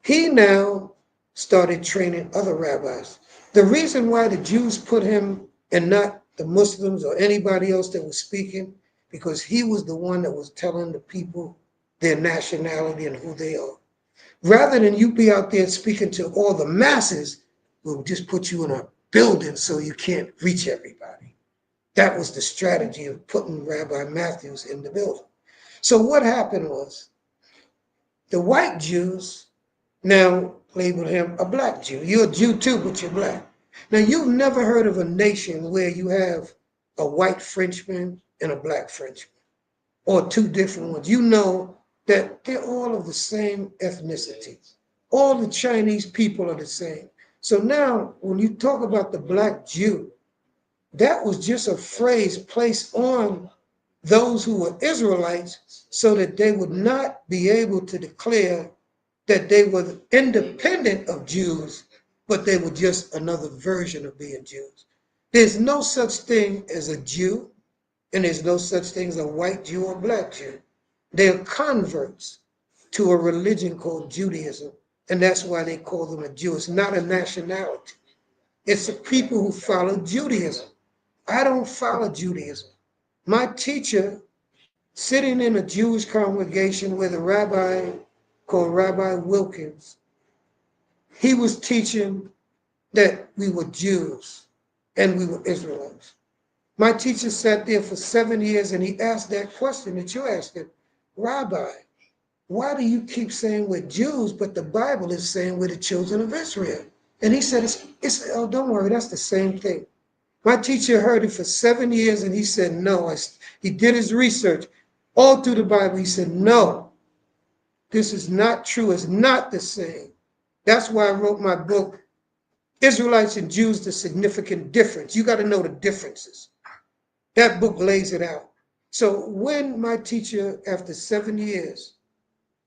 He now started training other rabbis. The reason why the Jews put him and not the Muslims or anybody else that was speaking, because he was the one that was telling the people their nationality and who they are. Rather than you be out there speaking to all the masses, we'll just put you in a building so you can't reach everybody. That was the strategy of putting Rabbi Matthews in the building. So what happened was the white Jews now labeled him a Black Jew. You're a Jew too, but you're Black. Now you've never heard of a nation where you have a white Frenchman and a Black Frenchman, or two different ones. You know that they're all of the same ethnicity. All the Chinese people are the same. So now when you talk about the Black Jew, that was just a phrase placed on those who were Israelites so that they would not be able to declare that they were independent of Jews, but they were just another version of being Jews. There's no such thing as a Jew, and there's no such thing as a white Jew or Black Jew. They're converts to a religion called Judaism, and that's why they call them a Jew. It's not a nationality. It's the people who follow Judaism. I don't follow Judaism. My teacher, sitting in a Jewish congregation with a rabbi called Rabbi Wilkins, he was teaching that we were Jews and we were Israelites. My teacher sat there for 7 years and he asked that question that you're asking, Rabbi, why do you keep saying we're Jews, but the Bible is saying we're the children of Israel? And he said, oh, don't worry, that's the same thing. My teacher heard it for 7 years and he said, no. He did his research all through the Bible. He said, no, this is not true. It's not the same. That's why I wrote my book, Israelites and Jews, The Significant Difference. You got to know the differences. That book lays it out. So when my teacher, after 7 years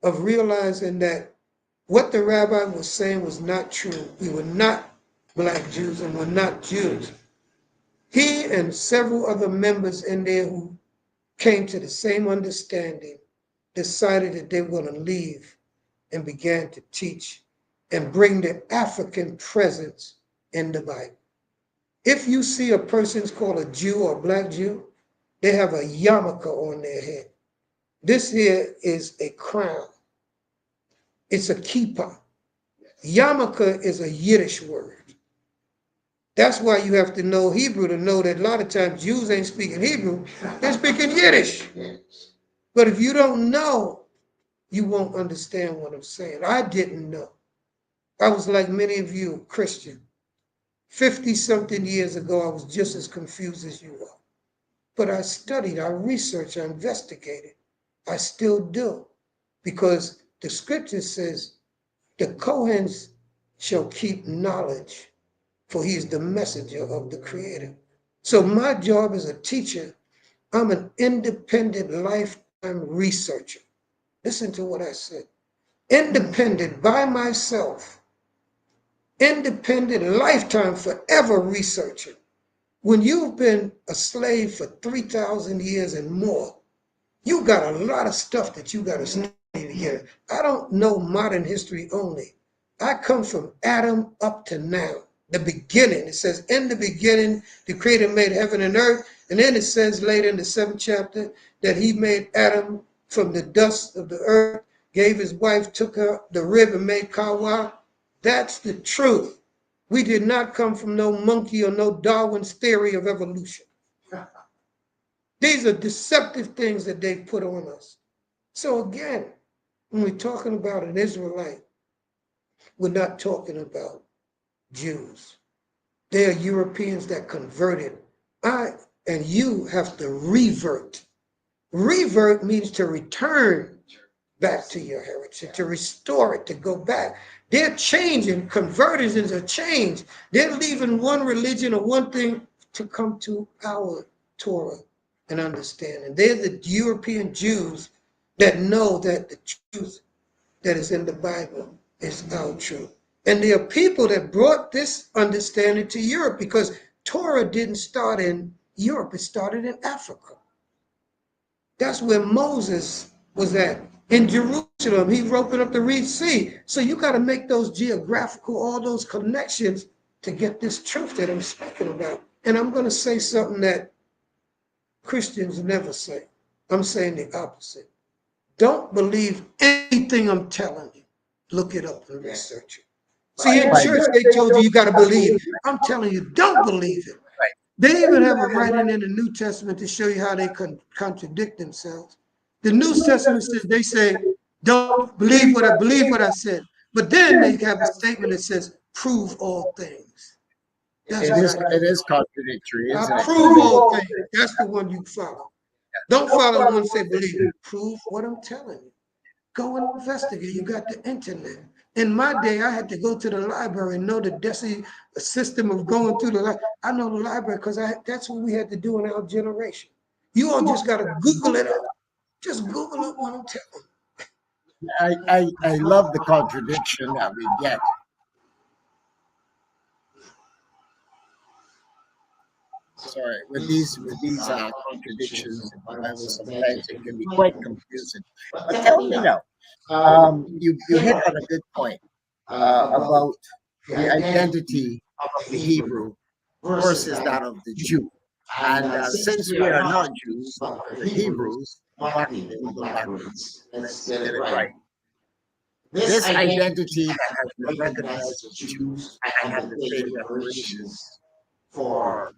of realizing that what the rabbi was saying was not true, we were not Black Jews and we're not Jews, he and several other members in there who came to the same understanding decided that they were going to leave and began to teach and bring the African presence in the Bible. If you see a person's called a Jew or a Black Jew, they have a yarmulke on their head. This here is a crown. It's a kippah. Yarmulke is a Yiddish word. That's why you have to know Hebrew to know that a lot of times Jews ain't speaking Hebrew, they're speaking Yiddish. But if you don't know, you won't understand what I'm saying. I didn't know. I was like many of you, Christian. 50-something years ago, I was just as confused as you are. But I studied, I researched, I investigated. I still do. Because the scripture says, the Kohens shall keep knowledge, for he is the messenger of the Creator. So my job as a teacher, I'm an independent lifetime researcher. Listen to what I said. Independent by myself. Independent lifetime forever researcher. When you've been a slave for 3,000 years and more, you got a lot of stuff that you got to study together. I don't know modern history only. I come from Adam up to now, the beginning. It says, in the beginning, the Creator made heaven and earth. And then it says later in the 7th chapter that he made Adam from the dust of the earth, gave his wife, took her the rib and made Kawa. That's the truth. We did not come from no monkey or no Darwin's theory of evolution. These are deceptive things that they've put on us. So again, when we're talking about an Israelite, we're not talking about Jews. They are Europeans that converted. I and you have to revert. Revert means to return back to your heritage, to restore it, to go back. They're changing. Conversions are changed. They're leaving one religion or one thing to come to our Torah and understanding. They're the European Jews that know that the truth that is in the Bible is our truth. And there are people that brought this understanding to Europe because Torah didn't start in Europe, it started in Africa. That's where Moses was at. In Jerusalem, he opened up the Red Sea. So you got to make those geographical, all those connections to get this truth that I'm speaking about. And I'm going to say something that Christians never say. I'm saying the opposite. Don't believe anything I'm telling you. Look it up and research it. See, in church, they told you got to believe. I'm telling you, don't believe it. They even have a writing in the New Testament to show you how they contradict themselves. The New Testament says, they say, don't believe what I said. But then they have a statement that says, prove all things. That's it is contradictory, isn't I it? prove all things. That's the one you follow. Don't follow the one that say believe. Prove what I'm telling you. Go and investigate. You got the internet. In my day, I had to go to the library and know the system of going through the library. I know the library because that's what we had to do in our generation. You all just got to Google it up. Just Google up what I'm telling you. I love the contradiction that we get. Sorry, with these contradictions in the Bible, sometimes it can be quite confusing. But tell me now, you hit on a good point about the identity of the Hebrew versus that of the Jew. And since we are not Jews, but the Hebrews, let me go backwards. Let's get it right. This identity that has been recognized as Jews and have been paid reparations for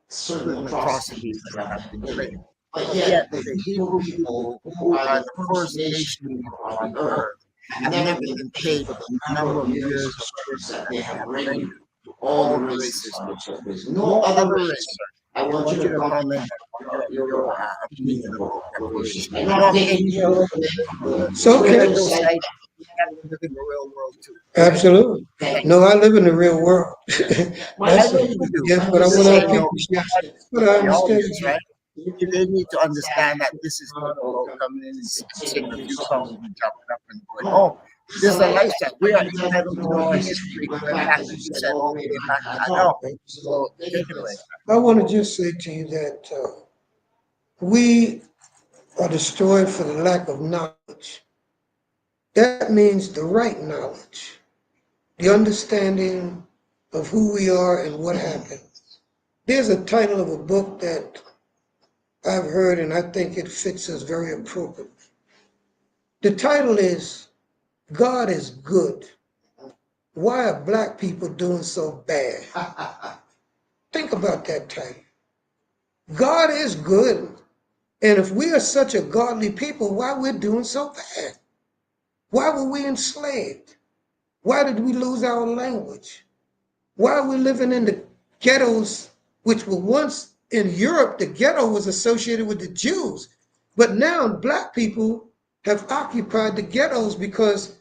certain atrocities that have been committed. But yet, the Hebrew people, who are the first nation people on earth, have never been paid for the number of years of service that they have rendered to all the races on earth. No other race. I want you to comment on your opinion about reparation. And not taking you It's okay. Live in the real world too. Absolutely. No, I live in the real world. I know you do. Yes, but I want our people. But I understand. Right? They need to understand that this is not about coming in and singing a few songs and jumping up and going, oh, this is a lifestyle. We are entitled to know our history going back, as you said, all the way back. I know. So, anyway. I want to just say to you that we are destroyed for the lack of knowledge. That means the right knowledge, the understanding of who we are and what happened. There's a title of a book that I've heard, and I think it fits us very appropriately. The title is, God is Good. Why are black people doing so bad? Think about that title. God is good. And if we are such a godly people, why we're doing so bad? Why were we enslaved? Why did we lose our language? Why are we living in the ghettos, which were once in Europe, the ghetto was associated with the Jews. But now black people have occupied the ghettos because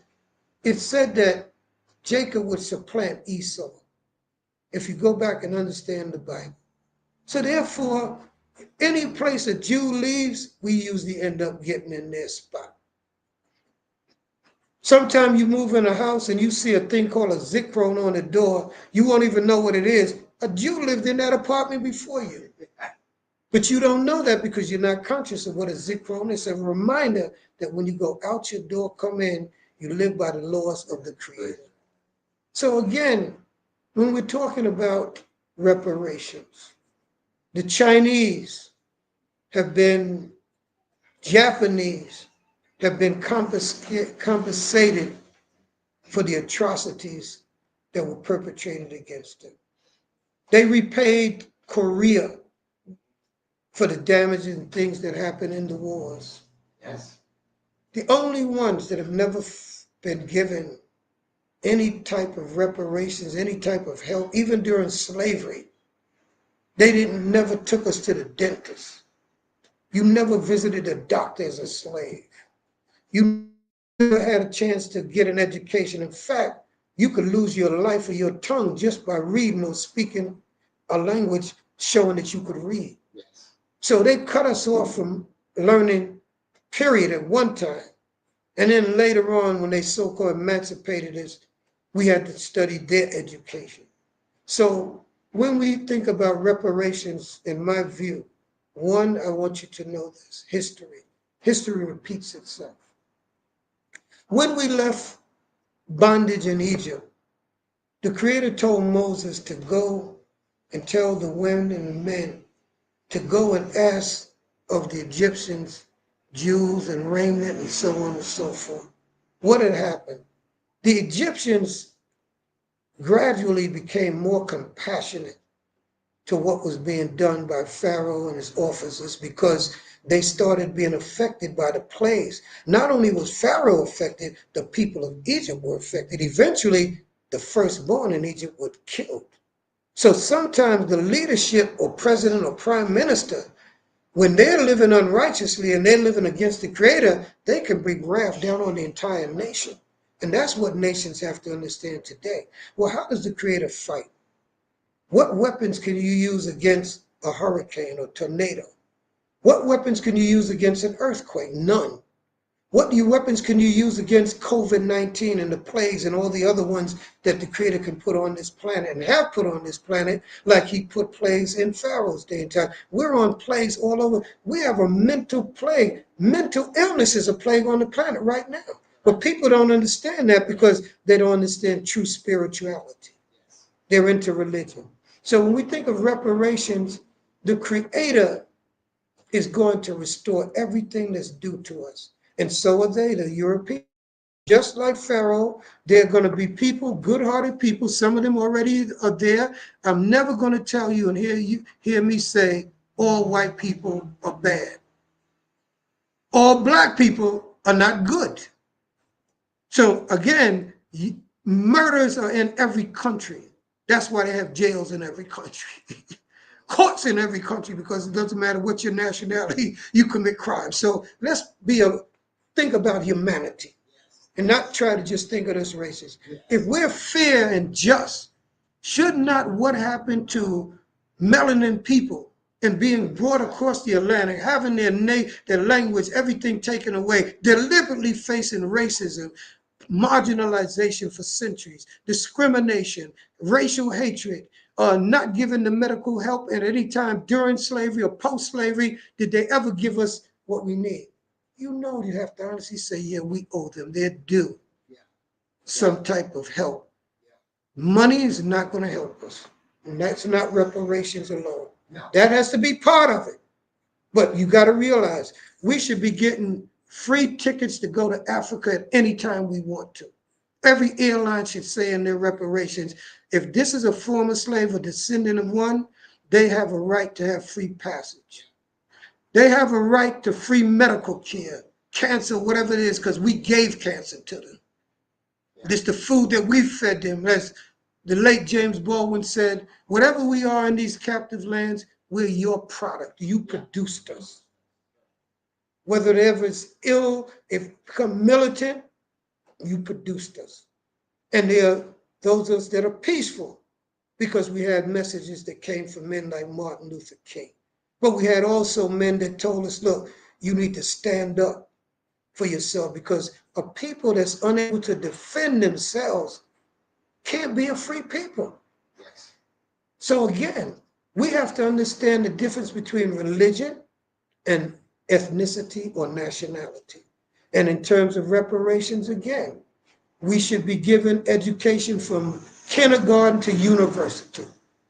it said that Jacob would supplant Esau, if you go back and understand the Bible. So therefore, any place a Jew leaves, we usually end up getting in their spot. Sometimes you move in a house and you see a thing called a zikron on the door, you won't even know what it is. A Jew lived in that apartment before you. But you don't know that because you're not conscious of what a zikron is. A reminder that when you go out your door, come in, you live by the laws of the Creator. So again, when we're talking about reparations, the Chinese have been, Japanese have been compensated for the atrocities that were perpetrated against them. They repaid Korea for the damages and things that happened in the wars. Yes. The only ones that have never been given any type of reparations, any type of help, even during slavery, they never took us to the dentist. You never visited a doctor as a slave. You never had a chance to get an education. In fact, you could lose your life or your tongue just by reading or speaking a language showing that you could read. Yes. So they cut us off from learning, period, at one time. And then later on, when they so-called emancipated us, we had to study their education. So when we think about reparations, in my view, one, I want you to know this, history. History repeats itself. When we left bondage in Egypt, the Creator told Moses to go and tell the women and the men to go and ask of the Egyptians jewels and raiment and so on and so forth. What had happened? The Egyptians gradually became more compassionate to what was being done by Pharaoh and his officers because they started being affected by the plagues. Not only was Pharaoh affected, the people of Egypt were affected. Eventually, the firstborn in Egypt were killed. So sometimes the leadership or president or prime minister, when they're living unrighteously and they're living against the Creator, they can bring wrath down on the entire nation. And that's what nations have to understand today. Well, how does the Creator fight? What weapons can you use against a hurricane or tornado? What weapons can you use against an earthquake? None. What weapons can you use against COVID-19 and the plagues and all the other ones that the Creator can put on this planet and have put on this planet, like he put plagues in Pharaoh's day and time? We're on plagues all over. We have a mental plague. Mental illness is a plague on the planet right now. But people don't understand that because they don't understand true spirituality. They're into religion. So when we think of reparations, the Creator is going to restore everything that's due to us. And so are they, the Europeans. Just like Pharaoh, they're going to be people, good-hearted people. Some of them already are there. I'm never going to tell you and hear me say all white people are bad. All black people are not good. So again, murders are in every country. That's why they have jails in every country. Courts in every country, because it doesn't matter what your nationality, you commit crimes. So let's think about humanity and not try to just think of us racist. If we're fair and just, should not what happened to melanin people and being brought across the Atlantic, having their language, everything taken away, deliberately facing racism, marginalization for centuries, discrimination, racial hatred, not giving the medical help at any time during slavery or post-slavery, did they ever give us what we need? You know, you have to honestly say, yeah, we owe them. They're due some type of help. Money is not going to help us. And that's not reparations alone. That has to be part of it. But you got to realize we should be getting free tickets to go to Africa at any time we want to. Every airline should say in their reparations, if this is a former slave or descendant of one, they have a right to have free passage. They have a right to free medical care, cancer, whatever it is, because we gave cancer to them. This is the food that we fed them. As the late James Baldwin said, whatever we are in these captive lands, we're your product. You produced us. Whether they ever is ill, if become militant, you produced us. And there are those of us that are peaceful because we had messages that came from men like Martin Luther King. But we had also men that told us, look, you need to stand up for yourself, because a people that's unable to defend themselves can't be a free people. So again, we have to understand the difference between religion and ethnicity or nationality. And in terms of reparations, again, we should be given education from kindergarten to university.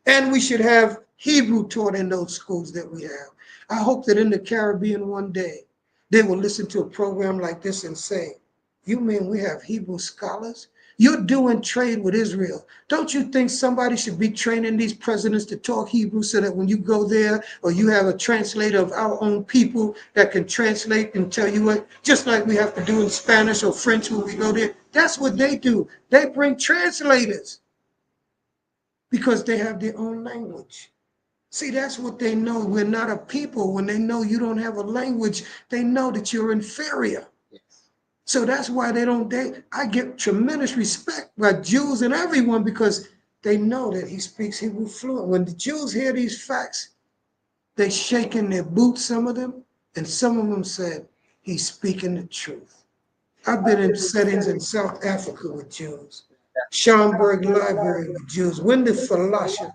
And we should have Hebrew taught in those schools that we have. I hope that in the Caribbean one day, they will listen to a program like this and say, you mean we have Hebrew scholars? You're doing trade with Israel. Don't you think somebody should be training these presidents to talk Hebrew so that when you go there or you have a translator of our own people that can translate and tell you what, just like we have to do in Spanish or French when we go there. That's what they do. They bring translators because they have their own language. See, that's what they know. We're not a people. When they know you don't have a language, they know that you're inferior. So that's why they don't date. I get tremendous respect by Jews and everyone because they know that he speaks Hebrew fluent. When the Jews hear these facts, they shake in their boots, some of them, and some of them said, he's speaking the truth. I've been in settings in South Africa with Jews, Schomburg Library with Jews, Wendy Falasha,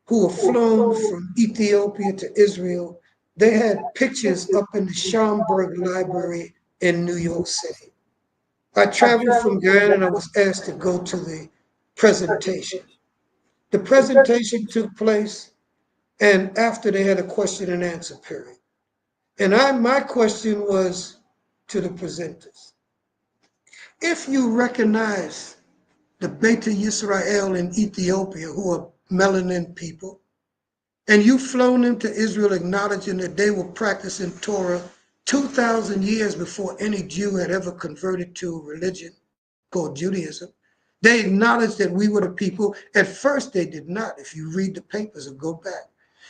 who were flown from Ethiopia to Israel. They had pictures up in the Schomburg Library in New York City. I traveled from Guyana and I was asked to go to the presentation. The presentation took place, and after they had a question and answer period. And my question was to the presenters. If you recognize the Beta Yisrael in Ethiopia, who are melanin people, and you've flown them to Israel acknowledging that they were practicing Torah 2,000 years before any Jew had ever converted to a religion called Judaism. They acknowledged that we were the people. At first, they did not. If you read the papers or go back,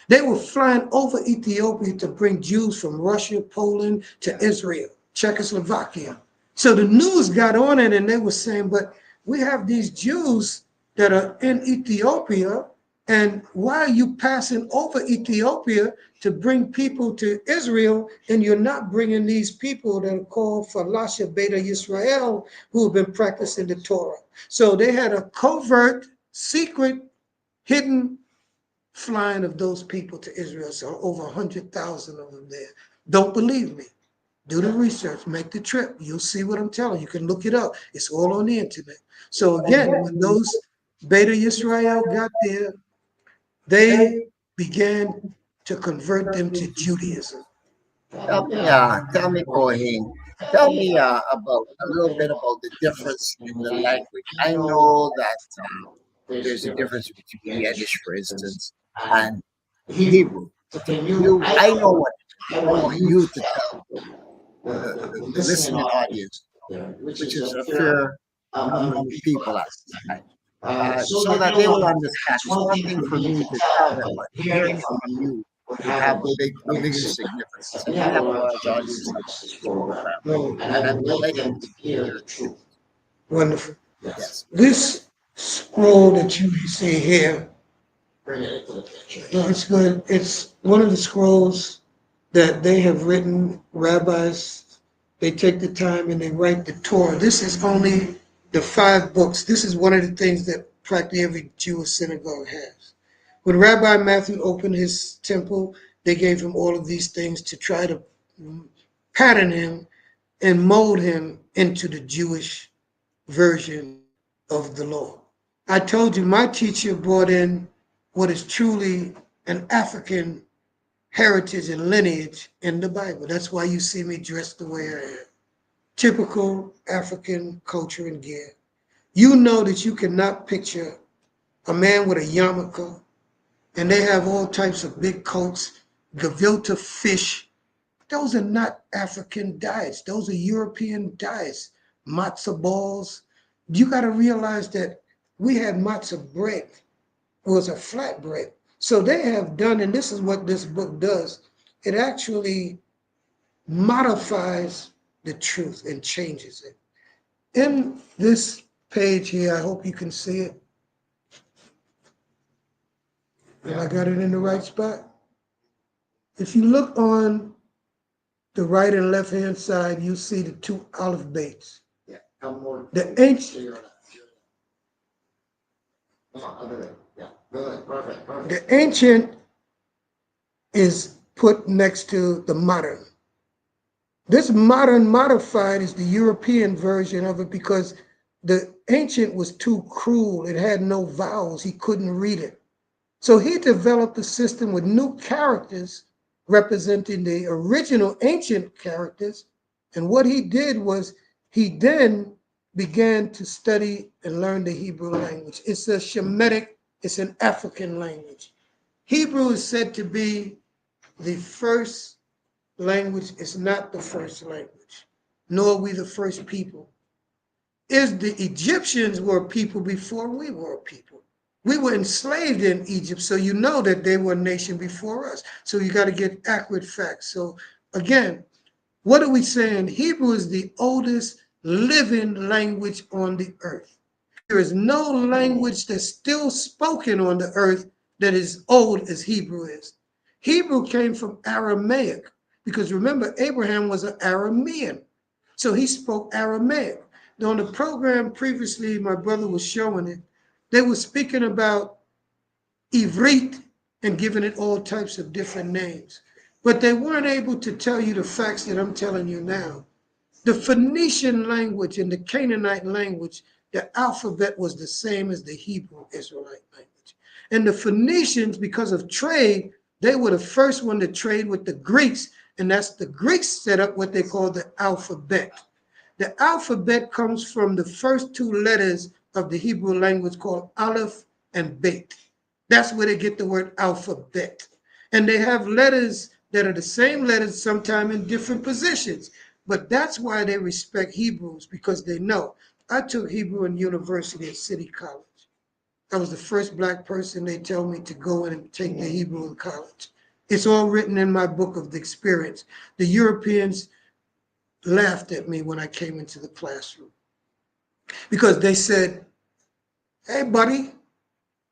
they were flying over Ethiopia to bring Jews from Russia, Poland to Israel, Czechoslovakia. So the news got on it and they were saying, but we have these Jews that are in Ethiopia, and why are you passing over Ethiopia to bring people to Israel, and you're not bringing these people that are called Falasha Beta Yisrael, who have been practicing the Torah? So they had a covert, secret, hidden flying of those people to Israel. So over 100,000 of them there. Don't believe me. Do the research, make the trip. You'll see what I'm telling you. You can look it up. It's all on the internet. So again, when those Beta Yisrael got there, they began to convert them to Judaism. Tell me, Kohen, tell me about a little bit about the difference in the language. I know that there's a difference between Yiddish, for instance, and Hebrew. I know what I want you to tell the listening audience, which is a fair amount of people at the time, so that they will understand. It's one thing for me to tell them, but hearing it from you would have a bigger significance. And we have a large audience on this program, and we'd like them to hear the truth. Wonderful. Yes. This scroll that you see here, it's good. It's one of the scrolls that they have written, rabbis. They take the time and they write the Torah. This is only the 5 books. This is one of the things that practically every Jewish synagogue has. When Rabbi Matthew opened his temple, they gave him all of these things to try to pattern him and mold him into the Jewish version of the law. I told you my teacher brought in what is truly an African heritage and lineage in the Bible. That's why you see me dressed the way I am. Typical African culture and gear. You know that you cannot picture a man with a yarmulke, and they have all types of big coats, gefilte fish. Those are not African diets. Those are European diets. Matzah balls. You got to realize that we had matzah bread. It was a flat bread. So they have done, and this is what this book does, it actually modifies the truth and changes it. In this page here, I hope you can see it. Have I got it in the right spot? If you look on the right and left hand side, you see the 2 olive baits. The ancient is put next to the modern. This modern modified is the European version of it because the ancient was too cruel. It had no vowels. He couldn't read it. So he developed a system with new characters representing the original ancient characters. And what he did was he then began to study and learn the Hebrew language. It's a Shemitic, it's an African language. Hebrew is said to be the first language. It's not the first language, nor are we the first people. The Egyptians were people before we were people. We were enslaved in Egypt, so you know that they were a nation before us. So you got to get accurate facts. So again, what are we saying? Hebrew is the oldest living language on the earth. There is no language that's still spoken on the earth that is old as Hebrew is. Hebrew came from Aramaic, because remember, Abraham was an Aramean. So he spoke Aramaic. On the program previously, my brother was showing it, they were speaking about Ivrit and giving it all types of different names. But they weren't able to tell you the facts that I'm telling you now. The Phoenician language and the Canaanite language, the alphabet was the same as the Hebrew Israelite language. And the Phoenicians, because of trade, they were the first one to trade with the Greeks, and that's the Greeks set up what they call the alphabet. The alphabet comes from the first two letters of the Hebrew language called Aleph and Bet. That's where they get the word alphabet. And they have letters that are the same letters, sometimes in different positions. But that's why they respect Hebrews, because they know. I took Hebrew in university at City College. I was the first black person they tell me to go in and take the Hebrew in college. It's all written in my book of the experience. The Europeans laughed at me when I came into the classroom because they said, hey, buddy,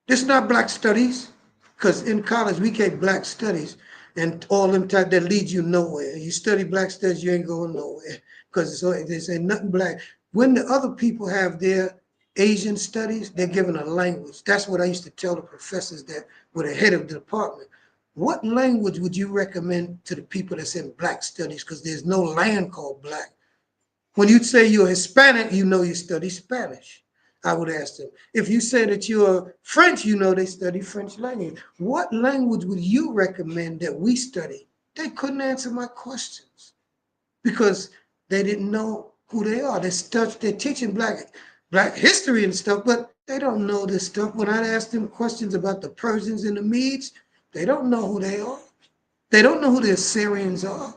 this is not black studies. Because in college, we get black studies and all them type that lead you nowhere. You study black studies, you ain't going nowhere because they say nothing black. When the other people have their Asian studies, they're given a language. That's what I used to tell the professors that were the head of the department. What language would you recommend to the people that's in black studies? Because there's no land called black. When you say you're Hispanic, you know you study Spanish. I would ask them. If you say that you're French, you know they study French language. What language would you recommend that we study? They couldn't answer my questions because they didn't know who they are. They're teaching black history and stuff, but they don't know this stuff. When I ask them questions about the Persians and the Medes, they don't know who they are. They don't know who the Assyrians are.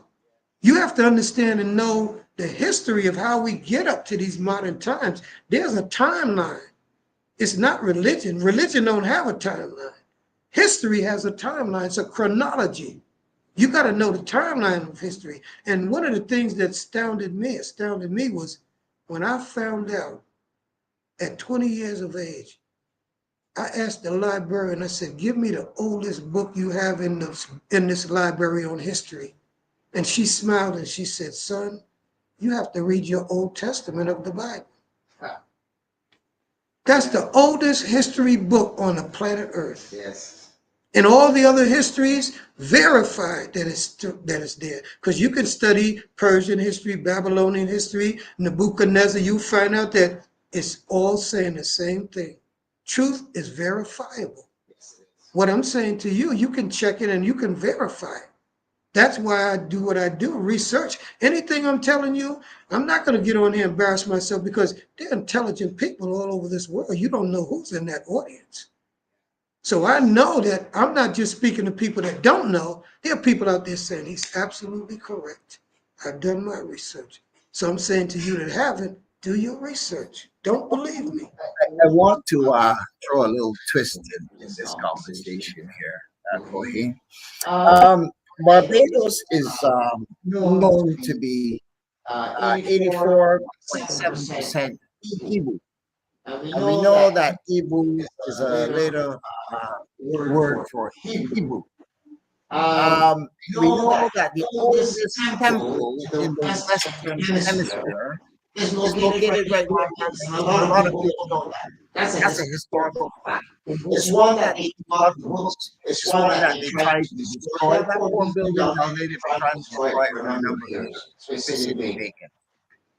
You have to understand and know the history of how we get up to these modern times. There's a timeline. It's not religion. Religion don't have a timeline. History has a timeline. It's a chronology. You got to know the timeline of history. And one of the things that astounded me was when I found out at 20 years of age, I asked the librarian, I said, give me the oldest book you have in this library on history. And she smiled and she said, son, you have to read your Old Testament of the Bible. That's the oldest history book on the planet Earth. Yes. And all the other histories verified that it's there. Because you can study Persian history, Babylonian history, Nebuchadnezzar, you find out that it's all saying the same thing. Truth is verifiable. What I'm saying to you, you can check it and you can verify it. That's why I do what I do, research. Anything I'm telling you, I'm not going to get on here and embarrass myself because they're intelligent people all over this world. You don't know who's in that audience. So I know that I'm not just speaking to people that don't know. There are people out there saying he's absolutely correct. I've done my research. So I'm saying to you that haven't, do your research. Don't believe me. I want to throw a little twist in this conversation here, Kohi. Barbados is known to be 84.7% Ibu. And we know that Ibu is a later word for Hebrew. We know that the oldest temple in the Western Hemisphere is located right now. A lot of people don't know that. That's a historical fact. It's one that they it's one that they tried to destroy. That poor building down there, they've been trying to destroy it for a number of years. It's basically vacant.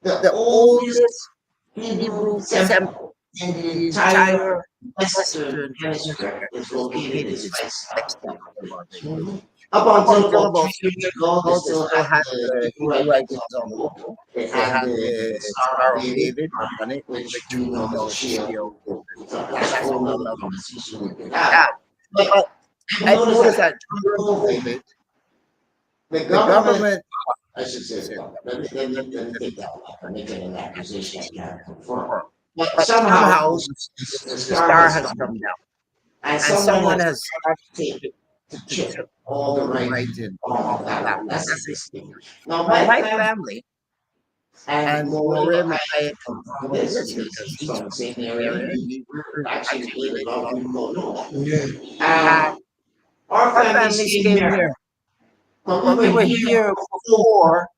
The oldest Hebrew temple in the entire Western Hemisphere is located in this section of Barbados. Up until about 3 years ago, they still had the Hebrew icons on the wall. They had the Star of David on it, which we know now is shield. That's all another conversation we could have. But I noticed that during COVID, the government, I should say, let me take that back. I'm making an accusation I can't confirm. But somehow the star has come down, and someone has started to chip all the writing off of that message. Now, my family and Maureen Messiah come from this because he's from the same area. We're actually related. A lot of people don't know that. Yeah. Our families came here. But we were here before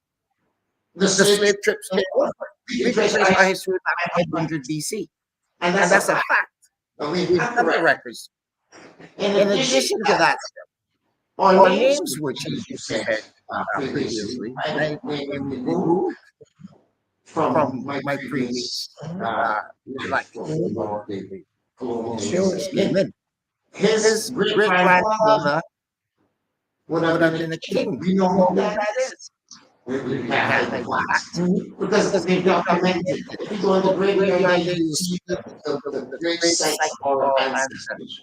the slave trips came over. We can trace our history back 500 BC. And that's a fact. We have the records. In addition to that, our names were changed, you said previously. My name removed from my previous life before the colonialists came in. His great-grandfather would have been a king. We know who that is. We can't make that because they documented it. If you go in the graveyard, you see the great sites of our ancestors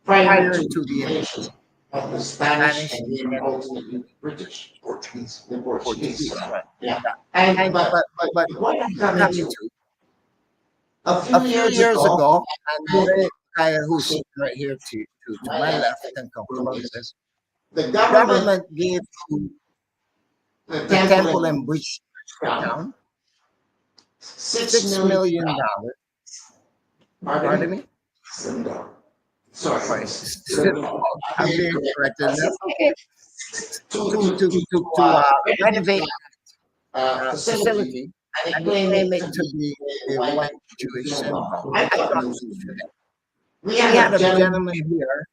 prior to the invasion of the Spanish and then ultimately the British, Portuguese, the Portuguese. Yeah. But what I'm coming to, a few years ago, and the guy who's sitting right here to my left can confirm this, the government gave to the temple and bridge down $6 million. Pardon me? Sorry. I'm being corrected. Okay. To renovate facility and claim it to be a white Jewish synagogue. I got news for that. We had a gentleman here,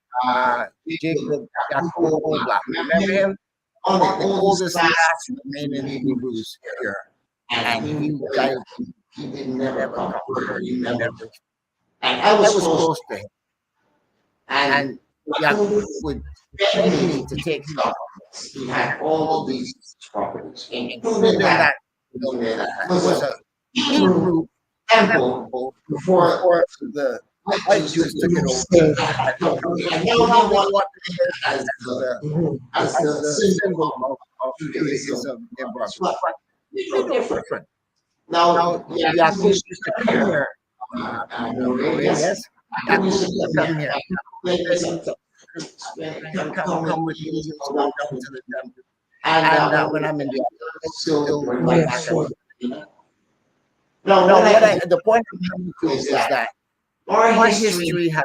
Jacob Yaakov. Remember him? One of the oldest last remaining Hebrews here. And he died. He never come here. He never. And I was close to him. And Yaakov would beg me to take him out. He had all these properties, including that was a Hebrew temple before the white Jews took it over. And now they want it as the symbol of Judaism in Barbados. It's different. Now, Yaakov used to come here. Yes, Yaakov used to come here. Come with me, he was going down to the temple. And when I'm in the office, still going back and forth. No, the point I'm coming to is that our history has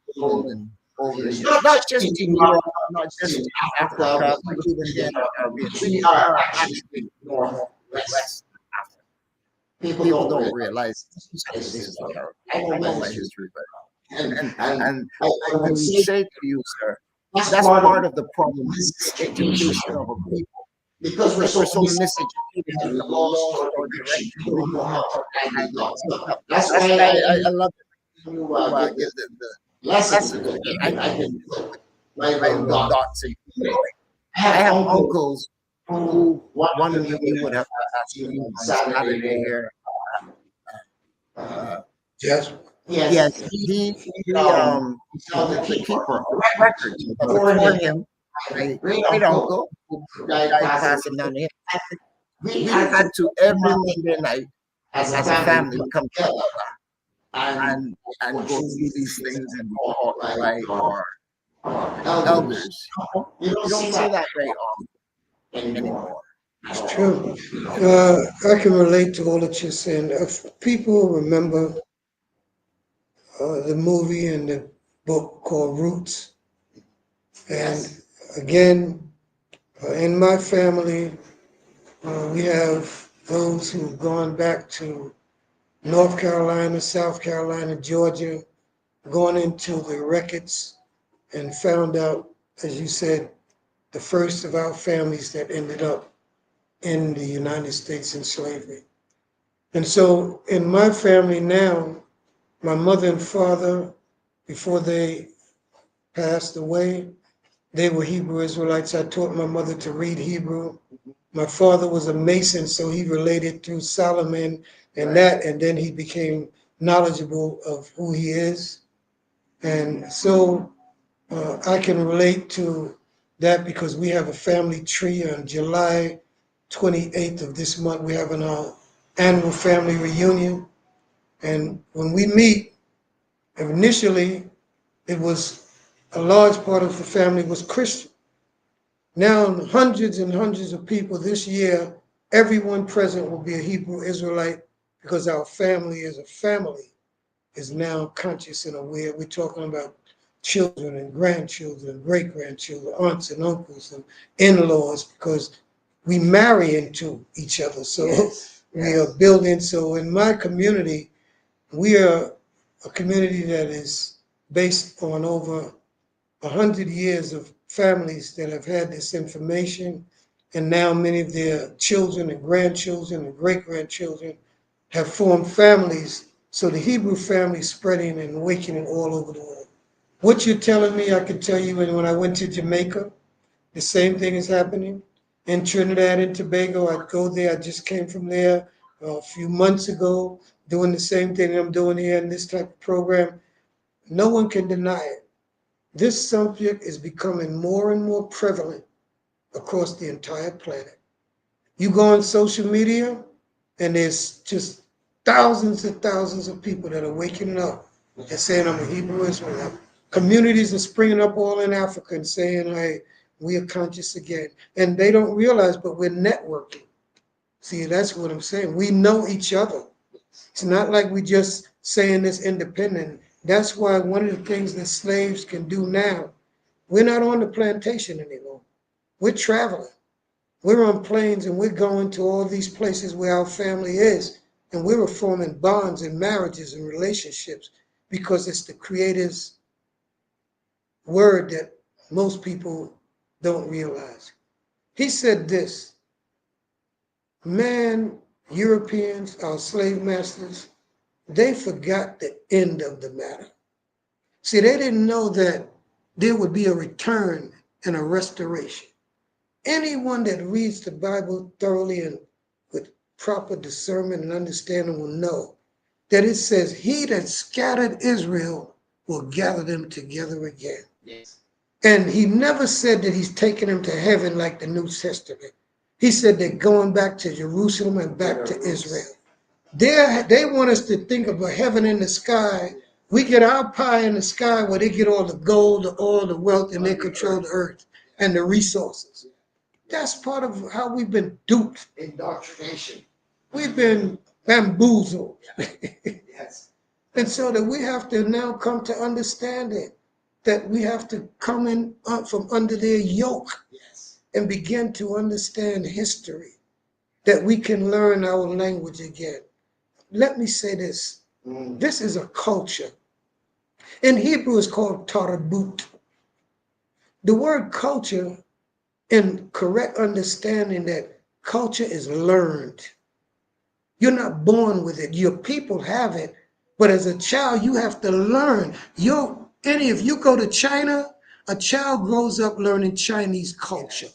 stolen over the years. Not just in Europe, not just in Africa, but even in the Caribbean. We are actually West Africa. People don't realize this is what I know my history, but and I would say to you, sir, that's part of the problem, is education of a people. Because we're so miseducated in the laws or direction. That's why I love it. The lessons. I can my little dots. I have uncles who one of you would have asked me on Saturday here. Yes. Yes, he's the keeper of records. Before him, my great uncle, who died passing down here, we had to every Monday night as a family come together and go through these things and be taught by our elders. You don't see that very often anymore. It's true. I can relate to all that you're saying. If people remember the movie and the book called Roots, and again, in my family, we have those who've gone back to North Carolina, South Carolina, Georgia, gone into the records and found out, as you said, the first of our families that ended up in the United States in slavery. And so in my family now, my mother and father, before they passed away, they were Hebrew Israelites. I taught my mother to read Hebrew. My father was a Mason, so he related through Solomon and that, and then he became knowledgeable of who he is. And so I can relate to that because we have a family tree. On July 28th of this month, we're having our annual family reunion. And when we meet, initially, it was a large part of the family was Christian. Now, hundreds and hundreds of people this year, everyone present will be a Hebrew Israelite because our family as a family is now conscious and aware. We're talking about children and grandchildren, great-grandchildren, aunts and uncles and in-laws because we marry into each other. So we are building. So in my community, we are a community that is based on over 100 years of families that have had this information, and now many of their children and grandchildren and great-grandchildren have formed families. So the Hebrew family is spreading and awakening all over the world. What you're telling me, I can tell you when I went to Jamaica, the same thing is happening. In Trinidad and Tobago, I'd go there. I just came from there a few months ago, doing the same thing I'm doing here in this type of program. No one can deny it. This subject is becoming more and more prevalent across the entire planet. You go on social media, and there's just thousands and thousands of people that are waking up and saying, I'm a Hebrew Israelite. Communities are springing up all in Africa and saying, hey, we are conscious again. And they don't realize, but we're networking. See, that's what I'm saying. We know each other. It's not like we just saying this independent. That's why one of the things that slaves can do now, we're not on the plantation anymore. We're traveling. We're on planes and we're going to all these places where our family is. And we're forming bonds and marriages and relationships because it's the Creator's word that most people don't realize. He said this, man, Europeans, our slave masters, they forgot the end of the matter. See, they didn't know that there would be a return and a restoration. Anyone that reads the Bible thoroughly and with proper discernment and understanding will know that it says, he that scattered Israel will gather them together again. Yes. And he never said that he's taking them to heaven like the New Testament. He said they're going back to Jerusalem and back to Israel. They want us to think of a heaven in the sky. We get our pie in the sky where they get all the gold, the oil, the wealth, and they control the earth and the resources. That's part of how we've been duped. Indoctrination. We've been bamboozled. Yes. And so that we have to now come to understand it, that we have to come in from under their yoke. Yes. And begin to understand history, that we can learn our language again. Let me say this. This is a culture. In Hebrew, it's called tarbut. The word culture, in correct understanding that culture is learned. You're not born with it. Your people have it. But as a child, you have to learn. If you go to China, a child grows up learning Chinese culture.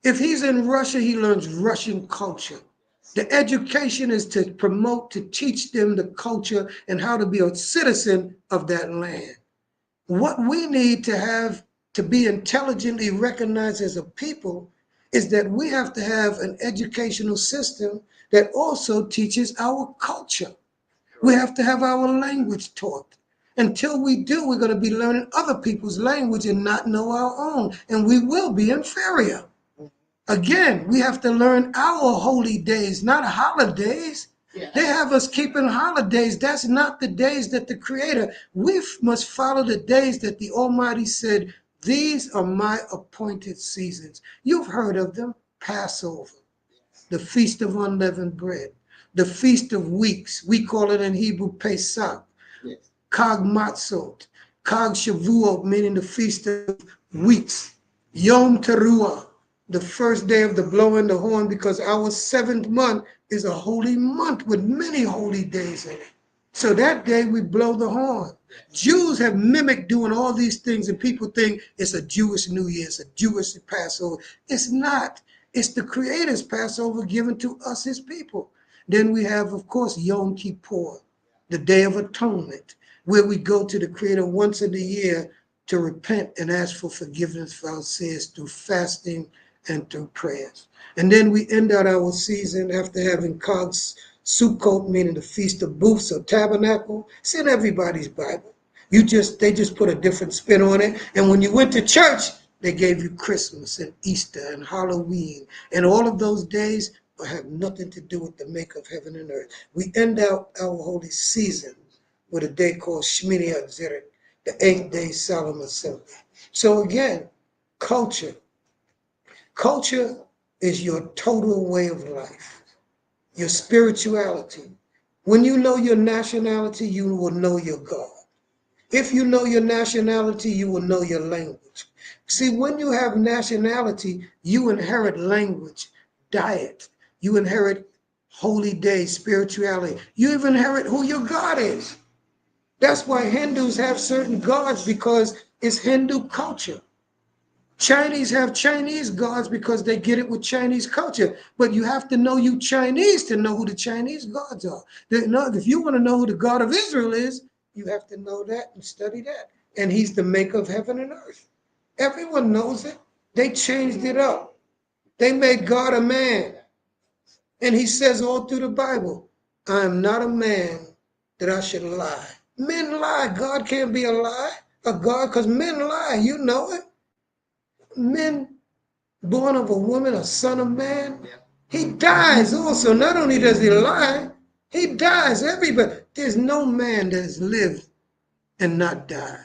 If he's in Russia, he learns Russian culture. The education is to promote, to teach them the culture and how to be a citizen of that land. What we need to have to be intelligently recognized as a people is that we have to have an educational system that also teaches our culture. We have to have our language taught. Until we do, we're going to be learning other people's language and not know our own, and we will be inferior. Again, we have to learn our holy days, not holidays. Yeah. They have us keeping holidays. That's not the days that the Creator. We must follow the days that the Almighty said, these are my appointed seasons. You've heard of them. Passover, the Feast of Unleavened Bread, the Feast of Weeks. We call it in Hebrew Pesach. Yes. Chag Matzot, Chag Shavuot, meaning the Feast of Weeks. Yom Teruah, the first day of the blowing the horn, because our 7th month is a holy month with many holy days in it. So that day we blow the horn. Jews have mimicked doing all these things, and people think it's a Jewish New Year, it's a Jewish Passover. It's not. It's the Creator's Passover given to us, his people. Then we have, of course, Yom Kippur, the Day of Atonement, where we go to the Creator once in a year to repent and ask for forgiveness for our sins through fasting and through prayers. And then we end out our season after having Sukkot, meaning the Feast of Booths or Tabernacle. It's in everybody's Bible. They just put a different spin on it. And when you went to church, they gave you Christmas and Easter and Halloween. And all of those days have nothing to do with the maker of heaven and earth. We end out our holy season with a day called Shmini Atzeret, the 8th day solemn assembly. So again, culture. Culture is your total way of life, your spirituality. When you know your nationality, you will know your God. If you know your nationality, you will know your language. See, when you have nationality, you inherit language, diet. You inherit holy days, spirituality. You even inherit who your God is. That's why Hindus have certain gods, because it's Hindu culture. Chinese have Chinese gods because they get it with Chinese culture. But you have to know you Chinese to know who the Chinese gods are. If you want to know who the God of Israel is, you have to know that and study that. And he's the maker of heaven and earth. Everyone knows it. They changed it up. They made God a man. And he says all through the Bible, I am not a man that I should lie. Men lie. God can't be a lie. A God, because men lie. You know it. Men born of a woman, a son of man, he dies also. Not only does he lie, he dies. Everybody. There's no man that has lived and not died.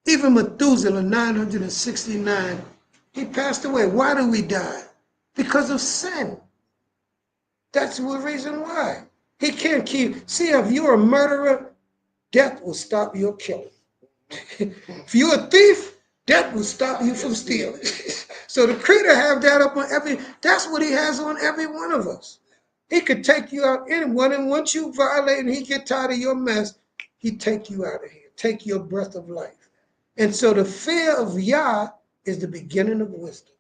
Even Methuselah, 969, he passed away. Why do we die? Because of sin. That's the reason why. He can't keep. See, if you're a murderer, death will stop your killing. If you're a thief, death will stop you from stealing. So the Creator have that up on that's what he has on every one of us. He could take you out anyone, and once you violate and he get tired of your mess, he take you out of here, take your breath of life. And so the fear of Yah is the beginning of wisdom.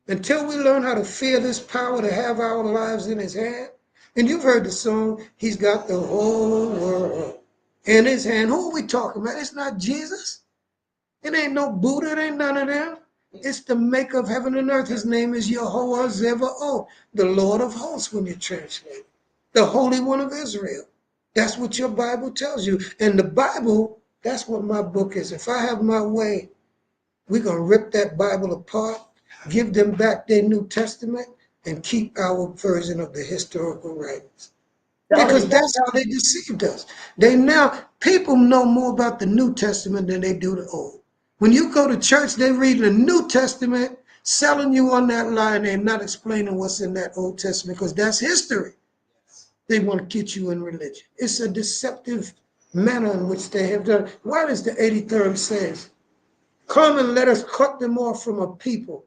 Until we learn how to fear this power to have our lives in his hand, and you've heard the song, he's got the whole world in his hand. Who are we talking about? It's not Jesus. It ain't no Buddha. It ain't none of them. It's the maker of heaven and earth. His name is Yehovah Zevaoth, the Lord of hosts when you translate. The Holy One of Israel. That's what your Bible tells you. And the Bible, that's what my book is. If I have my way, we're going to rip that Bible apart, give them back their New Testament, and keep our version of the historical writings. Because that's how they deceived us. People know more about the New Testament than they do the Old. When you go to church, they read the New Testament, selling you on that lie, and they're not explaining what's in that Old Testament, because that's history. They want to get you in religion. It's a deceptive manner in which they have done. Why does the 83rd says, come and let us cut them off from a people,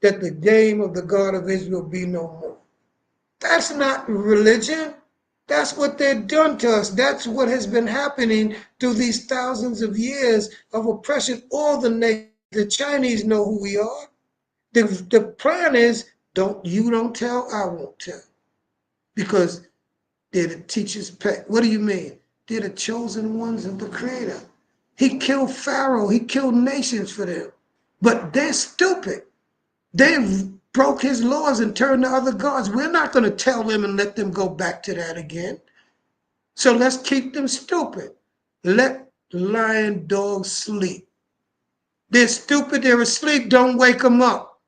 that the name of the God of Israel be no more? That's not religion. That's what they've done to us. That's what has been happening through these thousands of years of oppression. All the Chinese know who we are. The plan is, you don't tell, I won't tell. Because they're the teacher's pet. What do you mean? They're the chosen ones of the Creator. He killed Pharaoh. He killed nations for them. But they're stupid. They broke his laws and turned to other gods. We're not going to tell them and let them go back to that again. So let's keep them stupid. Let lion dogs sleep. They're stupid, they're asleep, don't wake them up.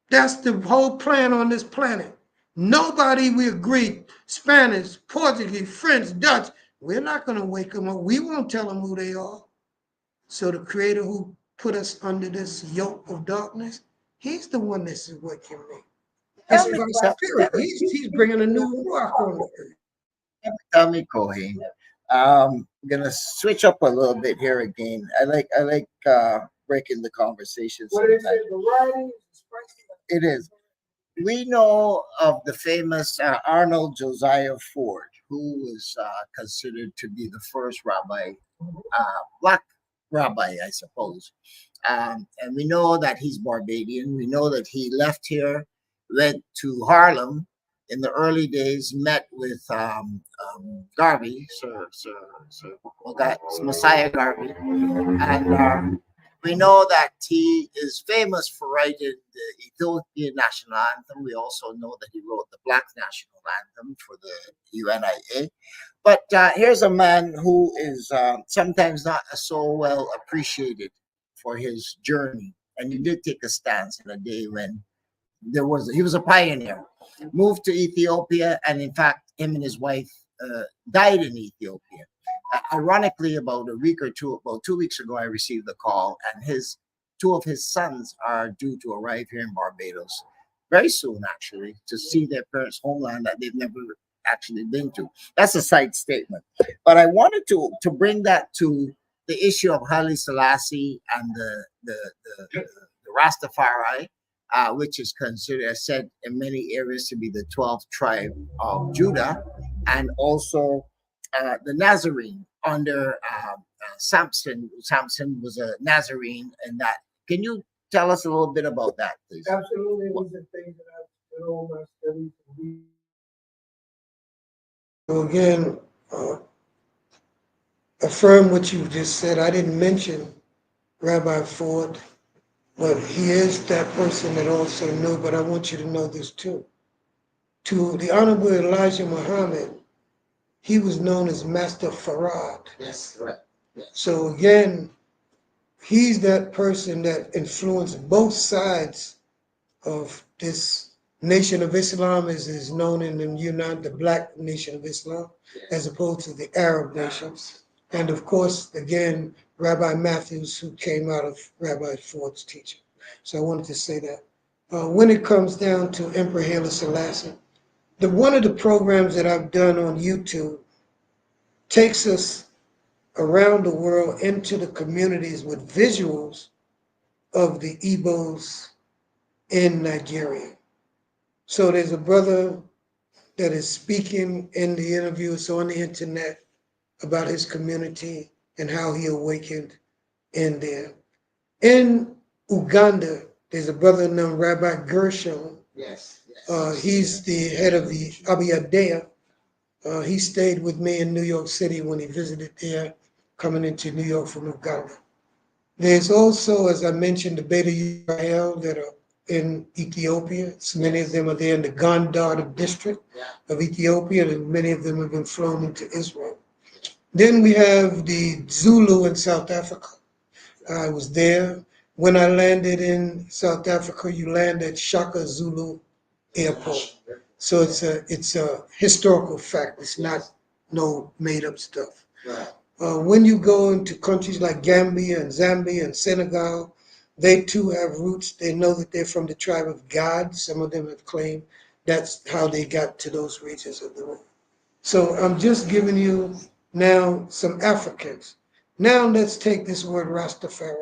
That's the whole plan on this planet. Nobody, we agree, Spanish, Portuguese, French, Dutch, we're not going to wake them up. We won't tell them who they are. So the Creator who put us under this yoke of darkness, he's the one that's waking me. It's by spirit. He's bringing a new rock on the earth. Tell me, Kohen. I'm gonna switch up a little bit here again. I like breaking the conversation. What is it? The writings It is. We know of the famous Arnold Josiah Ford, who was considered to be the first rabbi, black rabbi, I suppose. And we know that he's Barbadian. We know that he left here, went to Harlem in the early days, met with Garvey, Messiah Garvey, and we know that he is famous for writing the Ethiopian national anthem. We also know that he wrote the Black national anthem for the UNIA. But here's a man who is sometimes not so well appreciated for his journey. And he did take a stance in a day when he was a pioneer, moved to Ethiopia, and in fact, him and his wife died in Ethiopia. Ironically, about 2 weeks ago, I received a call, and two of his sons are due to arrive here in Barbados very soon, actually, to see their parents' homeland that they've never actually been to. That's a side statement. But I wanted to bring that to the issue of Haile Selassie and the Rastafari, which is considered, as said, in many areas to be the 12th tribe of Judah, and also the Nazarene under Samson. Samson was a Nazarene, and that. Can you tell us a little bit about that, please? Absolutely, it was a thing that I've done all my studies. So again, affirm what you just said. I didn't mention Rabbi Ford, but he is that person that also knew. But I want you to know this too. To the Honorable Elijah Muhammad, he was known as Master Farad. Yes, right. Yes. So again, he's that person that influenced both sides of this Nation of Islam, as is known in the Black Nation of Islam, as opposed to the Arab nations. And of course, again, Rabbi Matthews, who came out of Rabbi Ford's teaching. So I wanted to say that. When it comes down to Emperor Haile Selassie, one of the programs that I've done on YouTube takes us around the world into the communities with visuals of the Igbos in Nigeria. So there's a brother that is speaking in the interview, it's on the internet, about his community and how he awakened in there. In Uganda, there's a brother named Rabbi Gershon. Yes. He's the head of the Abiyadea. He stayed with me in New York City when he visited there, coming into New York from Uganda. There's also, as I mentioned, the Beta Israel that are in Ethiopia. So many of them are there in the Gondar district of Ethiopia, and many of them have been flown into Israel. Then we have the Zulu in South Africa. I was there. When I landed in South Africa, you land at Shaka Zulu Airport. So it's a historical fact. It's not no made up stuff. When you go into countries like Gambia and Zambia and Senegal, they too have roots. They know that they're from the tribe of God. Some of them have claimed that's how they got to those regions of the world. So I'm just giving you now some Africans. Now let's take this word Rastafari.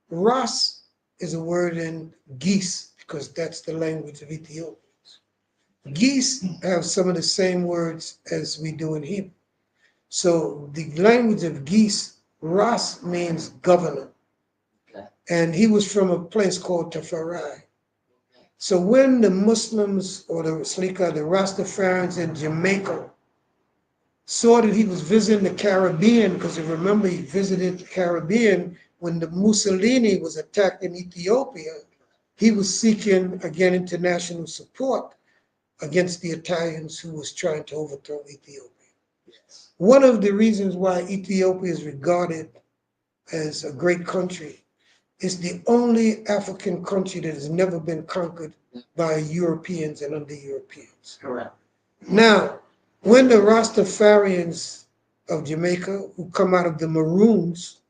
Ras is a word in Tgis, because that's the language of Ethiopia. Geese have some of the same words as we do in Hebrew. So the language of Geese, Ras means governor. And he was from a place called Tafari. So when the Muslims or the Rastafarians in Jamaica saw that he was visiting the Caribbean, because remember he visited the Caribbean when the Mussolini was attacked in Ethiopia, he was seeking, again, international support against the Italians who was trying to overthrow Ethiopia. Yes. One of the reasons why Ethiopia is regarded as a great country is the only African country that has never been conquered by Europeans and under Europeans. Correct. Now, when the Rastafarians of Jamaica, who come out of the Maroons,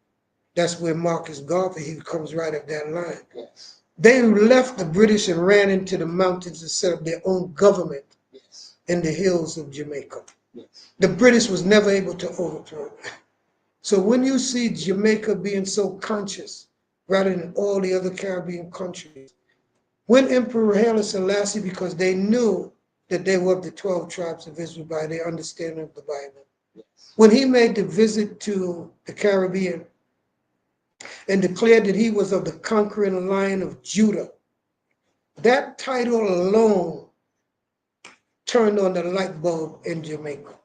that's where Marcus Garvey, he comes right up that line. Yes. They left the British and ran into the mountains and set up their own government in the hills of Jamaica. Yes. The British was never able to overthrow it. So when you see Jamaica being so conscious, rather than all the other Caribbean countries, When Emperor Haile Selassie, because they knew that they were of the 12 tribes of Israel by their understanding of the Bible. When he made the visit to the Caribbean and declared that he was of the conquering line of Judah, that title alone turned on the light bulb in Jamaica.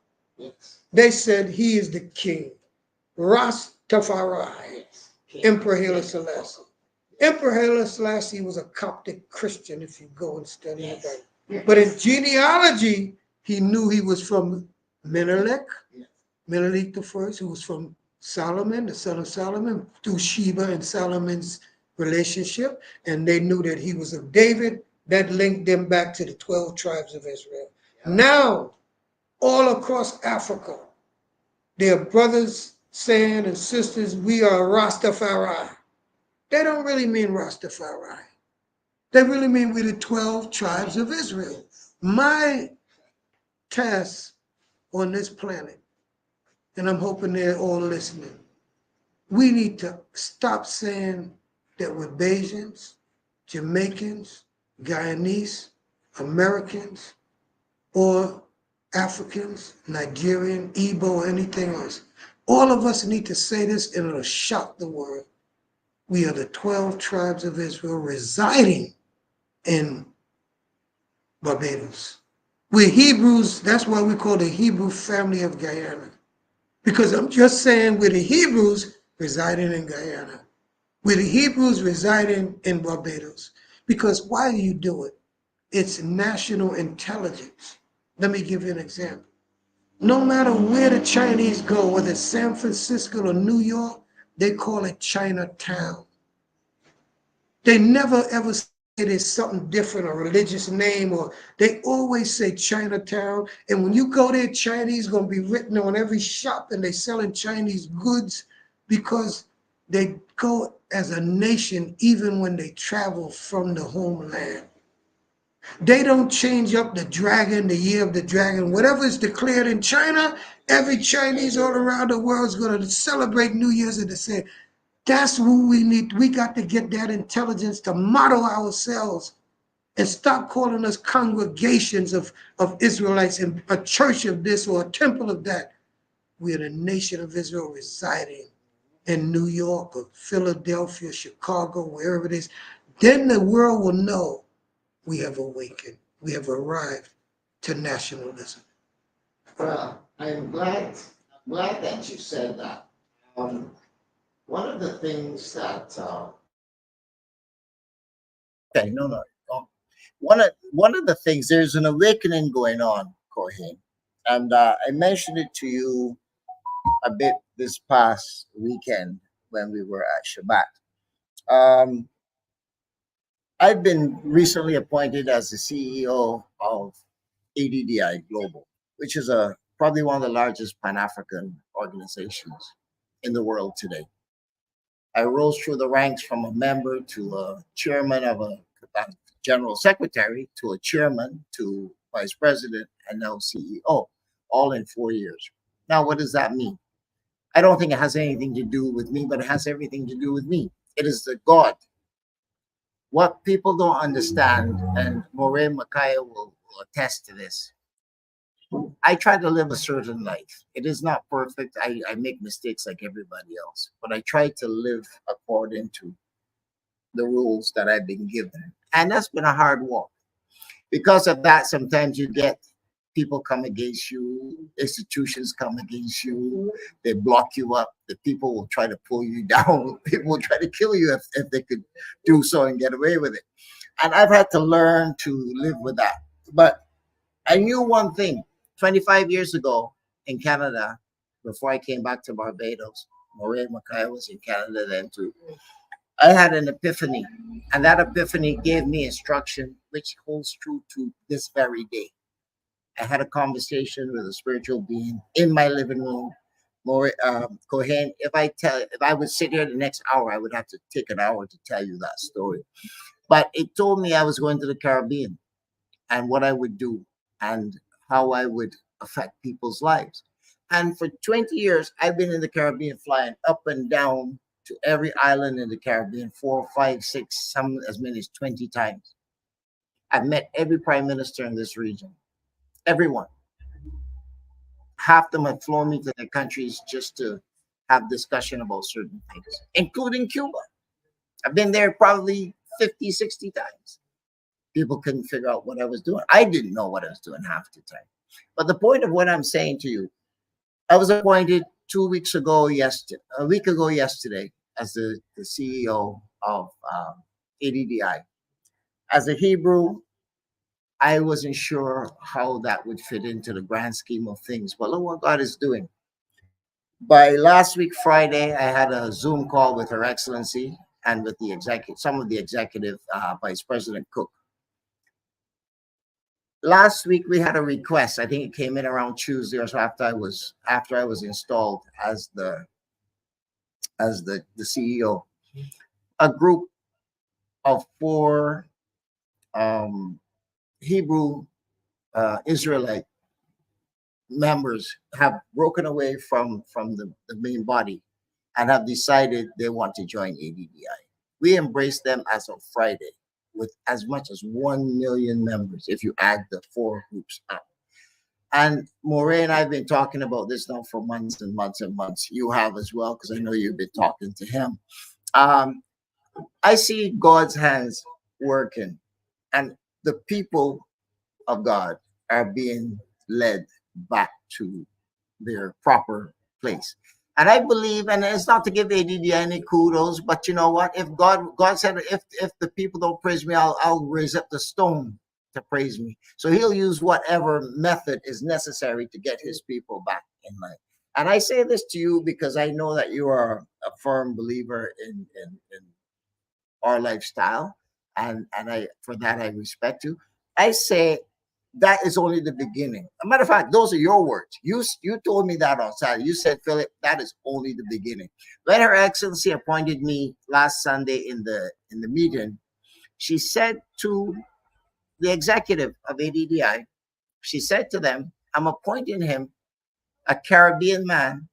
They said he is the king, Rastafari, Emperor Haile Selassie. Emperor Haile Selassie was a Coptic Christian if you go and study the Bible. But in genealogy, he knew he was from Menelik, Menelik the first, who was from Solomon, the son of Solomon, through Sheba and Solomon's relationship. And they knew that he was of David. That linked them back to the 12 tribes of Israel. Now, all across Africa, their brothers saying and sisters, we are Rastafari. They don't really mean Rastafari. They really mean we're the 12 tribes of Israel. My task on this planet, and I'm hoping they're all listening, we need to stop saying that we're Bajans, Jamaicans, Guyanese, Americans, or Africans, Nigerian, Igbo, anything else. All of us need to say this and it'll shock the world. We are the 12 tribes of Israel residing in Barbados. We're Hebrews, that's why we call the Hebrew family of Guyana. Because I'm just saying we're the Hebrews residing in Guyana. We're the Hebrews residing in Barbados. Because why do you do it? It's national intelligence. Let me give you an example. No matter where the Chinese go, whether it's San Francisco or New York, they call it Chinatown. They never ever say there's something different, a religious name, or they always say Chinatown. And when you go there, Chinese gonna be written on every shop and they selling Chinese goods because they go as a nation even when they travel from the homeland. They don't change up the dragon, the year of the dragon. Whatever is declared in China, every Chinese all around the world is going to celebrate New Year's and they say, that's who we need. We got to get that intelligence to model ourselves and stop calling us congregations of Israelites and a church of this or a temple of that. We're the nation of Israel residing in New York or Philadelphia, Chicago, wherever it is. Then the world will know we have awakened. We have arrived to nationalism. Well, I'm glad that you said that. One of the things that one of the things, there's an awakening going on, Kohen, and I mentioned it to you a bit this past weekend when we were at Shabbat. I've been recently appointed as the CEO of ADDI Global, which is probably one of the largest Pan-African organizations in the world today. I rose through the ranks from a member to a chairman of a general secretary to a chairman to vice president and now CEO, all in 4 years. Now, what does that mean? I don't think it has anything to do with me, but it has everything to do with me. It is the God. What people don't understand, and Maureen Micaiah will attest to this, I try to live a certain life. It is not perfect. I make mistakes like everybody else, but I try to live according to the rules that I've been given. And that's been a hard walk. Because of that, sometimes you get people come against you, institutions come against you, they block you up, the people will try to pull you down, people will try to kill you if they could do so and get away with it. And I've had to learn to live with that. But I knew one thing, 25 years ago in Canada, before I came back to Barbados, Maureen Micaiah was in Canada then too, I had an epiphany, and that epiphany gave me instruction, which holds true to this very day. I had a conversation with a spiritual being in my living room. Kohen, if I would sit here the next hour, I would have to take an hour to tell you that story. But it told me I was going to the Caribbean and what I would do and how I would affect people's lives. And for 20 years, I've been in the Caribbean flying up and down to every island in the Caribbean, 4, 5, 6, some as many as 20 times. I've met every prime minister in this region, everyone. Half them have flown me to their countries just to have discussion about certain things, including Cuba. I've been there probably 50, 60 times. People couldn't figure out what I was doing. I didn't know what I was doing half the time. But the point of what I'm saying to you, I was appointed a week ago yesterday, as the CEO of ADDI. As a Hebrew, I wasn't sure how that would fit into the grand scheme of things, but look what God is doing. By last week, Friday, I had a Zoom call with Her Excellency and with the some of the executive, Vice President Cook. Last week we had a request. I think it came in around Tuesday or so after I was installed as the CEO. A group of 4 Hebrew Israelite members have broken away from the main body and have decided they want to join ADDI. We embraced them as of Friday with as much as 1 million members if you add the 4 groups up. And Moray and I have been talking about this now for months and months and months. You have as well, because I know you've been talking to him. I see God's hands working, and the people of God are being led back to their proper place. And I believe, and it's not to give ADD any kudos, but you know what? If God said, if the people don't praise me, I'll raise up the stone to praise me. So he'll use whatever method is necessary to get his people back in line. And I say this to you because I know that you are a firm believer in our lifestyle, and for that I respect you. I say that is only the beginning. As a matter of fact, those are your words. You told me that on Saturday. You said, Philip, that is only the beginning. When Her Excellency appointed me last Sunday in the meeting, she said to the executive of ADDI, she said to them, I'm appointing him, a Caribbean man,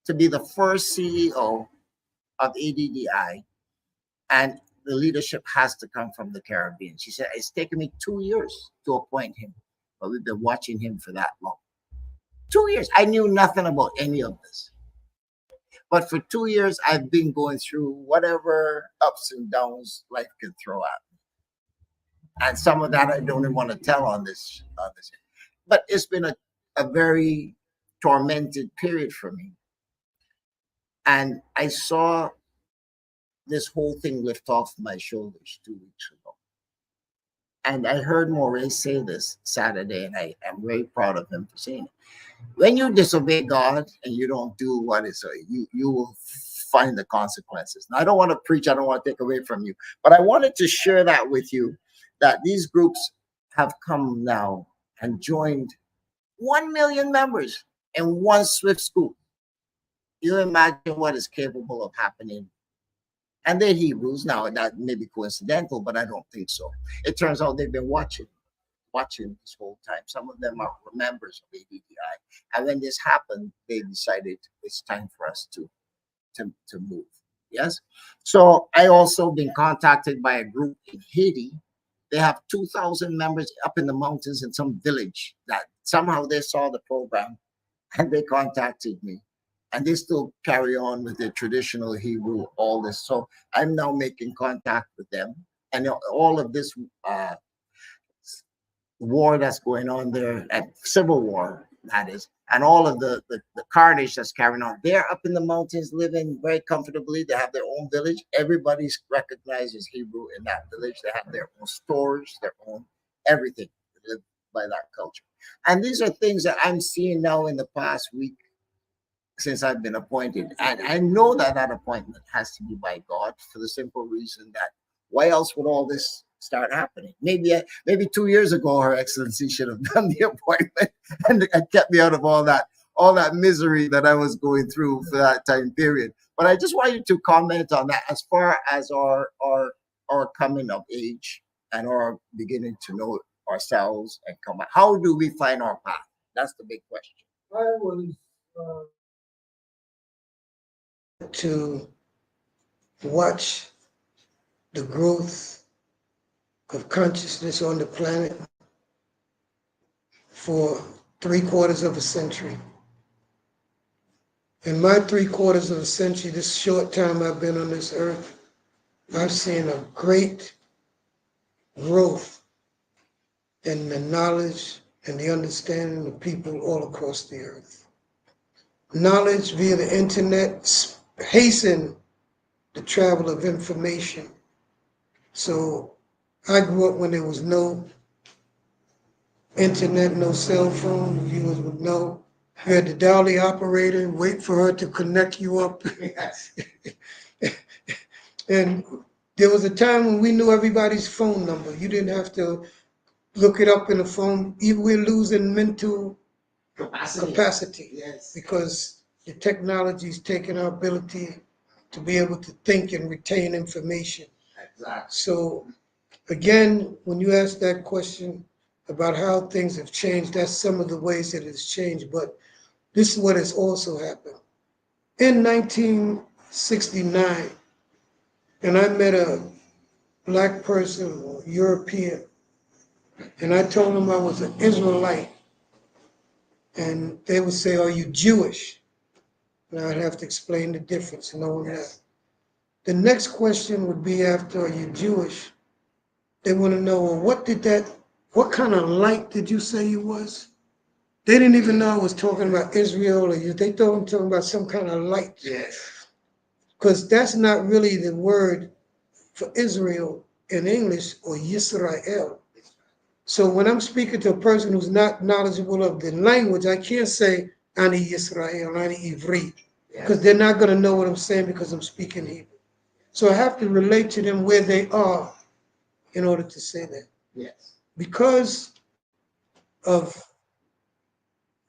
to be the first CEO of ADDI, and the leadership has to come from the Caribbean. She said, it's taken me 2 years to appoint him, but we've been watching him for that long. 2 years. I knew nothing about any of this. But for 2 years, I've been going through whatever ups and downs life can throw at me. And some of that I don't even want to tell on this. But it's been a very tormented period for me. And I saw this whole thing lift off my shoulders 2 weeks ago. And I heard Moray say this Saturday, and I am very proud of him for saying it. When you disobey God and you don't do what is, you will find the consequences. Now, I don't want to preach, I don't want to take away from you, but I wanted to share that with you, that these groups have come now and joined 1 million members in one swift scoop. You imagine what is capable of happening. And they're Hebrews. Now, that may be coincidental, but I don't think so. It turns out they've been watching this whole time. Some of them are members of ADDI. And when this happened, they decided it's time for us to move. Yes? So I also been contacted by a group in Haiti. They have 2,000 members up in the mountains in some village that somehow they saw the program and they contacted me. And they still carry on with their traditional Hebrew, all this. So I'm now making contact with them. And all of this war that's going on there, civil war, that is, and all of the carnage that's carrying on. They're up in the mountains living very comfortably. They have their own village. Everybody recognizes Hebrew in that village. They have their own stores, their own everything. They live by that culture. And these are things that I'm seeing now in the past week since I've been appointed. And I know that that appointment has to be by God, for the simple reason that why else would all this start happening? Maybe 2 years ago, Her Excellency should have done the appointment and kept me out of all that misery that I was going through for that time period. But I just want you to comment on that as far as our coming of age and our beginning to know ourselves and come out. How do we find our path? That's the big question. I was to watch the growth of consciousness on the planet for 3/4 of a century. In my 3/4 of a century, this short time I've been on this earth, I've seen a great growth in the knowledge and the understanding of people all across the earth. Knowledge via the internet hastened the travel of information. So I grew up when there was no internet, no cell phone. Viewers would know. You had to dial the operator and wait for her to connect you up. And there was a time when we knew everybody's phone number. You didn't have to look it up in the phone. Even we're losing mental capacity yes. Because the technology's taken our ability to be able to think and retain information. Exactly. So again, when you ask that question about how things have changed, that's some of the ways that it's changed. But this is what has also happened. In 1969, and I met a black person, or European, and I told them I was an Israelite. And they would say, "Are you Jewish?" And I'd have to explain the difference, knowing that. The next question would be after, "Are you Jewish?" They want to know, well, what kind of light did you say you was? They didn't even know I was talking about Israel, or they thought I'm talking about some kind of light. Yes. Because that's not really the word for Israel in English, or Yisrael. So when I'm speaking to a person who's not knowledgeable of the language, I can't say Ani Yisrael, Ani Ivri, because they're not going to know what I'm saying because I'm speaking Hebrew. So I have to relate to them where they are in order to say that. Yes. Because of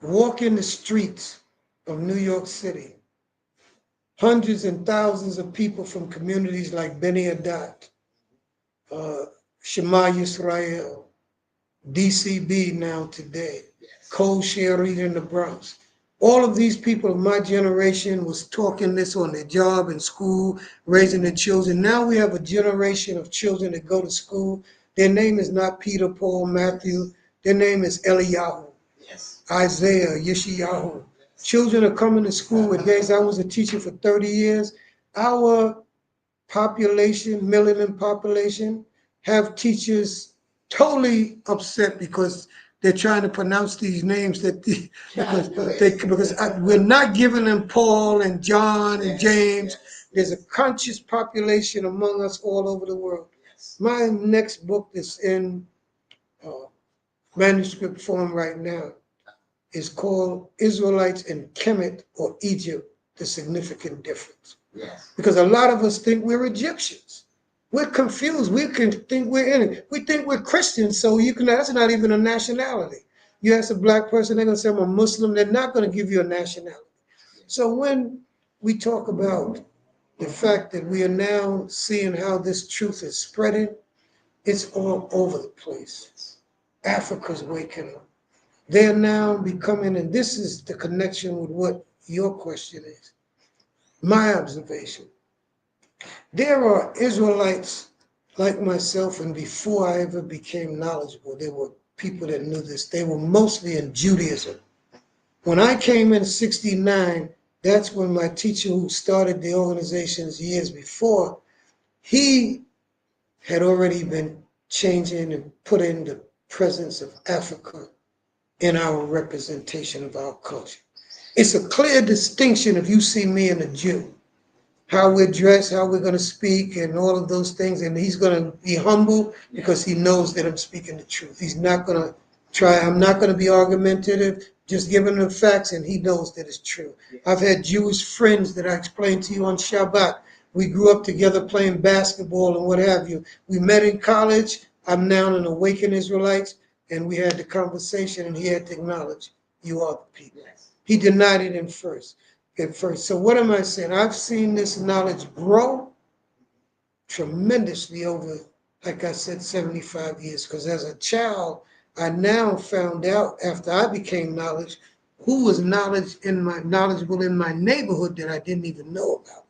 walking the streets of New York City, hundreds and thousands of people from communities like Beni Adat, Shema Yisrael, DCB now today, Kol Sherid in the Bronx. All of these people of my generation was talking this on their job in school, raising their children. Now we have a generation of children that go to school. Their name is not Peter, Paul, Matthew. Their name is Eliyahu, Isaiah, Yeshayahu. Children are coming to school with days. I was a teacher for 30 years. Our population, millennium population, have teachers totally upset because they're trying to pronounce these names because we're not giving them Paul and John and James. There's a conscious population among us all over the world. My next book that's in manuscript form right now is called Israelites in Kemet or Egypt, The Significant Difference. Yes. Because a lot of us think we're Egyptians. We're confused. We can think we're in it. We think we're Christians, so that's not even a nationality. You ask a black person, they're going to say, I'm a Muslim. They're not going to give you a nationality. So when we talk about the fact that we are now seeing how this truth is spreading, it's all over the place. Africa's waking up. They're now becoming, and this is the connection with what your question is, my observation. There are Israelites like myself, and before I ever became knowledgeable, there were people that knew this. They were mostly in Judaism. When I came in '69, that's when my teacher who started the organizations years before, he had already been changing and putting the presence of Africa in our representation of our culture. It's a clear distinction if you see me and a Jew, how we're dressed, how we're going to speak, and all of those things. And he's going to be humble because he knows that I'm speaking the truth. He's not going to I'm not going to be argumentative, just giving him facts, and he knows that it's true. I've had Jewish friends that I explained to you on Shabbat. We grew up together playing basketball and what have you. We met in college. I'm now an Awakened Israelite, and we had the conversation, and he had to acknowledge, you are the people. He denied it at first. So what am I saying? I've seen this knowledge grow tremendously over, like I said, 75 years. Because as a child, I now found out after I became knowledge, who was knowledgeable in my neighborhood that I didn't even know about.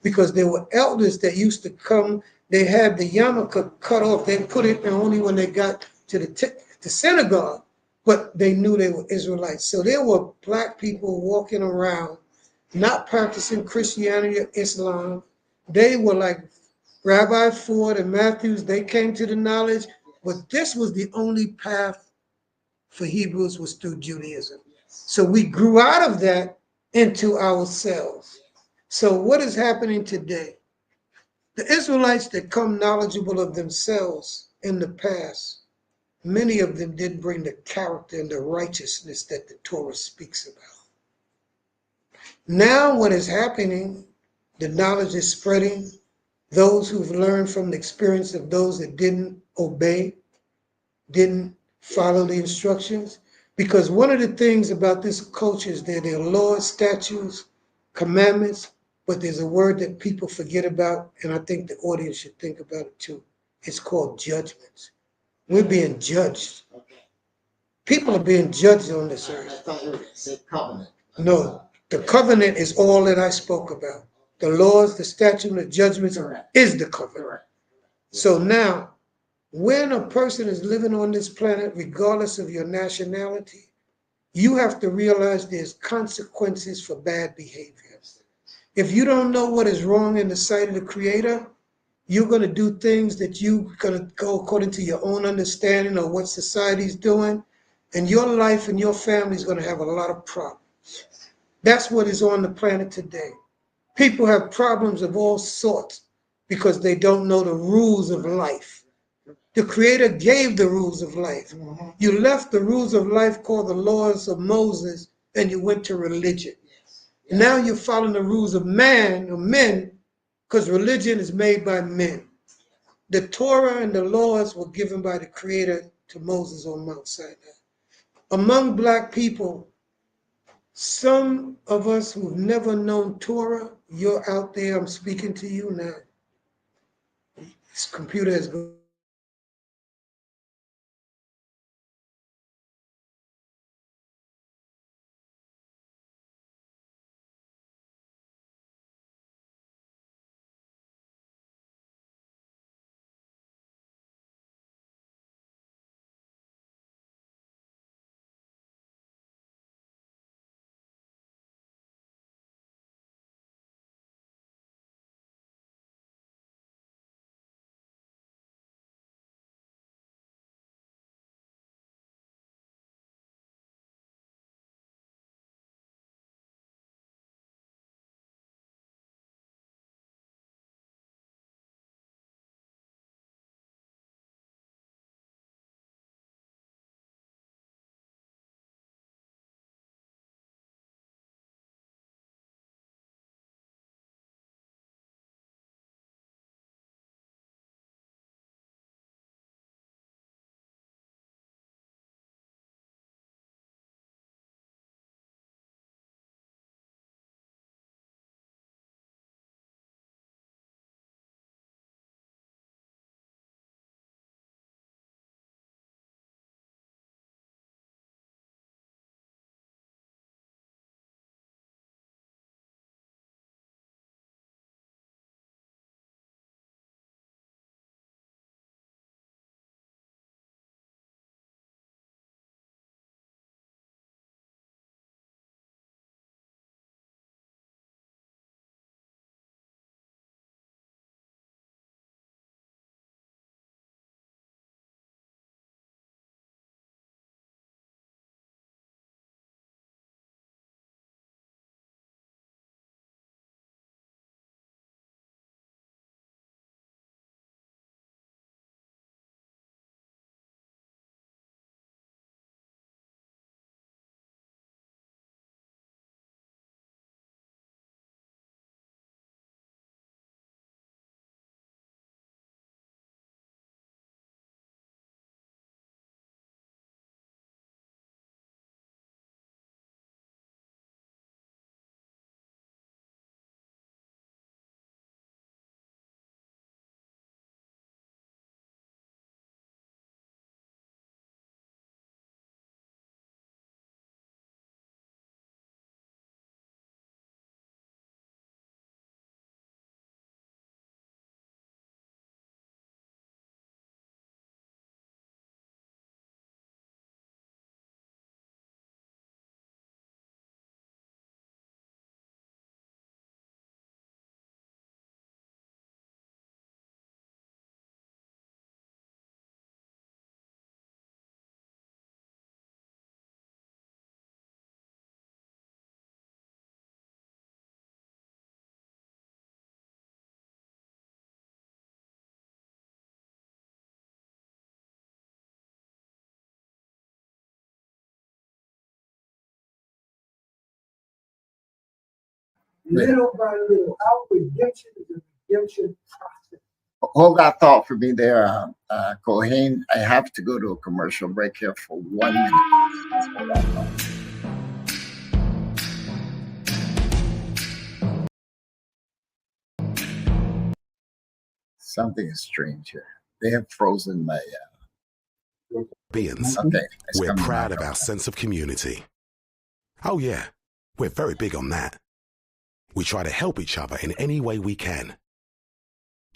Because there were elders that used to come they had the yarmulke cut off. They put it in only when they got to the synagogue, but they knew they were Israelites. So there were black people walking around, not practicing Christianity or Islam. They were like Rabbi Ford and Matthews. They came to the knowledge, but this was the only path for Hebrews was through Judaism. So we grew out of that into ourselves. So what is happening today? The Israelites that come knowledgeable of themselves in the past, many of them didn't bring the character and the righteousness that the Torah speaks about. Now what is happening, the knowledge is spreading. Those who've learned from the experience of those that didn't obey, didn't follow the instructions. Because one of the things about this culture is that there are laws, statutes, commandments, but there's a word that people forget about, and I think the audience should think about it too. It's called judgments. We're being judged. People are being judged on this earth. No, the covenant is all that I spoke about. The laws, the statutes, the judgments is the covenant. So now, when a person is living on this planet, regardless of your nationality, you have to realize there's consequences for bad behavior. If you don't know what is wrong in the sight of the Creator, you're going to do things that you're going to go according to your own understanding of what society's doing, and your life and your family is going to have a lot of problems. That's what is on the planet today. People have problems of all sorts because they don't know the rules of life. The Creator gave the rules of life. You left the rules of life called the laws of Moses, and you went to religion. Now you're following the rules of man or men, because religion is made by men. The Torah and the laws were given by the Creator to Moses on Mount Sinai. Among black people, some of us who've never known Torah, you're out there, I'm speaking to you now. This computer has gone. Little by little, our redemption is a redemption process. Hold that thought for me there, Cohen. I have to go to a commercial break here for 1 minute. Hold that thought. Something is strange here. They have frozen my. Beings, Okay, we're proud of our sense of community. Oh yeah, we're very big on that. We try to help each other in any way we can.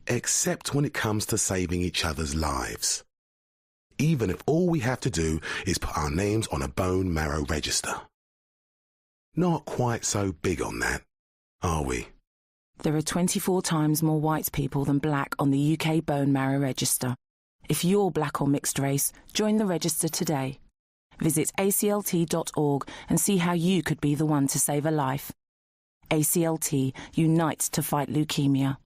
Except when it comes to saving each other's lives. Even if all we have to do is put our names on a bone marrow register. Not quite so big on that, are we? There are 24 times more white people than black on the UK bone marrow register. If you're black or mixed race, join the register today. Visit aclt.org and see how you could be the one to save a life. ACLT unites to fight leukemia.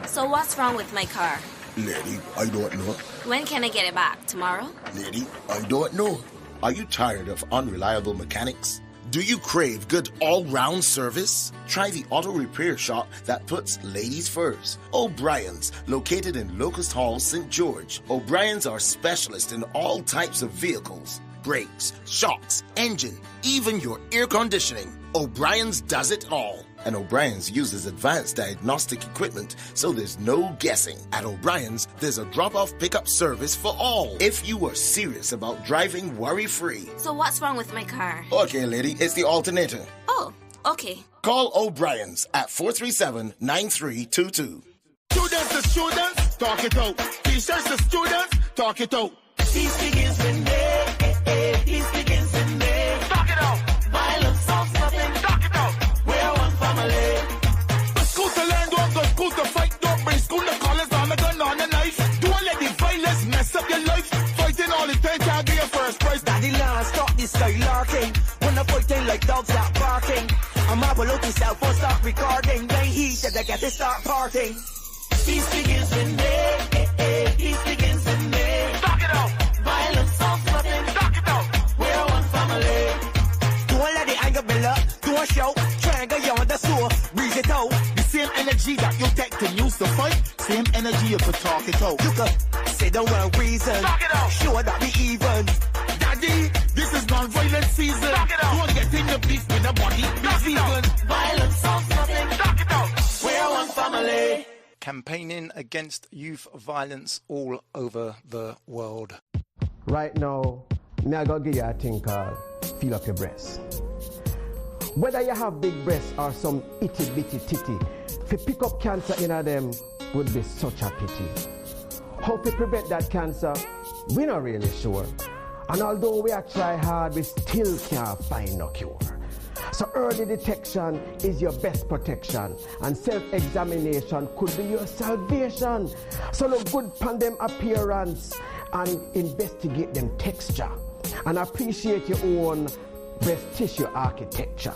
So what's wrong with my car? Lady, I don't know. When can I get it back? Tomorrow? Lady, I don't know. Are you tired of unreliable mechanics? Do you crave good all-round service? Try the auto repair shop that puts ladies first. O'Brien's, located in Locust Hall, St. George. O'Brien's are specialists in all types of vehicles. Brakes, shocks, engine, even your air conditioning. O'Brien's does it all. And O'Brien's uses advanced diagnostic equipment, so there's no guessing. At O'Brien's, there's a drop-off pickup service for all. If you are serious about driving worry-free. So what's wrong with my car? Okay, lady, it's the alternator. Oh, okay. Call O'Brien's at 437-9322. Students to students, talk it out. Teachers to students, talk it out. Peace begins with me. Peace begins with me. Talk it out. Violence solves nothing. Talk it out. We're one family. Go school to learn, don't go school to fight. Don't bring school to college on a gun on a knife. Don't let the violence mess up your life. Fighting all the time can't get your first prize. Daddy Lan, stop this guy larking. When I'm fighting like dogs out barking. I'm up below the cell phone, start recording. Then he said they get to start parting. Peace begins with me. Peace begins with me. Talk it out. Violence solves nothing. Talk it out. We're one family. Don't let the anger build up. Don't shout. Triangle you on the sewer. Breathe it out. The same energy that you take to use to fight. Same energy you could talk it out. You could say the wrong reason. Talk it out. Sure that we even. Daddy, this is non-violent season. Talk it out. Don't get in the beef with the body. Talk it out. Violence solves nothing. Talk it out. We're one family. Campaigning against youth violence all over the world. Right now, me I gotta give you a thing called feel up your breast. Whether you have big breasts or some itty bitty titty, if you pick up cancer in them would be such a pity. How to prevent that cancer, we're not really sure. And although we are try hard, we still can't find no cure. So early detection is your best protection, and self-examination could be your salvation. So look good upon them appearance and investigate them texture, and appreciate your own breast tissue architecture.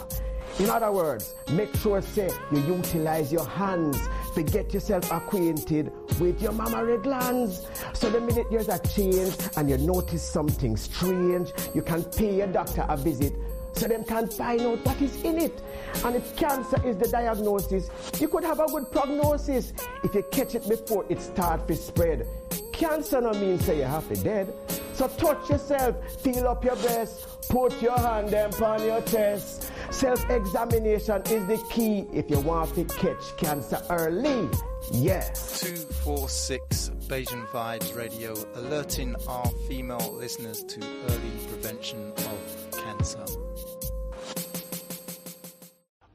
In other words, make sure say you utilize your hands to get yourself acquainted with your mammary glands. So the minute there's a change and you notice something strange, you can pay your doctor a visit so them can find out what is in it. And if cancer is the diagnosis, you could have a good prognosis if you catch it before it starts to spread. Cancer no means say you have to dead. So touch yourself, feel up your breast, put your hand them on your chest. Self-examination is the key if you want to catch cancer early. Yes. 246 Bayesian Vibes Radio, alerting our female listeners to early prevention of cancer.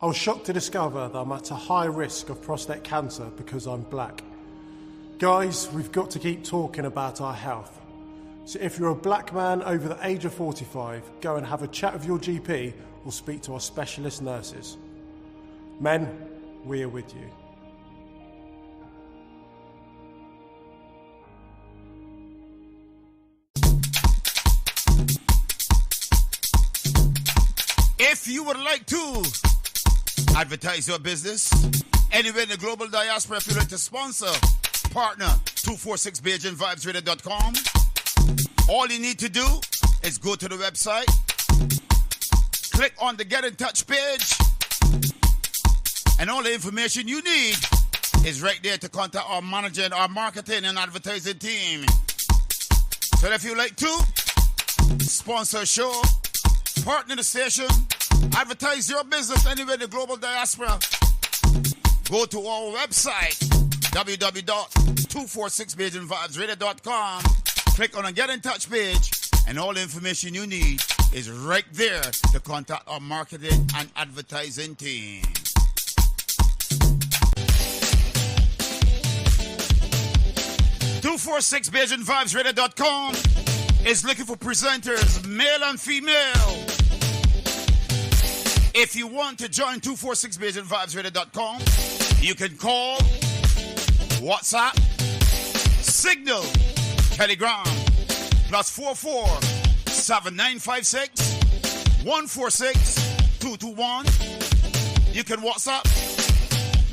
I was shocked to discover that I'm at a high risk of prostate cancer because I'm black. Guys, we've got to keep talking about our health. So if you're a black man over the age of 45, go and have a chat with your GP or speak to our specialist nurses. Men, we're with you. If you would like to advertise your business anywhere in the global diaspora, if you'd like to sponsor, partner 246BayesianVibesRadio.com. All you need to do is go to the website, click on the Get in Touch page, And all the information you need is right there to contact our manager and our marketing and advertising team. So if you like to sponsor a show, partner the station, advertise your business anywhere in the global diaspora, go to our website, www.246BajanVibesRadio.com, click on the Get in Touch page, and all the information you need is right there to contact our marketing and advertising team. 246BajanVibesRadio.com is looking for presenters, male and female. If you want to join 246BajanVibesRadio.com, you can call, WhatsApp, Signal, Telegram, +44 7956 146 221. You can WhatsApp,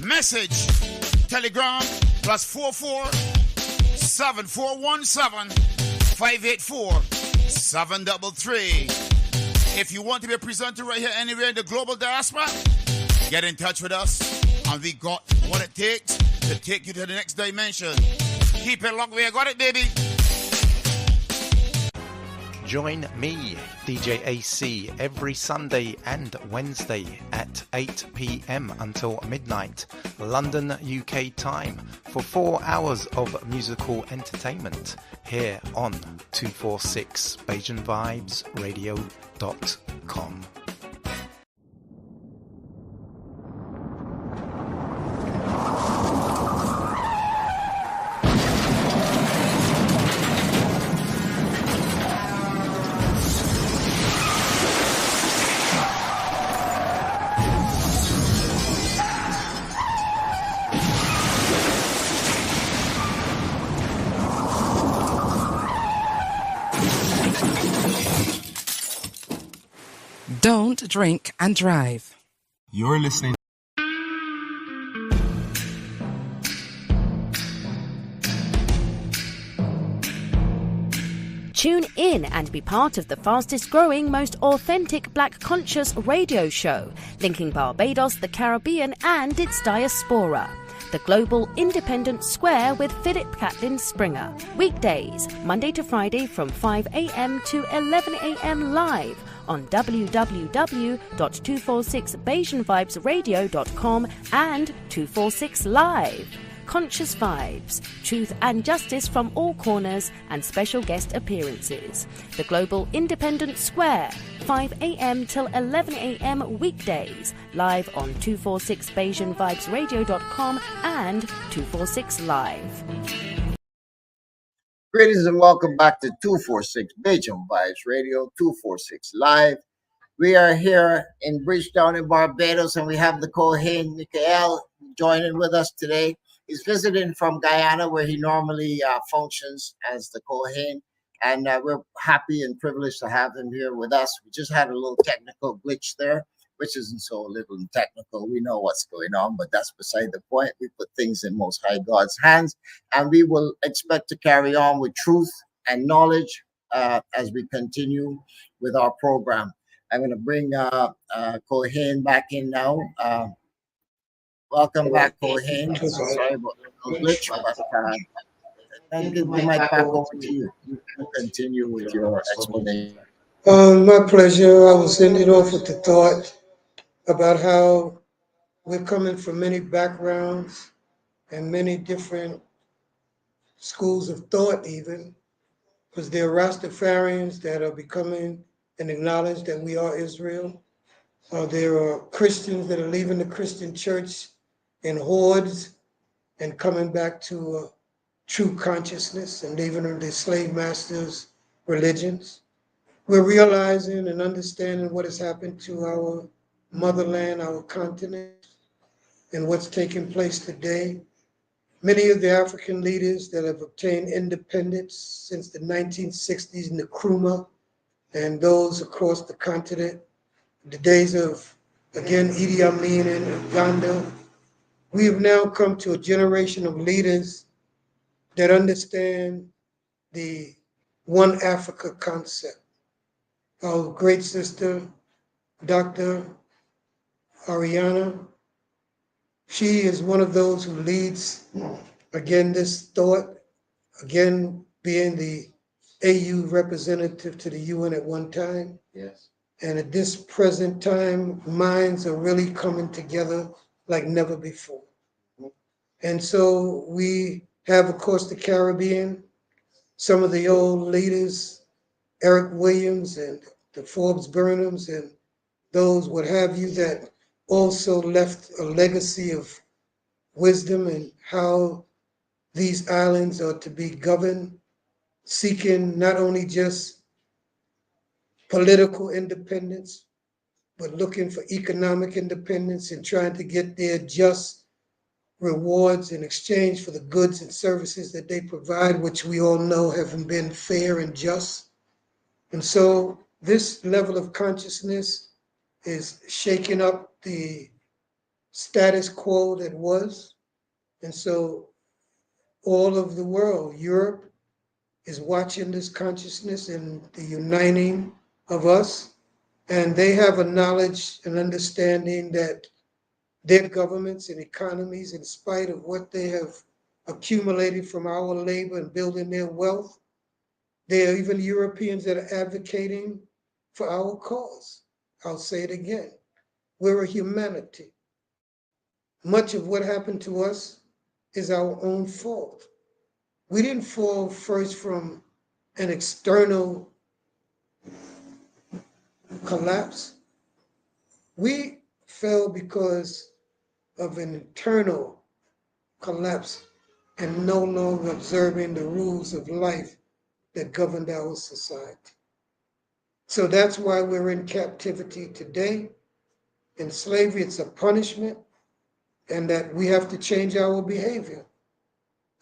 message, Telegram, +44 7417 584 733. If you want to be a presenter right here anywhere in the global diaspora, get in touch with us, and we got what it takes to take you to the next dimension. Keep it locked. We got it, baby. Join me, DJ AC, every Sunday and Wednesday at 8 p.m. until midnight, London, UK time, for 4 hours of musical entertainment here on 246BajanVibesRadio.com. Don't drink and drive. You're listening. Tune in and be part of the fastest growing, most authentic Black conscious radio show, linking Barbados, the Caribbean and its diaspora. The Global Independent Square with Philip Catlin Springer. Weekdays, Monday to Friday from 5 a.m. to 11 a.m. live on www.246BajanVibesRadio.com and 246 Live. Conscious vibes, truth and justice from all corners, and special guest appearances. The Global Independent Square, 5 a.m. till 11 a.m. weekdays, live on 246BajanVibesRadio.com and 246 Live. Greetings and welcome back to 246 Bajan Vibes Radio, 246 Live. We are here in Bridgetown in Barbados, and we have the Kohen Mikael joining with us today. He's visiting from Guyana, where he normally functions as the Kohen, and we're happy and privileged to have him here with us. We just had a little technical glitch there, which isn't so little and technical. We know what's going on, but that's beside the point. We put things in Most High God's hands, and we will expect to carry on with truth and knowledge as we continue with our program. I'm going to bring Kohen back in now. Welcome back, Kohen. Sorry about the glitch, but I'll give the mic back over to you. You can continue with your explanation. My pleasure. I was ending off with the thought about how we're coming from many backgrounds and many different schools of thought even, because there are Rastafarians that are becoming and acknowledge that we are Israel. There are Christians that are leaving the Christian church in hordes and coming back to true consciousness and leaving the slave masters' religions. We're realizing and understanding what has happened to our motherland, our continent, and what's taking place today. Many of the African leaders that have obtained independence since the 1960s, Nkrumah, and those across the continent, the days of, again, Idi Amin in Uganda, we have now come to a generation of leaders that understand the one Africa concept. Our great sister, Dr. Ariana, She is one of those who leads, again, this thought, again, being the AU representative to the UN at one time. Yes. And at this present time, minds are really coming together like never before. And so we have, of course, the Caribbean, some of the old leaders, Eric Williams and the Forbes Burnhams and those what have you, that also left a legacy of wisdom and how these islands are to be governed, seeking not only just political independence, but looking for economic independence and trying to get their just rewards in exchange for the goods and services that they provide, which we all know haven't been fair and just. And so this level of consciousness is shaking up the status quo that was. And so all of the world, Europe is watching this consciousness and the uniting of us. And they have a knowledge and understanding that their governments and economies, in spite of what they have accumulated from our labor and building their wealth, there are even Europeans that are advocating for our cause. I'll say it again. We're a humanity. Much of what happened to us is our own fault. We didn't fall first from an external collapse. We fell because of an internal collapse and no longer observing the rules of life that governed our society. So that's why we're in captivity today. In slavery, it's a punishment, and that we have to change our behavior.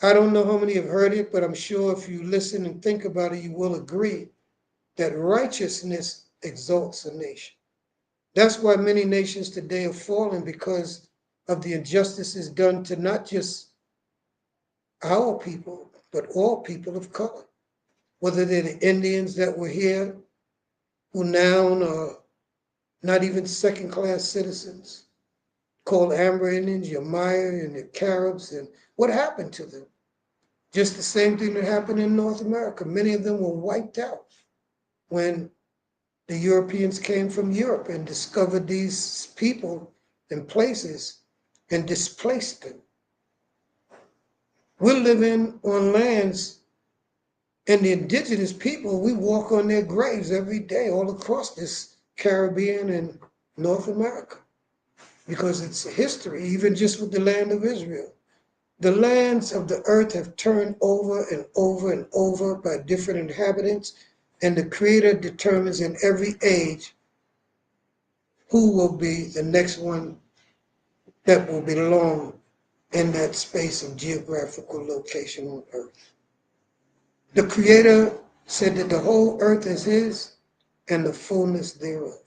I don't know how many have heard it, but I'm sure if you listen and think about it, you will agree that righteousness exalts a nation. That's why many nations today are falling, because of the injustices done to not just our people, but all people of color, whether they're the Indians that were here, who now are not even second-class citizens, called Amber Indians, your Maya and the Caribs, and what happened to them? Just the same thing that happened in North America. Many of them were wiped out when the Europeans came from Europe and discovered these people and places and displaced them. We're living on lands, and the indigenous people, we walk on their graves every day all across this Caribbean and North America, because it's history, even just with the land of Israel. The lands of the earth have turned over and over and over by different inhabitants, and the Creator determines in every age who will be the next one that will belong in that space of geographical location on earth. The Creator said that the whole earth is His and the fullness thereof.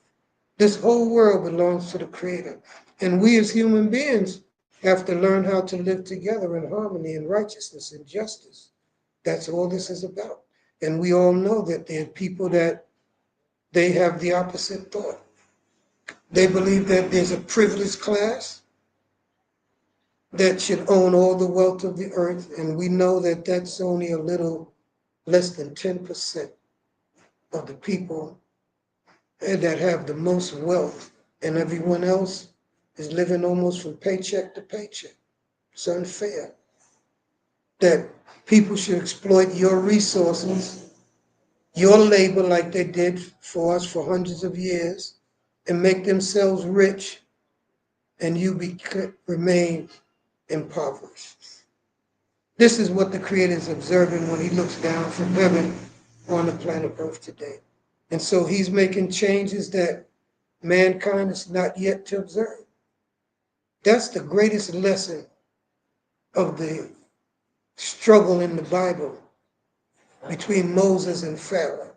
This whole world belongs to the Creator. And we as human beings have to learn how to live together in harmony and righteousness and justice. That's all this is about. And we all know that there are people that they have the opposite thought. They believe that there's a privileged class that should own all the wealth of the earth. And we know that that's only a little less than 10% of the people that have the most wealth, and everyone else is living almost from paycheck to paycheck. It's unfair that people should exploit your resources, your labor, like they did for us for hundreds of years, and make themselves rich, and you remain impoverished. This is what the Creator is observing when He looks down from heaven on the planet Earth today. And so He's making changes that mankind is not yet to observe. That's the greatest lesson of the struggle in the Bible between Moses and Pharaoh.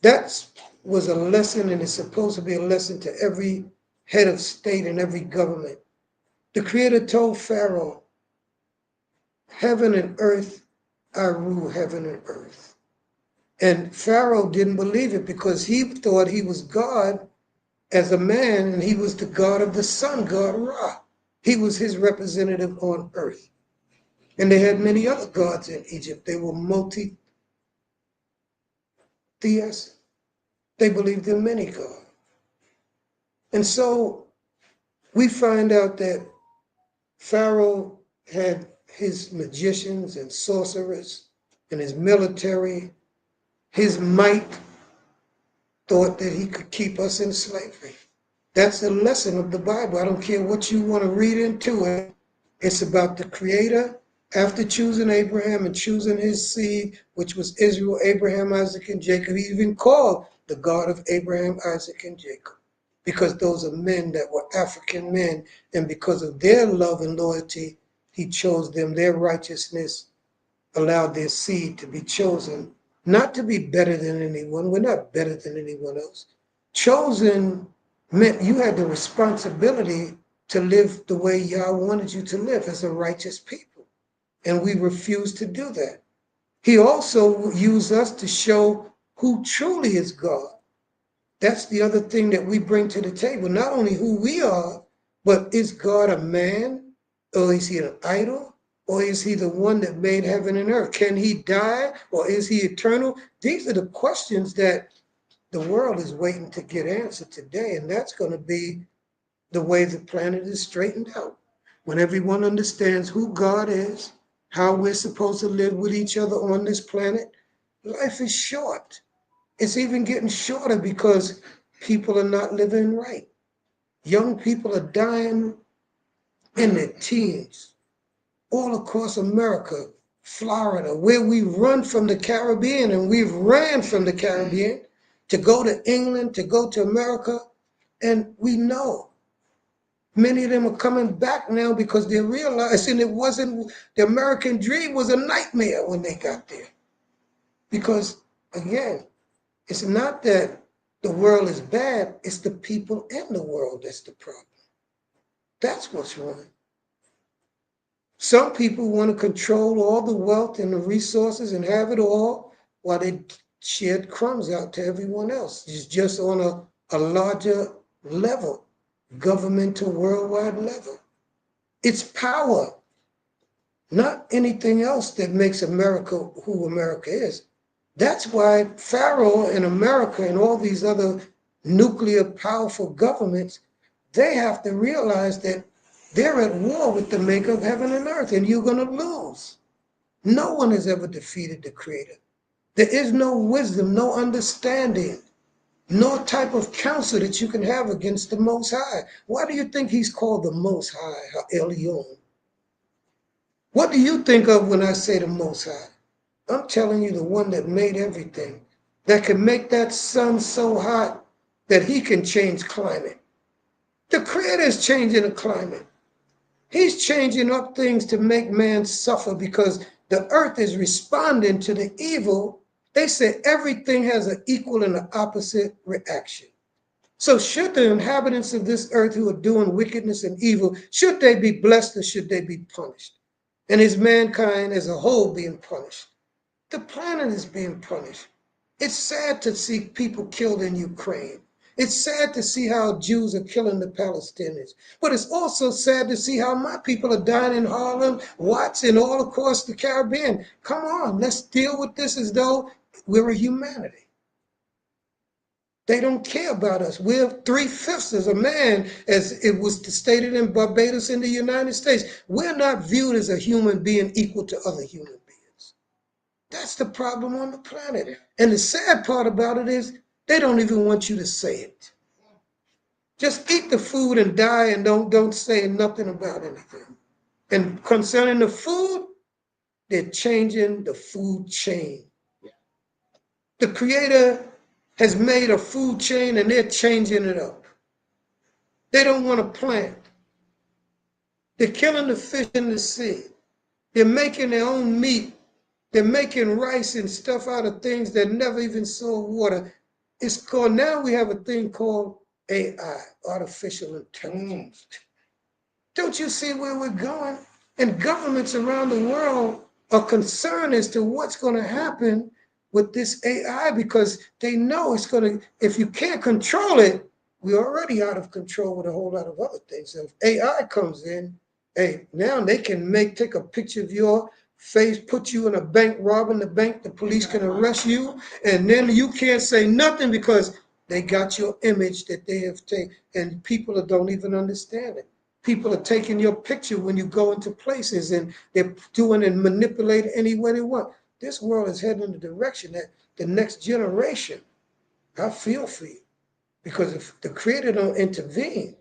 That was a lesson, and it's supposed to be a lesson to every head of state and every government. The Creator told Pharaoh, heaven and earth, I rule heaven and earth. And Pharaoh didn't believe it because he thought he was God as a man, and he was the God of the sun, God Ra. He was his representative on earth. And they had many other gods in Egypt. They were multi-theists. They believed in many gods. And so we find out that Pharaoh had his magicians and sorcerers and his military. His might thought that he could keep us in slavery. That's a lesson of the Bible. I don't care what you want to read into it. It's about the Creator after choosing Abraham and choosing his seed, which was Israel, Abraham, Isaac, and Jacob. He even called the God of Abraham, Isaac, and Jacob, because those are men that were African men, and because of their love and loyalty, he chose them. Their righteousness allowed their seed to be chosen, not to be better than anyone. We're not better than anyone else. Chosen meant you had the responsibility to live the way Yah wanted you to live as a righteous people, and we refused to do that. He also used us to show who truly is God. That's the other thing that we bring to the table, not only who we are, but is God a man, or is he an idol, or is he the one that made heaven and earth? Can he die, or is he eternal? These are the questions that the world is waiting to get answered today, and that's going to be the way the planet is straightened out. When everyone understands who God is, how we're supposed to live with each other on this planet, life is short. It's even getting shorter because people are not living right. Young people are dying in their teens all across America, Florida, where we run from the Caribbean, and we've ran from the Caribbean to go to England, to go to America, and we know many of them are coming back now because they're realizing it wasn't, the American dream was a nightmare when they got there. Because, again, it's not that the world is bad, it's the people in the world that's the problem. That's what's wrong. Some people want to control all the wealth and the resources and have it all while they shed crumbs out to everyone else. It's just on a larger level, governmental, worldwide level. It's power, not anything else that makes America who America is. That's why Pharaoh and America and all these other nuclear powerful governments, they have to realize that they're at war with the maker of heaven and earth, and you're going to lose. No one has ever defeated the Creator. There is no wisdom, no understanding, no type of counsel that you can have against the Most High. Why do you think he's called the Most High, Elyon? What do you think of when I say the Most High? I'm telling you, the one that made everything, that can make that sun so hot that he can change climate. The Creator is changing the climate. He's changing up things to make man suffer because the earth is responding to the evil. They say everything has an equal and an opposite reaction. So should the inhabitants of this earth who are doing wickedness and evil, should they be blessed or should they be punished? And is mankind as a whole being punished? The planet is being punished. It's sad to see people killed in Ukraine. It's sad to see how Jews are killing the Palestinians. But it's also sad to see how my people are dying in Harlem, Watts, and all across the Caribbean. Come on, let's deal with this as though we're a humanity. They don't care about us. We're 3/5 as a man, as it was stated in Barbados in the United States. We're not viewed as a human being equal to other human beings. That's the problem on the planet. And the sad part about it is they don't even want you to say it. Just eat the food and die and don't say nothing about anything. And concerning the food, they're changing the food chain. The Creator has made a food chain and they're changing it up. They don't want to plant. They're killing the fish in the sea. They're making their own meat. They're making rice and stuff out of things that never even saw water. It's called, now we have a thing called AI, artificial intelligence. Don't you see where we're going? And governments around the world are concerned as to what's going to happen with this AI because they know it's going to, if you can't control it, We're already out of control with a whole lot of other things. So if AI comes in, hey, now they can take a picture of your face, put you in a bank, robbing the bank, the police can arrest you, and then you can't say nothing because they got your image that they have taken, and people don't even understand it. People are taking your picture when you go into places, and they're doing and manipulating any way they want. This world is heading in the direction that the next generation, I feel for you, because if the Creator don't intervene,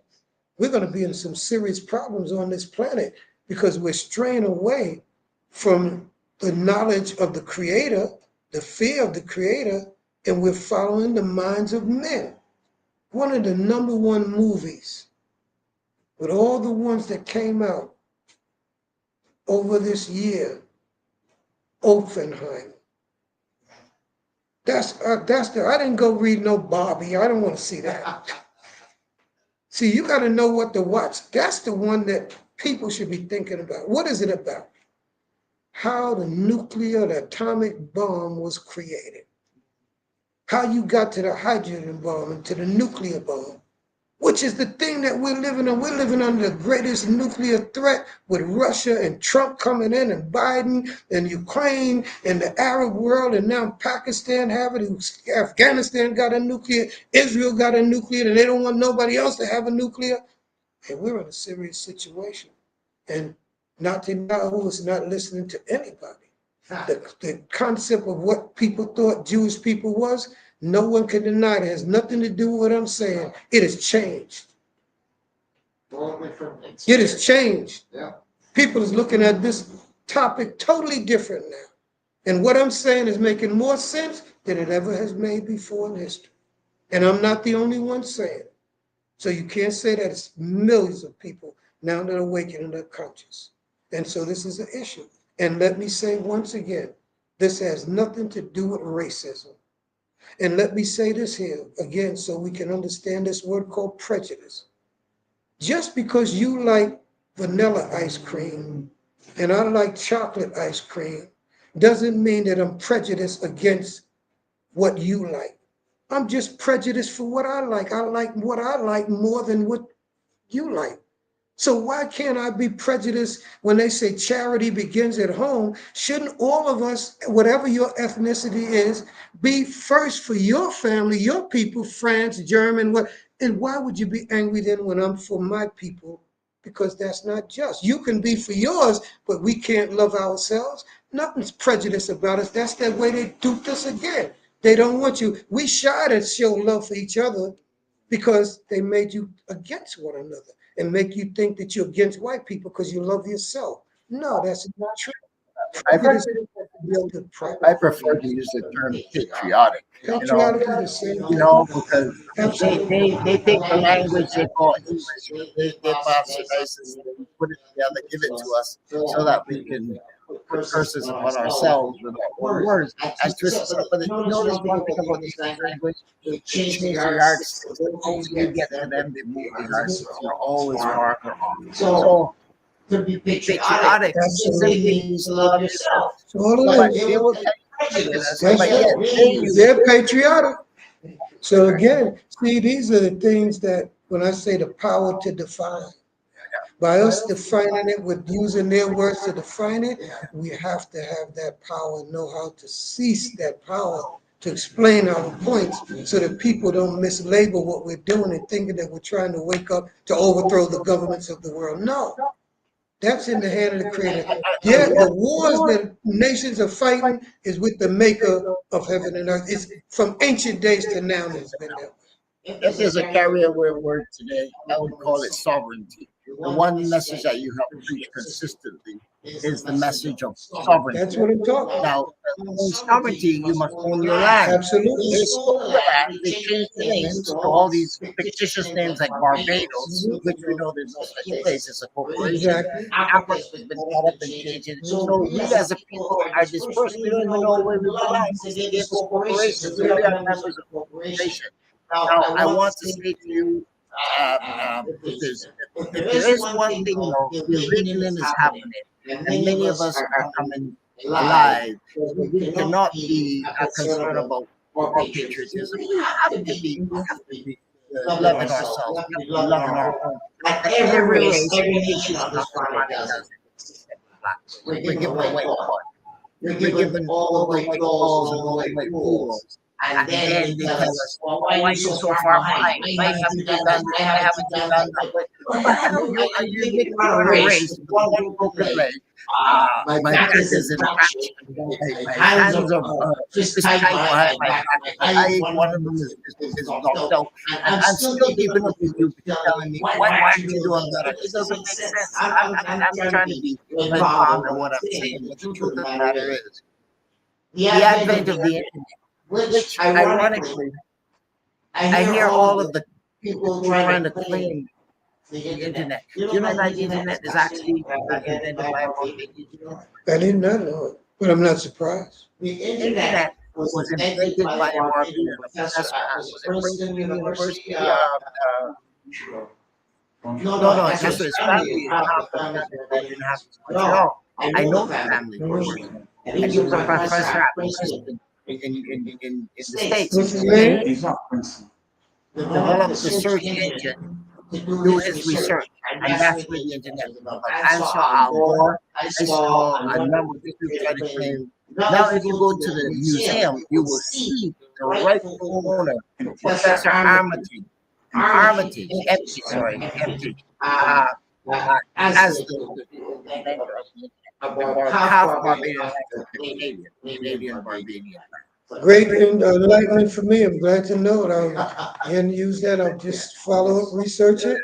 we're going to be in some serious problems on this planet because we're straying away from the knowledge of the Creator, the fear of the Creator, and we're following the minds of men. One of the #1 movies with all the ones that came out over this year, Oppenheimer. I didn't go read no Barbie. I don't want to see that. See, you got to know what to watch. That's the one that people should be thinking about. What is it about? How the atomic bomb was created. How you got to the hydrogen bomb and to the nuclear bomb, which is the thing that we're living on. We're living under the greatest nuclear threat with Russia and Trump coming in and Biden and Ukraine and the Arab world, and now Pakistan have it, Afghanistan got a nuclear, Israel got a nuclear, and they don't want nobody else to have a nuclear. And we're in a serious situation. And Netanyahu is not listening to anybody. The concept of what people thought Jewish people was, no one can deny it. It has nothing to do with what I'm saying. It has changed. It has changed. People is looking at this topic totally different now. And what I'm saying is making more sense than it ever has made before in history. And I'm not the only one saying it. So you can't say that it's millions of people now that are awakening their conscious. And so this is an issue. And let me say once again, this has nothing to do with racism. And let me say this here again so we can understand this word called prejudice. Just because you like vanilla ice cream and I like chocolate ice cream doesn't mean that I'm prejudiced against what you like. I'm just prejudiced for what I like. I like what I like more than what you like. So why can't I be prejudiced when they say charity begins at home? Shouldn't all of us, whatever your ethnicity is, be first for your family, your people, France, German, what? And why would you be angry then when I'm for my people? Because that's not just. You can be for yours, but we can't love ourselves. Nothing's prejudice about us. That's the way they duped us again. They don't want you. We shy to show love for each other because they made you against one another and make you think that you're against white people because you love yourself. No, that's not true. I prefer to use the term patriotic. Patriotic is the same. Because they take the language they call English, they bastardize it, put it together, give it to us so that we can put curses upon ourselves with our own words and twist it up. But notice one thing about this language, they change the yardsticks. The closer you get to them, they move the yardsticks. You're always farther off. So to be patriotic simply means to love yourself. But they will they're patriotic. So again, see, these are the things that when I say the power to define, by us defining it with using their words to define it, we have to have that power and know how to seize that power to explain our points so that people don't mislabel what we're doing and thinking that we're trying to wake up to overthrow the governments of the world. No. That's in the hand of the Creator. Yeah, the wars that nations are fighting is with the maker of heaven and earth. It's from ancient days to now it's been that way. If there's a carryover word today, I would call it sovereignty. The one message that you have to preach consistently is the message of sovereignty. That's what I'm talking about. Now, in sovereignty, you must own your land. Absolutely. They stole the land, they changed the names to all these fictitious names like Barbados, which we know there's no such place as a corporation. Exactly. Africa's been caught up and changed. So we as a people are dispersed. We don't even know where we belong. They gave us corporations, so we are members of corporation. Now, I want to say to you, if there is one thing, though, the awakening is happening, and many of us are coming alive. We cannot be concerned about our patriotism. We have to be loving ourselves, loving our home. Like every race, every nation on this planet does it. We're giving away what? We're giving all the white laws and all the white rules. And then they tell us, well, why are you so far behind? Why haven't you done this? Why haven't you done that? What the hell? You're making a race with one broken leg. My back is in a patch. My hands are just tight behind my back. I ate one of them is knocked out. And I'm still keeping up with you, telling me, why aren't you doing better? It doesn't make sense. I'm trying to be calm in what I'm saying, but the truth of the matter is, the advent of the internet, which ironically, I hear all of the people trying to claim the internet. You know that the internet is actually invented by a Barbadian? I did not know it, but I'm not surprised. The internet was invented by a Barbadian professor at Princeton University. No, it's just his family is not from Montreal. I know the family personally. And he was a professor at Princeton in the States. What's his name? He's not Princeton. Developed the search engine to do his research, and that's where the internet developed. I saw Al Gore, I saw a number of people try to claim. Now, if you go to the museum, you will see the rightful owner, Professor Armitage, empty, as the inventor of half Barbadian, Canadian Barbadian. Great enlightenment for me. I'm glad to know it. I hadn't used that. I'll just follow up, research it.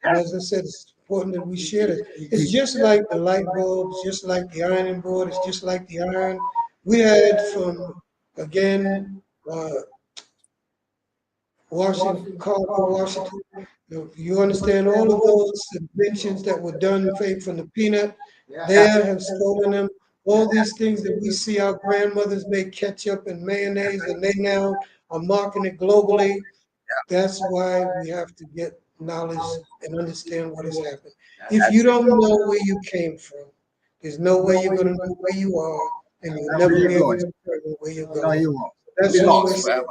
And as I said, it's important that we share it. It's just like the light bulbs, just like the ironing board. It's just like the iron. We had from, again, Washington. You understand all of those inventions that were done from the peanut. They have stolen them. All these things that we see our grandmothers make ketchup and mayonnaise, and they now are marketing it globally. That's why we have to get knowledge and understand what has happened. If you don't know where you came from, there's no way you're going to know where you are, and you'll never be able to determine where you're going. No, you won't. That's what we're saying.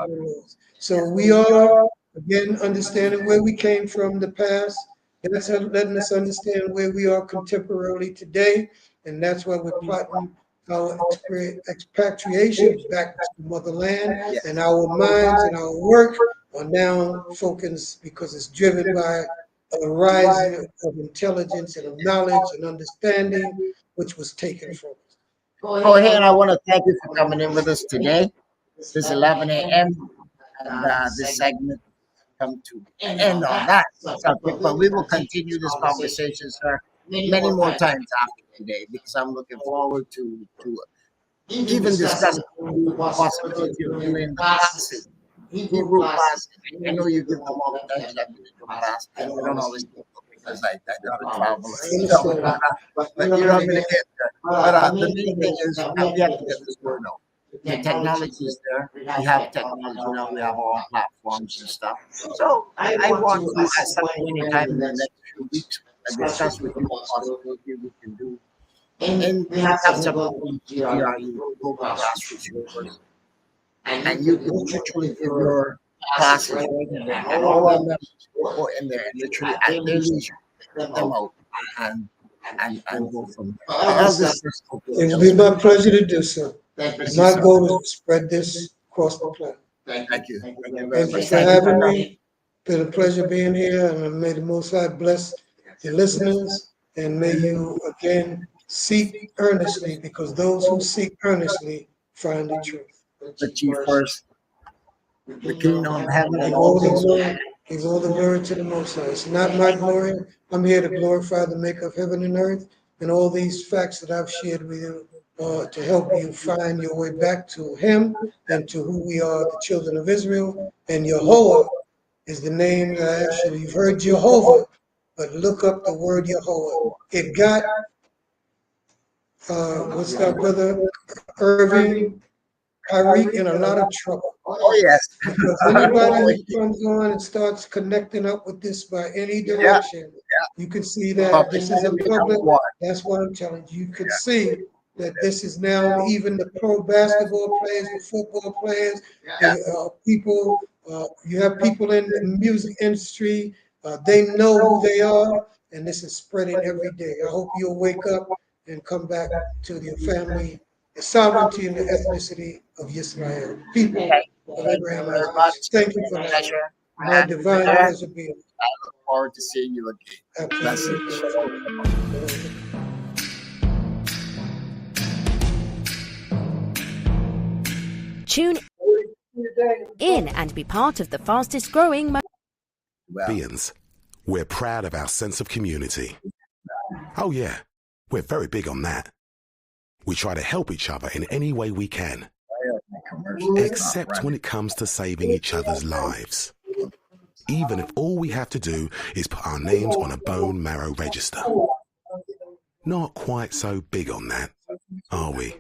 So we are, again, understanding where we came from, the past. That's letting us understand where we are contemporarily today. And that's why we're plotting our expatriation back to the motherland, and our minds and our work are now focused because it's driven by a rise of intelligence and of knowledge and understanding, which was taken from us. Go ahead. I want to thank you for coming in with us today. This 11 a.m. and this segment come to end on that subject, but we will continue this conversation, sir, many more times after today, because I'm looking forward to even discussing the possibility of doing the classes, Hebrew classes. I know you give them all the time, I've been in class. I don't always do it because I got to travel and stuff, but you know what I'm going to get there. But the main thing is we have to get this word out. The technology is there. We have technology now. We have all platforms and stuff. So I want to, at some point in time in the next few weeks, discuss with you the possibility we can do. And we have some GRU, global grassroots university. And you can literally give your classes right in there. And all our members go in there and literally at their leisure, let them out and go from there. It will be my pleasure to do so. My goal is to spread this across the planet. Thank you. Thank you for having me. It's been a pleasure being here, and may the Most High bless the listeners, and may you again seek earnestly, because those who seek earnestly find the truth. The chief first, the kingdom of heaven, and all the glory. Give all the glory to the Most High. It's not my glory. I'm here to glorify the Maker of heaven and earth, and all these facts that I've shared with you to help you find your way back to Him and to who we are, the children of Israel. And Yehovah is the name that actually, you've heard Jehovah, but look up the word Yehovah. It got, what's that, brother Irving, Kyrie, in a lot of trouble. Oh, yes. Because anybody who comes on and starts connecting up with this by any direction, you can see that this is a public, that's what I'm telling you. You could see that this is now even the pro basketball players, the football players, people You have people in the music industry, they know who they are, and this is spreading every day. I hope you'll wake up and come back to your family, the sovereignty and the ethnicity of Israel, people of Abraham, Isaac. Thank you for that. My divine pleasure being. I look forward to seeing you again. Message. Tune in and be part of the fastest growing. Beings, we're proud of our sense of community. Oh yeah, we're very big on that. We try to help each other in any way we can, except when it comes to saving each other's lives. Even if all we have to do is put our names on a bone marrow register. Not quite so big on that, are we?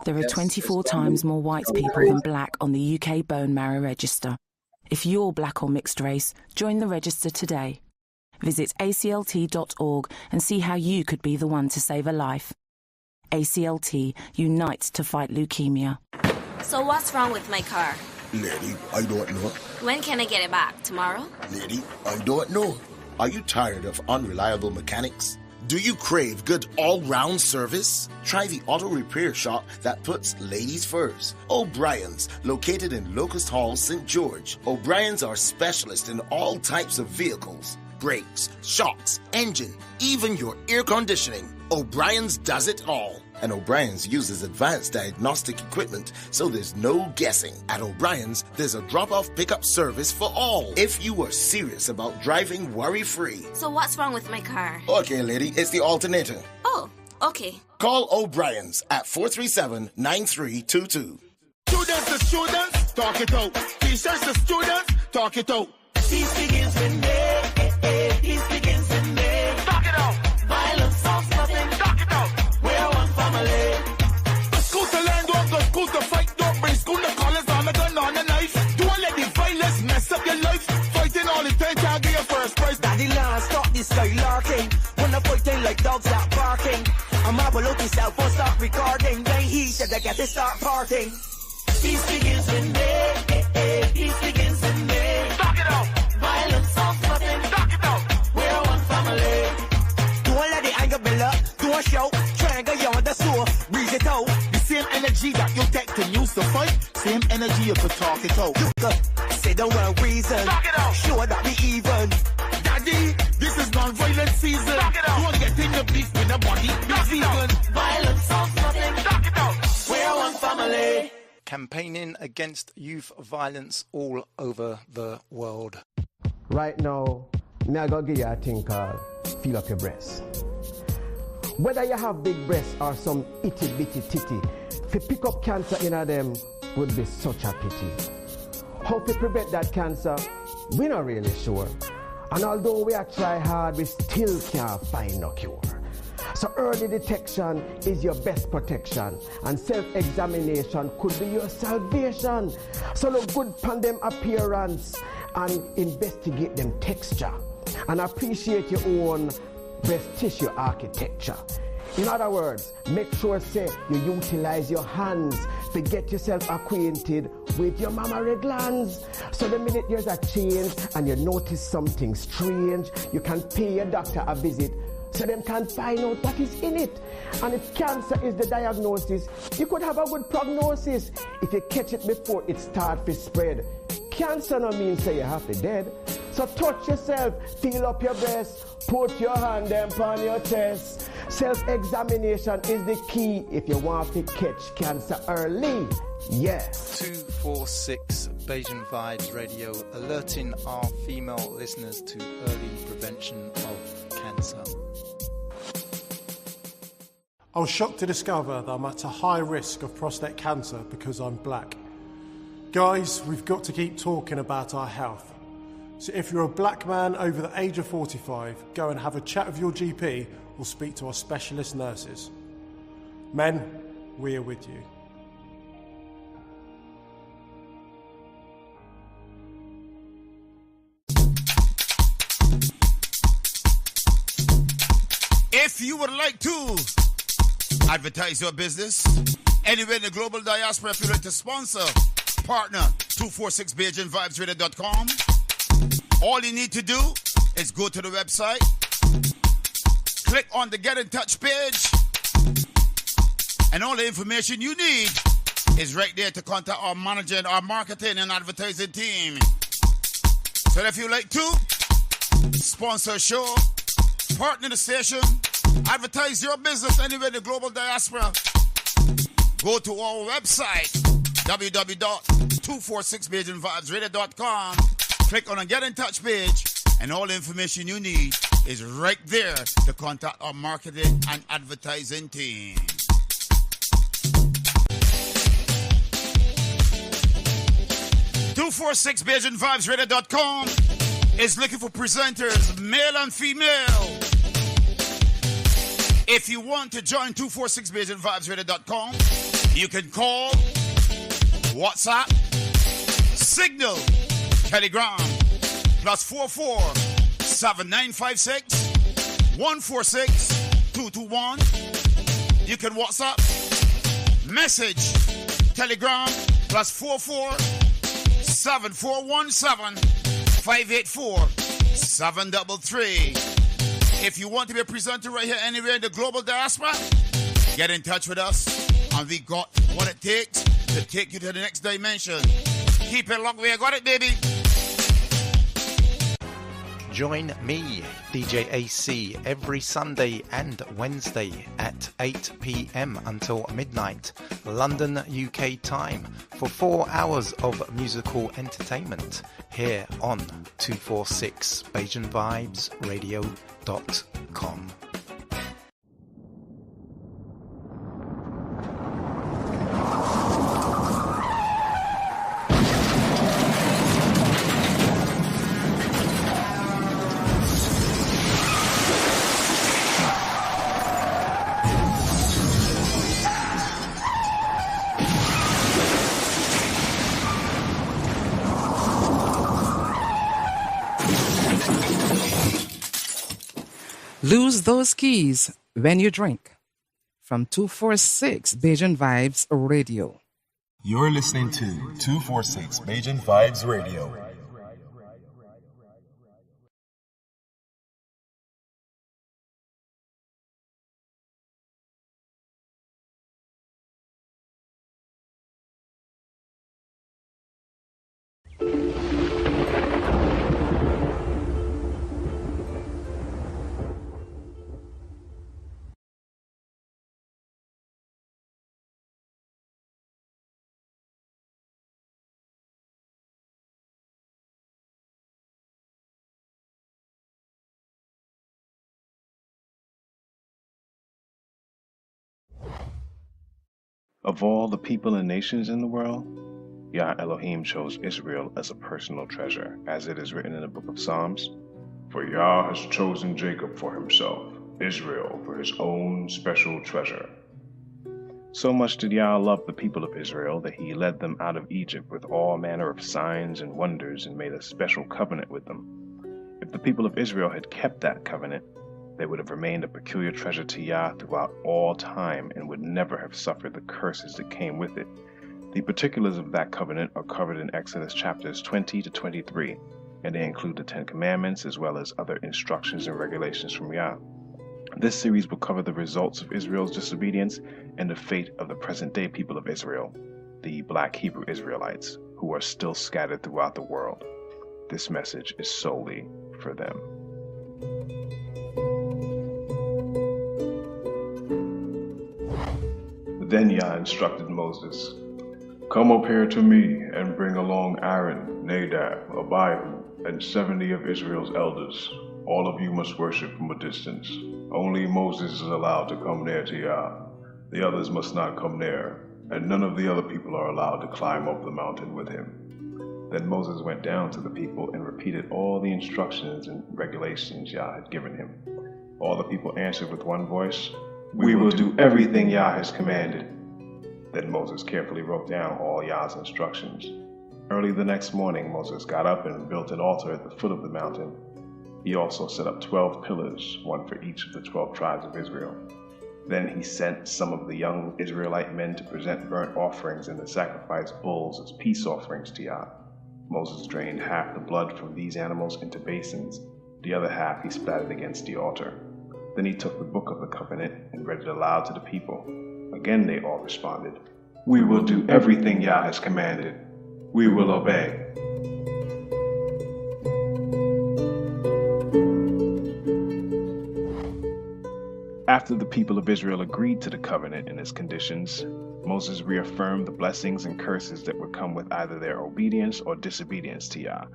There are 24 times more white people than black on the UK bone marrow register. If you're black or mixed race, join the register today. Visit aclt.org and see how you could be the one to save a life. ACLT unites to fight leukemia. So what's wrong with my car? Lady, I don't know. When can I get it back? Tomorrow? Lady, I don't know. Are you tired of unreliable mechanics? Do you crave good all-round service? Try the auto repair shop that puts ladies first. O'Brien's, located in Locust Hall, St. George. O'Brien's are specialists in all types of vehicles. Brakes, shocks, engine, even your air conditioning. O'Brien's does it all. And O'Brien's uses advanced diagnostic equipment, so there's no guessing. At O'Brien's, there's a drop-off pickup service for all. If you are serious about driving worry-free. So what's wrong with my car? Okay, lady, it's the alternator. Oh, okay. Call O'Brien's at 437-9322. Students to students, talk it out. Teachers to students, talk it out. Peace begins with me. Peace begins with me. Talk it out. Violence solves nothing. Talk it out. We're one family. Go school to learn, don't go school to fight. Don't bring school to college on a gun on a knife. Don't let the violence mess up your life. Fighting all the time can't get your first prize. Daddy land, stop this skylarking. When I'm fighting like dogs out barking. I'm up look yourself, won't stop recording. Then he said they get to start parting. Peace begins with me. Peace begins with me. Talk it out. Violence solves nothing. Talk it out. We're one family. Don't let the anger build up. Don't shout. Triangle you on the sewer. Breathe it out. The same energy that you take to use to fight. Same energy you could talk it out. Say the wrong reason. Talk it out. Sure that we even. Daddy, this is non-violent season. Talk it out. Don't get in the beef with the body. Be vegan. Violence solves nothing. Talk it out. We're one family. Campaigning against youth violence all over the world. Right now, me I go give you a thing called feel up your breast. Whether you have big breasts or some itty bitty titty, to pick up cancer in them would be such a pity. How to prevent that cancer, we're not really sure. And although we are try hard, we still can't find no cure. So early detection is your best protection, and self-examination could be your salvation. So look good upon them appearance and investigate them texture, and appreciate your own breast tissue architecture. In other words, make sure say you utilize your hands to get yourself acquainted with your mammary glands. So the minute there's a change and you notice something strange, you can pay your doctor a visit so them can find out what is in it. And if cancer is the diagnosis, you could have a good prognosis if you catch it before it starts to spread. Cancer no means say you have to dead. So touch yourself, feel up your breast, put your hand them on your chest. Self-examination is the key if you want to catch cancer early. Yes. 246 Beijing Vibes Radio, alerting our female listeners to early prevention of cancer. I was shocked to discover that I'm at a high risk of prostate cancer because I'm black. Guys, we've got to keep talking about our health. So if you're a black man over the age of 45, go and have a chat with your GP or speak to our specialist nurses. Men, we are with you. If you would like to advertise your business anywhere in the global diaspora, if you'd like to sponsor, partner, 246BeijingVibesRadio.com. All you need to do is go to the website, click on the Get in Touch page, and all the information you need is right there to contact our manager and our marketing and advertising team. So if you like to sponsor a show, partner the station, advertise your business anywhere in the global diaspora, go to our website, www.246BeijingVibesRadio.com, click on the Get in Touch page, and all the information you need is right there to contact our marketing and advertising team. 246BeijingVibesRadio.com is looking for presenters, male and female. If you want to join 246BeijingVibesRadio.com, you can call, WhatsApp, Signal, Telegram, +44 7956 146 221. You can WhatsApp, message, Telegram, +44 7417 584 733. If you want to be a presenter right here anywhere in the global diaspora, get in touch with us, and we got what it takes to take you to the next dimension. Keep it locked. We got it, baby. Join me, DJ AC, every Sunday and Wednesday at 8 p.m. until midnight, London, UK time, for 4 hours of musical entertainment here on 246BeijingVibesRadio.com. Lose those keys when you drink. From 246 Beijing Vibes Radio. You're listening to 246 Beijing Vibes Radio. Of all the people and nations in the world, Yah Elohim chose Israel as a personal treasure, as it is written in the book of Psalms. For Yah has chosen Jacob for himself, Israel for his own special treasure. So much did Yah love the people of Israel that he led them out of Egypt with all manner of signs and wonders and made a special covenant with them. If the people of Israel had kept that covenant, they would have remained a peculiar treasure to Yah throughout all time and would never have suffered the curses that came with it. The particulars of that covenant are covered in Exodus chapters 20 to 23, and they include the Ten Commandments as well as other instructions and regulations from Yah. This series will cover the results of Israel's disobedience and the fate of the present-day people of Israel, the Black Hebrew Israelites, who are still scattered throughout the world. This message is solely for them. Then Yah instructed Moses, "Come up here to me and bring along Aaron, Nadab, Abihu, and 70 of Israel's elders. All of you must worship from a distance. Only Moses is allowed to come near to Yah. The others must not come near, and none of the other people are allowed to climb up the mountain with him." Then Moses went down to the people and repeated all the instructions and regulations Yah had given him. All the people answered with one voice, "We will do everything Yah has commanded." Then Moses carefully wrote down all Yah's instructions. Early the next morning, Moses got up and built an altar at the foot of the mountain. He also set up 12 pillars, one for each of the 12 tribes of Israel. Then he sent some of the young Israelite men to present burnt offerings and to sacrifice bulls as peace offerings to Yah. Moses drained half the blood from these animals into basins. The other half he splattered against the altar. Then he took the book of the covenant and read it aloud to the people. Again they all responded, "We will do everything Yah has commanded. We will obey." After the people of Israel agreed to the covenant and its conditions, Moses reaffirmed the blessings and curses that would come with either their obedience or disobedience to Yah.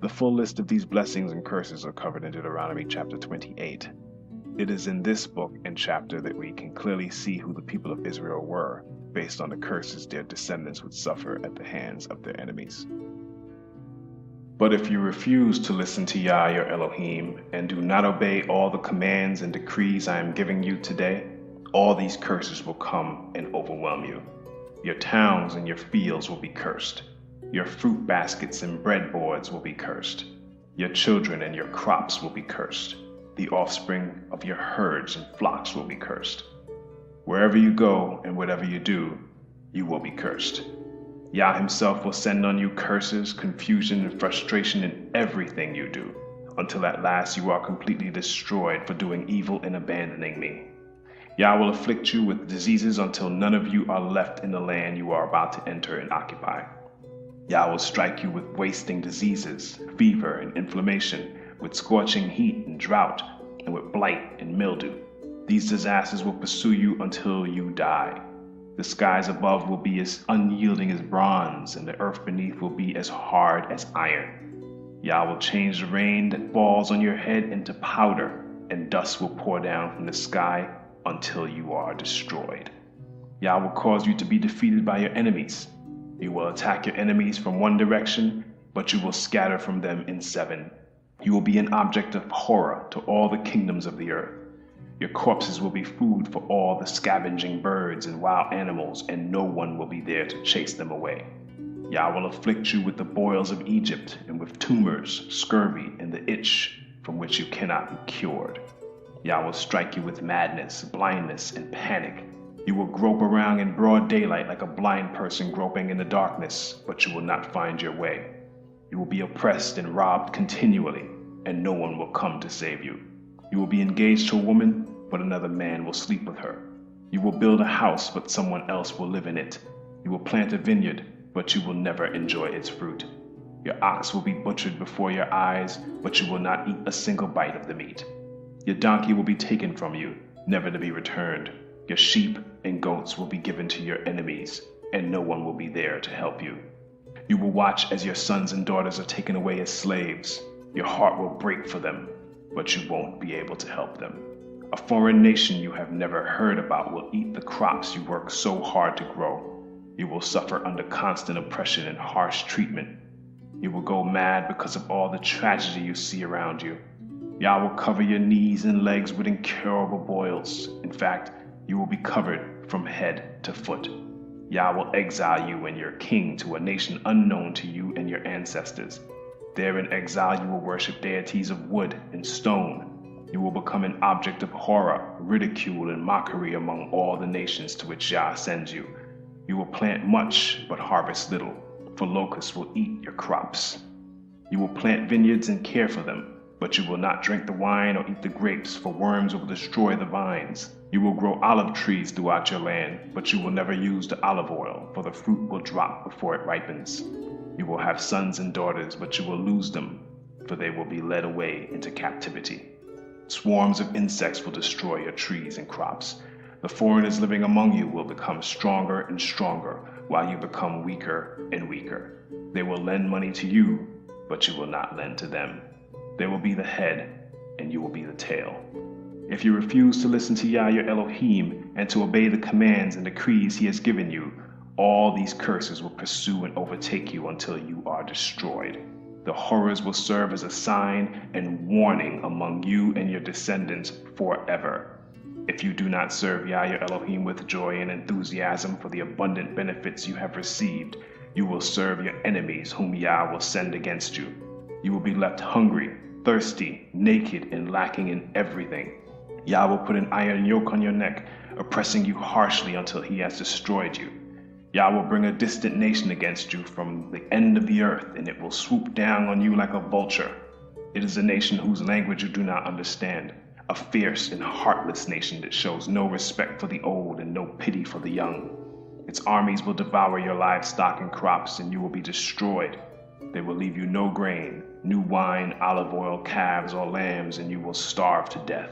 The full list of these blessings and curses are covered in Deuteronomy chapter 28. It is in this book and chapter that we can clearly see who the people of Israel were, based on the curses their descendants would suffer at the hands of their enemies. But if you refuse to listen to Yah your Elohim, and do not obey all the commands and decrees I am giving you today, all these curses will come and overwhelm you. Your towns and your fields will be cursed. Your fruit baskets and breadboards will be cursed. Your children and your crops will be cursed. The offspring of your herds and flocks will be cursed. Wherever you go and whatever you do, you will be cursed. Yah himself will send on you curses, confusion, and frustration in everything you do, until at last you are completely destroyed for doing evil and abandoning me. Yah will afflict you with diseases until none of you are left in the land you are about to enter and occupy. Yah will strike you with wasting diseases, fever and inflammation, with scorching heat and drought, and with blight and mildew. These disasters will pursue you until you die. The skies above will be as unyielding as bronze, and the earth beneath will be as hard as iron. Yah will change the rain that falls on your head into powder, and dust will pour down from the sky until you are destroyed. Yah will cause you to be defeated by your enemies. You will attack your enemies from one direction, but you will scatter from them in 7. You will be an object of horror to all the kingdoms of the earth. Your corpses will be food for all the scavenging birds and wild animals, and no one will be there to chase them away. Yah will afflict you with the boils of Egypt, and with tumors, scurvy, and the itch from which you cannot be cured. Yah will strike you with madness, blindness, and panic. You will grope around in broad daylight like a blind person groping in the darkness, but you will not find your way. You will be oppressed and robbed continually, and no one will come to save you. You will be engaged to a woman, but another man will sleep with her. You will build a house, but someone else will live in it. You will plant a vineyard, but you will never enjoy its fruit. Your ox will be butchered before your eyes, but you will not eat a single bite of the meat. Your donkey will be taken from you, never to be returned. Your sheep and goats will be given to your enemies, and no one will be there to help you. You will watch as your sons and daughters are taken away as slaves. Your heart will break for them, but you won't be able to help them. A foreign nation you have never heard about will eat the crops you work so hard to grow. You will suffer under constant oppression and harsh treatment. You will go mad because of all the tragedy you see around you. Yah will cover your knees and legs with incurable boils. In fact, you will be covered from head to foot. Yah will exile you and your king to a nation unknown to you and your ancestors. There in exile you will worship deities of wood and stone. You will become an object of horror, ridicule, and mockery among all the nations to which Yah sends you. You will plant much, but harvest little, for locusts will eat your crops. You will plant vineyards and care for them, but you will not drink the wine or eat the grapes, for worms will destroy the vines. You will grow olive trees throughout your land, but you will never use the olive oil, for the fruit will drop before it ripens. You will have sons and daughters, but you will lose them, for they will be led away into captivity. Swarms of insects will destroy your trees and crops. The foreigners living among you will become stronger and stronger, while you become weaker and weaker. They will lend money to you, but you will not lend to them. They will be the head, and you will be the tail. If you refuse to listen to Yah your Elohim, and to obey the commands and decrees he has given you, all these curses will pursue and overtake you until you are destroyed. The horrors will serve as a sign and warning among you and your descendants forever. If you do not serve Yah your Elohim with joy and enthusiasm for the abundant benefits you have received, you will serve your enemies whom Yah will send against you. You will be left hungry, thirsty, naked, and lacking in everything. Yah will put an iron yoke on your neck, oppressing you harshly until he has destroyed you. Yah will bring a distant nation against you from the end of the earth, and it will swoop down on you like a vulture. It is a nation whose language you do not understand, a fierce and heartless nation that shows no respect for the old and no pity for the young. Its armies will devour your livestock and crops, and you will be destroyed. They will leave you no grain, new wine, olive oil, calves, or lambs, and you will starve to death.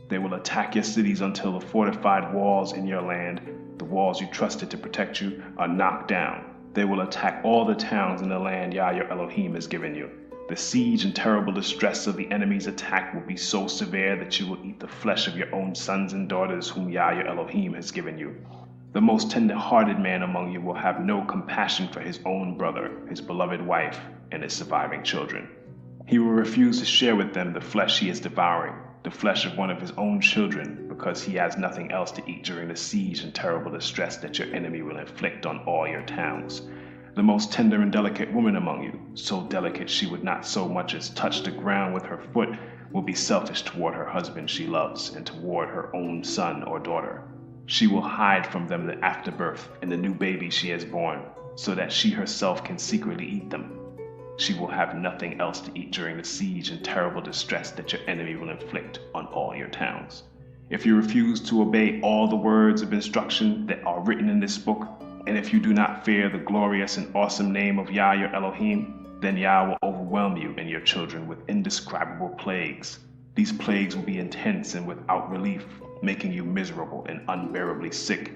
They will attack your cities until the fortified walls in your land, the walls you trusted to protect you, are knocked down. They will attack all the towns in the land Yah your Elohim has given you. The siege and terrible distress of the enemy's attack will be so severe that you will eat the flesh of your own sons and daughters whom Yah your Elohim has given you. The most tender-hearted man among you will have no compassion for his own brother, his beloved wife, and his surviving children. He will refuse to share with them the flesh he is devouring, the flesh of one of his own children, because he has nothing else to eat during the siege and terrible distress that your enemy will inflict on all your towns. The most tender and delicate woman among you, so delicate she would not so much as touch the ground with her foot, will be selfish toward her husband she loves and toward her own son or daughter. She will hide from them the afterbirth and the new baby she has born, so that she herself can secretly eat them. She will have nothing else to eat during the siege and terrible distress that your enemy will inflict on all your towns. If you refuse to obey all the words of instruction that are written in this book, and if you do not fear the glorious and awesome name of Yah your Elohim, then Yah will overwhelm you and your children with indescribable plagues. These plagues will be intense and without relief, making you miserable and unbearably sick.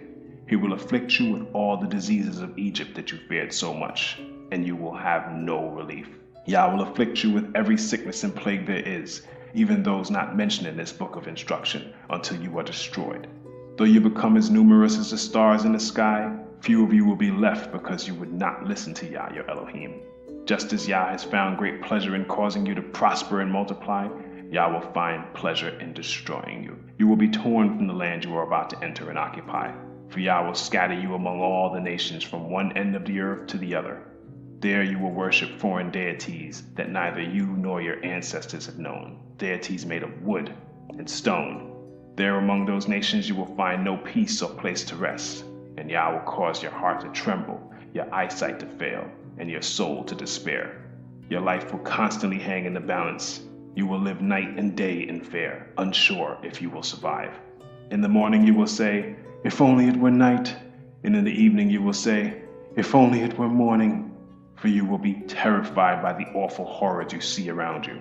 He will afflict you with all the diseases of Egypt that you feared so much, and you will have no relief. Yah will afflict you with every sickness and plague there is, even those not mentioned in this book of instruction, until you are destroyed. Though you become as numerous as the stars in the sky, few of you will be left because you would not listen to Yah your Elohim. Just as Yah has found great pleasure in causing you to prosper and multiply, Yah will find pleasure in destroying you. You will be torn from the land you are about to enter and occupy, for Yah will scatter you among all the nations from one end of the earth to the other. There you will worship foreign deities that neither you nor your ancestors have known, deities made of wood and stone. There among those nations you will find no peace or place to rest, and Yah will cause your heart to tremble, your eyesight to fail, and your soul to despair. Your life will constantly hang in the balance. You will live night and day in fear, unsure if you will survive. In the morning you will say, "If only it were night," and in the evening you will say, "If only it were morning," for you will be terrified by the awful horrors you see around you.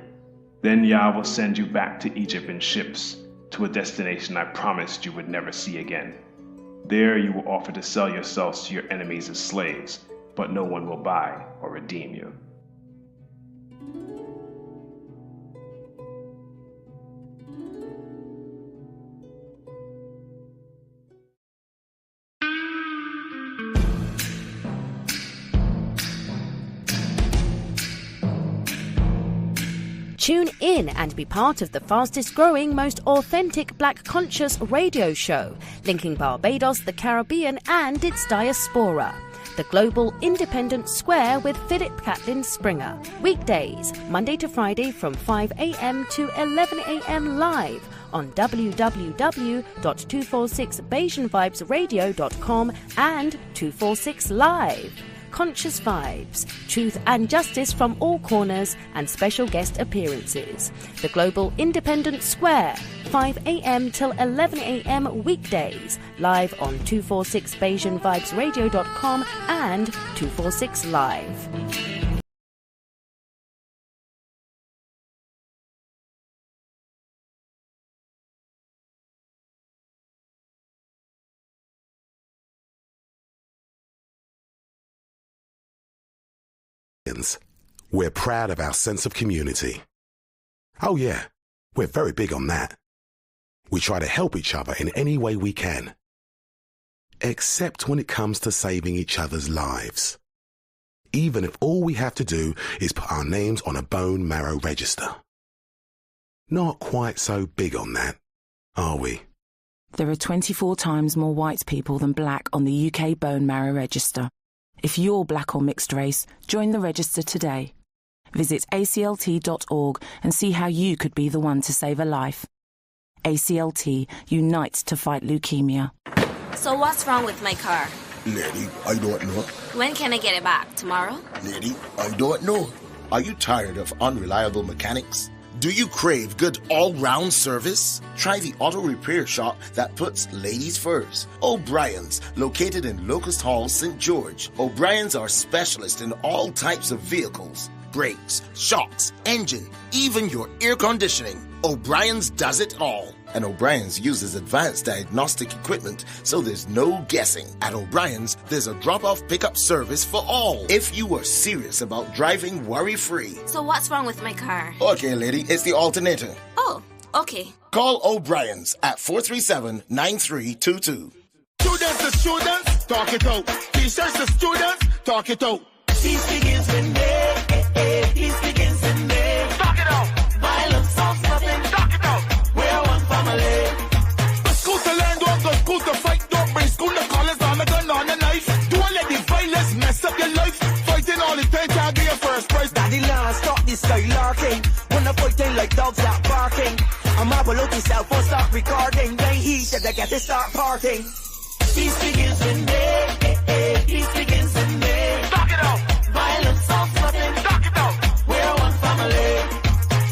Then Yah will send you back to Egypt in ships, to a destination I promised you would never see again. There you will offer to sell yourselves to your enemies as slaves, but no one will buy or redeem you. Tune in and be part of the fastest growing, most authentic Black conscious radio show, linking Barbados, the Caribbean and its diaspora. The Global Independent Square with Philip Catlin Springer. Weekdays, Monday to Friday from 5 a.m. to 11 a.m. live on www.246BajanVibesRadio.com and 246 Live. Conscious vibes, truth and justice from all corners, and special guest appearances. The Global Independent Square, 5 a.m. till 11 a.m. weekdays, live on 246BajanVibesRadio.com and 246 Live. We're proud of our sense of community. Oh yeah, we're very big on that. We try to help each other in any way we can. Except when it comes to saving each other's lives. Even if all we have to do is put our names on a bone marrow register. Not quite so big on that, are we? There are 24 times more white people than black on the UK bone marrow register. If you're black or mixed race, join the register today. Visit aclt.org and see how you could be the one to save a life. ACLT, unite to fight leukemia. So what's wrong with my car? Lady, I don't know. When can I get it back? Tomorrow? Lady, I don't know. Are you tired of unreliable mechanics? Do you crave good all-round service? Try the auto repair shop that puts ladies first. O'Brien's, located in Locust Hall, St. George. O'Brien's are specialists in all types of vehicles. Brakes, shocks, engine, even your air conditioning. O'Brien's does it all. And O'Brien's uses advanced diagnostic equipment, so there's no guessing. At O'Brien's, there's a drop-off pickup service for all. If you are serious about driving worry-free. So what's wrong with my car? Okay, lady, it's the alternator. Oh, okay. Call O'Brien's at 437-9322. Students to students, talk it out. Teachers to students, talk it out. Peace begins when they, peace begins when they. Talk it out. Violence solves nothing. Talk it out. We're one family. Go school to learn, don't go school to fight. Don't bring school to college, on a gun, on a knife. Don't let the violence mess up your life. Fighting all the time, can't get your first prize. Daddy Lance, stop this skylarking. When the fighting like dogs out barking. I'm marvel out yourself, won't stop recording. Then he said they get to start parting. Peace begins when they, peace begins when they. Talk it out. Violence solves nothing. Talk it out. We're one family.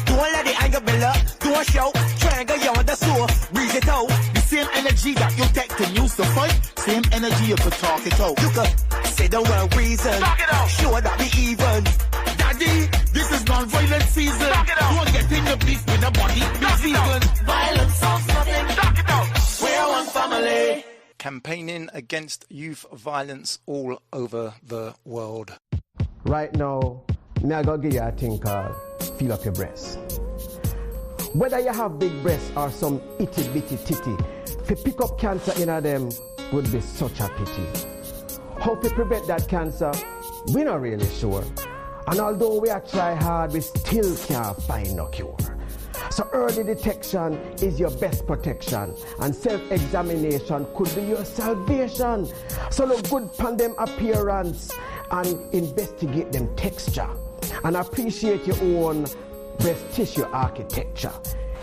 Don't let the anger build up. Don't shout. Triangle you on the sewer. Breathe it out. The same energy that you take to use to fight. Same energy you could talk it out. You could say the word reason. Talk it out. Sure that be even. Daddy, this is non-violent season. Talk it out. Don't get in the beef with the body. Be vegan. Violence solves nothing. Talk it out. We're one family. Campaigning against youth violence all over the world. Right now, I'm going to give you a thing called feel up your breast. Whether you have big breasts or some itty bitty titty, to pick up cancer in them would be such a pity. How to prevent that cancer, we're not really sure. And although we are try hard, we still can't find no cure. So early detection is your best protection, and self-examination could be your salvation. So look good upon them appearance and investigate them texture, and appreciate your own breast tissue architecture.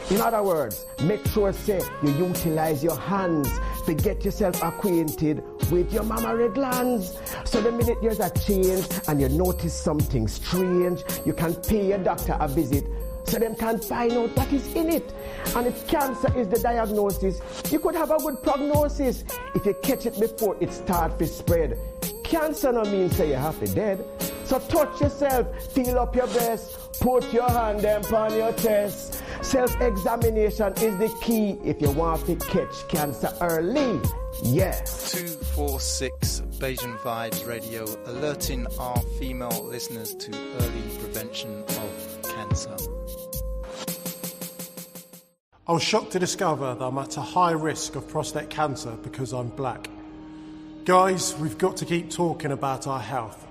In other words, make sure say you utilize your hands to get yourself acquainted with your mammary glands. So the minute there's a change and you notice something strange, you can pay your doctor a visit so them can find out what is in it. And if cancer is the diagnosis, you could have a good prognosis if you catch it before it starts to spread. Cancer no means say you have to dead. So touch yourself, feel up your breast, put your hand on your chest. Self-examination is the key if you want to catch cancer early. Yeah. 246 Bajan Vibes Radio, alerting our female listeners to early prevention of cancer. I was shocked to discover that I'm at a high risk of prostate cancer because I'm black. Guys, we've got to keep talking about our health.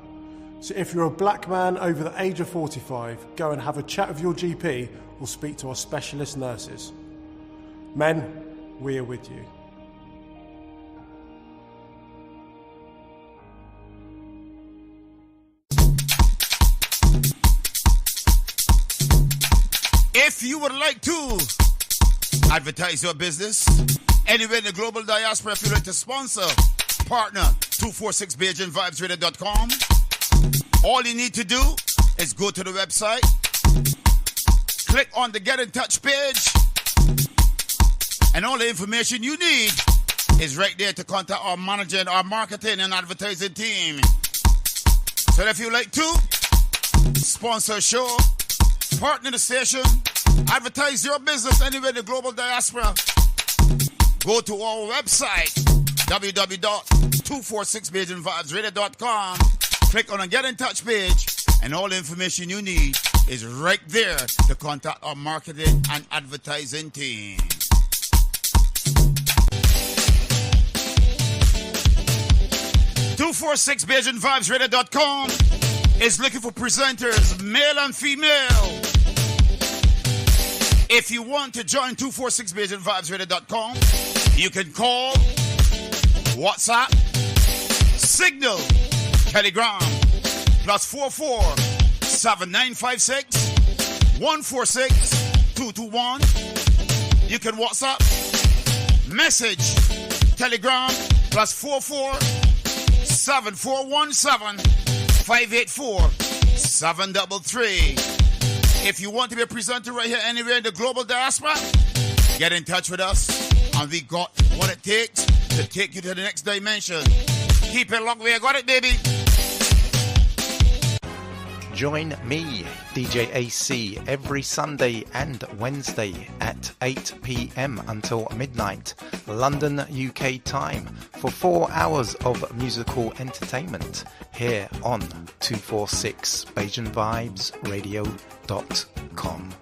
So if you're a black man over the age of 45, go and have a chat with your GP or speak to our specialist nurses. Men, we are with you. If you would like to advertise your business anywhere in the global diaspora, if you'd like to sponsor, partner 246BajanVibesRadio.com. All you need to do is go to the website, click on the Get in Touch page, and all the information you need is right there to contact our manager and our marketing and advertising team. So if you'd like to sponsor a show, partner the station, advertise your business anywhere in the global diaspora, go to our website, www.246BajanVibesRadio.com, click on the Get in Touch page, and all the information you need is right there to contact our marketing and advertising team. .246BajanVibesRadio.com is looking for presenters, male and female. If you want to join 246BajanVibesRadio.com, you can call, WhatsApp, Signal, Telegram, +44 7956 146 221. You can WhatsApp, message, Telegram, +44 7417 584 733. If you want to be a presenter right here anywhere in the global diaspora, get in touch with us, and we got what it takes to take you to the next dimension. Keep it locked, we got it, baby. Join me, DJ AC, every Sunday and Wednesday at 8 p.m. until midnight, London, UK time, for 4 hours of musical entertainment here on 246 BajanVibesRadio.com.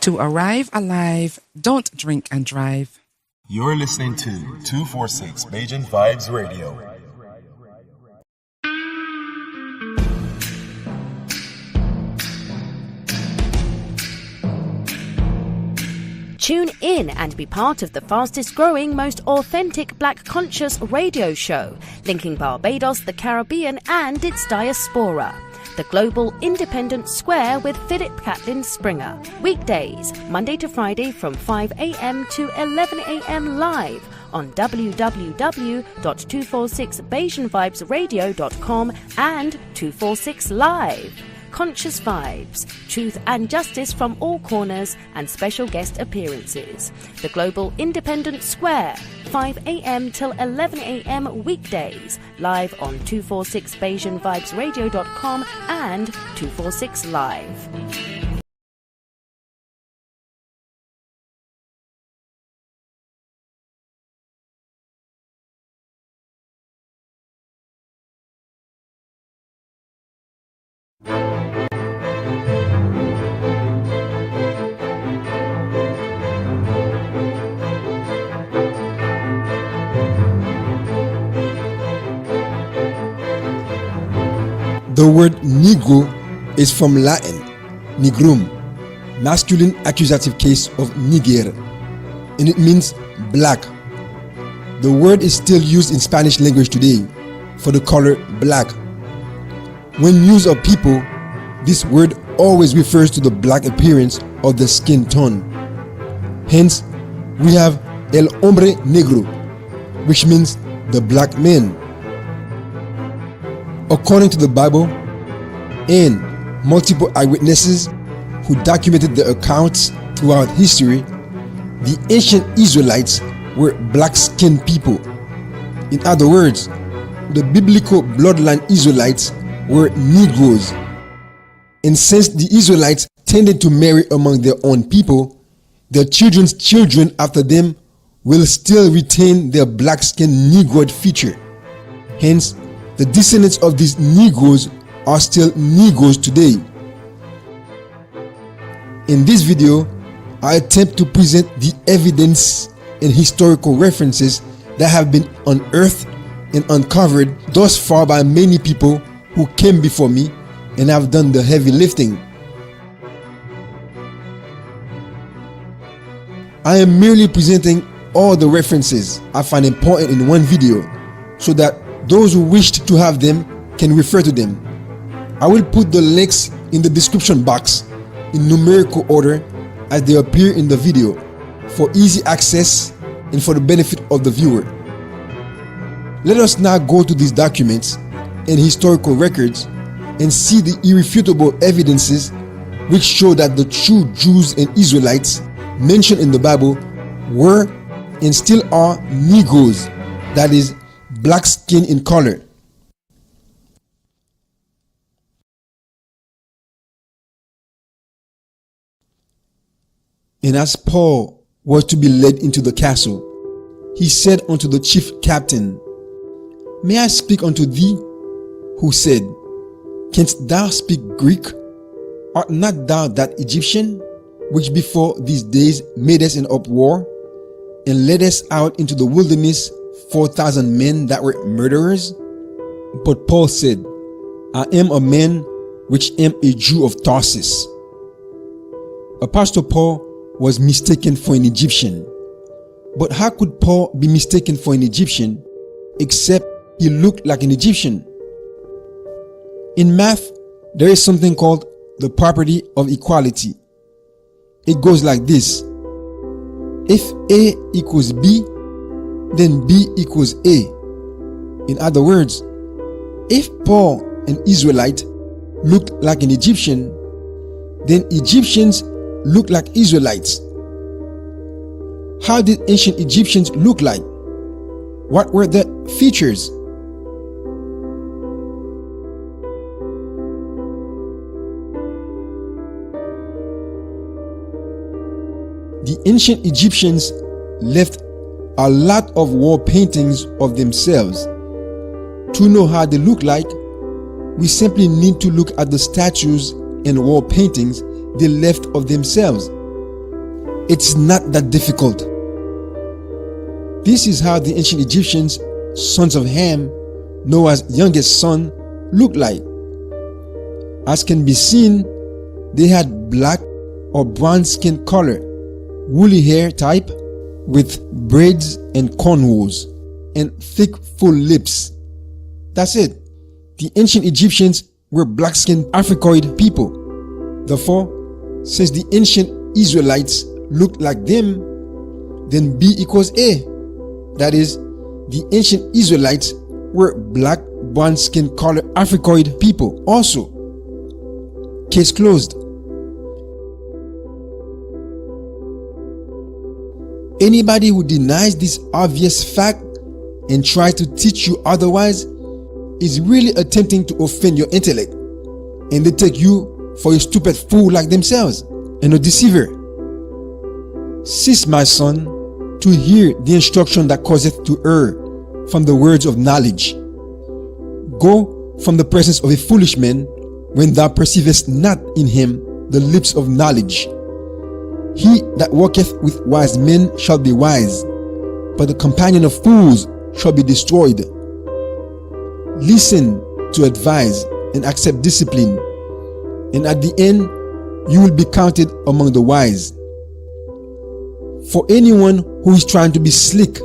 To arrive alive, don't drink and drive. You're listening to 246 Bajan Vibes Radio. Tune in and be part of the fastest growing, most authentic Black conscious radio show, linking Barbados, the Caribbean and its diaspora. The Global Independent Square with Philip Catlin Springer. Weekdays, Monday to Friday from 5 a.m. to 11 a.m. live on www.246BajanVibesRadio.com and 246 Live. Conscious vibes, truth and justice from all corners, and special guest appearances. The Global Independent Square, 5 a.m. till 11 a.m. weekdays, live on 246BajanVibesRadio.com and 246 Live. The word Negro is from Latin, nigrum, masculine accusative case of niger, and it means black. The word is still used in Spanish language today for the color black. When used of people, this word always refers to the black appearance of the skin tone. Hence, we have el hombre negro, which means the black man. According to the Bible and multiple eyewitnesses who documented the accounts throughout history, the ancient Israelites were black-skinned people. In other words, the biblical bloodline Israelites were Negroes. And since the Israelites tended to marry among their own people, their children's children after them will still retain their black-skinned Negroid feature. Hence, the descendants of these Negroes are still Negroes today. In this video, I attempt to present the evidence and historical references that have been unearthed and uncovered thus far by many people who came before me and have done the heavy lifting. I am merely presenting all the references I find important in one video so that those who wished to have them can refer to them. I will put the links in the description box in numerical order as they appear in the video for easy access and for the benefit of the viewer. Let us now go to these documents and historical records and see the irrefutable evidences which show that the true Jews and Israelites mentioned in the Bible were and still are Negroes, that is, black skin in color. And as Paul was to be led into the castle, he said unto the chief captain, May I speak unto thee? Who said, Canst thou speak Greek? Art not thou that Egyptian, which before these days made us an uproar, and led us out into the wilderness 4,000 men that were murderers? But Paul said, I am a man which am a Jew of Tarsus. Apostle Paul was mistaken for an Egyptian. But how could Paul be mistaken for an Egyptian except he looked like an Egyptian? In math, there is something called the property of equality. It goes like this. If A equals B, then B equals A. In other words, if Paul, an Israelite, looked like an Egyptian, then Egyptians look like Israelites. How did ancient Egyptians look like? What were the features? The ancient Egyptians left a lot of wall paintings of themselves. To know how they look like, we simply need to look at the statues and wall paintings they left of themselves. It's not that difficult. This is how the ancient Egyptians, sons of Ham, Noah's youngest son, looked like. As can be seen, they had black or brown skin color, woolly hair type with braids and cornrows, and thick full lips. That's it. The ancient Egyptians were black-skinned Africoid people. Therefore, since the ancient Israelites looked like them, then B equals A. That is, the ancient Israelites were black, brown skin color Africoid people also. Case closed. Anybody who denies this obvious fact and tries to teach you otherwise is really attempting to offend your intellect, and they take you for a stupid fool like themselves and a deceiver. Cease, my son, to hear the instruction that causeth to err from the words of knowledge. Go from the presence of a foolish man when thou perceivest not in him the lips of knowledge. He that walketh with wise men shall be wise, but the companion of fools shall be destroyed. Listen to advice and accept discipline, and at the end you will be counted among the wise. For anyone who is trying to be slick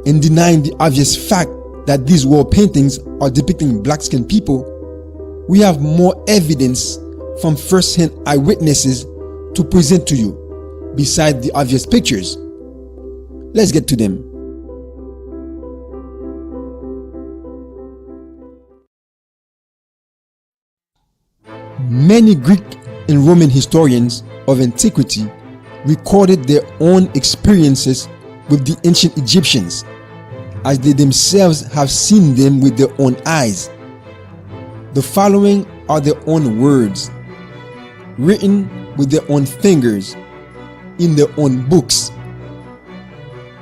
and denying the obvious fact that these wall paintings are depicting black-skinned people, we have more evidence from first-hand eyewitnesses to present to you, besides the obvious pictures. Let's get to them. Many Greek and Roman historians of antiquity recorded their own experiences with the ancient Egyptians, as they themselves have seen them with their own eyes. The following are their own words, written with their own fingers, in their own books.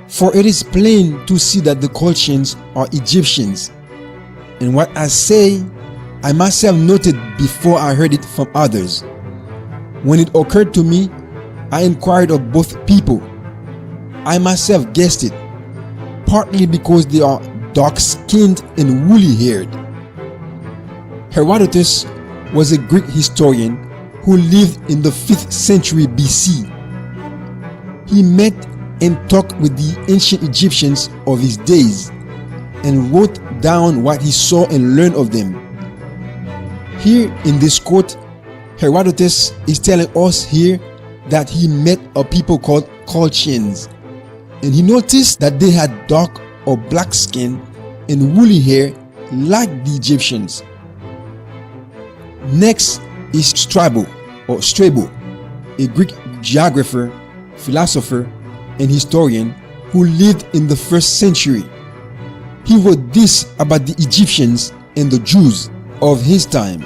For it is plain to see that the Colchians are Egyptians, and what I say, I myself noted before I heard it from others. When it occurred to me, I inquired of both people. I myself guessed it, partly because they are dark-skinned and woolly-haired. Herodotus was a Greek historian who lived in the 5th century BC. He met and talked with the ancient Egyptians of his days and wrote down what he saw and learned of them. Here in this quote, Herodotus is telling us here that he met a people called Colchians, and he noticed that they had dark or black skin and woolly hair like the Egyptians. Next is Strabo, a Greek geographer, philosopher, and historian who lived in the 1st century. He wrote this about the Egyptians and the Jews of his time.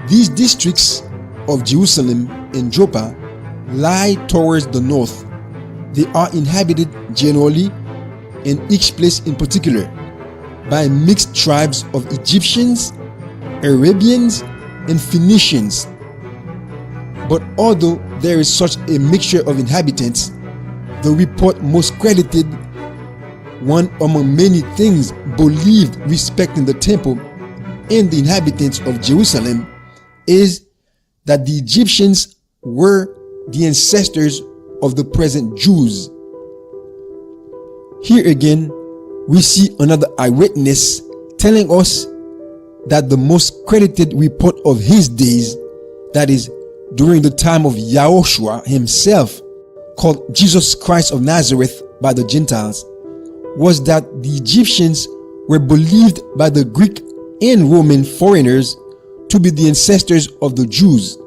These districts of Jerusalem and Joppa lie towards the north. They are inhabited generally, and each place in particular, by mixed tribes of Egyptians, Arabians, and Phoenicians. But although there is such a mixture of inhabitants, the report most credited, one among many things believed respecting the temple and the inhabitants of Jerusalem, is that the Egyptians were the ancestors of the present Jews. Here again, we see another eyewitness telling us that the most credited report of his days, that is, during the time of Yahushua himself, called Jesus Christ of Nazareth by the Gentiles, was that the Egyptians were believed by the Greek and Roman foreigners to be the ancestors of the Jews.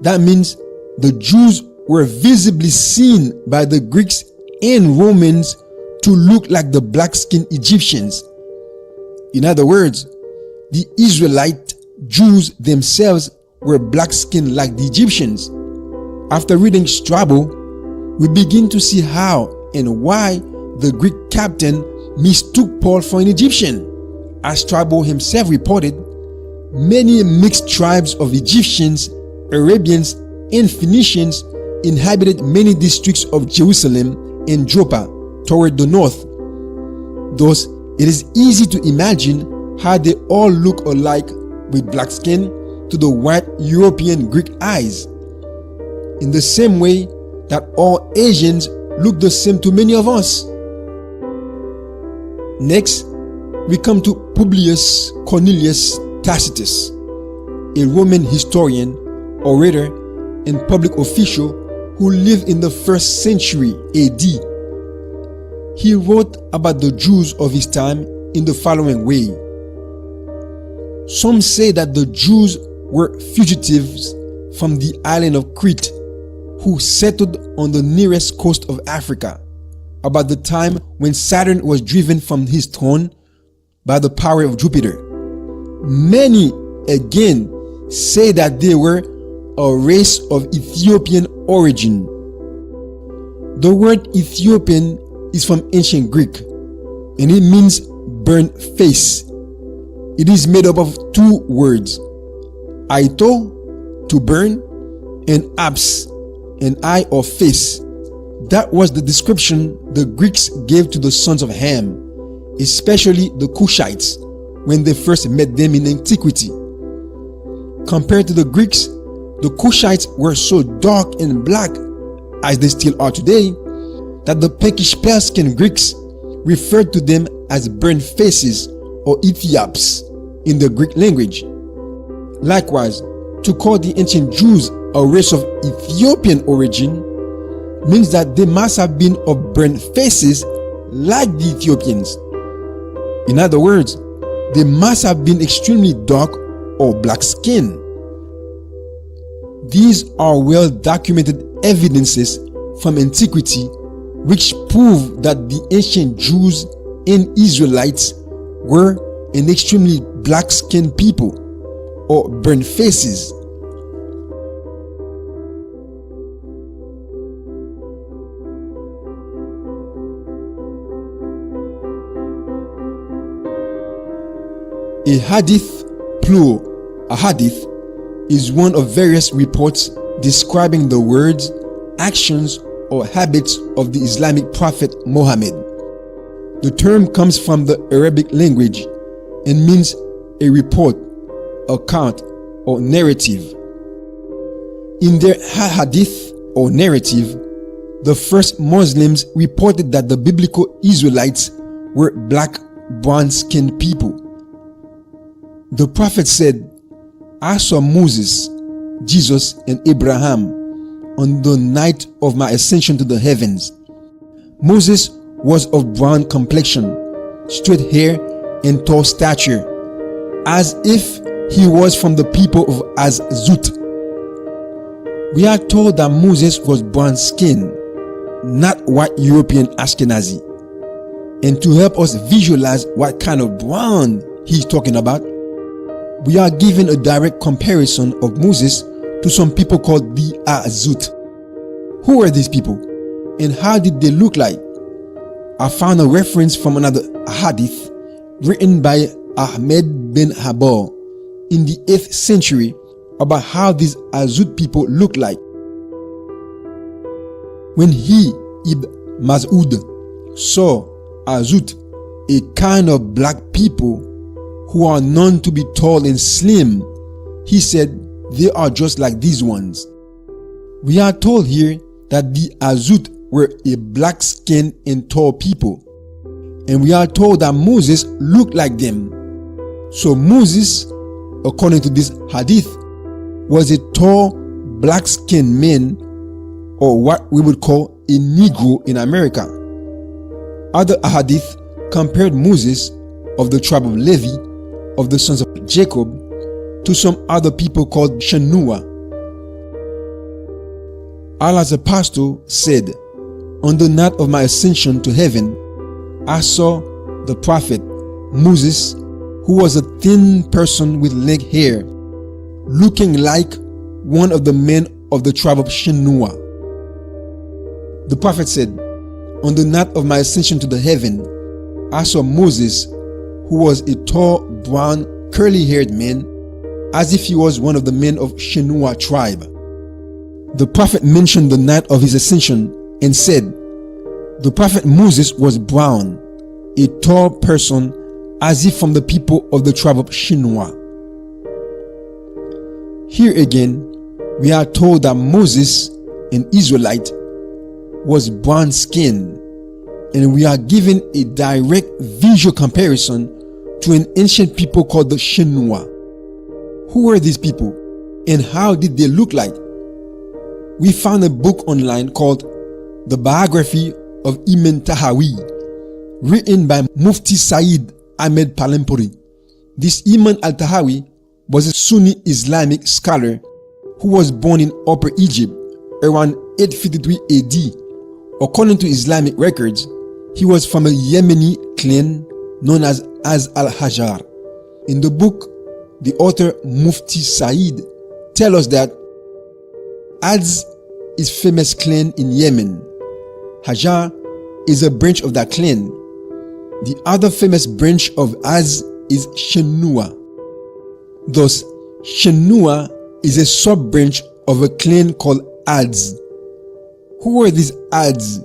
That means the Jews were visibly seen by the Greeks and Romans to look like the black-skinned Egyptians. In other words, the Israelite Jews themselves were black-skinned like the Egyptians. After reading Strabo, we begin to see how and why the Greek captain mistook Paul for an Egyptian. As Strabo himself reported, many mixed tribes of Egyptians, Arabians, and Phoenicians inhabited many districts of Jerusalem and Joppa toward the north. Thus, it is easy to imagine how they all look alike with black skin to the white European Greek eyes, in the same way that all Asians look the same to many of us. Next, we come to Publius Cornelius Tacitus, a Roman historian, orator, and public official who lived in the 1st century AD. He wrote about the Jews of his time in the following way. Some say that the Jews were fugitives from the island of Crete, who settled on the nearest coast of Africa about the time when Saturn was driven from his throne by the power of Jupiter. Many again say that they were a race of Ethiopian origin. The word Ethiopian is from ancient Greek, and it means burnt face. It is made up of two words, aito, to burn, and apс, an eye or face. That was the description the Greeks gave to the sons of Ham, especially the Cushites, when they first met them in antiquity. Compared to the Greeks, the Cushites were so dark and black, as they still are today, that the pinkish pale-skinned Greeks referred to them as burnt faces or Ethiops in the Greek language. Likewise, to call the ancient Jews a race of Ethiopian origin means that they must have been of burnt faces like the Ethiopians. In other words, they must have been extremely dark or black skinned. These are well documented evidences from antiquity which prove that the ancient Jews and Israelites were an extremely black skinned people or burnt faces. A hadith, plural, a hadith, is one of various reports describing the words, actions, or habits of the Islamic prophet Muhammad. The term comes from the Arabic language and means a report, account, or narrative. In their hadith or narrative, the first Muslims reported that the biblical Israelites were black, brown-skinned people. The prophet said, I saw Moses, Jesus, and Abraham on the night of my ascension to the heavens. Moses was of brown complexion, straight hair, and tall stature, as if he was from the people of Az-Zut. We are told that Moses was brown skinned, not white European Ashkenazi. And to help us visualize what kind of brown he's talking about, we are given a direct comparison of Moses to some people called the Az-Zut. Who were these people and how did they look like? I found a reference from another hadith written by Ahmed bin Habal in the 8th century about how these Az-Zut people look like. When he, Ibn Mas'ud saw Azut, a kind of black people who are known to be tall and slim. He said they are just like these ones. We are told here that the Azut were a black-skinned and tall people. And we are told that Moses looked like them. So Moses, according to this hadith, was a tall, black-skinned man, or what we would call a Negro in America. Other hadith compared Moses of the tribe of Levi, of the sons of Jacob, to some other people called Shenua. Allah's apostle said, "On the night of my ascension to heaven, I saw the prophet Moses, who was a thin person with leg hair, looking like one of the men of the tribe of Shenua." The prophet said, "On the night of my ascension to the heaven, I saw Moses, who was a tall, brown, curly-haired man, as if he was one of the men of Shenua tribe." The prophet mentioned the night of his ascension and said, "The prophet Moses was brown, a tall person, as if from the people of the tribe of Shenua." Here again, we are told that Moses, an Israelite, was brown skinned, and we are given a direct visual comparison to an ancient people called the Shenua. Who were these people, and how did they look like? We found a book online called The Biography of Imam Tahawi, written by Mufti Said Ahmed Palempuri. This Imam al-Tahawi was a Sunni Islamic scholar who was born in Upper Egypt around 853 AD. According to Islamic records, he was from a Yemeni clan known as al-Hajar. In the book, the author Mufti Said tells us that Az is famous clan in Yemen. Hajar is a branch of that clan. The other famous branch of Az is Shenua. Thus, Shenua is a sub-branch of a clan called Ads. Who were these Ads,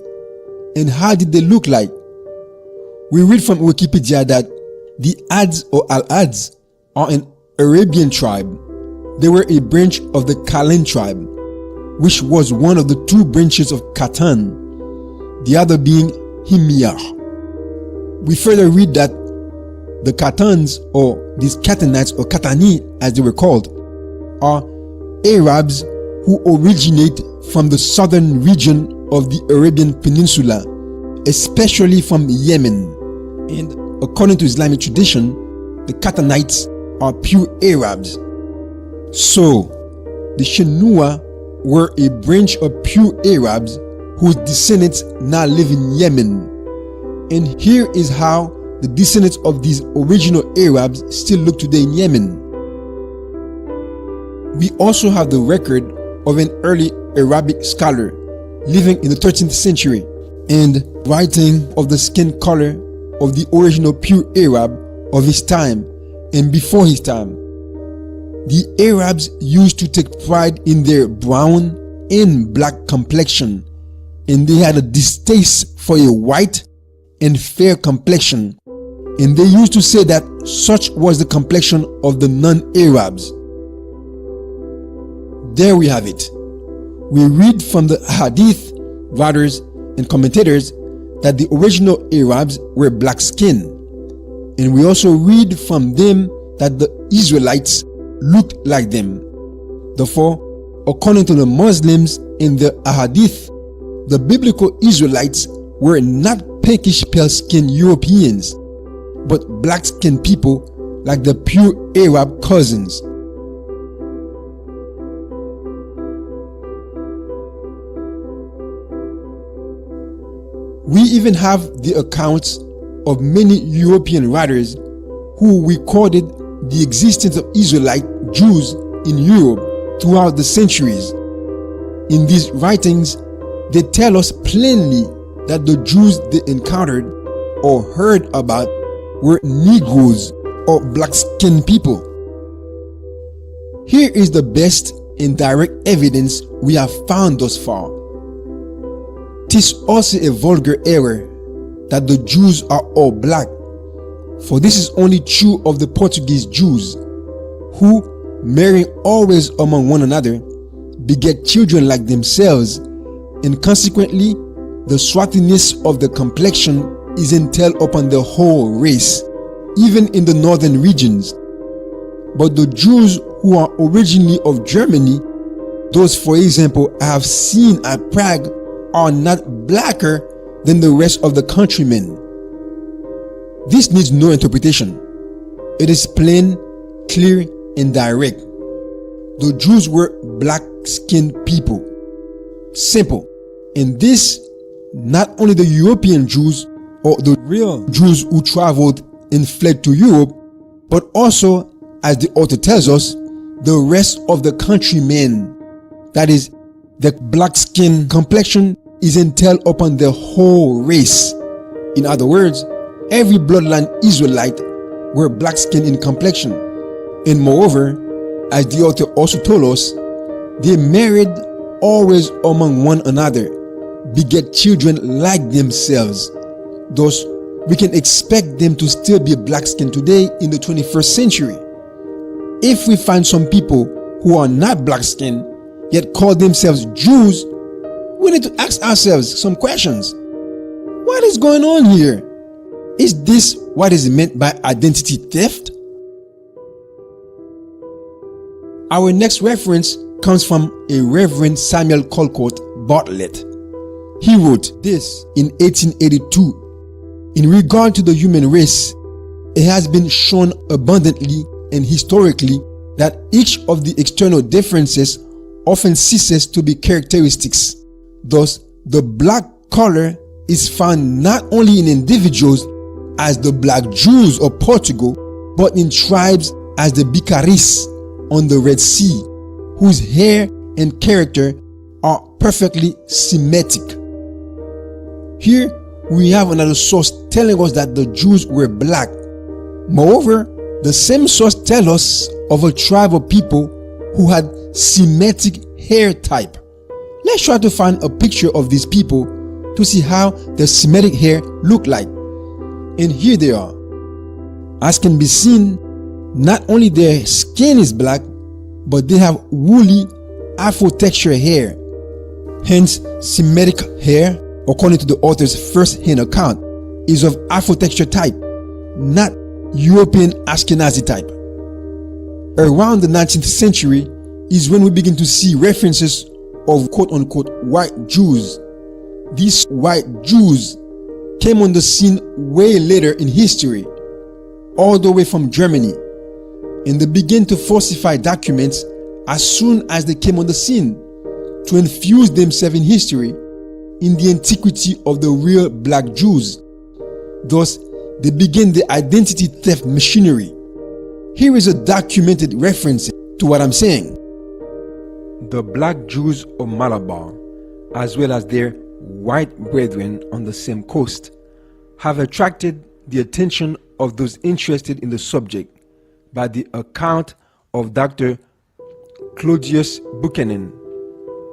and how did they look like? We read from Wikipedia that the Ads or Al-Ads are an Arabian tribe. They were a branch of the Kalen tribe, which was one of the two branches of Katan, the other being Himyar. We further read that the Katans, or these Katanites or Katani as they were called, are Arabs who originate from the southern region of the Arabian Peninsula, especially from Yemen. And according to Islamic tradition, the Katanites are pure Arabs. So, the Shenua were a branch of pure Arabs whose descendants now live in Yemen. And here is how the descendants of these original Arabs still look today in Yemen. We also have the record of an early Arabic scholar living in the 13th century and writing of the skin color of the original pure Arab of his time and before his time. The Arabs used to take pride in their brown and black complexion, and they had a distaste for a white and fair complexion, and they used to say that such was the complexion of the non-Arabs. There we have it. We read from the hadith writers and commentators that the original Arabs were black-skinned, and we also read from them that the Israelites looked like them. Therefore, according to the Muslims in the hadith, the biblical Israelites were not pinkish pale-skinned Europeans, but black-skinned people like the pure Arab cousins. We even have the accounts of many European writers who recorded the existence of Israelite Jews in Europe throughout the centuries. In these writings, they tell us plainly that the Jews they encountered or heard about were Negroes or black-skinned people. Here is the best and direct evidence we have found thus far. 'Tis also a vulgar error that the Jews are all black, for this is only true of the Portuguese Jews, who, marrying always among one another, beget children like themselves, and consequently the swarthiness of the complexion is entailed upon the whole race, even in the northern regions. But the Jews who are originally of Germany, those for example I have seen at Prague, are not blacker than the rest of the countrymen. This needs no interpretation. It is plain, clear, and direct. The Jews were black-skinned people. Simple. And this, not only the European Jews or the real Jews who traveled and fled to Europe, but also, as the author tells us, the rest of the countrymen. That is, the black skin complexion is entailed upon the whole race. In other words, every bloodline Israelite were black skin in complexion. And moreover, as the author also told us, they married always among one another, beget children like themselves. Thus, we can expect them to still be black skinned today in the 21st century. If we find some people who are not black skinned yet call themselves Jews, we need to ask ourselves some questions. What is going on here? Is this what is meant by identity theft? Our next reference comes from a Reverend Samuel Colcourt Bartlett. He wrote this in 1882. In regard to the human race, it has been shown abundantly and historically that each of the external differences often ceases to be characteristics. Thus, the black color is found not only in individuals as the black Jews of Portugal, but in tribes as the Bicaris on the Red Sea, whose hair and character are perfectly Semitic. Here we have another source telling us that the Jews were black. Moreover, the same source tells us of a tribe of people who had Semitic hair type. Let's try to find a picture of these people to see how their Semitic hair look like. And here they are. As can be seen, not only their skin is black, but they have woolly Afro-texture hair. Hence, Semitic hair, according to the author's first-hand account, is of Afro-texture type, not European Ashkenazi type. Around the 19th century is when we begin to see references of quote-unquote white Jews. These white Jews came on the scene way later in history, all the way from Germany, and they began to falsify documents as soon as they came on the scene to infuse themselves in history in the antiquity of the real black Jews. Thus, they began the identity theft machinery. Here is a documented reference to what I'm saying. The black Jews of Malabar, as well as their white brethren on the same coast, have attracted the attention of those interested in the subject by the account of Dr. Claudius Buchanan,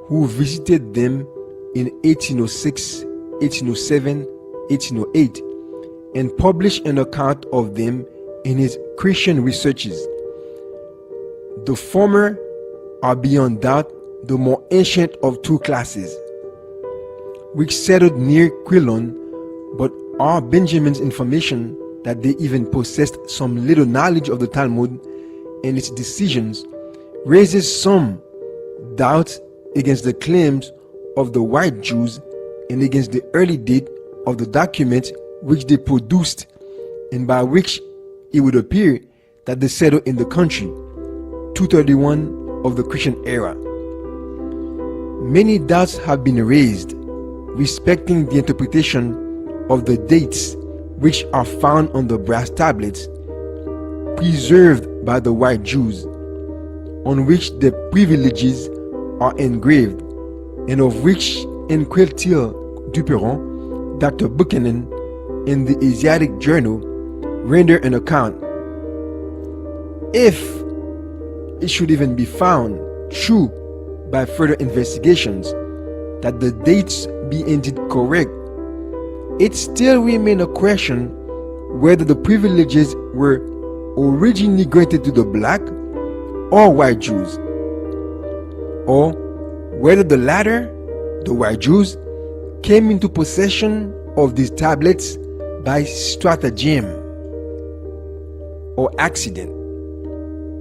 who visited them in 1806, 1807, 1808, and published an account of them in his Christian Researches. The former are beyond doubt the more ancient of two classes, which settled near Quilon, but R. Benjamin's information that they even possessed some little knowledge of the Talmud and its decisions raises some doubt against the claims of the white Jews and against the early date of the document which they produced, and by which it would appear that they settled in the country 231 of the Christian era. Many doubts have been raised respecting the interpretation of the dates which are found on the brass tablets preserved by the white Jews, on which the privileges are engraved, and of which in Quiltil Duperon, Dr. Buchanan, in the Asiatic Journal render an account. If it should even be found true by further investigations that the dates be indeed correct, it still remains a question whether the privileges were originally granted to the black or white Jews, or whether the latter, the white Jews, came into possession of these tablets by stratagem or accident.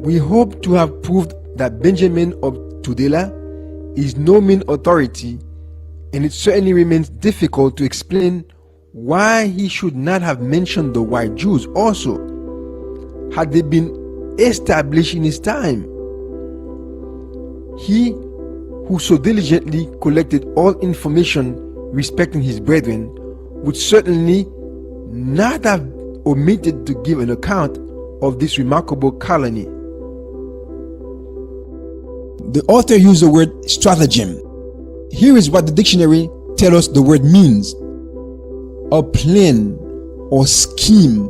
We hope to have proved that Benjamin of Tudela is no mean authority, and it certainly remains difficult to explain why he should not have mentioned the white Jews also, had they been established in his time. He who so diligently collected all information respecting his brethren would certainly not have omitted to give an account of this remarkable colony. The author used the word stratagem. Here is what the dictionary tells us the word means: a plan or scheme,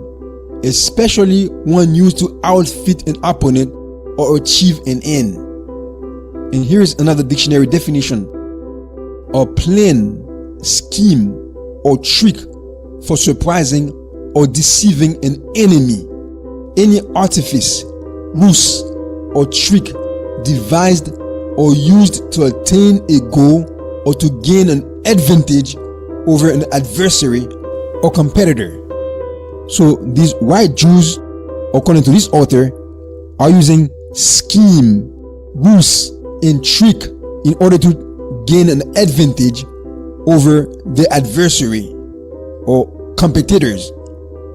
especially one used to outfit an opponent or achieve an end. And here is another dictionary definition: a plan, scheme, or trick for surprising or deceiving an enemy. Any artifice, ruse, or trick devised or used to attain a goal or to gain an advantage over an adversary or competitor. So these white Jews, according to this author, are using scheme, ruse, and trick in order to gain an advantage over the adversary or competitors.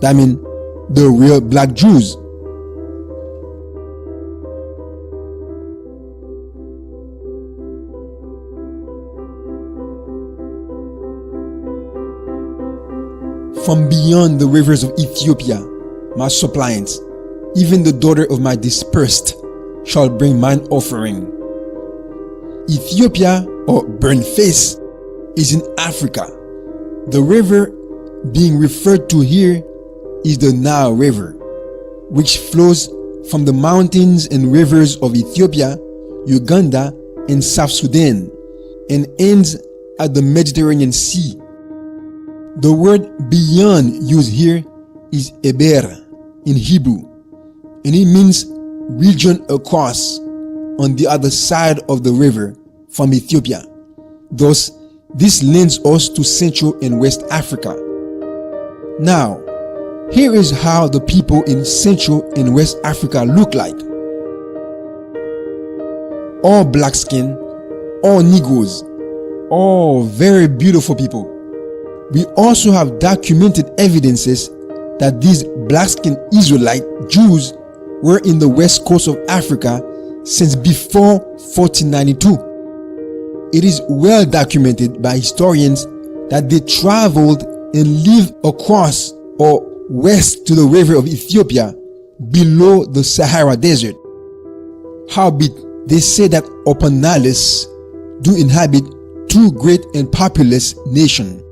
I mean, the real black Jews. From beyond the rivers of Ethiopia, my suppliants, even the daughter of my dispersed, shall bring mine offering. Ethiopia, or burnt face, is in Africa. The river being referred to here is the Nile River, which flows from the mountains and rivers of Ethiopia, Uganda, and South Sudan, and ends at the Mediterranean Sea. The word beyond used here is Eber in Hebrew, and it means region across, on the other side of the river from Ethiopia. Thus, this lends us to Central and West Africa. Now, here is how the people in Central and West Africa look like. All black skin, all Negroes, all very beautiful people. We also have documented evidences that these black-skinned Israelite Jews were in the west coast of Africa since before 1492. It is well documented by historians that they traveled and lived across or west to the river of Ethiopia below the Sahara Desert. Howbeit, they say that upon Nilus do inhabit two great and populous nations.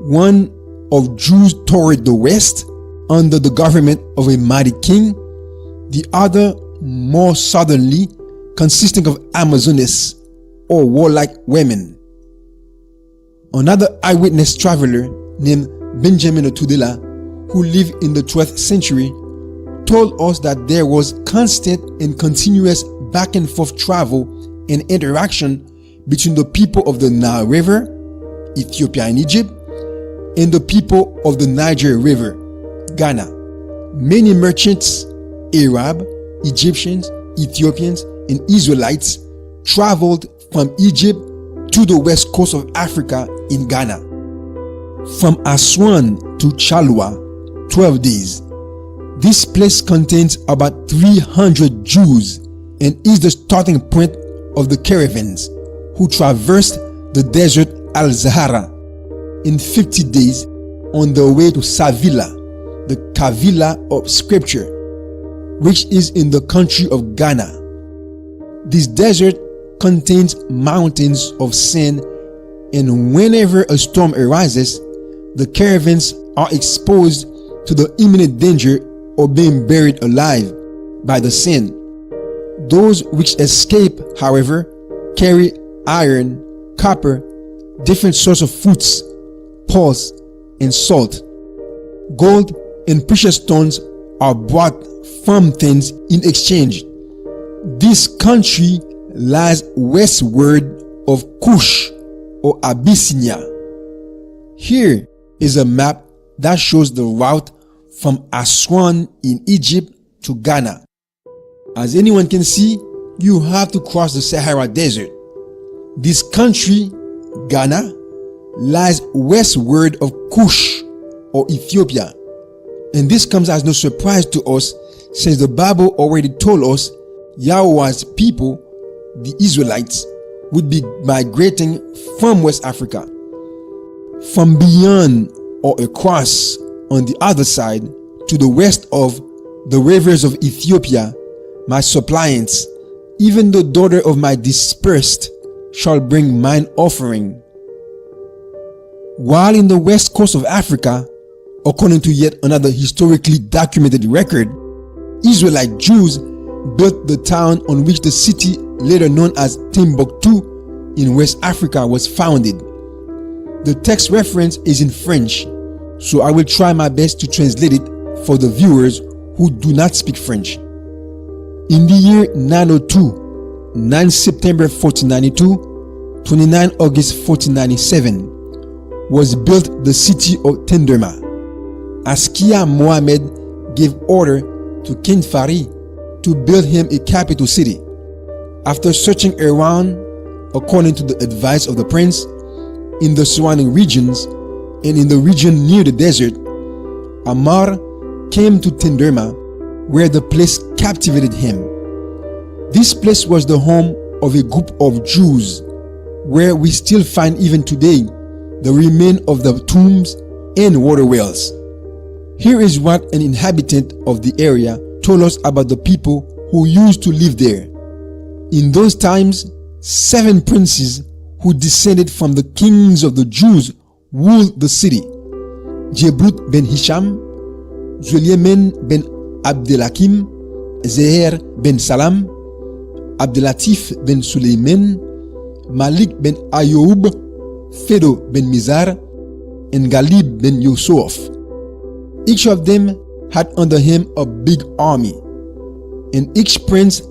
One of Jews toward the west under the government of a mighty king, the other more southernly consisting of Amazones or warlike women. Another eyewitness traveler named Benjamin of Tudela, who lived in the 12th century, told us that there was constant and continuous back and forth travel and interaction between the people of the Nile River, Ethiopia and Egypt, and the people of the Niger River, Ghana. Many merchants, Arab, Egyptians, Ethiopians, and Israelites traveled from Egypt to the west coast of Africa in Ghana. From Aswan to Chalwa, 12 days. This place contains about 300 Jews and is the starting point of the caravans who traversed the desert Al-Zahara in 50 days on their way to Savila, the Kavila of Scripture, which is in the country of Ghana. This desert contains mountains of sand, and whenever a storm arises, the caravans are exposed to the imminent danger of being buried alive by the sand. Those which escape, however, carry iron, copper, different sorts of fruits, pulse, and salt. Gold and precious stones are brought from thence in exchange. This country lies westward of Kush or Abyssinia. Here is a map that shows the route from Aswan in Egypt to Ghana. As anyone can see, you have to cross the Sahara Desert. This country, Ghana, lies westward of Kush or Ethiopia. And this comes as no surprise to us, since the Bible already told us Yahweh's people, the Israelites, would be migrating from West Africa. From beyond or across on the other side to the west of the rivers of Ethiopia, my suppliants, even the daughter of my dispersed, shall bring mine offering. While in the west coast of Africa, according to yet another historically documented record, Israelite Jews built the town on which the city later known as Timbuktu in West Africa was founded. The text reference is in French, so I will try my best to translate it for the viewers who do not speak French. In the year 902, 9 September 1492, 29 August 1497, was built the city of Tenderma. Askia Mohammed gave order to King Fari to build him a capital city. After searching around, according to the advice of the prince, in the surrounding regions and in the region near the desert, Amar came to Tenderma, where the place captivated him. This place was the home of a group of Jews, where we still find even today the remains of the tombs and water wells. Here is what an inhabitant of the area told us about the people who used to live there. In those times, 7 princes who descended from the kings of the Jews ruled the city: Jebrut ben Hisham, Zulyemen ben Abdelakim, Zeher ben Salam, Abdelatif ben Suleiman, Malik ben Ayoub, Fedo ben Mizar, and Galib ben Yusuf. Each of them had under him a big army, and each prince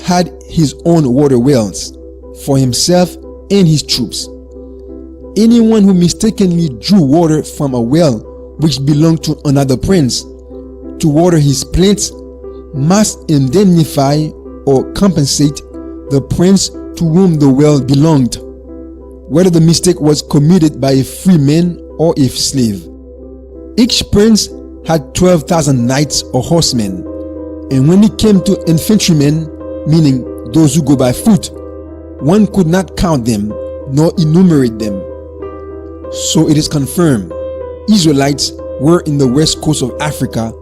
had his own water wells for himself and his troops. Anyone who mistakenly drew water from a well which belonged to another prince to water his plants must indemnify or compensate the prince to whom the well belonged, whether the mistake was committed by a free man or a slave. Each prince had 12,000 knights or horsemen, and when it came to infantrymen, meaning those who go by foot, one could not count them nor enumerate them. So it is confirmed, Israelites were in the west coast of Africa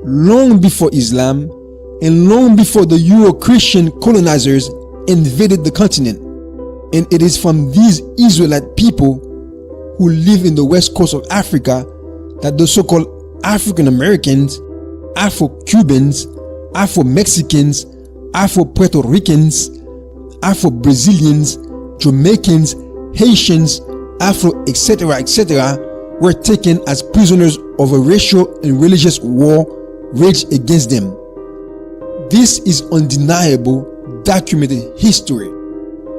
long before Islam and long before the Euro-Christian colonizers invaded the continent. And it is from these Israelite people who live in the west coast of Africa that the so-called African Americans, Afro-Cubans, Afro-Mexicans, Afro-Puerto Ricans, Afro-Brazilians, Jamaicans, Haitians, Afro, etc., were taken as prisoners of a racial and religious war waged against them. This is undeniable, documented history.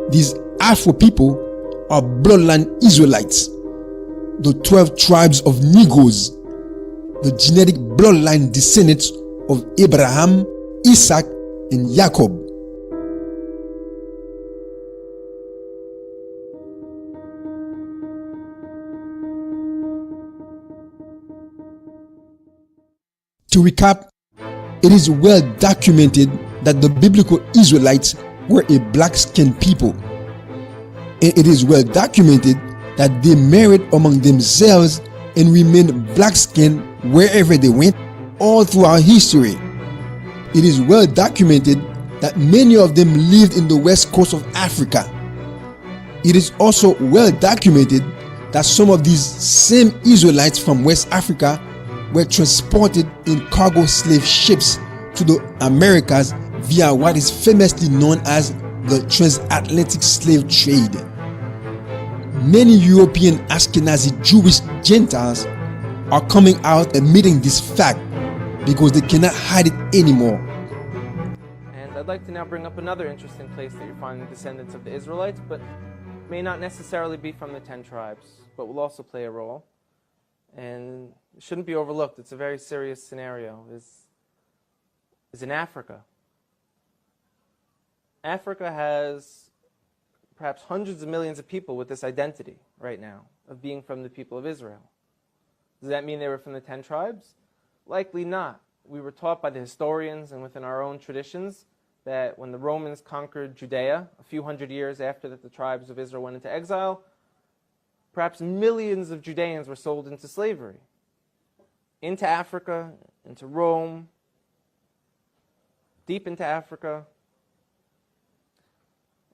These Afro people are bloodline Israelites, the 12 tribes of Negroes, the genetic bloodline descendants of Abraham, Isaac, and Jacob. To recap, it is well documented that the biblical Israelites were a black-skinned people. And it is well documented that they married among themselves and remained black-skinned wherever they went all throughout history. It is well documented that many of them lived in the west coast of Africa. It is also well documented that some of these same Israelites from West Africa were transported in cargo slave ships to the Americas via what is famously known as the transatlantic slave trade. many European Ashkenazi Jewish Gentiles are coming out admitting this fact because they cannot hide it anymore. And I'd like to now bring up another interesting place that you're finding descendants of the Israelites, but may not necessarily be from the 10 tribes, but will also play a role. And it shouldn't be overlooked. It's a very serious scenario. Is in Africa. Africa has perhaps hundreds of millions of people with this identity right now of being from the people of Israel. Does that mean they were from the 10 tribes? Likely not. We were taught by the historians and within our own traditions that when the Romans conquered Judea, a few hundred years after that the tribes of Israel went into exile, perhaps millions of Judeans were sold into slavery. Into Africa, into Rome, deep into Africa.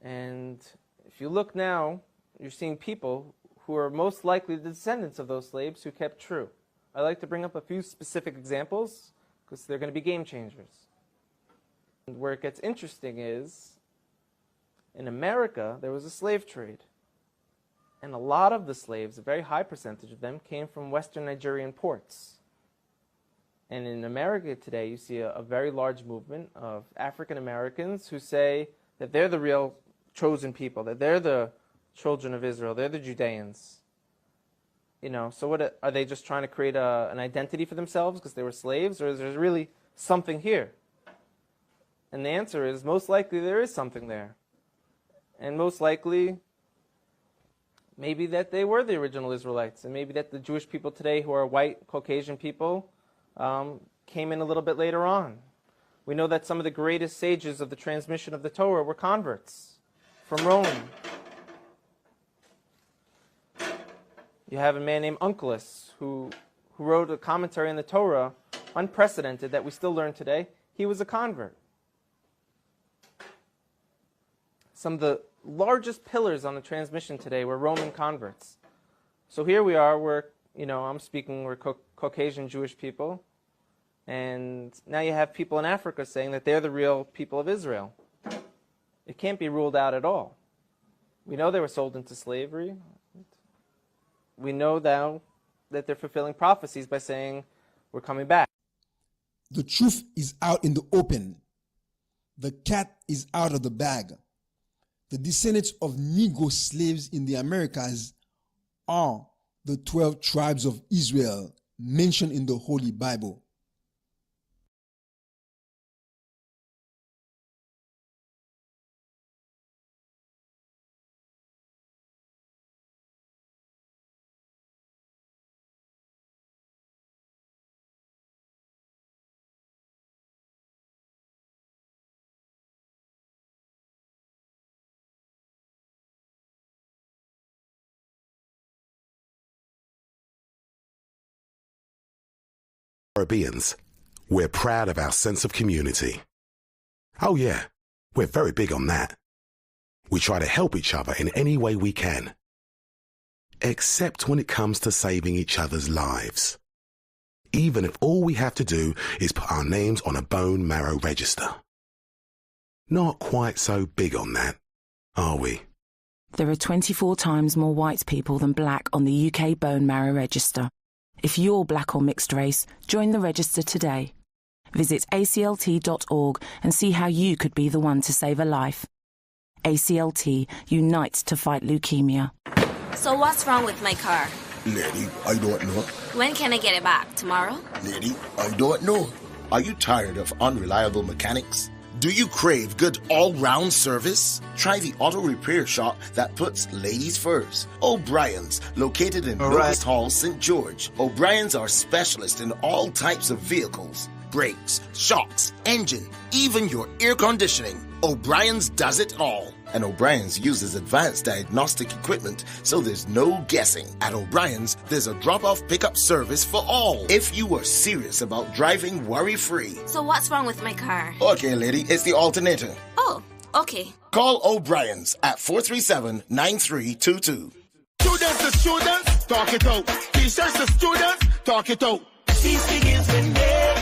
And if you look now, you're seeing people who are most likely the descendants of those slaves who kept true. I'd like to bring up a few specific examples because they're going to be game changers. And where it gets interesting is, in America, there was a slave trade. And a lot of the slaves, a very high percentage of them, came from Western Nigerian ports. And in America today, you see a very large movement of African Americans who say that they're the real chosen people, that they're the children of Israel, they're the Judeans. You know, so what are they just trying to create an identity for themselves because they were slaves, or is there really something here? And the answer is most likely there is something there. And most likely maybe that they were the original Israelites, and maybe that the Jewish people today who are white Caucasian people came in a little bit later on. We know that some of the greatest sages of the transmission of the Torah were converts from Rome. You have a man named Onkelos who wrote a commentary on the Torah, unprecedented, that we still learn today. He was a convert. Some of the largest pillars on the transmission today were Roman converts. So here we are, we're Caucasian Jewish people, and now you have people in Africa saying that they're the real people of Israel. It can't be ruled out at all. We know they were sold into slavery. We know now that they're fulfilling prophecies by saying, we're coming back. The truth is out in the open. The cat is out of the bag. The descendants of Negro slaves in the Americas are the 12 tribes of Israel mentioned in the Holy Bible. Caribbeans, we're proud of our sense of community. Oh yeah, we're very big on that. We try to help each other in any way we can. Except when it comes to saving each other's lives. Even if all we have to do is put our names on a bone marrow register. Not quite so big on that, are we? There are 24 times more white people than black on the UK bone marrow register. If you're black or mixed race, join the register today. Visit aclt.org and see how you could be the one to save a life. ACLT unites to fight leukemia. So what's wrong with my car? Lady, I don't know. When can I get it back? Tomorrow? Lady, I don't know. Are you tired of unreliable mechanics? Do you crave good all-round service? Try the auto repair shop that puts ladies first. O'Brien's, located in Locust Hall, St. George. O'Brien's are specialists in all types of vehicles. Brakes, shocks, engine, even your air conditioning. O'Brien's does it all. And O'Brien's uses advanced diagnostic equipment, so there's no guessing. At O'Brien's, there's a drop-off pickup service for all. If you are serious about driving worry-free. So what's wrong with my car? Okay, lady, it's the alternator. Oh, okay. Call O'Brien's at 437-9322. Students to students, talk it out. Teachers to students, talk it out. Peace begins in there.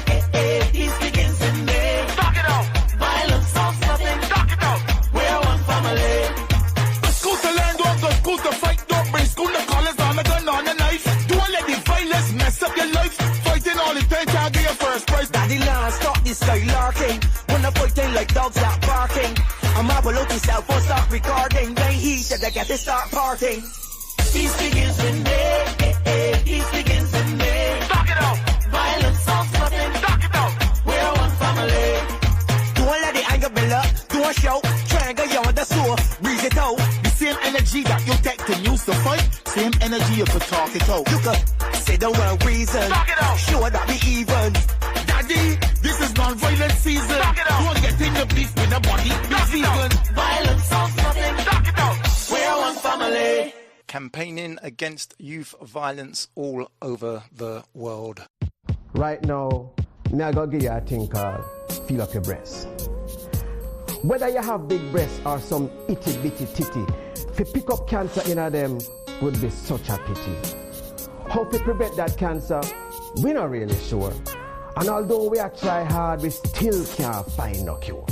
Peace begins in there. Talk it out. Violence stops nothing. Talk it out. We're one family. The school to learn, don't go school to fight. Don't bring the sky larking. When I fighting like dogs out barking. I'm up below myself, I'll start recording. Then he said I got to start parting. Peace begins with me. Peace begins with me. Talk it out. Violence solves nothing. Talk it out. We're one family. Don't let the anger build up. Don't show. Triangle, you're on the sewer. Breathe it out. The same energy that you take to use to fight. Same energy you could talk it out. You could say the word reason. Talk it out. Sure that we even. Daddy, this is non-violent season. Talk it out. Don't get in the beef with the body. Be vegan. Violence solves nothing. Talk it out. We're one family. Campaigning against youth violence all over the world. Right now, me I gotta give you a thing called feel up your breast. Whether you have big breasts or some itty bitty titty, to pick up cancer in them would be such a pity. How to prevent that cancer, we're not really sure. And although we are try hard, we still can't find no cure.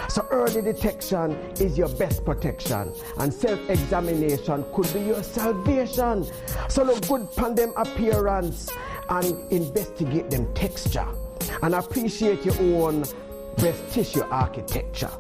So early detection is your best protection, and self-examination could be your salvation. So look good upon them appearance and investigate them texture, and appreciate your own breast tissue architecture.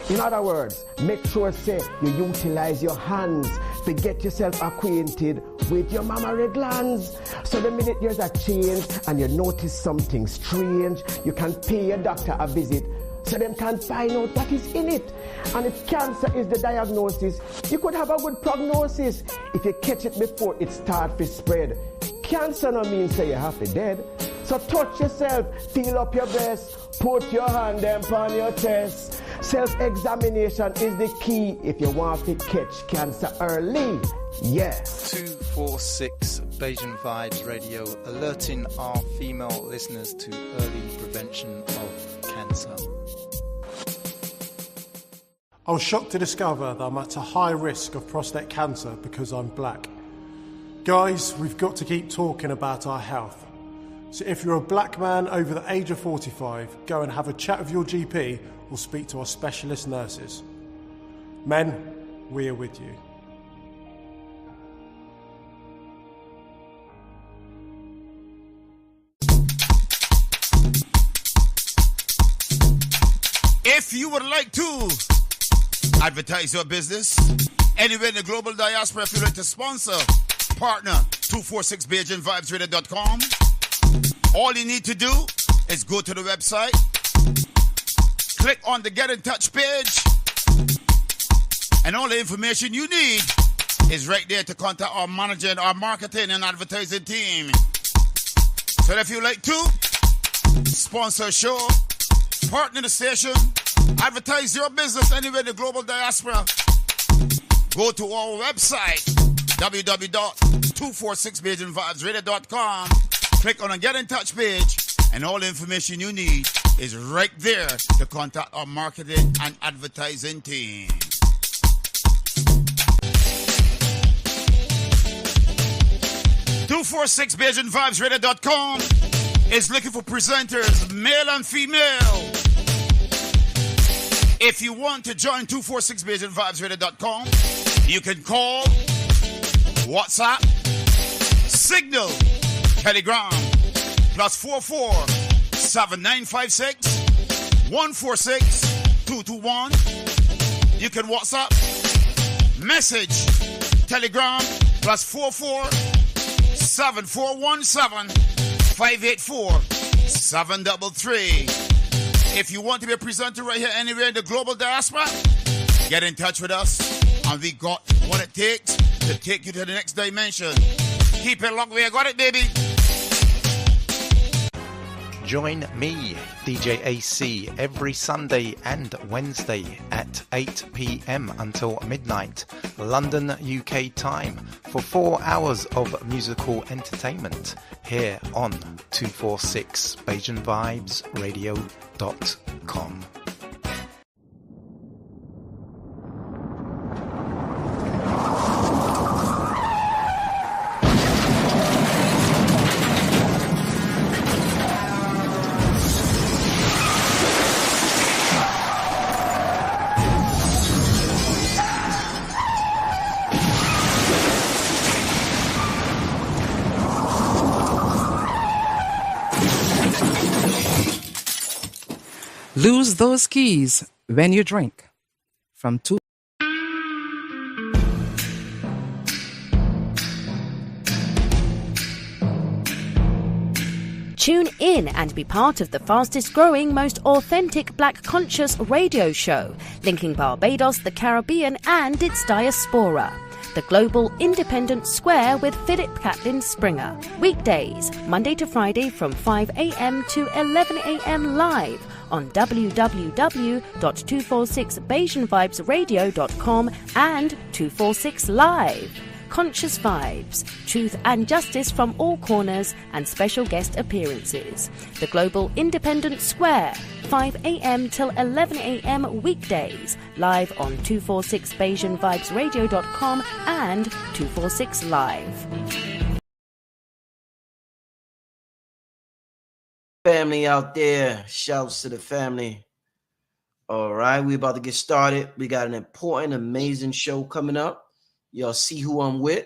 In other words, make sure say you utilize your hands to get yourself acquainted with your mammary glands. So the minute there's a change and you notice something strange, you can pay your doctor a visit so them can find out what is in it. And if cancer is the diagnosis, you could have a good prognosis if you catch it before it starts to spread. Cancer no means say you have to dead. So touch yourself, feel up your breast, put your hand on your chest. Self-examination is the key if you want to catch cancer early. Yeah. 246 Bajan Vibes Radio, alerting our female listeners to early prevention of cancer. I was shocked to discover that I'm at a high risk of prostate cancer because I'm black. Guys, we've got to keep talking about our health. So if you're a black man over the age of 45, go and have a chat with your GP or speak to our specialist nurses. Men, we are with you. If you would like to advertise your business anywhere in the global diaspora, if you'd like to sponsor, partner 246BajanVibesRadio.com. All you need to do is go to the website, click on the Get in Touch page, and all the information you need is right there to contact our manager and our marketing and advertising team. So if you'd like to sponsor a show, partner the station, advertise your business anywhere in the global diaspora, go to our website, www.246BajanVibesRadio.com. Click on the Get in Touch page, and all the information you need is right there to contact our marketing and advertising team. .246BajanVibesRadio.com is looking for presenters, male and female. If you want to join 246BajanVibesRadio.com, you can call, WhatsApp, Signal, Telegram, +44 7956 146 221. You can WhatsApp, message, Telegram, +44 7417 584 733. If you want to be a presenter right here anywhere in the global diaspora, get in touch with us, and we got what it takes to take you to the next dimension. Keep it locked, we got it, baby. Join me, DJ AC, every Sunday and Wednesday at 8 p.m. until midnight, London, UK time, for 4 hours of musical entertainment here on 246 BajanVibesRadio.com. Lose those keys when you drink. From 2. Tune in and be part of the fastest growing, most authentic Black conscious radio show, linking Barbados, the Caribbean, and its diaspora. The Global Independent Square with Philip Catlin Springer. Weekdays, Monday to Friday from 5 a.m. to 11 a.m. live on www.246BajanVibesRadio.com and 246 Live. Conscious vibes, truth and justice from all corners, and special guest appearances. The Global Independent Square, 5 a.m. till 11 a.m. weekdays, live on 246BajanVibesRadio.com and 246 Live. Family out there, shouts to the family. All right, we about to get started. We got an important, amazing show coming up. Y'all see who I'm with.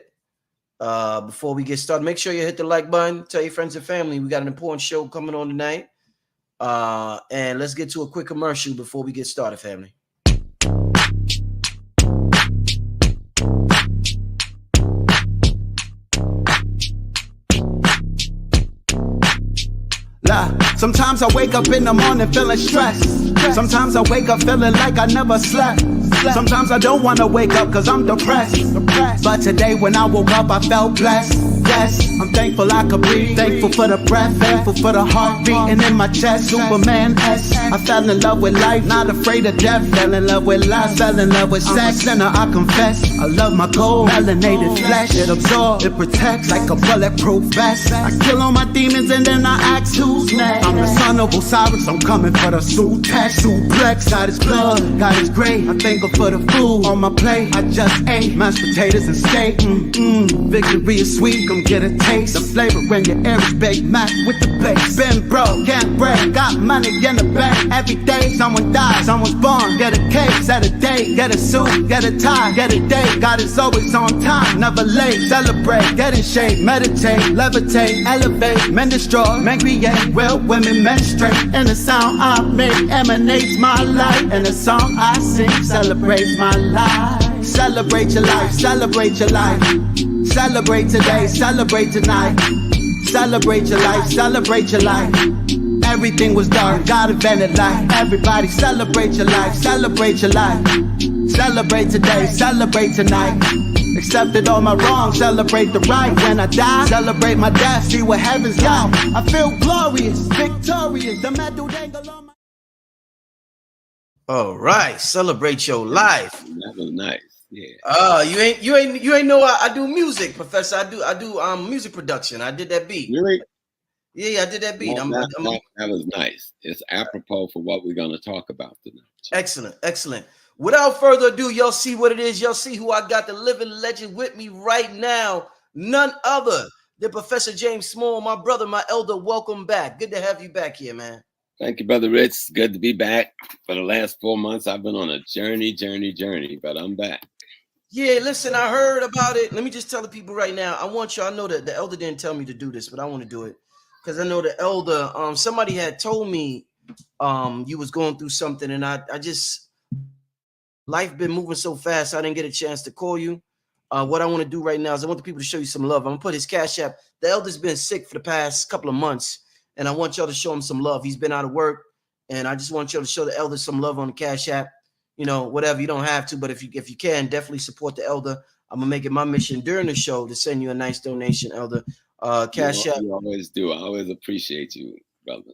Before we get started, make sure you hit the like button. Tell your friends and family. We got an important show coming on tonight. And let's get to a quick commercial before we get started, family. Sometimes I wake up in the morning feeling stressed. Sometimes I wake up feeling like I never slept. Sometimes I don't want to wake up cause I'm depressed. But today when I woke up I felt blessed. Yes, I'm thankful I could breathe. Thankful for the breath, thankful for the heart beating in my chest. Superman S. I fell in love with life, not afraid of death. Fell in love with life, fell in love with sex. Sinner, I confess, I love my gold. Melanated flesh, it absorbs, it protects like a bulletproof vest. I kill all my demons and then I ask who's next. I'm the son of Osiris, I'm coming for the suit test. Suplex, God is blood, God is great. I'm thankful for the food on my plate. I just ate mashed potatoes and steak. Victory is sweet, come get a taste. The flavor in your air is baked, mashed with the base. Been broke, can't break, got money in the bank. Every day someone dies, someone's born. Get a cake, set a date, get a suit, get a tie, get a date. God is always on time, never late. Celebrate, get in shape, meditate, levitate, elevate, men destroy, men create. Real women menstruate, and the sound I make emanates my life. And the song I sing celebrates my life. Celebrate your life, celebrate your life. Celebrate today, celebrate tonight. Celebrate your life, celebrate your life. Everything was dark, God invented light. Everybody celebrate your life, celebrate your life. Celebrate today, celebrate tonight. Accepted all my wrongs, celebrate the right. When I die, celebrate my death, see what heaven's got. I feel glorious, victorious. The medal dangle on my... All right, celebrate your life. That was nice. Yeah. You ain't know I do music, Professor. I do music production. I did that beat. Really? Yeah, I did that beat. Well, that was nice. It's apropos for what we're going to talk about tonight. Excellent, excellent. Without further ado, y'all see what it is. Y'all see who I got, the living legend with me right now. None other than Professor James Small, my brother, my elder. Welcome back. Good to have you back here, man. Thank you, Brother Rich. Good to be back. For the last 4 months, I've been on a journey, but I'm back. Yeah, listen, I heard about it. Let me just tell the people right now. I know that the elder didn't tell me to do this, but I want to do it because I know the elder. Somebody had told me you was going through something, and I just life been moving so fast. I didn't get a chance to call you. What I want to do right now is I want the people to show you some love. I'm gonna put his Cash App. The elder's been sick for the past couple of months, and I want y'all to show him some love. He's been out of work, and I just want y'all to show the elder some love on the Cash App. You know, whatever, you don't have to, but if you can, definitely support the elder. I'm gonna make it my mission during the show to send you a nice donation, elder. Cash App. You always do. I always appreciate you, brother.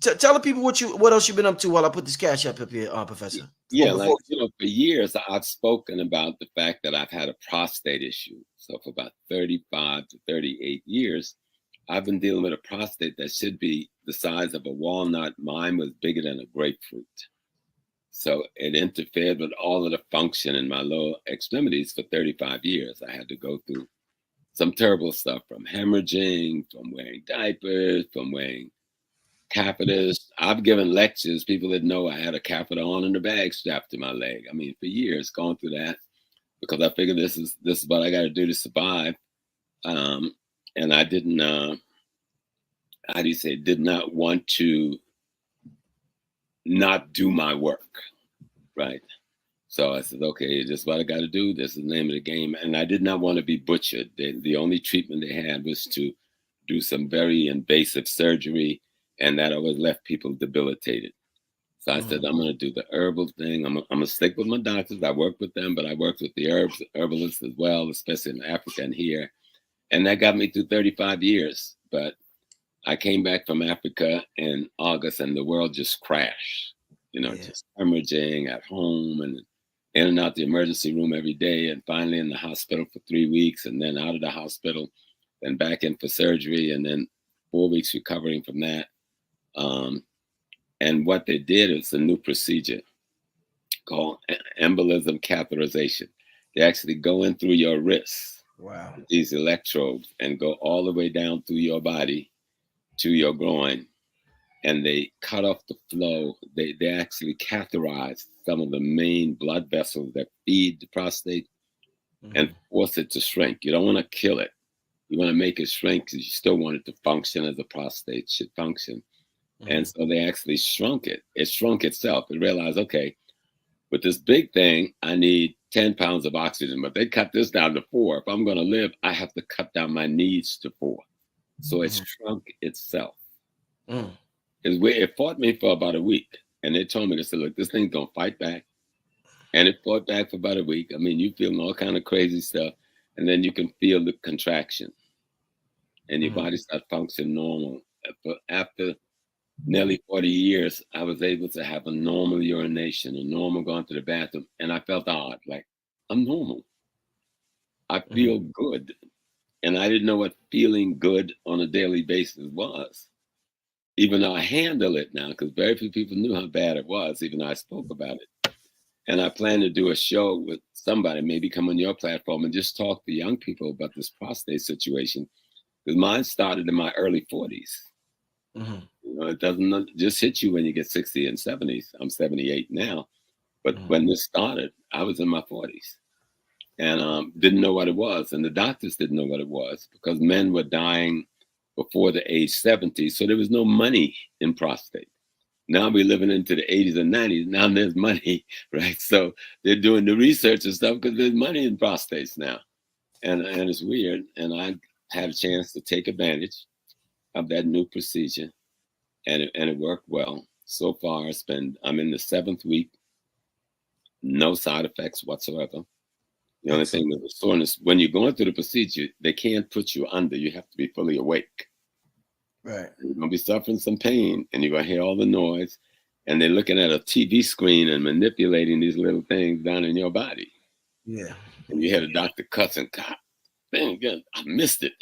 Tell the people what else you've been up to while I put this Cash App up here, Professor. Yeah, for years I've spoken about the fact that I've had a prostate issue. So for about 35 to 38 years, I've been dealing with a prostate that should be the size of a walnut. Mine was bigger than a grapefruit. So it interfered with all of the function in my lower extremities for 35 years. I had to go through some terrible stuff, from hemorrhaging, from wearing diapers, from wearing catheters. I've given lectures. People didn't know I had a catheter on and a bag strapped to my leg. I mean, for years, going through that, because I figured this is what I got to do to survive. And I didn't, did not want to not do my work, right? So I said, okay, this is what I got to do. This is the name of the game. And I did not want to be butchered. The only treatment they had was to do some very invasive surgery, and that always left people debilitated. So I said, I'm going to do the herbal thing. I'm going to stick with my doctors. I worked with them, but I worked with the herbalists as well, especially in Africa and here. And that got me through 35 years. But I came back from Africa in August, and the world just crashed, just hemorrhaging at home and in and out the emergency room every day, and finally in the hospital for 3 weeks, and then out of the hospital, then back in for surgery, and then 4 weeks recovering from that. And what they did is a new procedure called embolism catheterization. They actually go in through your wrists, with these electrodes, and go all the way down through your body to your groin, and they cut off the flow. They actually catheterize some of the main blood vessels that feed the prostate and force it to shrink. You don't want to kill it. You want to make it shrink because you still want it to function as a prostate should function. And so they actually shrunk it. It shrunk itself. It realized, okay, with this big thing, I need 10 pounds of oxygen, but they cut this down to 4. If I'm going to live, I have to cut down my needs to 4. So it shrunk itself. It fought me for about a week. And they told me, they said, look, this thing's going to fight back. And it fought back for about a week. I mean, you feeling all kind of crazy stuff. And then you can feel the contraction. And your body starts functioning normal. But after nearly 40 years, I was able to have a normal urination, a normal going to the bathroom. And I felt odd, like, I'm normal. I feel good. And I didn't know what feeling good on a daily basis was. Even though I handle it now, because very few people knew how bad it was, even though I spoke about it. And I plan to do a show with somebody, maybe come on your platform and just talk to young people about this prostate situation. Because mine started in my early 40s. It doesn't just hit you when you get 60 and 70s. I'm 78 now. But when this started, I was in my 40s. And didn't know what it was. And the doctors didn't know what it was because men were dying before the age 70. So there was no money in prostate. Now we're living into the 80s and 90s. Now there's money, right? So they're doing the research and stuff because there's money in prostates now. And it's weird. And I had a chance to take advantage of that new procedure. And it worked well. So far, I'm in the 7th week. No side effects whatsoever. The only thing with the soreness, when you're going through the procedure, they can't put you under. You have to be fully awake. Right. You're going to be suffering some pain, and you're going to hear all the noise. And they're looking at a TV screen and manipulating these little things down in your body. Yeah. And you hear the doctor cussing, God, dang, I missed it.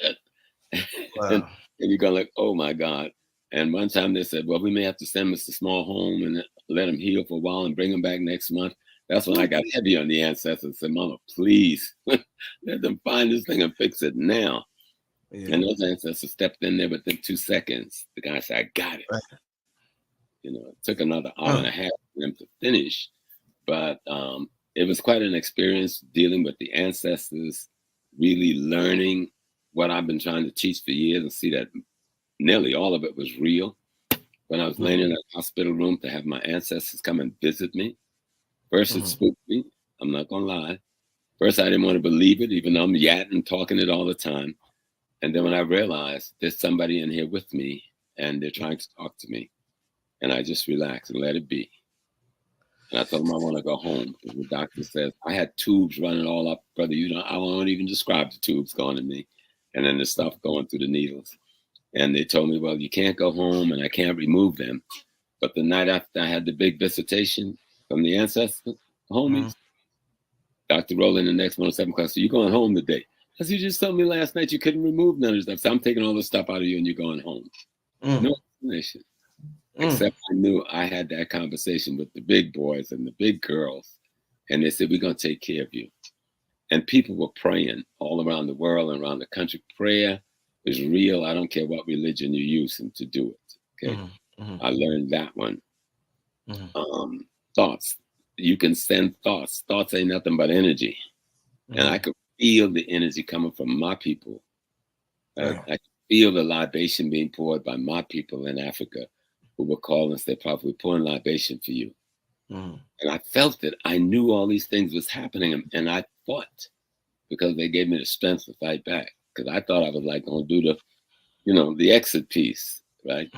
Wow. and you're going like, oh, my God. And one time they said, well, we may have to send Mr. Small home and let him heal for a while and bring him back next month. That's when I got heavy on the ancestors and said, Mama, please, let them find this thing and fix it now. Yeah. And those ancestors stepped in there within 2 seconds. The guy said, I got it. Right. It took another hour and a half for them to finish. But it was quite an experience dealing with the ancestors, really learning what I've been trying to teach for years and see that nearly all of it was real. When I was laying in that hospital room to have my ancestors come and visit me, first it spooked me. I'm not going to lie. First, I didn't want to believe it, even though I'm yatting, talking it all the time. And then when I realized there's somebody in here with me and they're trying to talk to me, and I just relaxed and let it be. And I told them I want to go home. And the doctor says, I had tubes running all up, brother. I won't even describe the tubes going to me. And then the stuff going through the needles. And they told me, well, you can't go home and I can't remove them. But the night after I had the big visitation from the ancestors, homies, Dr. Rowland, the next 107 class, so you're going home today. I said, you just told me last night you couldn't remove none of the stuff. So I'm taking all the stuff out of you and you're going home. No explanation. Except I knew I had that conversation with the big boys and the big girls. And they said, we're going to take care of you. And people were praying all around the world and around the country. Prayer is real. I don't care what religion you're using to do it. Okay. I learned that one. Thoughts. You can send thoughts. Thoughts ain't nothing but energy. And I could feel the energy coming from my people. I could feel the libation being poured by my people in Africa who would call and say, Prophet, we're pouring libation for you. Mm. And I felt it. I knew all these things was happening, and I fought because they gave me the strength to fight back. Because I thought I was like going to do the exit piece, right?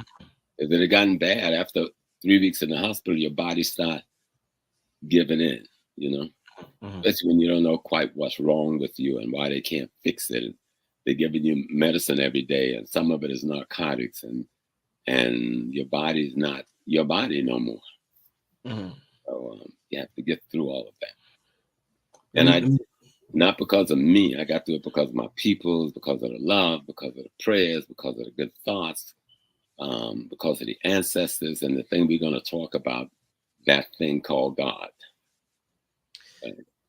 If it had gotten bad after 3 weeks in the hospital, your body start giving in, especially when you don't know quite what's wrong with you and why they can't fix it. They're giving you medicine every day, and some of it is narcotics, and your body's not your body no more. Mm-hmm. So you have to get through all of that. And not because of me, I got through it because of my people, because of the love, because of the prayers, because of the good thoughts, because of the ancestors, and the thing we're going to talk about, that thing called God.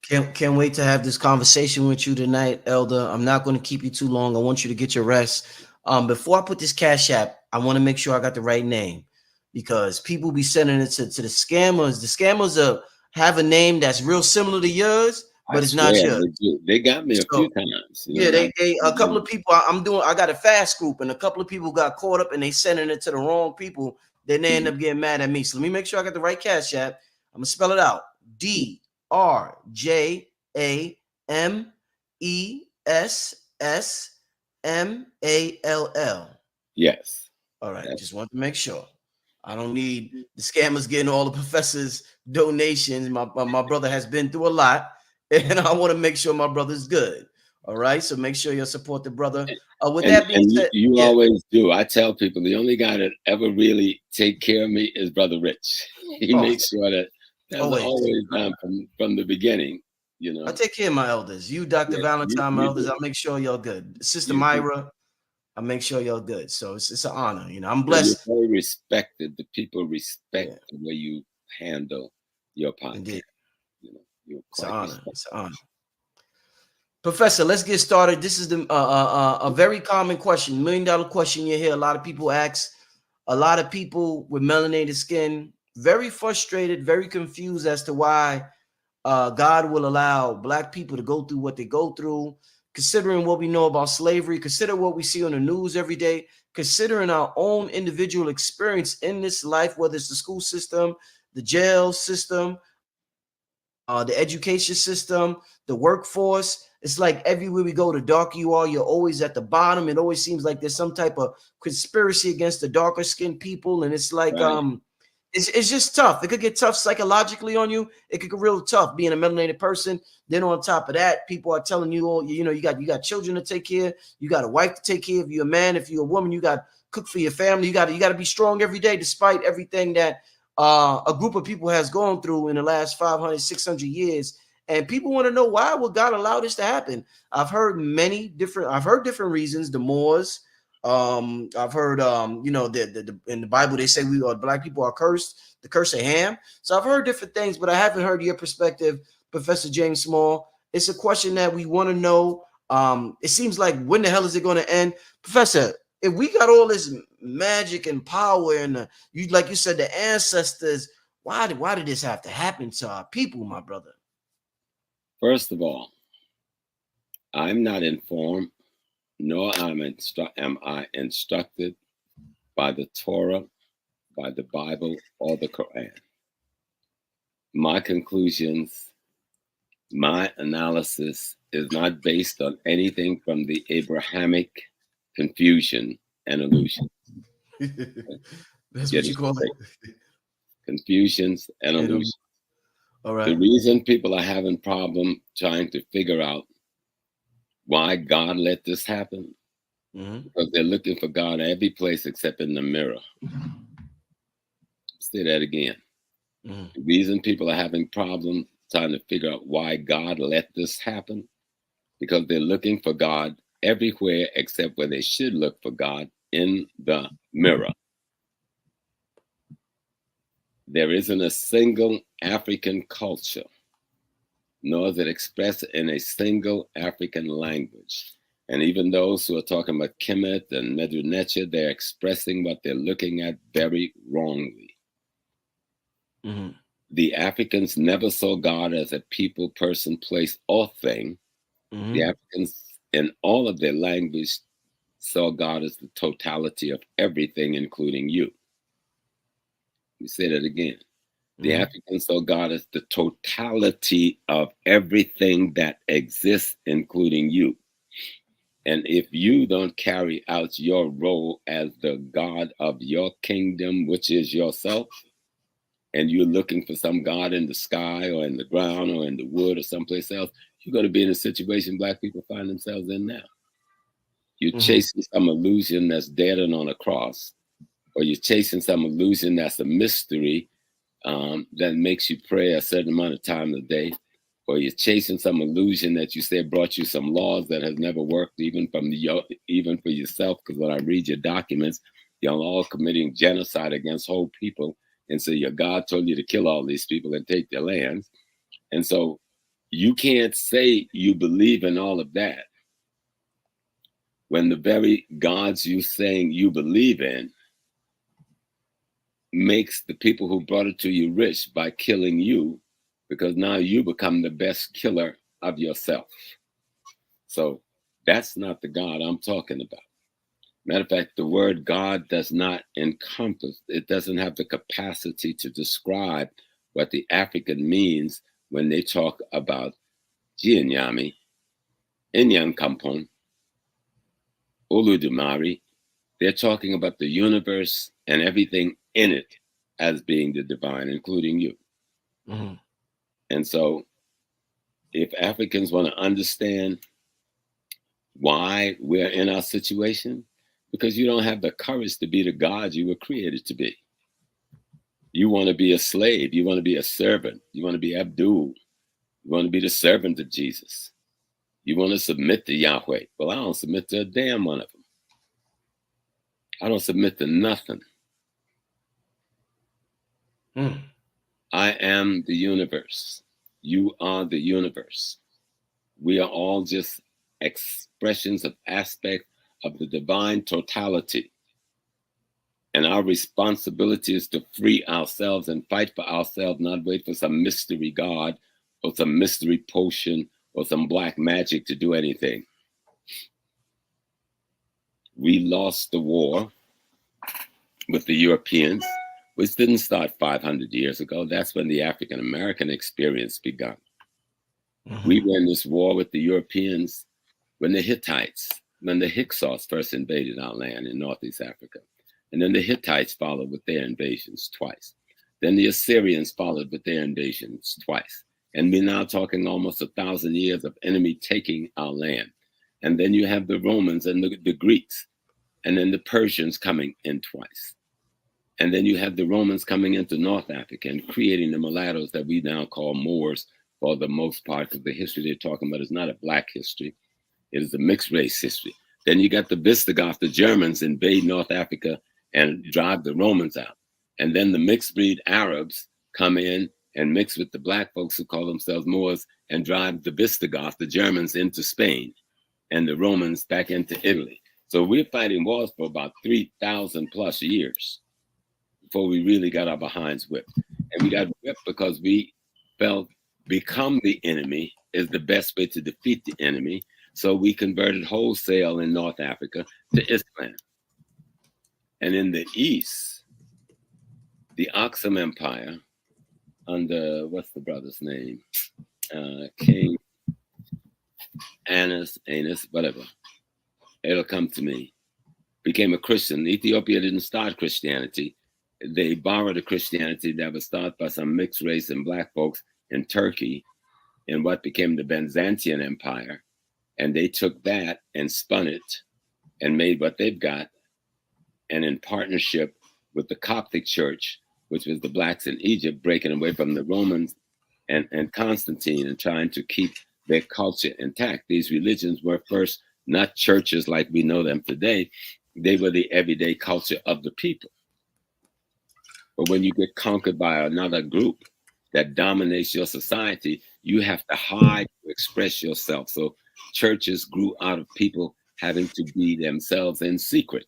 Can't wait to have this conversation with you tonight, Elder. I'm not going to keep you too long. I want you to get your rest. Before I put this Cash App, I want to make sure I got the right name, because people be sending it to the scammers. The scammers have a name that's real similar to yours, but it's not yours. They got me a few times. Yeah, they a couple of people. I got a fast group, and a couple of people got caught up, and they sending it to the wrong people. Then they end up getting mad at me. So let me make sure I got the right Cash App. I'm gonna spell it out: DRJAMESSMALL. Yes. All right. Just want to make sure. I don't need the scammers getting all the professors' donations. My brother has been through a lot, and I want to make sure my brother's good. All right. So make sure you support the brother. With that being said, you always do. I tell people the only guy that ever really take care of me is Brother Rich. He makes sure that that's always done from the beginning. I take care of my elders. You, Dr. Valentine, my elders. I'll make sure y'all good. Sister Myra, I make sure y'all good. So it's an honor. I'm blessed. You're very respected. The people respect the way you handle your podcast. Indeed. You're it's an quite honor. It's an honor. Professor, let's get started. This is a very common question, $1 million question you hear a lot of people ask. A lot of people with melanated skin, very frustrated, very confused as to why God will allow Black people to go through what they go through, considering what we know about slavery, consider what we see on the news every day, considering our own individual experience in this life, whether it's the school system, the jail system, the education system, the workforce. It's like everywhere we go, the darker you are, you're always at the bottom. It always seems like there's some type of conspiracy against the darker skinned people. And it's like, it's just tough. It could get tough psychologically on you. It could get real tough being a melanated person. Then on top of that, people are telling you, you got children to take care of. You got a wife to take care of. You're a man. If you're a woman, you got to cook for your family. You got to be strong every day, despite everything that a group of people has gone through in the last 500, 600 years. And people want to know, why would God allow this to happen? I've heard different reasons. The Moors, I've heard, in the Bible, they say Black people are cursed, the curse of Ham. So I've heard different things, but I haven't heard your perspective, Professor James Small. It's a question that we want to know. It seems like, when the hell is it going to end? Professor, if we got all this magic and power and like you said, the ancestors, why did this have to happen to our people, my brother? First of all, I'm not informed, nor am I instructed by the Torah, by the Bible, or the Quran. My conclusions, my analysis is not based on anything from the Abrahamic confusion and illusion. That's what you call it. Confusions and illusions. All right. The reason people are having problem trying to figure out why God let this happen, because they're looking for God every place except in the mirror. Say that again. The reason people are having problems trying to figure out why God let this happen, because they're looking for God everywhere except where they should look for God, in the mirror. There isn't a single African culture, nor is it expressed in a single African language. And even those who are talking about Kemet and Medu Neter, they're expressing what they're looking at very wrongly. The Africans never saw God as a people, person, place, or thing. The Africans, in all of their language, saw God as the totality of everything, including you. me say that again. The Africans saw God as the totality of everything that exists, including you. And if you don't carry out your role as the God of your kingdom, which is yourself, and you're looking for some God in the sky or in the ground or in the wood or someplace else, you're going to be in a situation Black people find themselves in now. You're chasing some illusion that's dead and on a cross, or you're chasing some illusion that's a mystery that makes you pray a certain amount of time a day, or you're chasing some illusion that you said brought you some laws that has never worked even for yourself. Because when I read your documents, you're all committing genocide against whole people, and so your God told you to kill all these people and take their lands, and so you can't say you believe in all of that when the very gods you saying you believe in makes the people who brought it to you rich by killing you, because now you become the best killer of yourself. So that's not the God I'm talking about. Matter of fact, the word God does not encompass, it doesn't have the capacity to describe what the African means when they talk about Jianyami, Inyankampon, Oludumare. They're talking about the universe and everything in it as being the divine, including you. And so if Africans want to understand why we're in our situation, because you don't have the courage to be the God you were created to be. You want to be a slave. You want to be a servant. You want to be Abdul. You want to be the servant of Jesus. You want to submit to Yahweh. Well, I don't submit to a damn one of them. I don't submit to nothing. I am the universe. You are the universe. We are all just expressions of aspect of the divine totality. And our responsibility is to free ourselves and fight for ourselves, not wait for some mystery God or some mystery potion or some black magic to do anything. We lost the war with the Europeans, which didn't start 500 years ago. That's when the African-American experience began. We were in this war with the Europeans when the Hittites, when the Hyksos first invaded our land in Northeast Africa. And then the Hittites followed with their invasions twice. Then the Assyrians followed with their invasions twice. And we're now talking almost 1,000 years of enemy taking our land. And then you have the Romans and the Greeks, and then the Persians coming in twice. And then you have the Romans coming into North Africa and creating the mulattoes that we now call Moors for the most part, because the history they're talking about is not a black history. It is a mixed race history. Then you got the Visigoths, the Germans invade North Africa and drive the Romans out. And then the mixed breed Arabs come in and mix with the black folks who call themselves Moors and drive the Visigoths, the Germans, into Spain and the Romans back into Italy. So we're fighting wars for about 3,000 plus years before we really got our behinds whipped. And we got whipped because we felt become the enemy is the best way to defeat the enemy. So we converted wholesale in North Africa to Islam. And in the East, the Aksum Empire under, what's the brother's name? King Annas, whatever. It'll come to me. Became a Christian. Ethiopia didn't start Christianity. They borrowed a Christianity that was started by some mixed race and black folks in Turkey in what became the Byzantine Empire. And they took that and spun it and made what they've got. And in partnership with the Coptic Church, which was the blacks in Egypt, breaking away from the Romans and Constantine and trying to keep their culture intact. These religions were first not churches like we know them today. They were the everyday culture of the people. But when you get conquered by another group that dominates your society, you have to hide to express yourself. So churches grew out of people having to be themselves in secret.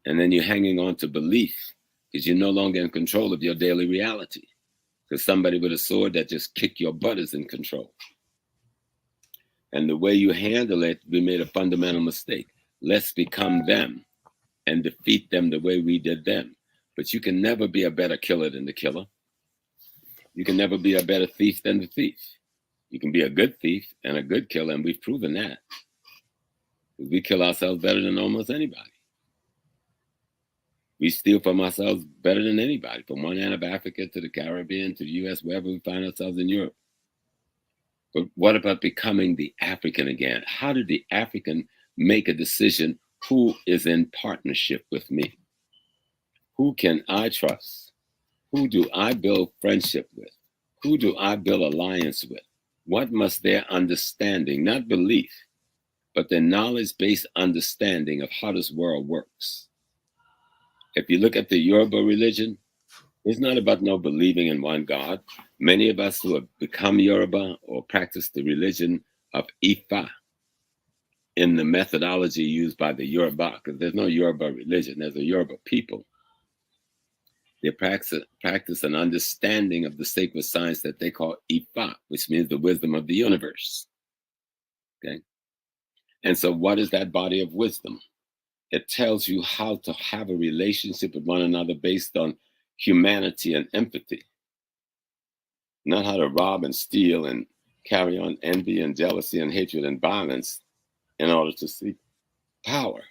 And then you're hanging on to belief because you're no longer in control of your daily reality. Because somebody with a sword that just kicked your butt is in control. And the way you handle it, we made a fundamental mistake. Let's become them and defeat them the way we did them. But you can never be a better killer than the killer. You can never be a better thief than the thief. You can be a good thief and a good killer, and we've proven that. We kill ourselves better than almost anybody. We steal from ourselves better than anybody, from one end of Africa to the Caribbean to the U.S., wherever we find ourselves in Europe. But what about becoming the African again? How did the African make a decision? Who is in partnership with me? Who can I trust? Who do I build friendship with? Who do I build alliance with? What must their understanding, not belief, but their knowledge-based understanding of how this world works? If you look at the Yoruba religion, it's not about no believing in one God. Many of us who have become Yoruba or practice the religion of Ifa in the methodology used by the Yoruba, because there's no Yoruba religion, there's a Yoruba people. They practice an understanding of the sacred science that they call Ifa, which means the wisdom of the universe. Okay? And so what is that body of wisdom? It tells you how to have a relationship with one another based on humanity and empathy. Not how to rob and steal and carry on envy and jealousy and hatred and violence in order to seek power.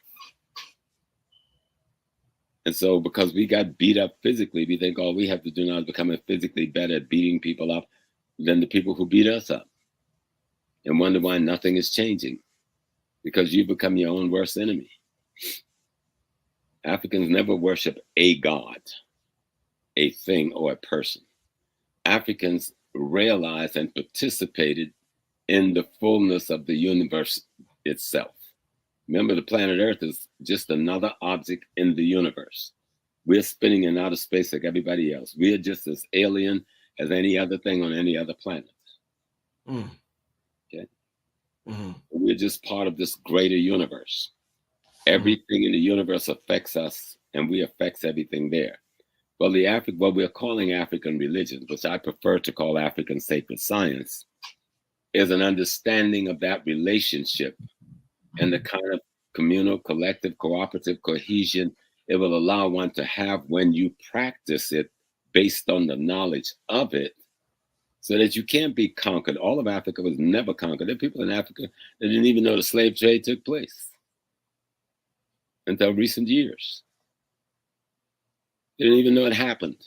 And so because we got beat up physically, we think all we have to do now is become physically better at beating people up than the people who beat us up. And wonder why nothing is changing. Because you become your own worst enemy. Africans never worship a god, a thing, or a person. Africans realized and participated in the fullness of the universe itself. Remember, the planet Earth is just another object in the universe. We're spinning in outer space like everybody else. We're just as alien as any other thing on any other planet. Okay? We're just part of this greater universe. Everything in the universe affects us, and we affects everything there. Well, what we're calling African religion, which I prefer to call African sacred science, is an understanding of that relationship and the kind of communal, collective, cooperative cohesion it will allow one to have when you practice it based on the knowledge of it, so that you can't be conquered. All of Africa was never conquered. There are people in Africa that didn't even know the slave trade took place until recent years. They didn't even know it happened.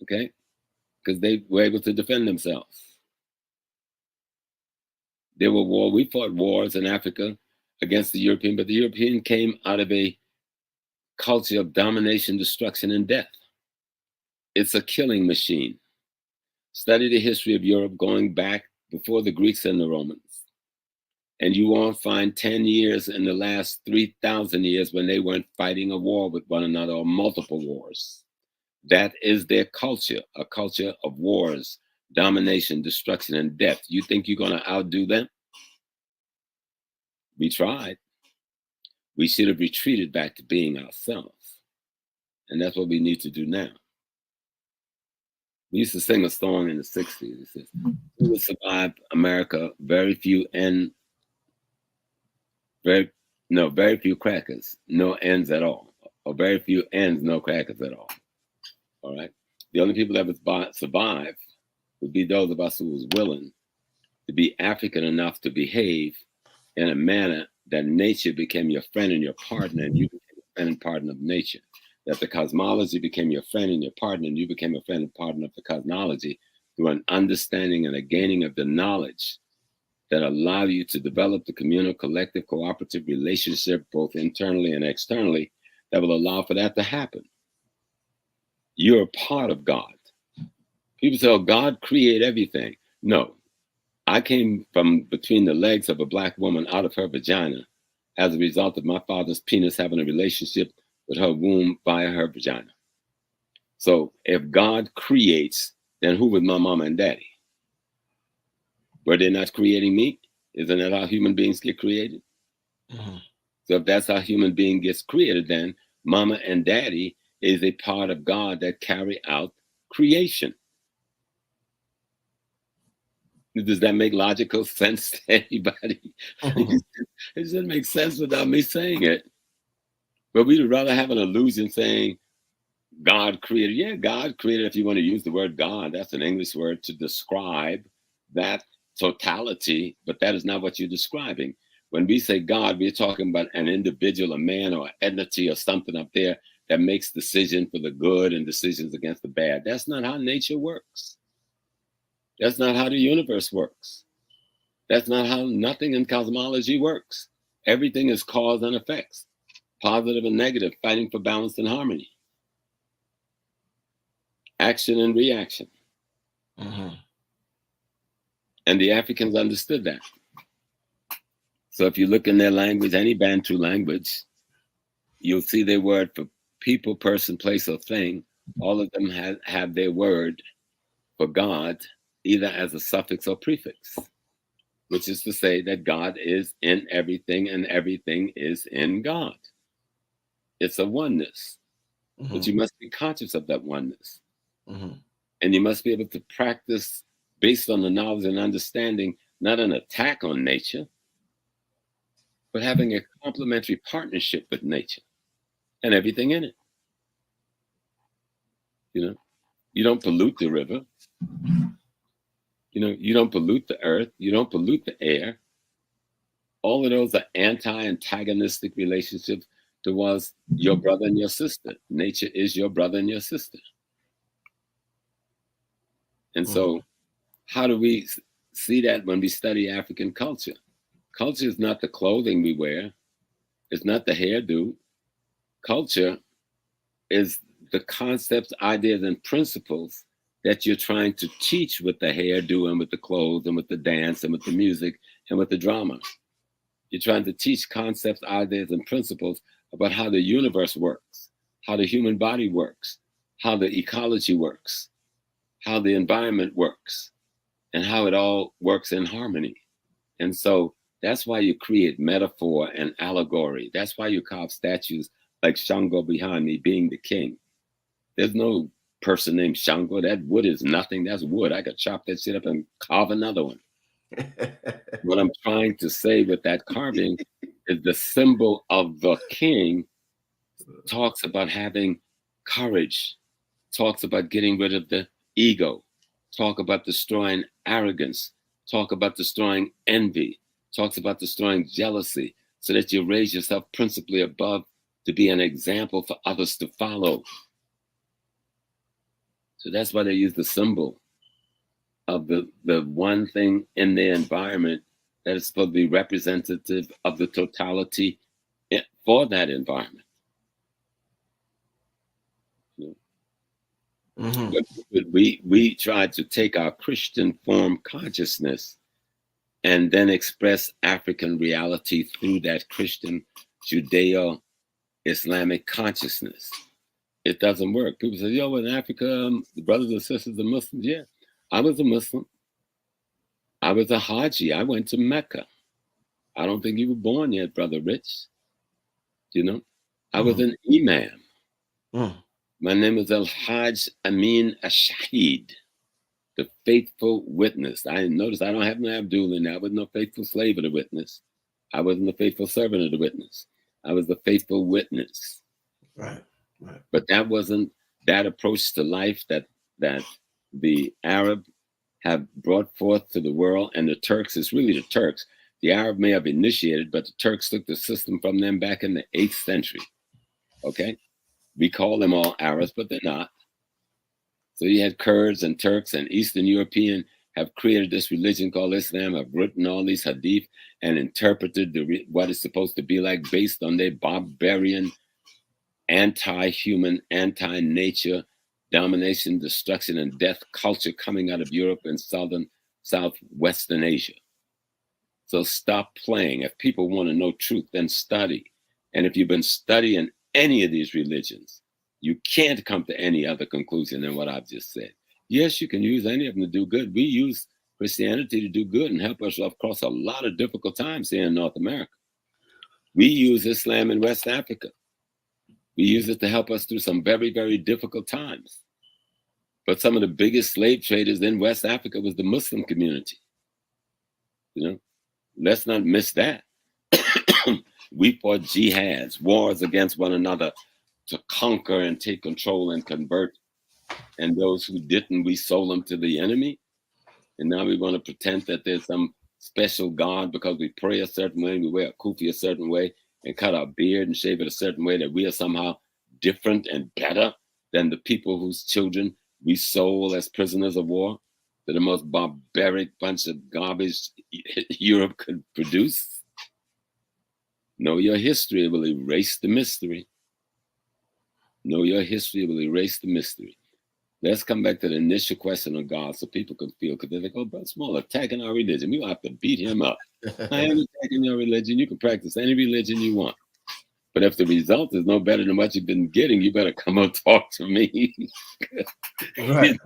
Okay? Because they were able to defend themselves. We fought wars in Africa against the European, but the European came out of a culture of domination, destruction, and death. It's a killing machine. Study the history of Europe going back before the Greeks and the Romans. And you won't find 10 years in the last 3,000 years when they weren't fighting a war with one another or multiple wars. That is their culture, a culture of wars, domination, destruction, and death. You think you're going to outdo them? We tried. We should have retreated back to being ourselves. And that's what we need to do now. We used to sing a song in the 60s. It says, who will survive America? Very few crackers, no ends at all. Or very few ends, no crackers at all. All right? The only people that would survive would be those of us who was willing to be African enough to behave in a manner that nature became your friend and your partner, and you became a friend and partner of nature. That the cosmology became your friend and your partner, and you became a friend and partner of the cosmology through an understanding and a gaining of the knowledge that allow you to develop the communal, collective, cooperative relationship, both internally and externally, that will allow for that to happen. You're a part of God. People say, oh, God created everything. No, I came from between the legs of a black woman out of her vagina as a result of my father's penis having a relationship with her womb via her vagina. So if God creates, then who was my mama and daddy? Were they not creating me? Isn't that how human beings get created? So if that's how human being gets created, then mama and daddy is a part of God that carry out creation. Does that make logical sense to anybody? It doesn't make sense without me saying it. But we'd rather have an illusion saying God created. Yeah, God created, if you want to use the word God, that's an English word to describe that totality, but that is not what you're describing. When we say God, we're talking about an individual, a man or an entity or something up there that makes decisions for the good and decisions against the bad. That's not how nature works. That's not how the universe works. That's not how nothing in cosmology works. Everything is cause and effects, positive and negative, fighting for balance and harmony, action and reaction. And the Africans understood that. So if you look in their language, any Bantu language, you'll see their word for people, person, place, or thing. All of them have their word for God, either as a suffix or prefix, which is to say that God is in everything and everything is in God. It's a oneness, but you must be conscious of that oneness. And you must be able to practice based on the knowledge and understanding, not an attack on nature, but having a complementary partnership with nature and everything in it. You know, you don't pollute the river. You know, you don't pollute the earth. You don't pollute the air. All of those are antagonistic relationships towards your brother and your sister. Nature is your brother and your sister. And so how do we see that when we study African culture? Culture is not the clothing we wear. It's not the hairdo. Culture is the concepts, ideas, and principles that you're trying to teach with the hairdo and with the clothes and with the dance and with the music and with the drama. You're trying to teach concepts, ideas, and principles about how the universe works, how the human body works, how the ecology works, how the environment works, and how it all works in harmony. And so that's why you create metaphor and allegory. That's why you carve statues like Shango behind me being the king. There's no person named Shango. That wood is nothing. That's wood. I could chop that shit up and carve another one. What I'm trying to say with that carving is the symbol of the king talks about having courage, talks about getting rid of the ego, talk about destroying arrogance, talk about destroying envy, talks about destroying jealousy, so that you raise yourself principally above to be an example for others to follow. So that's why they use the symbol of the one thing in their environment that is supposed to be representative of the totality for that environment. But we tried to take our Christian form consciousness and then express African reality through that Christian Judeo-Islamic consciousness. It doesn't work. People say, yo, in Africa, the brothers and sisters are Muslims. Yeah, I was a Muslim. I was a Haji. I went to Mecca. I don't think you were born yet, Brother Rich. You know, I was an imam. My name is Al-Hajj Amin Ashahid, the faithful witness. I noticed I don't have no Abdul in there. I was no faithful slave of the witness. I wasn't the faithful servant of the witness. I was the faithful witness. Right. But that wasn't that approach to life that the Arab have brought forth to the world, and the Turks, it's really the Turks. The Arab may have initiated, but the Turks took the system from them back in the 8th century. Okay? We call them all Arabs, but they're not. So you had Kurds and Turks and Eastern European have created this religion called Islam, have written all these hadith and interpreted what it's supposed to be like based on their barbarian, anti-human, anti-nature, domination, destruction, and death culture coming out of Europe and southwestern Asia. So stop playing. If people want to know truth, then study. And if you've been studying any of these religions, you can't come to any other conclusion than what I've just said. Yes, you can use any of them to do good. We use Christianity to do good and help us across a lot of difficult times here in North America. We use Islam in West Africa. We use it to help us through some very, very difficult times. But some of the biggest slave traders in West Africa was the Muslim community. You know, let's not miss that. We fought jihads, wars against one another to conquer and take control and convert. And those who didn't, we sold them to the enemy. And now we want to pretend that there's some special God because we pray a certain way, we wear a kufi a certain way, and cut our beard and shave it a certain way, that we are somehow different and better than the people whose children we sold as prisoners of war to the most barbaric bunch of garbage Europe could produce. Know your history, it will erase the mystery. Know your history, it will erase the mystery. Let's come back to the initial question of God so people can feel, because they're like, oh, Brother Small, attacking our religion. We don't have to beat him up. I ain't attacking your religion. You can practice any religion you want. But if the result is no better than what you've been getting, you better come and talk to me. Right.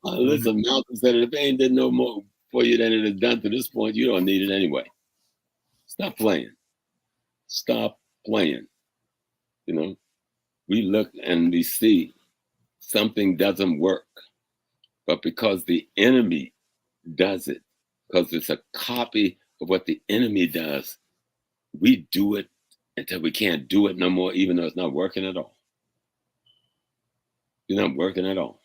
Listen, Malcolm said, if pain did no more for you than it has done to this point, you don't need it anyway. Stop playing. Stop playing. You know, we look and we see something doesn't work, but because the enemy does it, because it's a copy of what the enemy does, we do it until we can't do it no more, even though it's not working at all. It's not working at all.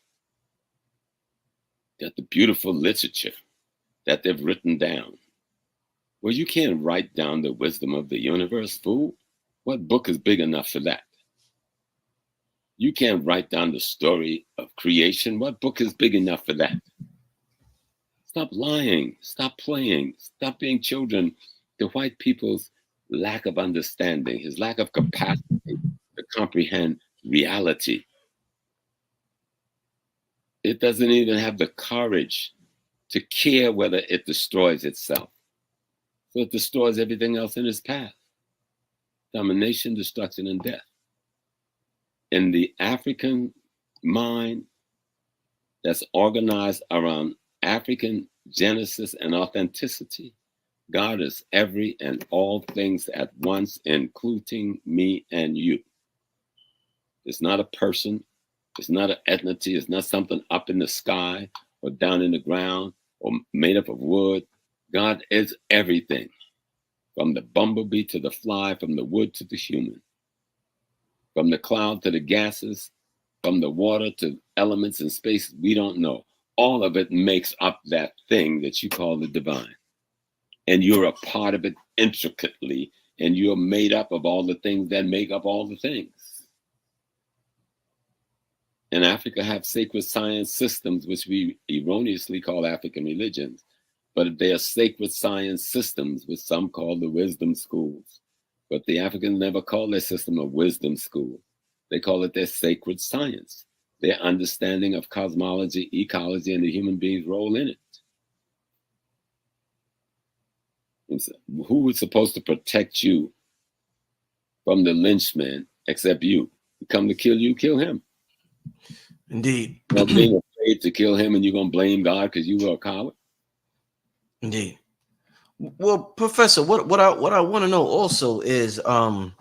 Got the beautiful literature that they've written down. Well, you can't write down the wisdom of the universe, fool. What book is big enough for that? You can't write down the story of creation. What book is big enough for that? Stop lying. Stop playing. Stop being children to white people's lack of understanding, his lack of capacity to comprehend reality. It doesn't even have the courage to care whether it destroys itself. So it destroys everything else in its path. Domination, destruction, and death. In the African mind that's organized around African genesis and authenticity, God is every and all things at once, including me and you. It's not a person. It's not an entity. It's not something up in the sky or down in the ground or made up of wood. God is everything, from the bumblebee to the fly, from the wood to the human, from the cloud to the gases, from the water to elements in space we don't know. All of it makes up that thing that you call the divine. And you're a part of it intricately, and you're made up of all the things that make up all the things. In Africa have sacred science systems, which we erroneously call African religions, but they are sacred science systems, which some call the wisdom schools. But the Africans never call their system a wisdom school. They call it their sacred science, their understanding of cosmology, ecology, and the human being's role in it. And so, who was supposed to protect you from the lynchman except you? You come to kill you, kill him. Indeed. Not being afraid to kill him, and you're going to blame God because you were a coward? Indeed. Well, Professor, what I want to know also is, and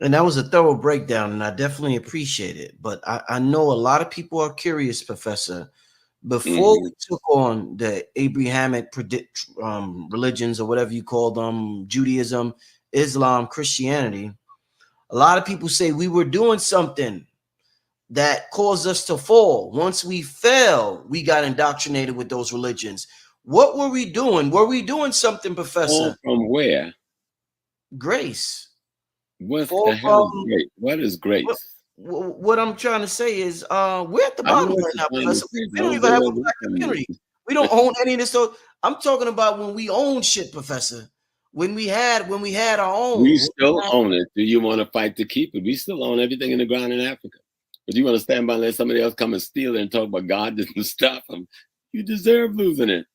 that was a thorough breakdown, and I definitely appreciate it. But I know a lot of people are curious, Professor. Before we took on the Abrahamic religions, or whatever you call them, Judaism, Islam, Christianity, a lot of people say we were doing something that caused us to fall. Once we fell, we got indoctrinated with those religions. What were we doing? Were we doing something, Professor? From where? Grace. What the hell is grace? What is grace? What I'm trying to say is, we're at the bottom right now, Professor. We don't even have a black community. We don't own any of this. So I'm talking about when we own shit, Professor. When we had our own. We still own it. Do you want to fight to keep it? We still own everything in the ground in Africa. But you want to stand by and let somebody else come and steal it and talk about God didn't stop them? You deserve losing it.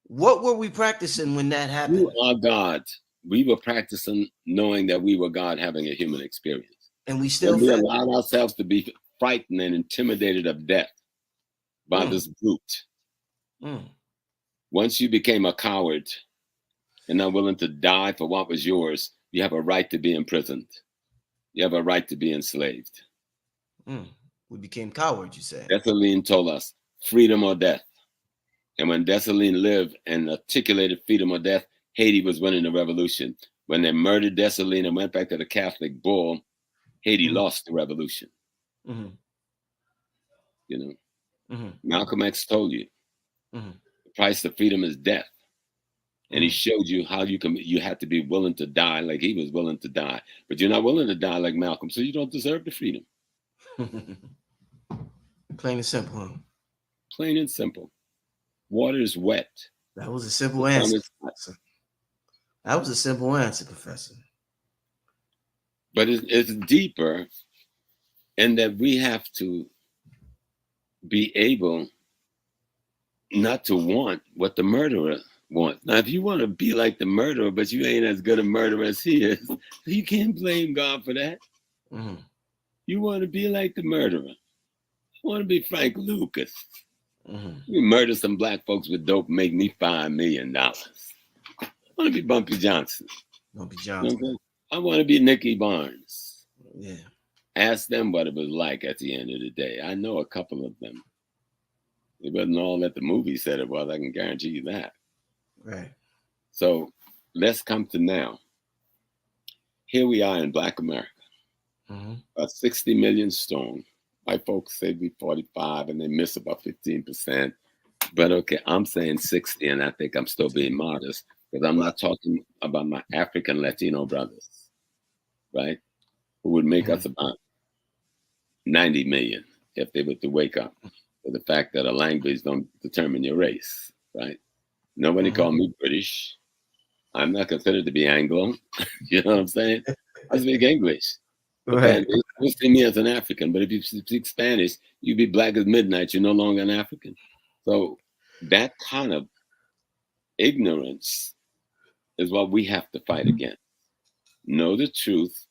What were we practicing when that happened? You are God. We were practicing knowing that we were God having a human experience. And we still allowed ourselves to be frightened and intimidated of death by this brute. Once you became a coward and not willing to die for what was yours, you have a right to be imprisoned. You have a right to be enslaved. We became cowards, you say? Dessalines told us, freedom or death. And when Dessalines lived and articulated freedom or death, Haiti was winning the revolution. when they murdered Dessalines and went back to the Catholic bull, Haiti lost the revolution. Mm-hmm. You know, Mm-hmm. Malcolm X told you Mm-hmm. the price of freedom is death. And he Mhm. showed you how you have to be willing to die like he was willing to die. But you're not willing to die like Malcolm, so you don't deserve the freedom. Plain and simple. Huh? Plain and simple. Water is wet. That was a simple The sun answer. is hot. That was a simple answer, Professor. But it's deeper in that we have to be able not to want what the murderer wants. Now, if you want to be like the murderer, but you ain't as good a murderer as he is, you can't blame God for that. Mm-hmm. You want to be like the murderer. You want to be Frank Lucas. Mm-hmm. You murder some black folks with dope, make me $5 million. I want to be Bumpy Johnson. Bumpy Johnson. Okay? I want to be Nicky Barnes. Yeah. Ask them what it was like at the end of the day. I know a couple of them. It wasn't all that the movie said it was. I can guarantee you that. Right. So let's come to now. Here we are in Black America, about 60 million strong. White folks say we 45 and they miss about 15%. But okay, I'm saying 60 and I think I'm still being modest because I'm not talking about my African Latino brothers, right? Who would make us about 90 million if they were to wake up to the fact that a language don't determine your race, right? Nobody called me British. I'm not considered to be Anglo. You know what I'm saying? I speak English. But then they see me as an African. But if you speak Spanish, you be black as midnight. You're no longer an African. So that kind of ignorance is what we have to fight against. Know the truth.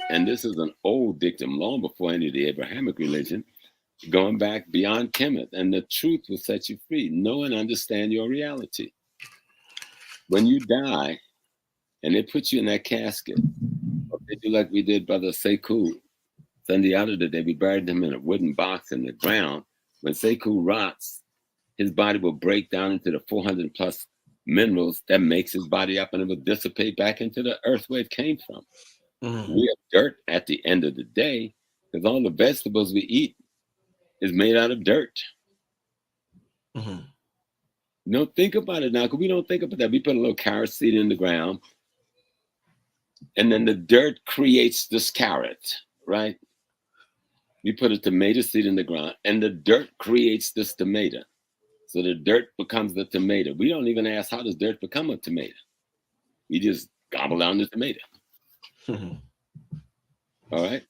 And this is an old dictum, long before any of the Abrahamic religion, going back beyond Kemet. And the truth will set you free. Know and understand your reality. When you die and they put you in that casket, or they do like we did Brother Sekou Sunday today, we buried him in a wooden box in the ground. When Sekou rots, his body will break down into the 400 plus minerals that makes his body up, and it will dissipate back into the earth where it came from. We are dirt at the end of the day, because all the vegetables we eat is made out of dirt. No, think about it now, because we don't think about that. We put a little carrot seed in the ground, and then the dirt creates this carrot, right? We put a tomato seed in the ground, and the dirt creates this tomato. So the dirt becomes the tomato. We don't even ask, how does dirt become a tomato? We just gobble down the tomato. All right?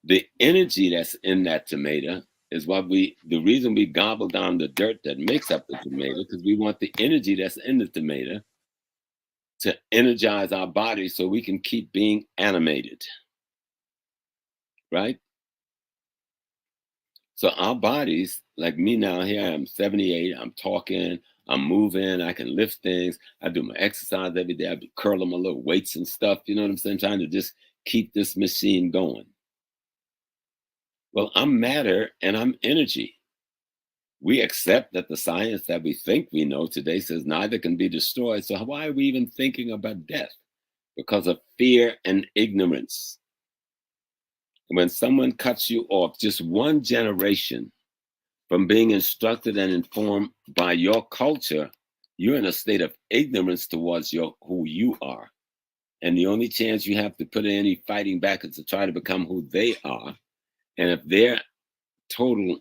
The energy that's in that tomato is what the reason we gobble down the dirt that makes up the tomato, because we want the energy that's in the tomato to energize our body so we can keep being animated. Right? So our bodies, like me now, here I am 78, I'm talking, I'm moving, I can lift things, I do my exercise every day, I be curling my little weights and stuff, you know what I'm saying? Trying to just keep this machine going. Well, I'm matter and I'm energy. We accept that the science that we think we know today says neither can be destroyed. So why are we even thinking about death? Because of fear and ignorance. When someone cuts you off just one generation from being instructed and informed by your culture, you're in a state of ignorance towards who you are. And the only chance you have to put in any fighting back is to try to become who they are. And if their total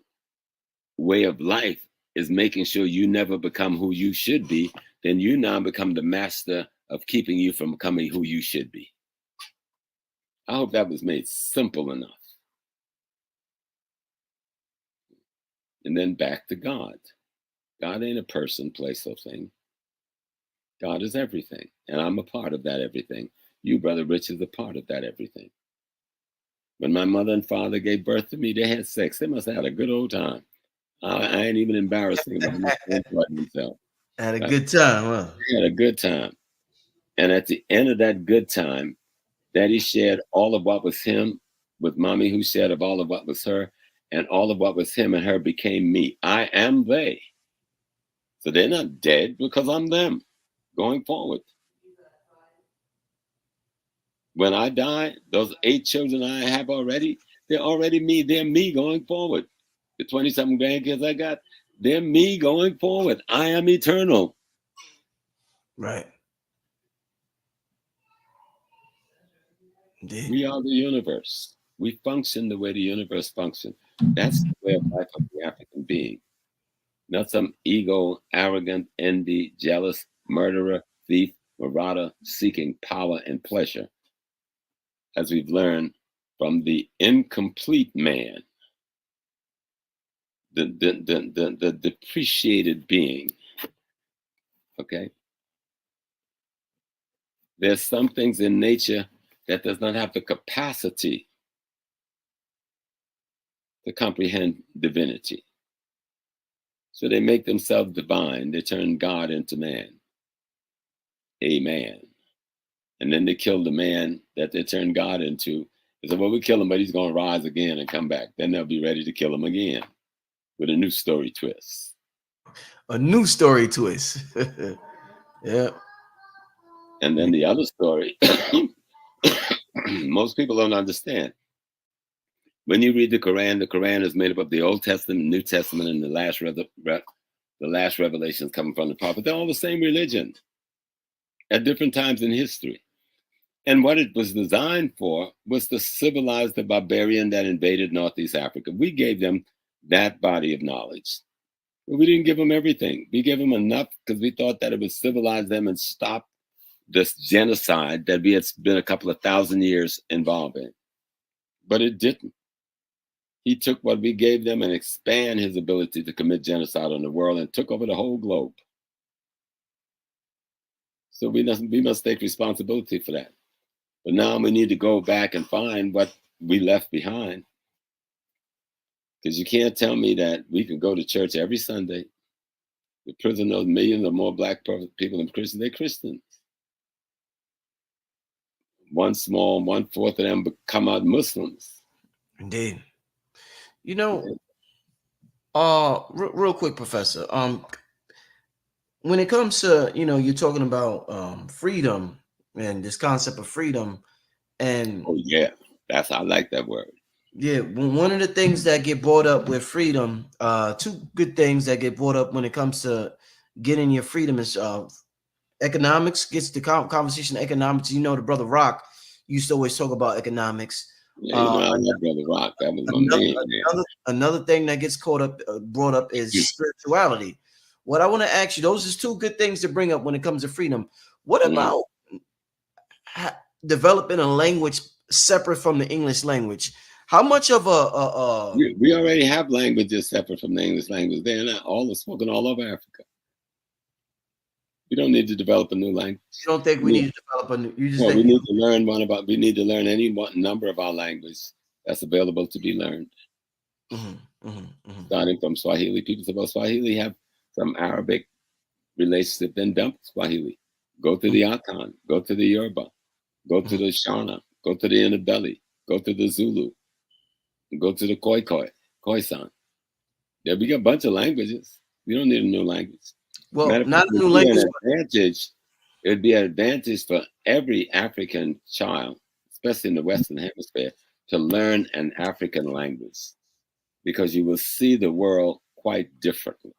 way of life is making sure you never become who you should be, then you now become the master of keeping you from becoming who you should be. I hope that was made simple enough. And then back to God. God ain't a person, place, or thing. God is everything. And I'm a part of that everything. You, Brother Rich, is a part of that everything. When my mother and father gave birth to me, they had sex. They must have had a good old time. I ain't even embarrassing them. Had a good time, huh? They had a good time. And at the end of that good time, Daddy shared all of what was him with Mommy, who shared of all of what was her, and all of what was him and her became me. I am they. So they're not dead because I'm them going forward. When I die, those 8 children I have already, they're already me. They're me going forward. The 20-something grandkids I got, they're me going forward. I am eternal. Right. Indeed. We are the universe. We function the way the universe functions. That's the way of life of the African being. Not some ego, arrogant, envy, jealous, murderer, thief, marauder, seeking power and pleasure, as we've learned from the incomplete man, the depreciated being. Okay? There's some things in nature that does not have the capacity to comprehend divinity. So they make themselves divine. They turn God into man. Amen. And then they kill the man that they turned God into. They said, well, we kill him, but he's going to rise again and come back. Then they'll be ready to kill him again with a new story twist. A new story twist. Yeah. And then the other story, most people don't understand. When you read the Quran is made up of the Old Testament, New Testament, and the last revelations coming from the prophet. They're all the same religion at different times in history. And what it was designed for was to civilize the barbarian that invaded Northeast Africa. We gave them that body of knowledge. But we didn't give them everything. We gave them enough because we thought that it would civilize them and stop this genocide that we had been a couple of thousand years involved in. But it didn't. He took what we gave them and expand his ability to commit genocide on the world and took over the whole globe. So we must take responsibility for that. But now we need to go back and find what we left behind. Because you can't tell me that we can go to church every Sunday. The prison of millions or more black people and Christians, they're Christians. 1/4 of them become out Muslims. Indeed. You know, real quick, Professor. When it comes to, you're talking about freedom and this concept of freedom, and oh yeah, I like that word. Yeah, one of the things that get brought up with freedom, 2 good things that get brought up when it comes to getting your freedom is economics. Gets the conversation economics. The brother Rock used to always talk about economics. Yeah, I love Brother Rock. That was my man. Another thing that gets brought up is spirituality. What I want to ask you, those is 2 good things to bring up when it comes to freedom. What about developing a language separate from the English language? How much of we already have languages separate from the English language. They're not all spoken all over Africa. We don't need to develop a new language. You don't think we need to develop a new? You just think we need to learn we need to learn any number of our languages that's available to be learned. Starting from Swahili, people say, well, Swahili have some Arabic relationship, then dump Swahili. Go to the Akan, go to the Yoruba, go to the Shona, go to the Inabeli, go to the Zulu, go to the Khoisan. Yeah, we got a bunch of languages. We don't need a new language. Well, not a new language. It would be an advantage for every African child, especially in the Western Hemisphere, to learn an African language, because you will see the world quite differently.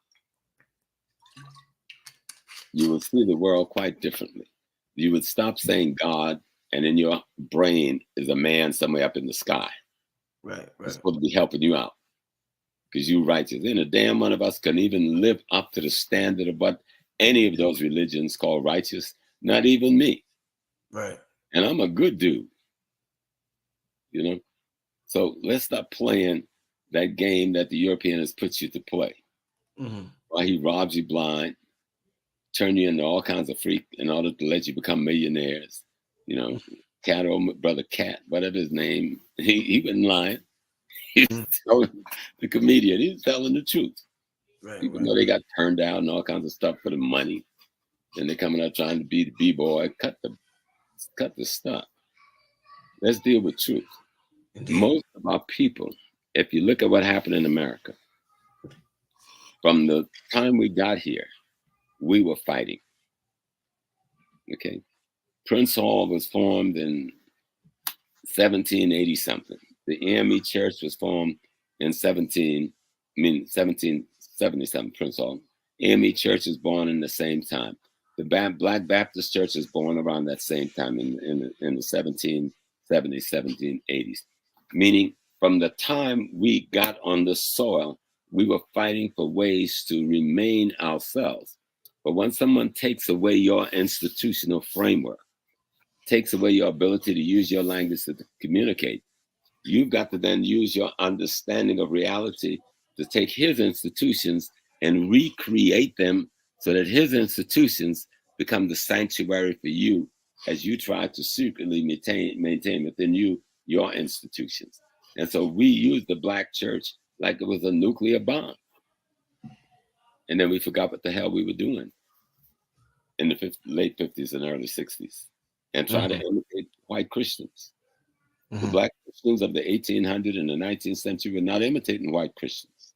You will see the world quite differently. You would stop saying God, and in your brain is a man somewhere up in the sky. Right. It's supposed to be helping you out because you're righteous. And a damn one of us can even live up to the standard of what any of those religions call righteous. Not even me. Right. And I'm a good dude. So let's stop playing that game that the European has put you to play. While he robs you blind, turn you into all kinds of freak in order to let you become millionaires. Cat, old brother Cat, whatever his name, he wasn't lying. He's the comedian. He's telling the truth. People know they got turned out and all kinds of stuff for the money. And they're coming out trying to be the B-boy. Cut the stuff. Let's deal with truth. Indeed. Most of our people, if you look at what happened in America, from the time we got here, we were fighting. Okay. Prince Hall was formed in 1780 something. The AME Church was formed in 1770 something. Prince Hall. AME Church was born in the same time. The Black Baptist Church was born around that same time in the 1770s, 1780s. Meaning, from the time we got on the soil, we were fighting for ways to remain ourselves. But when someone takes away your institutional framework, takes away your ability to use your language to communicate, you've got to then use your understanding of reality to take his institutions and recreate them so that his institutions become the sanctuary for you as you try to secretly maintain within you your institutions. And so we use the Black church like it was a nuclear bomb. And then we forgot what the hell we were doing in the late 50s and early 60s and try to imitate white Christians. The Black Christians of the 1800s and the 19th century were not imitating white Christians.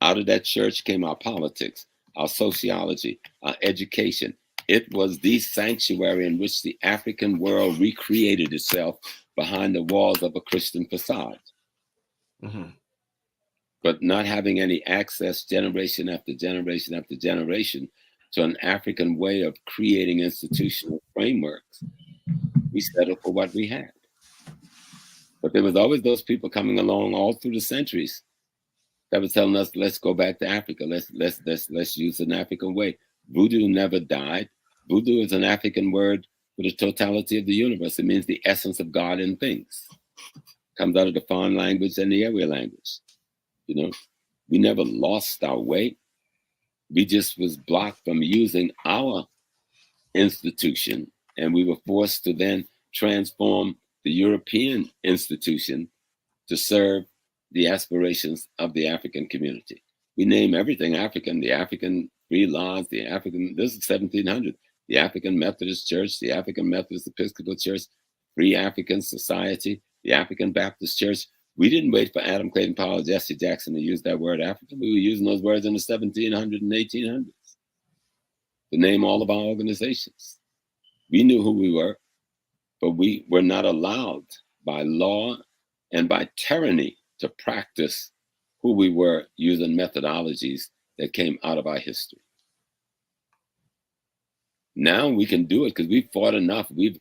Out of that church came our politics, our sociology, our education. It was the sanctuary in which the African world recreated itself behind the walls of a Christian facade. But not having any access generation after generation after generation to an African way of creating institutional frameworks, we settled for what we had. But there was always those people coming along all through the centuries that was telling us, let's go back to Africa. Let's use an African way. Voodoo never died. Voodoo is an African word for the totality of the universe. It means the essence of God in things. Comes out of the Fawn language and the Ewe language. You know, we never lost our way. We just was blocked from using our institution, and we were forced to then transform the European institution to serve the aspirations of the African community. We name everything African, the African Free Lodge, the African, this is 1700, the African Methodist Church, the African Methodist Episcopal Church, Free African Society, the African Baptist Church. We didn't wait for Adam Clayton Powell, Jesse Jackson to use that word African. We were using those words in the 1700s and 1800s to name all of our organizations. We knew who we were, but we were not allowed by law and by tyranny to practice who we were using methodologies that came out of our history. Now we can do it because we've fought enough. We've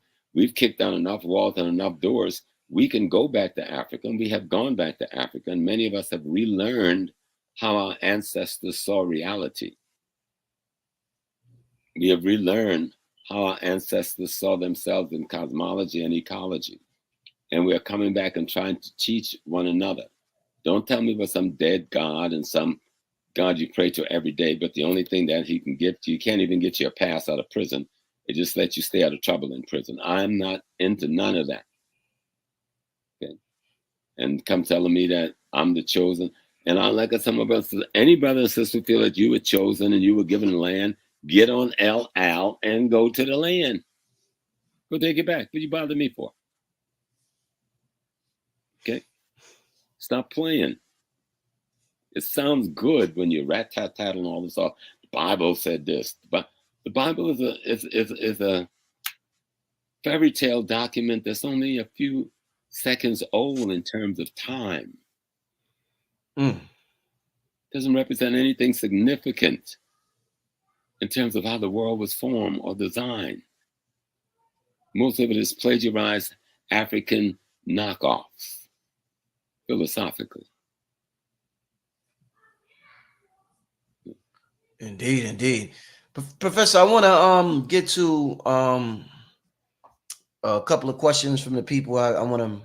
kicked down enough walls and enough doors. We can go back to Africa, and we have gone back to Africa, and many of us have relearned how our ancestors saw reality. We have relearned how our ancestors saw themselves in cosmology and ecology. And we are coming back and trying to teach one another. Don't tell me about some dead God and some God you pray to every day, but the only thing that he can give to you, can't even get you a pass out of prison. It just lets you stay out of trouble in prison. I'm not into none of that. Okay. And come telling me that I'm the chosen. And I like some of us, any brother and sister feel that you were chosen and you were given land, get on El Al and go to the land. Go take it back. What you bother me for? Okay. Stop playing. It sounds good when you rat-tat-tat and all this off. The Bible said this, but the Bible is a fairy tale document that's only a few seconds old in terms of time. Doesn't represent anything significant in terms of how the world was formed or designed. Most of it is plagiarized African knockoffs, philosophically. Indeed, indeed. Professor, I want to get to a couple of questions from the people. I want to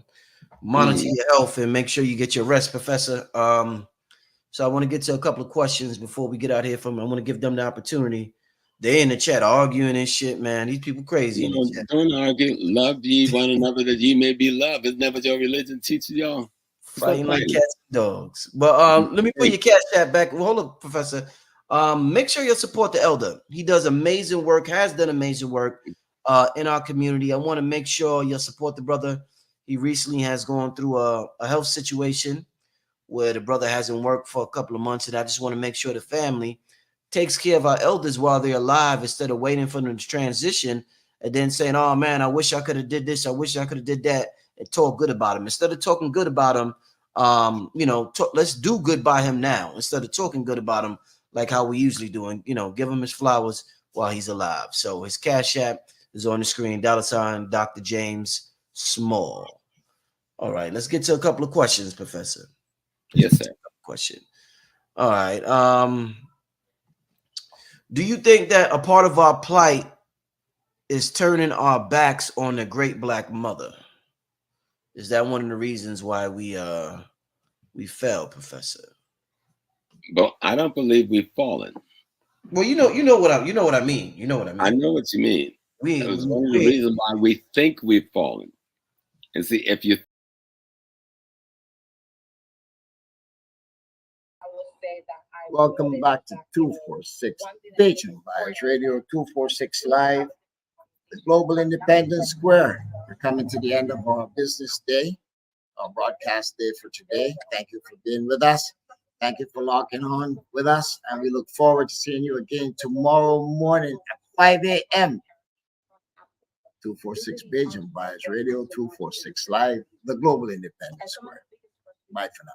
monitor your health and make sure you get your rest, Professor. So I want to get to a couple of questions before we get out here from. I want to give them the opportunity. They in the chat arguing and shit, man. These people crazy. In the chat. Don't argue. Love ye one another that ye may be loved. Isn't that what your religion teaches y'all? Fighting like cats and dogs. But let me put your cash chat back. Hold up, Professor. Make sure you support the elder. He does amazing work, has done amazing work in our community. I want to make sure you support the brother. He recently has gone through a health situation where the brother hasn't worked for a couple of months, and I just want to make sure the family takes care of our elders while they're alive instead of waiting for them to transition and then saying, oh man, I wish I could have did this, I wish I could have did that, and talk good about him. Instead of talking good about him, let's do good by him now instead of talking good about him like how we usually do, and give him his flowers while he's alive. So his Cash App is on the screen, $ Dr. James Small. All right, let's get to a couple of questions, Professor. Yes, sir. Question. All right. Do you think that a part of our plight is turning our backs on the great black mother? Is that one of the reasons why we fell, Professor? But I don't believe we've fallen. Well, you know what I mean. You know what I mean. I know what you mean. That was one of the reasons why we think we've fallen. And see, if you Welcome back to 246 Vision Bias Radio 246 Live, the Global Independence Square. We're coming to the end of our business day, our broadcast day for today. Thank you for being with us. Thank you for locking on with us. And we look forward to seeing you again tomorrow morning at 5 a.m. 246 Vision Bias Radio 246 Live, the Global Independence Square. Bye for now.